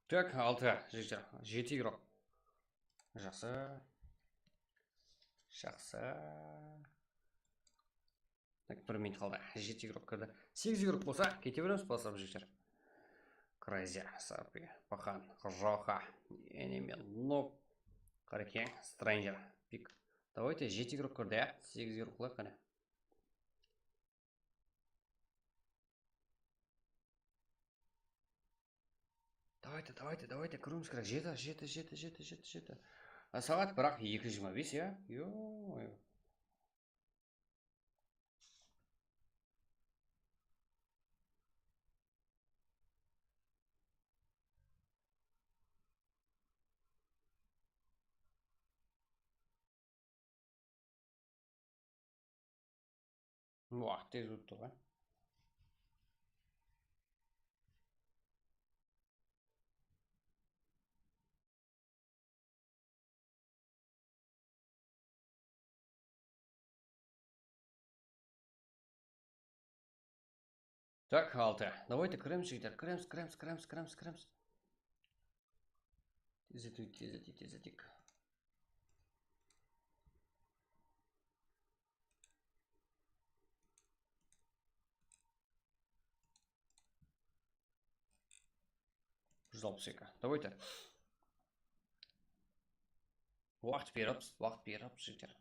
Так, 6 жігіттер. 7 керек. Жақсы. Так, 1 минут қалды. 7 керек кірді. 8 керек болса, кете береміз басап жігіттер. Крайзя, Сарпи, Пахан, Жоха, Enemy, Ноб, Қарекең, Стрэнджер, Пик. Давайте 7 керек кірді, 8 керек қылайық қане. Давайте, кіруіміз керек. 7. Сағат бірақ 2:25, я? Йо-йо. Уақыт тез өтті ғой. Так, 6. Давайте кіреміз жігіттер. Кіреміз. Тездетейік. Давайте. Уақыт беріп жігіттер.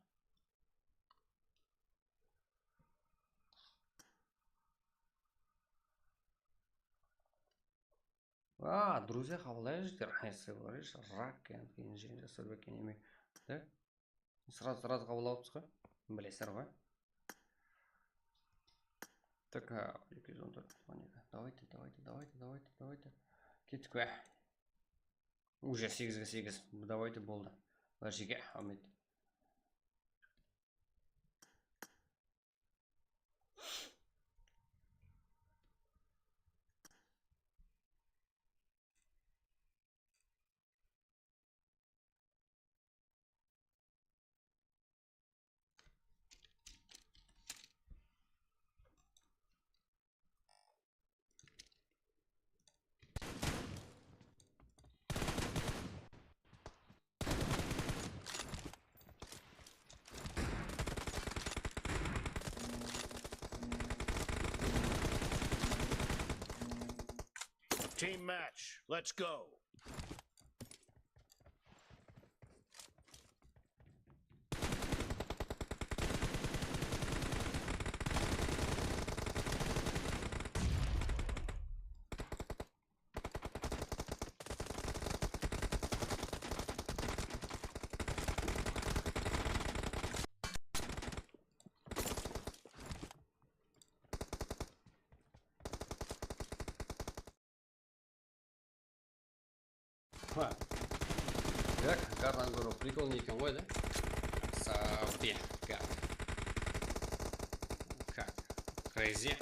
Друзья, қабылдай жігіттер. Если говоришь, рак, инженер, сөрбек, енеме. Да? Сразу қабылдап отыз ғой. Білесіздер ғой. Так, 214. Давайте. Кеттік бе. Уже 8-8. Давайте болды. Бір жеге, Ахмет. Let's go. Так, кардан говорю, прикольный конвой, да? Сапия, как? Crazy.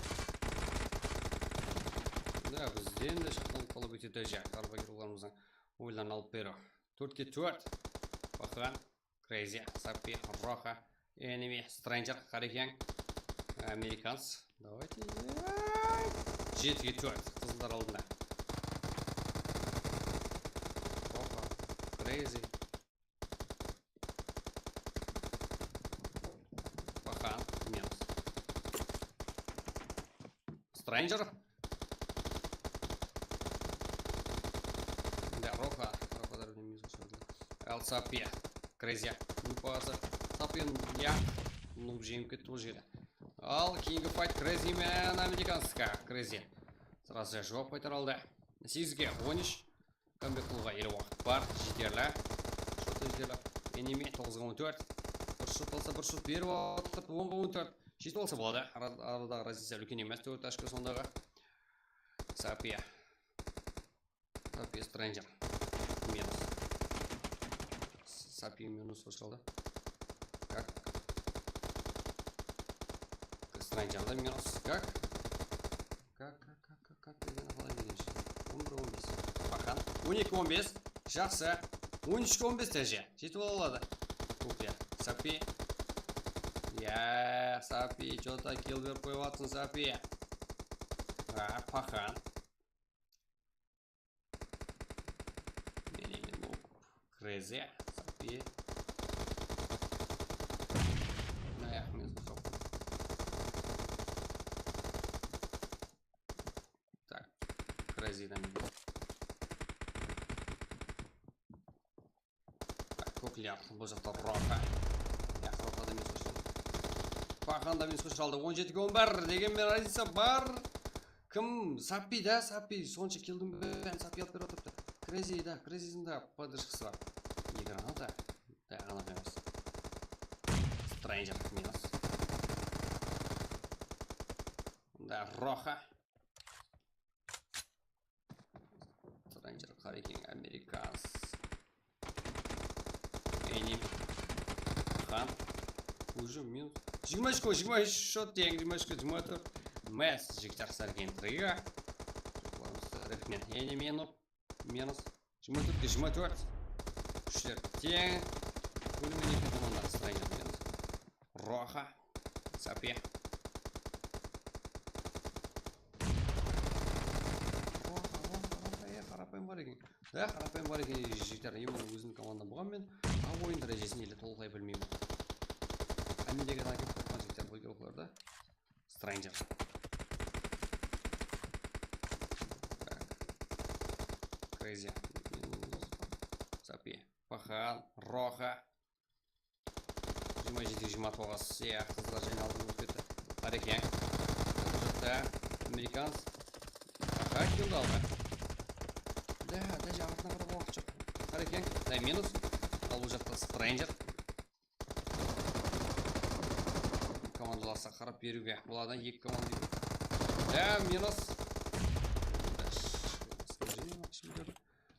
Да, бізден де шақтан қолы өте дөже. Қарбагерлеріміздің ойлан алып беру. Төртке төрт. Бақыған. Crazy, Сапия, Роха, Enemy, Stranger, Қарекең, Американс. Давайте. Жетіге төрт. Қызылдар алдында. Crazy. Пахан, минус. Stranger. Да, Роха. Роха даже не минус. Сапия. Crazy. Ну, паса. Сапия, я. Ну, жемке тоже. Ал, King of Fight, Crazy Man, американская. Crazy. Сразу же жоп қайтарылды. Сізге 13. Камбек қылға елі уақыт бар. Жетерлі. Шоты жетерлі. Enemy 9-14. Бір шот алса бір шот беріп атып 10-14. Жетіп алса болады. Арадағы разница үлкен емес. 4 ашқа сондағы. Сапия. Сапия Stranger. Минус. Сапия минус қошылды. Как? Stranger да минус. Как? Как? Деген қалай деген үшін. 11-15. Бақан. 12-15. Жақсы. 13-15 тәже. Жетіп алады. Купия. Сапи. Я, Сапи. Что-то килл беріп қойып атсын, Сапи. Пақан. Менемен бұл. Crazy. Сапи. Аяқ мен сұсау. Так. Crazy да мен. Куклер, бұл жақта Роха. Роха да мен сұшалды. Пақан да мен сұшалды. 17-11 дегенмен разница бар. Кім? Сапи да, Сапи. Сонша келдің бән Сапи алып беріп отырыпты. Crazy да, Crazy'дің да подышқысы бар. Еграна да. Да, анық емес. Stranger минус. Да, Роха. Stranger Қарекең, Американс. Enemy. Хан. Уже минус. 23 шот тең, 24. Мәс, жіктер сәрген трыға. Рахмет. Enemy минус. 24. Үштер тең. Өлімен екі команда. Stranger минус. Роха. Сапия. Қарапайым бар екен. Да, қарапайым бар екен. Жіктер емін өзінің команда болған мен. Ойын дәрежесін елі толғай білмеймін. Америкадан әкеп қойған жіктер бөлге оқыларда. Stranger. Crazy. Сапи. Пахан. Роха. 27-29 сияқты қызға және алдын өтті. Қарекең. Американс. Паха келді алды. Да, жағыртына бір уақыт жоқ. Қарекең. Да, минус. Ал бұл жақта Stranger. Командаласа қарап беруге болады. Екі команда. Да, минус.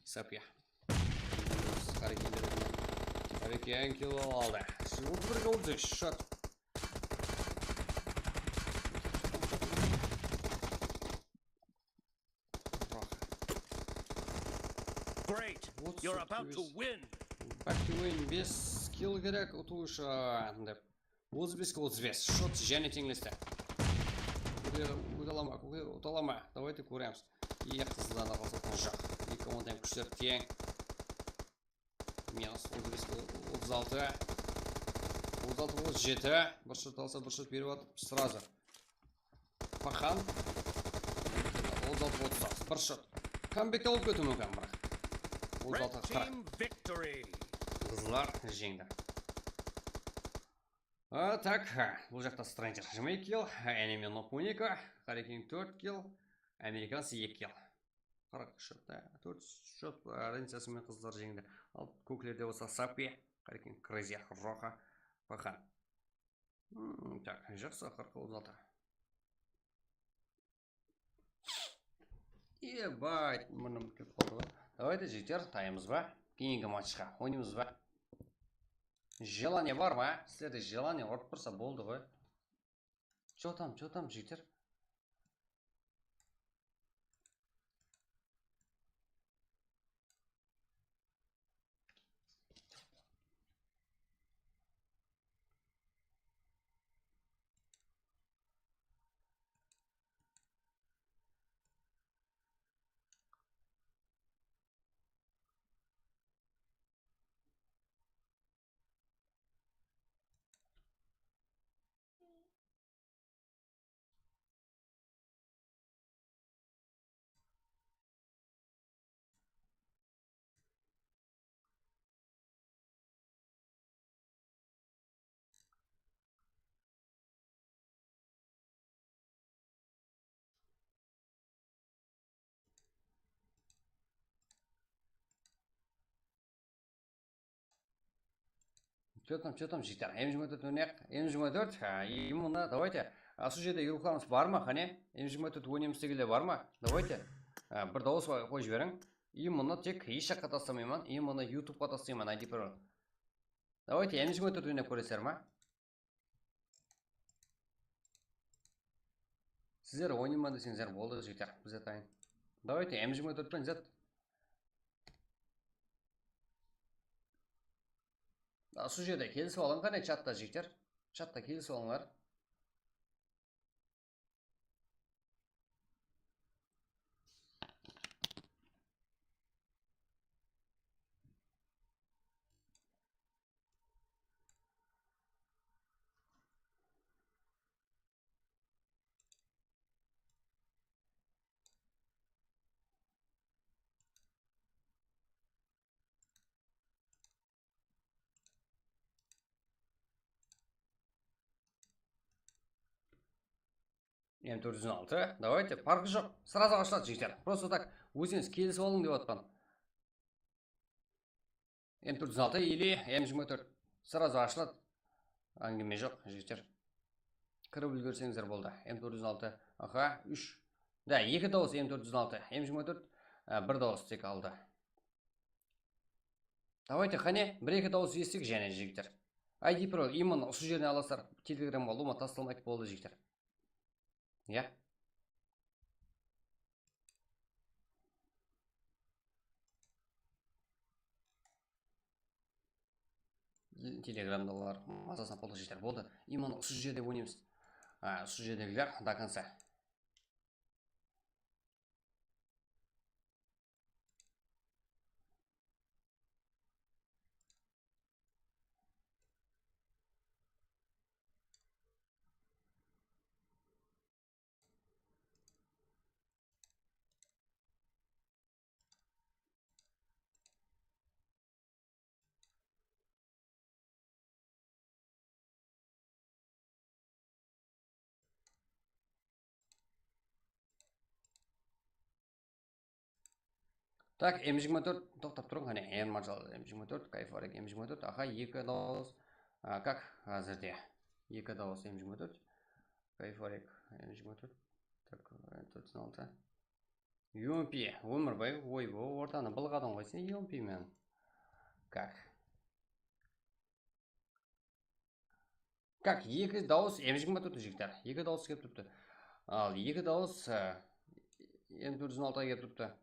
Сапия. Қарекең келіп алды. 11-13 шот. Great. You're about to win. Back to win. 5 kill керек ұту үшін. 35-35. Шот және теңлесті. Ұталама. Давайте көреміз. Ең қызылдан қалсатың жоқ. Екі командаем күштер тең. Минус 35-36. 36-37. Бір шот алса бір шот беріп атып сразу. Пахан. 36-36. Бір шот. Камбекте алып кетуі мүмкін бірақ. Red team victory. Қызлар жеңді. Так, бұл жақта Стрэнджер 20 килл, Энеми Нопуника, Харикин 4 килл, Американцы 2 килл. 40 шотта, 4 шот разницасымен қызлар жеңді. Ал көклерде болса Сапи, Харикин Крейзи, Роха, Пахан. Так, жақсы 46. Ебать, мұным кеп қалды ба. Давайте жігіттер, таймыз ба? Кейінгі матчқа ойнаймыз ба? Желание бар ма? Сіздерде желание ұрып тұрса болды ғой. Чо там жігіттер? Что там, жігіттер? М24 ойнайық. М24, именно, давайте. Сол жерде Юруханов бар ма, қане? М24 ойнаймыз дегенде бар ма? Давайте. Бір дауыс қойып жіберің. Именно тек еш жаққа тастамаймын, именно YouTube'қа тастаймын, ID пароль. Давайте М24 ойнап көресіздер ма? Сіздер ойнаймын десеңіздер болды, жігіттер. Біз атайын. Давайте М24 пен Z. Сол жерде келісіп алың қане чатта жігіттер. Чатта келісіп алыңдар. М406, давайте, парқы жоқ, сразу ашылады жігіттер. Просто так, өзіңіз келісіп алың деп отқан. М406 или М24, сразу ашылады. Әңгіме жоқ, жігіттер. Кіріп үлгерсеңіздер болды. М406, аха, 3. Да, 2 дауыс М406, М24, 1 дауыс тек алды. Давайте, қане, 1-2 дауыс естік және жігіттер. ID пароль, именно осы жеріне аласыздар. Телеграмға лума тасталмайды болды жігіттер. Я? Телеграмда олар мазасына қолды жігіттер болды. Именно осы жерде ойнаймыз. Осы жердегілер до конца. Так, М24, тоқтап тұрың, қане, М24, кайфарик М24, аха, 2 дауыс, как әзірде? 2 дауыс М24, кайфарик М24, так, М406, UMP, өмірбай, ойбо, ортаны былғадың ғой сен UMP мен. Как? Как, 2 дауыс М24 жігіттер, 2 дауыс кеп тұрыпты. Ал 2 дауыс М406 кеп тұрыпты.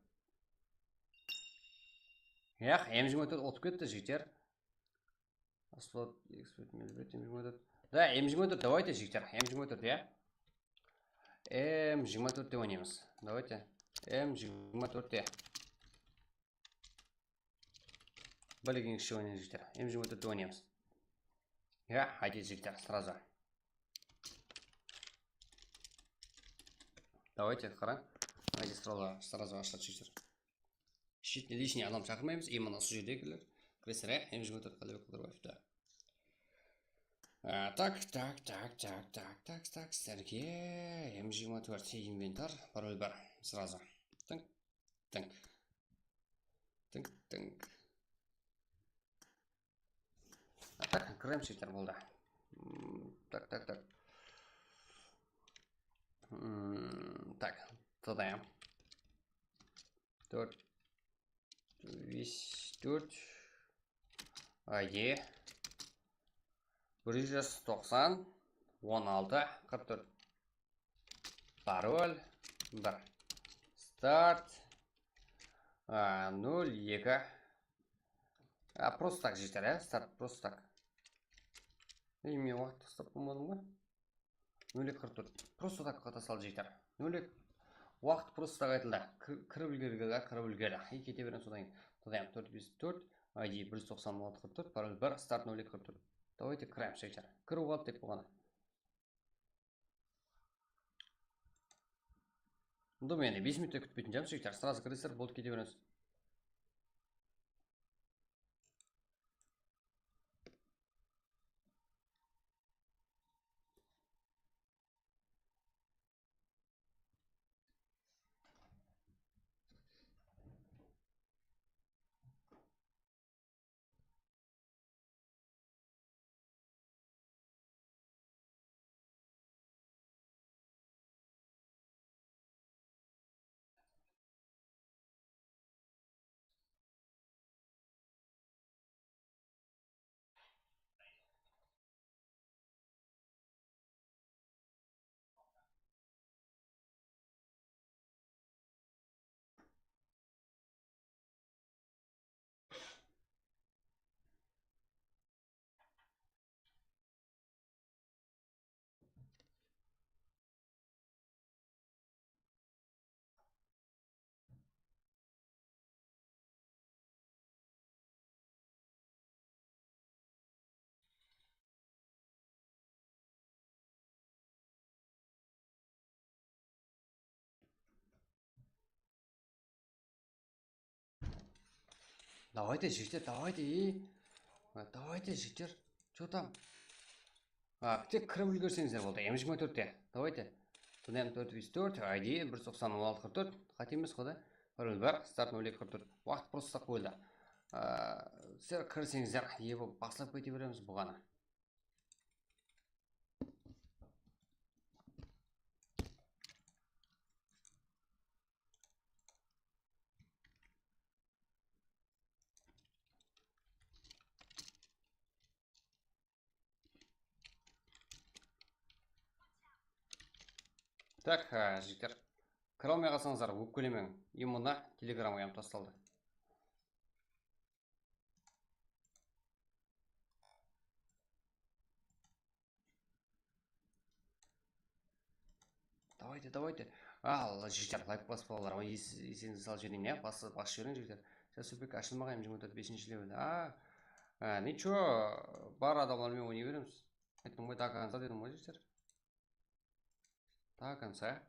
Яқ, М24 отып кетті жігіттер. Слот, М24. Да, М24, давайте жігіттер, М24, я? М24 де ойнаймыз. Давайте, М24 де. Білген кіші ойнаймыз жігіттер, М24 де ойнаймыз. Я, айдет жігіттер, сразу. Давайте, қараң. Айдет сразу ашылады жігіттер. лишний адам шақырмаймыз, именно осы жердегілер кіресірі М24 Қалибек Қыдырбаевта. Так, сіздерге М24 инвентар, пароль бар, сразу. Тынк. Так, кіремшектер болды. Так. Так, тыдаем. 4 ID 190 16 44 пароль 1 старт 02 просто так жетер, старт просто так. Мен уақытты ұстап болмадым ғой. 044 просто так қата сал жетер. 0 уақыт просто так айтылды. Кіріп үлгерді. Кете берем содан кейін. Тыдаем 454 ID 190 44 пароль 1 старт 044. Давайте кірем шектер. Кіріп алды деп болғаны. Бұнда мені 5 минутта күтпейтін жам шектер. Сразу кіресіздер, болды кете береміз. Давайте, жігіттер, давайте, жігіттер. Что там? Тек кіріп үлгерсеңіздер болды. М24-те. Давайте. Тыдаем 454, ID 190 16 44. Қате емес қой да. Пароль бар, старт 0244. Уақыт просто қойылды. Сіздер кірсеңіздер, басылып кете береміз бұғаны. Так, жігіттер. Кіре алмай қалсаңыздар, өкпелемең. Именно телеграмға тасталды. Давайте. Ал, жігіттер, лайк басып болалар. Есіңізді сал жерден, я? Басы жіберің, жігіттер. Сейчас өпек ашылмаған М24 5-ші левелде. Ничего, бар адамдармен ойнай береміз. Айттым ғой, до конца дедім ғой, жігіттер. До конца.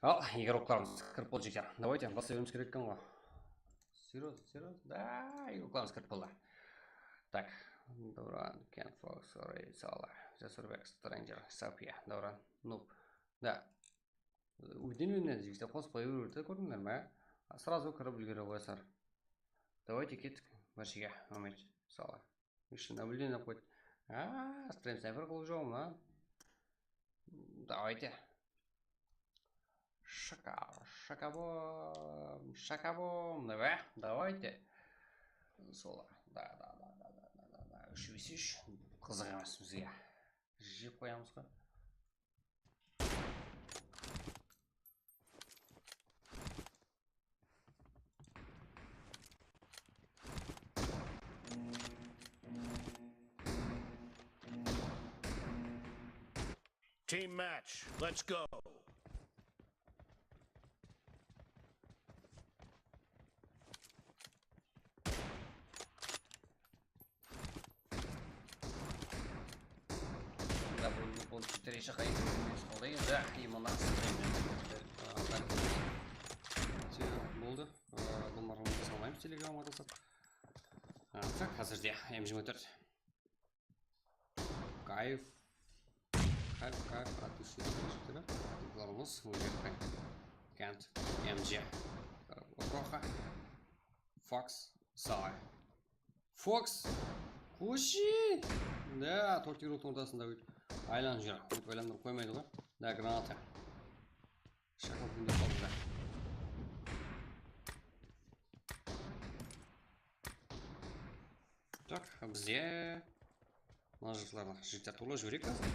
Ал, игрокларымыз кіріп болды, жігіттер. Давайте, баса беруіміз керек екен ғой. Серьезно? Да, игрокларымыз кіріп болды. Так, Давран, Кен Фокс, Рейсала, Жасурбек, Стрэнджер, Сапия, Давран, Нуб. Да. Өйден жігіттер қоспай өрті көрдіңдер ме? Сразу кіріп үлгері қойсар. Давайте кеттік. Бір жерге, Мамед, сала. Еще наблюдение находит. Стрим снайпер қылып жоғым, а? Давайте. Шакабом, давайте. Солар. Да. Үш қызық емес бізге. Жеп қоямыз ғой. Team match. Let's go. Бұл 4 шақай қолдай енді имана болды. Бұл марғымызды салмаймыз телеграмға тасап. Так, қазірде М24 кайф атышын жіктері ұларымыз өзекпен Кент, МЖ Роха Фокс, Сай Фокс Куши! Да, тортигрут ортасында айланып жүр. Ойландырып қоймайды ғой. Да, граната. Шақыл күнде қалды. Так, бізде мына жұртларда жігіттер толы жіберек қазір.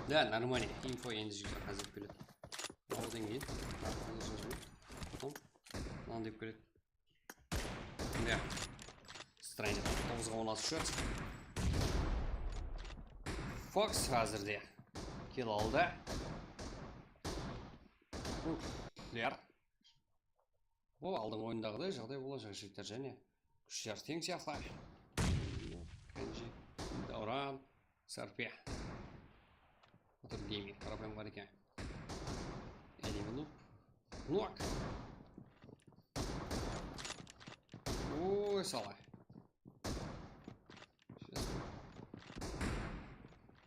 Да, нормально. Инфо енді жігіттер қазір келеді. Одан кейін арқылы жазу. Потом мынаны деп келеді. Да. Страйнер 9-16 шөт. Фокс қазірде кел алды. Лер. Бұл алдың ойындағыдай жағдай болашақ жігіттер және күштер тең сияқты. Кенжи, Дауран, Сарпе. Отыр гейминг қарапайым бар екен. Элиминуп. Нуак. Ой, салай.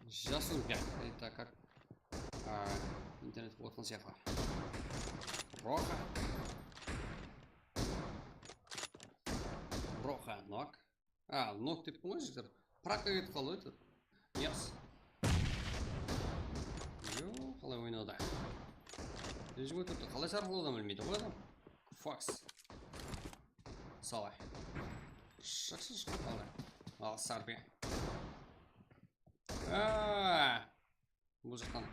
Жасун 5. Это как интернет плотно сияқты. Роха. Нок. Нок деп қой жігіттер. Пракқа кетіп қалды өтір. Yes. Қалай ойнады. Режим өтіпті. Қалай сарқылудан білмейді ғой адам. Фокс. Салай. Шықшы шығып қалды. Ал Сарпе. Бұл жақтан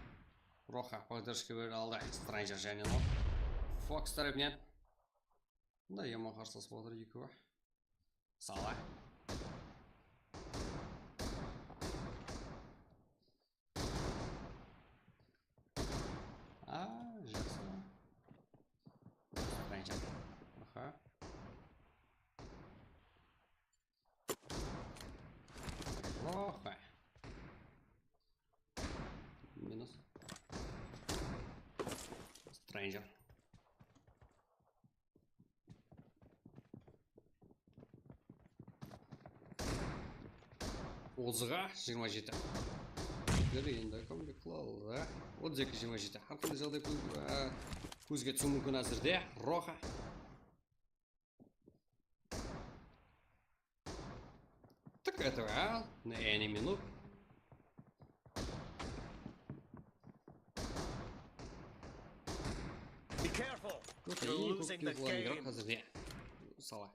Роха поддержка бері алды. Страйнджер және Нок. Фокс тарапынан. Да, ема қарсылас болдыр екеуі. Салай. Жақсы. Страйнджер. Роха. Минус. Страйнджер. Отызға 27. Енді кімді қылалды. 32-27. Әрқынды жағдай көзге түсу мүмкін әзірде. Роха. Так, этого на any минут. Be careful. You're losing the game. Сала.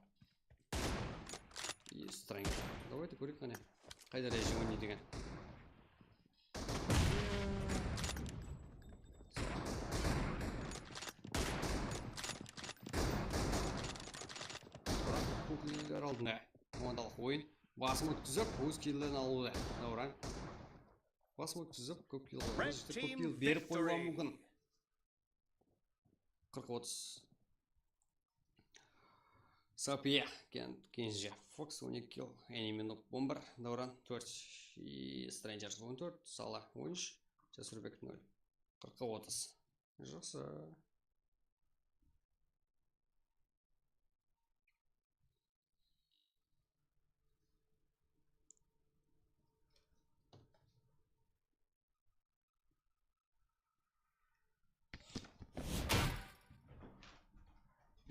И страйнер. Давайте көрейік қане. Қайда режим не деген. Көкелер алдында. Командалық ойын. Басым өткізіп, өз келден алуды. Дауран. Басым өткізіп, көп кел беріп қойуға мүмкін. 40-30. Сапия, Кенжи, Фокс 12 килл, Эниминуп 11, Дауран 4, и Стрэнджерс 14, Сала 13, Жасурбек 0, 40-30. Жақсы.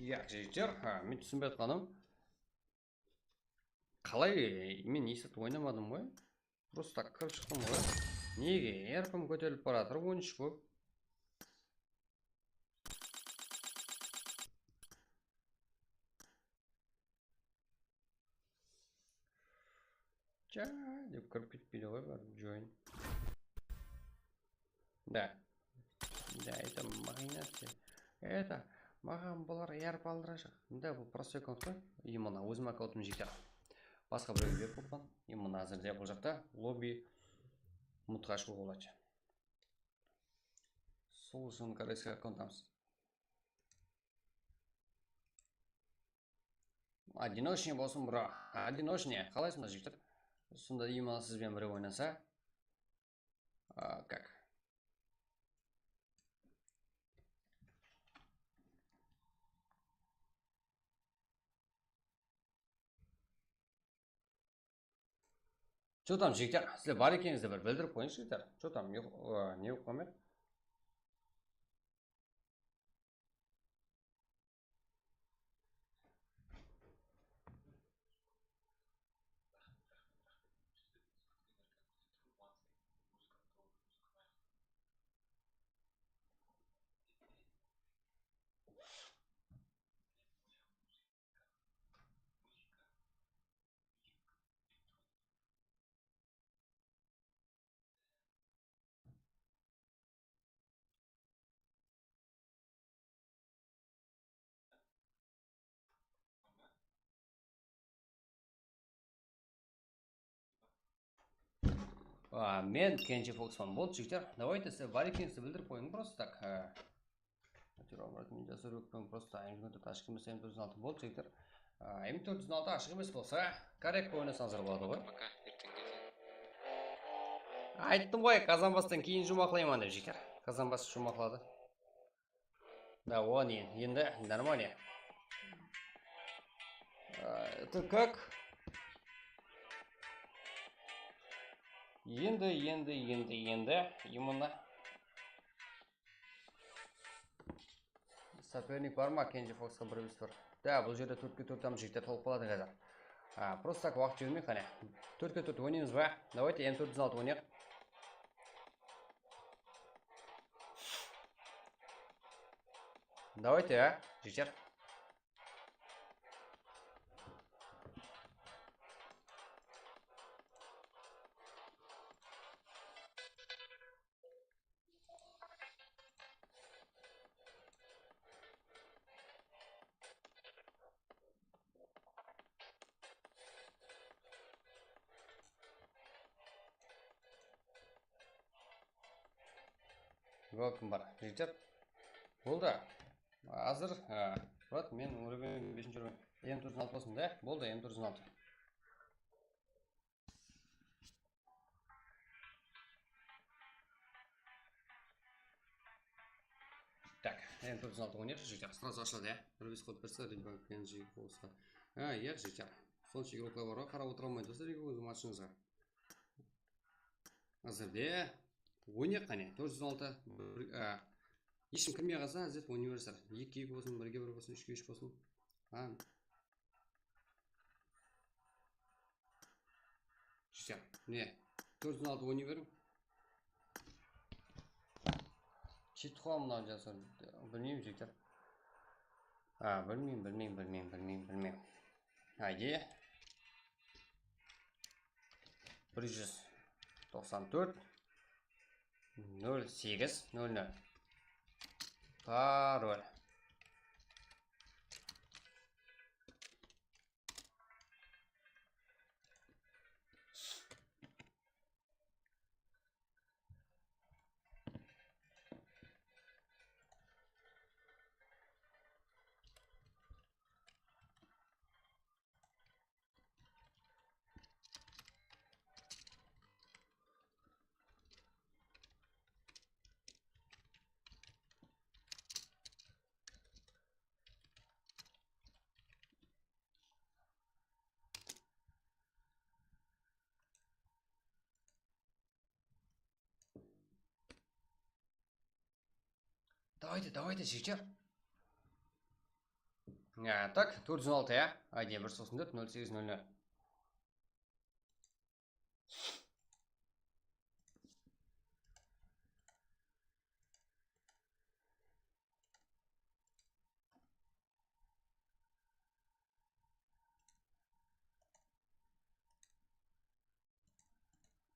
Иә, жігіттер, мен түсінбей жатқаным. Қалай мен есет ойнамадым ғой? Просто так кіріп шықтым ғой. Неге? Еркім көтеріліп баратыр, 13 болып. Жа, деп кіріп кетпейді ғой бар, join. Да. Да, это магнат. Это маған бұлар еріп алдырашық. Да, бұл простой аккаунт қой. Именно өзім аккаунтым жеке. Басқа біреуге беріп болған. Именно әзірде бұл жақта лобби мұтқа шығу болады. Сол үшін корейский аккаунтамыз. Одиночный болсын, бро. Одиночный. Қалайсыңдар жігіттер? Сонда именно сізбен біреу ойнаса. Как? Что там, жігіттер? Сіздер бар екеніңізді бір білдіріп қойыңыз, жігіттер. Что там, не болып қоймайды? Мен Кенжи Фоксман болды, жігіттер. Давайте сіздер бар екеніңізді білдіріп қойың, просто так. Мен жасыр өкпен просто М4 ашық емес, М406 болды, жігіттер. М406 ашық емес болса, корректті ойнасаңыздар болады ғой. Айттым ғой, Казанбастан кейін жұмақлаймын деп, жігіттер. Казанбас жұмақлады. Да, он енді нормально. Это как? Енді, именно. Соперник бар ма, Кенжи Фоксқа бір емес бар. Да, бұл жерде 4-4 там жігіттер толып қалады қазір. Просто так уақыт жібермей қане. 4-4 ойнаймыз ба? Давайте М406 ойнайық. Давайте, жігіттер. Welcome бар, жігіттер. Болды. Азыр, брат, мен өрген 5-ші өрген. М406 болсын, да? Болды, М406. Так, М406 ойнайық, жігіттер. Сразу ашылады, Бір қод берсе, либо Кенжи Фоксқа. Иә, жігіттер. Сонша игроклар бар, қарап отыра алмайды, достар, өз матчыңызға. Азырде ойнайық қане, 406. Ешкім кірмей қалса, әзет универсал. 2-2 болсын, 1-1 болсын, 3-3 болсын. Жігіттер, не? 406 ойнай берің. Чет қоғам мынау жасыр. Білмеймін, жігіттер. Білмеймін. Айде. 194 08 00. Пароль. Давайте, жігіттер. Так, 406 ya. ID 194 0800.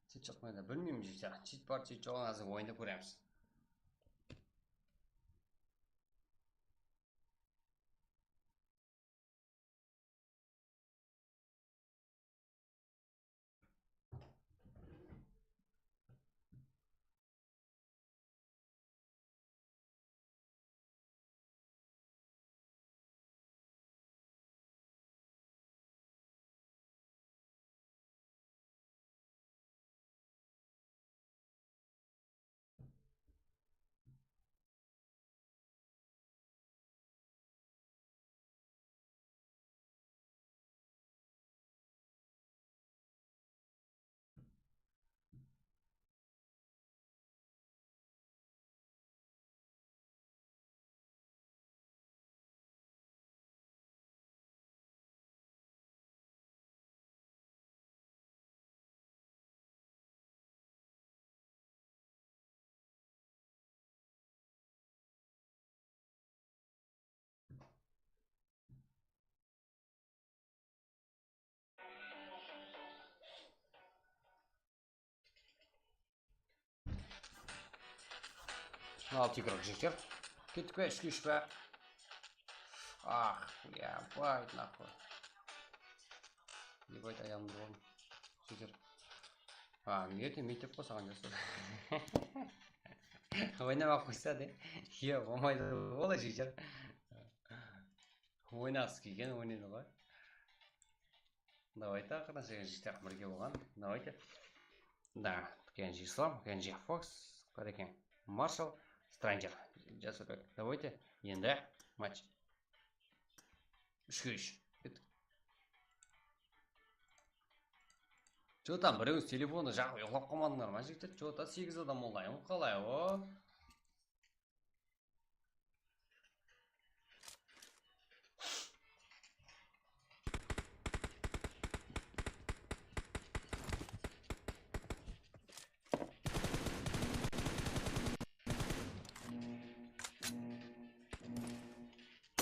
Чит чықпайды. Білмеймін жігіттер. Чит бар, чит жоғын азы ойында көреміз. Al тигрок жігіттер. Кеттік бе, үшке үш бе. Ах, бля, байт нахуй. Ебать аямды болдым. Жігіттер. Мектеп қосаған жасыр. Ойнамақ қойса де. Е, болмайды болай жігіттер. Ойнағысы келген ойнайды ғой. Давайте ақырын жігіттер бірге болған. Давайте. Да, Кенжи Ислам, Кенжи Фокс, Карекен Маршал, Страйнджер. Жасырбек. Давайте. Енді матч. 3-3. Чо там біреуіз телефоны жағы ұйқлап қалмадыңдар ма жігіттер? Чо та 8 адам олайын қалай о?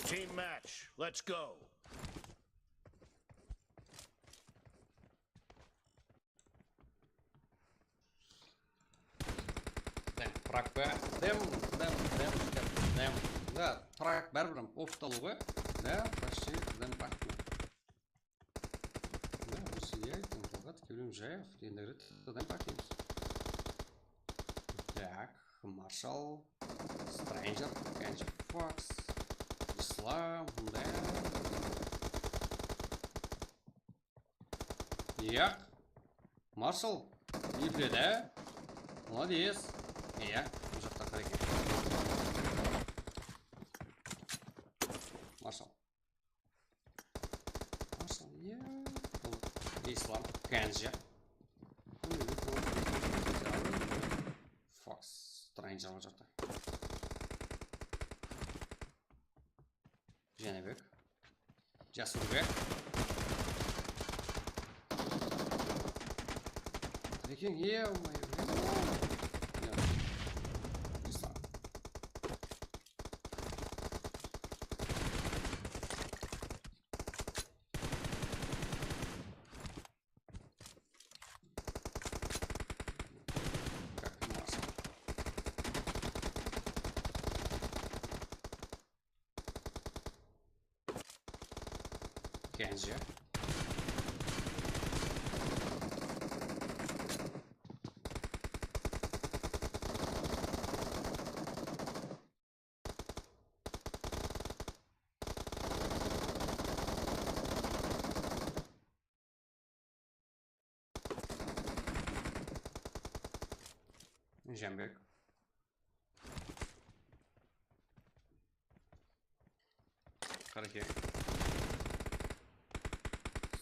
Team match. Let's go. Прак бе. Дем. Да, прак бәрбірім офталы ғой. Да, почти дем прак. Да, осы яйт, Талғат, Кевлем Жаев, ендігірі дем прак дейміз. Так, Маршал, Страйнджер, Кенжи Фокс, Ислам, да. Яқ, Маршал, ефле, да? Молодец. Я уже в такой реке. Маршал, я. Ислам, Кенджи. Фокс, Страйнджер уже так. Женебек, Жасурбек. Рекен, е-мое. Кенжи. Жембек. Караке.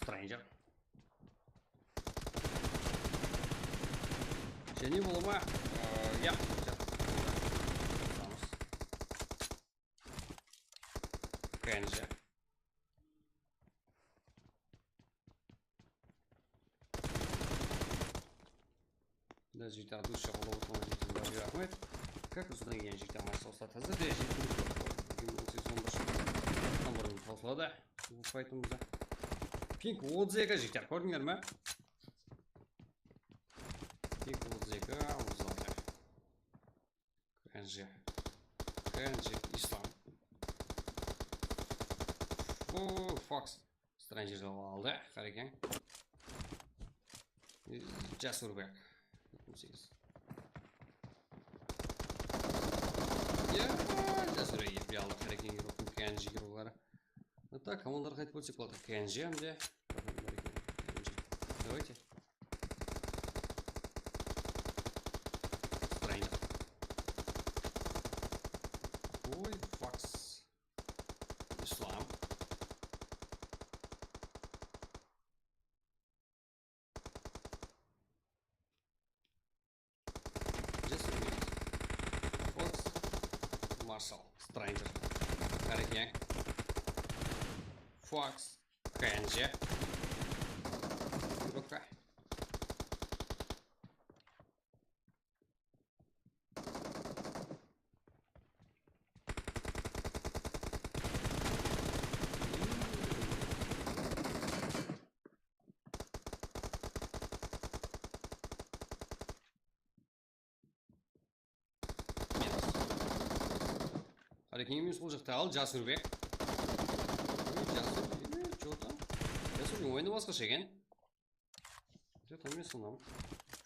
Страйнджер. Және болыма, я. КНЖ. Даже життя душа голову тонажитын бari рахмет. Как уздан келген життя массалса таза де життя 1811 тамырын талқылады бұл файтымызда. Pink 32 життя көрдіңдер ме? Pink 32 ұзалды. КНЖ Ислам. Fox Stranger алды. Қарекен. Жасурбек. 78. Жасурбек епі алды. Қарекен Европын КНЖ геройлары. Так, командалар қайтып өтсек болады. КНЖ әмде. Давайте. Stranger. Ой, Fox Ислам. Marshall, Stranger, Каракен, Fox, КНЖ, ВК. Қарекеңіміз бұл жақта ал, Жасурбек. Жасурбек, что там? Жасурбек ойны басқаша екен. Жоқ, мен сонамын.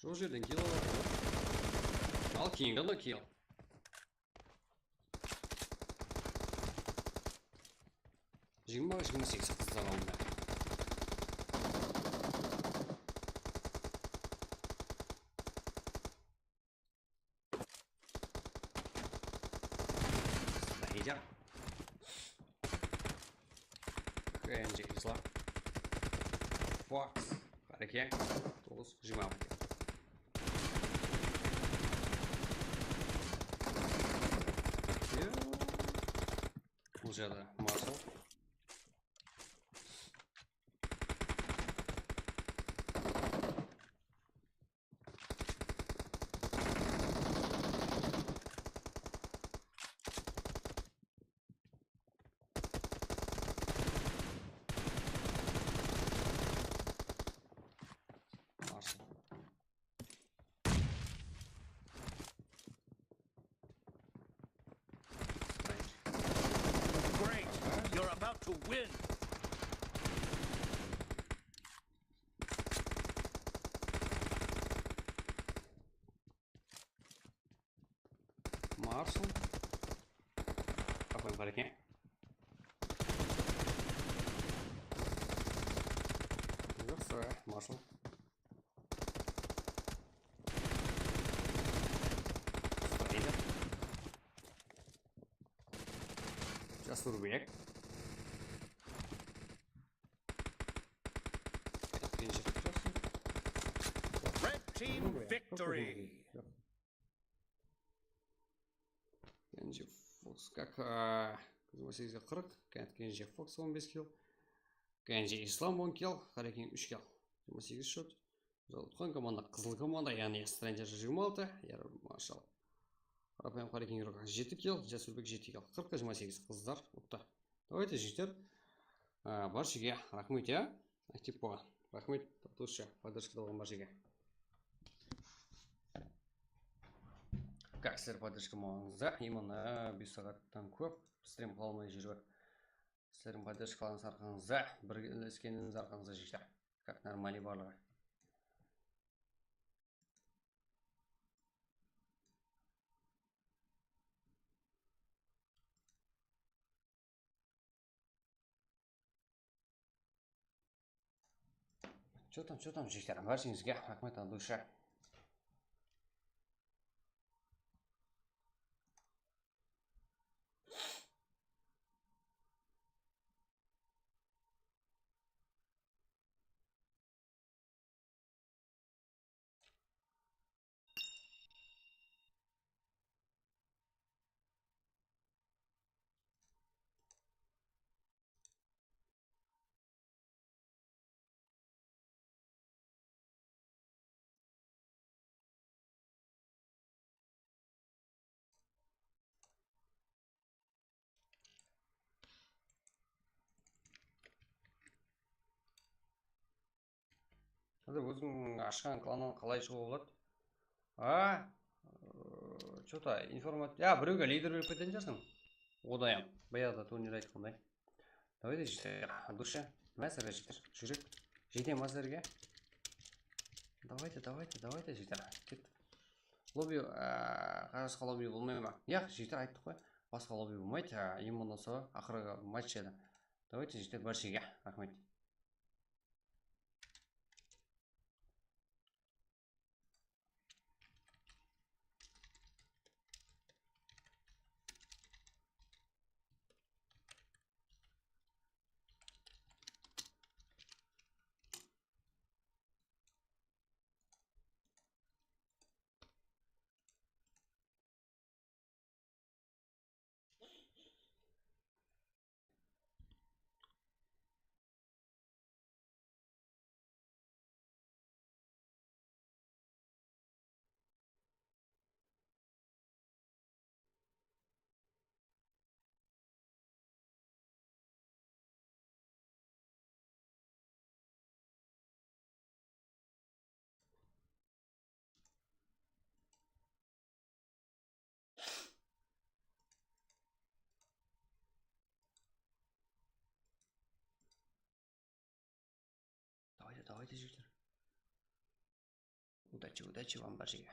Жоқ жерден килл алады. Ал кейінгі да килл. Жиырма 28 қыздар алды. КНЖ Ислам. Fox Қарекен 9-20. Бұл жерде Marshall. Great! You're about to win! Marshall. Какой Қарекен? Жақсы, Marshall. Жасурбек. Red team victory! КНЖ Fox как 28-40. КНЖ Fox 15 килл. КНЖ Ислам 10 килл. Қарекен 3 килл. 28 шот. Жалпы команда қызыл команда, яғни Stranger 26, Маршал. Қарапайым Қарекен 7 килл, Жасурбек 7 килл. 40-28 қыздар. Ұтты. Давайте життер. Баршыға рахмет, я. Актив болған. Рахмет, тұтушы. Поддержка болған баршыға. Как сіздер поддержка болғаныңызда, именно 5 сағаттан көп стрим қалмай жүріп. Сіздердің поддержка қалғаныңыз арқаңызда, бір ілескеніңіз арқаңызда життер. Как нормали барлығы. Что там, життер? Баршыңызға рахмет от души. Қазір өзің ашқан кланнан қалай шығуға болады? А, что-то информация. Біреуге лидер беріп кететін шығарсың. Одаям. Баяғыда турнир айтқандай. Давайте жігіттер, душе. Мәсірге жігіттер. Жүрек. Жетем мәсірге. Давайте жігіттер. Кеттік. Лобби, басқа лобби болмай ма? Жігіттер айттық қой. Басқа лобби болмайды. Ең болмаса ақырғы матч еді. Давайте жігіттер бір шеге. Рахмет. Давайте жігіттер. Удачи вам, башиге.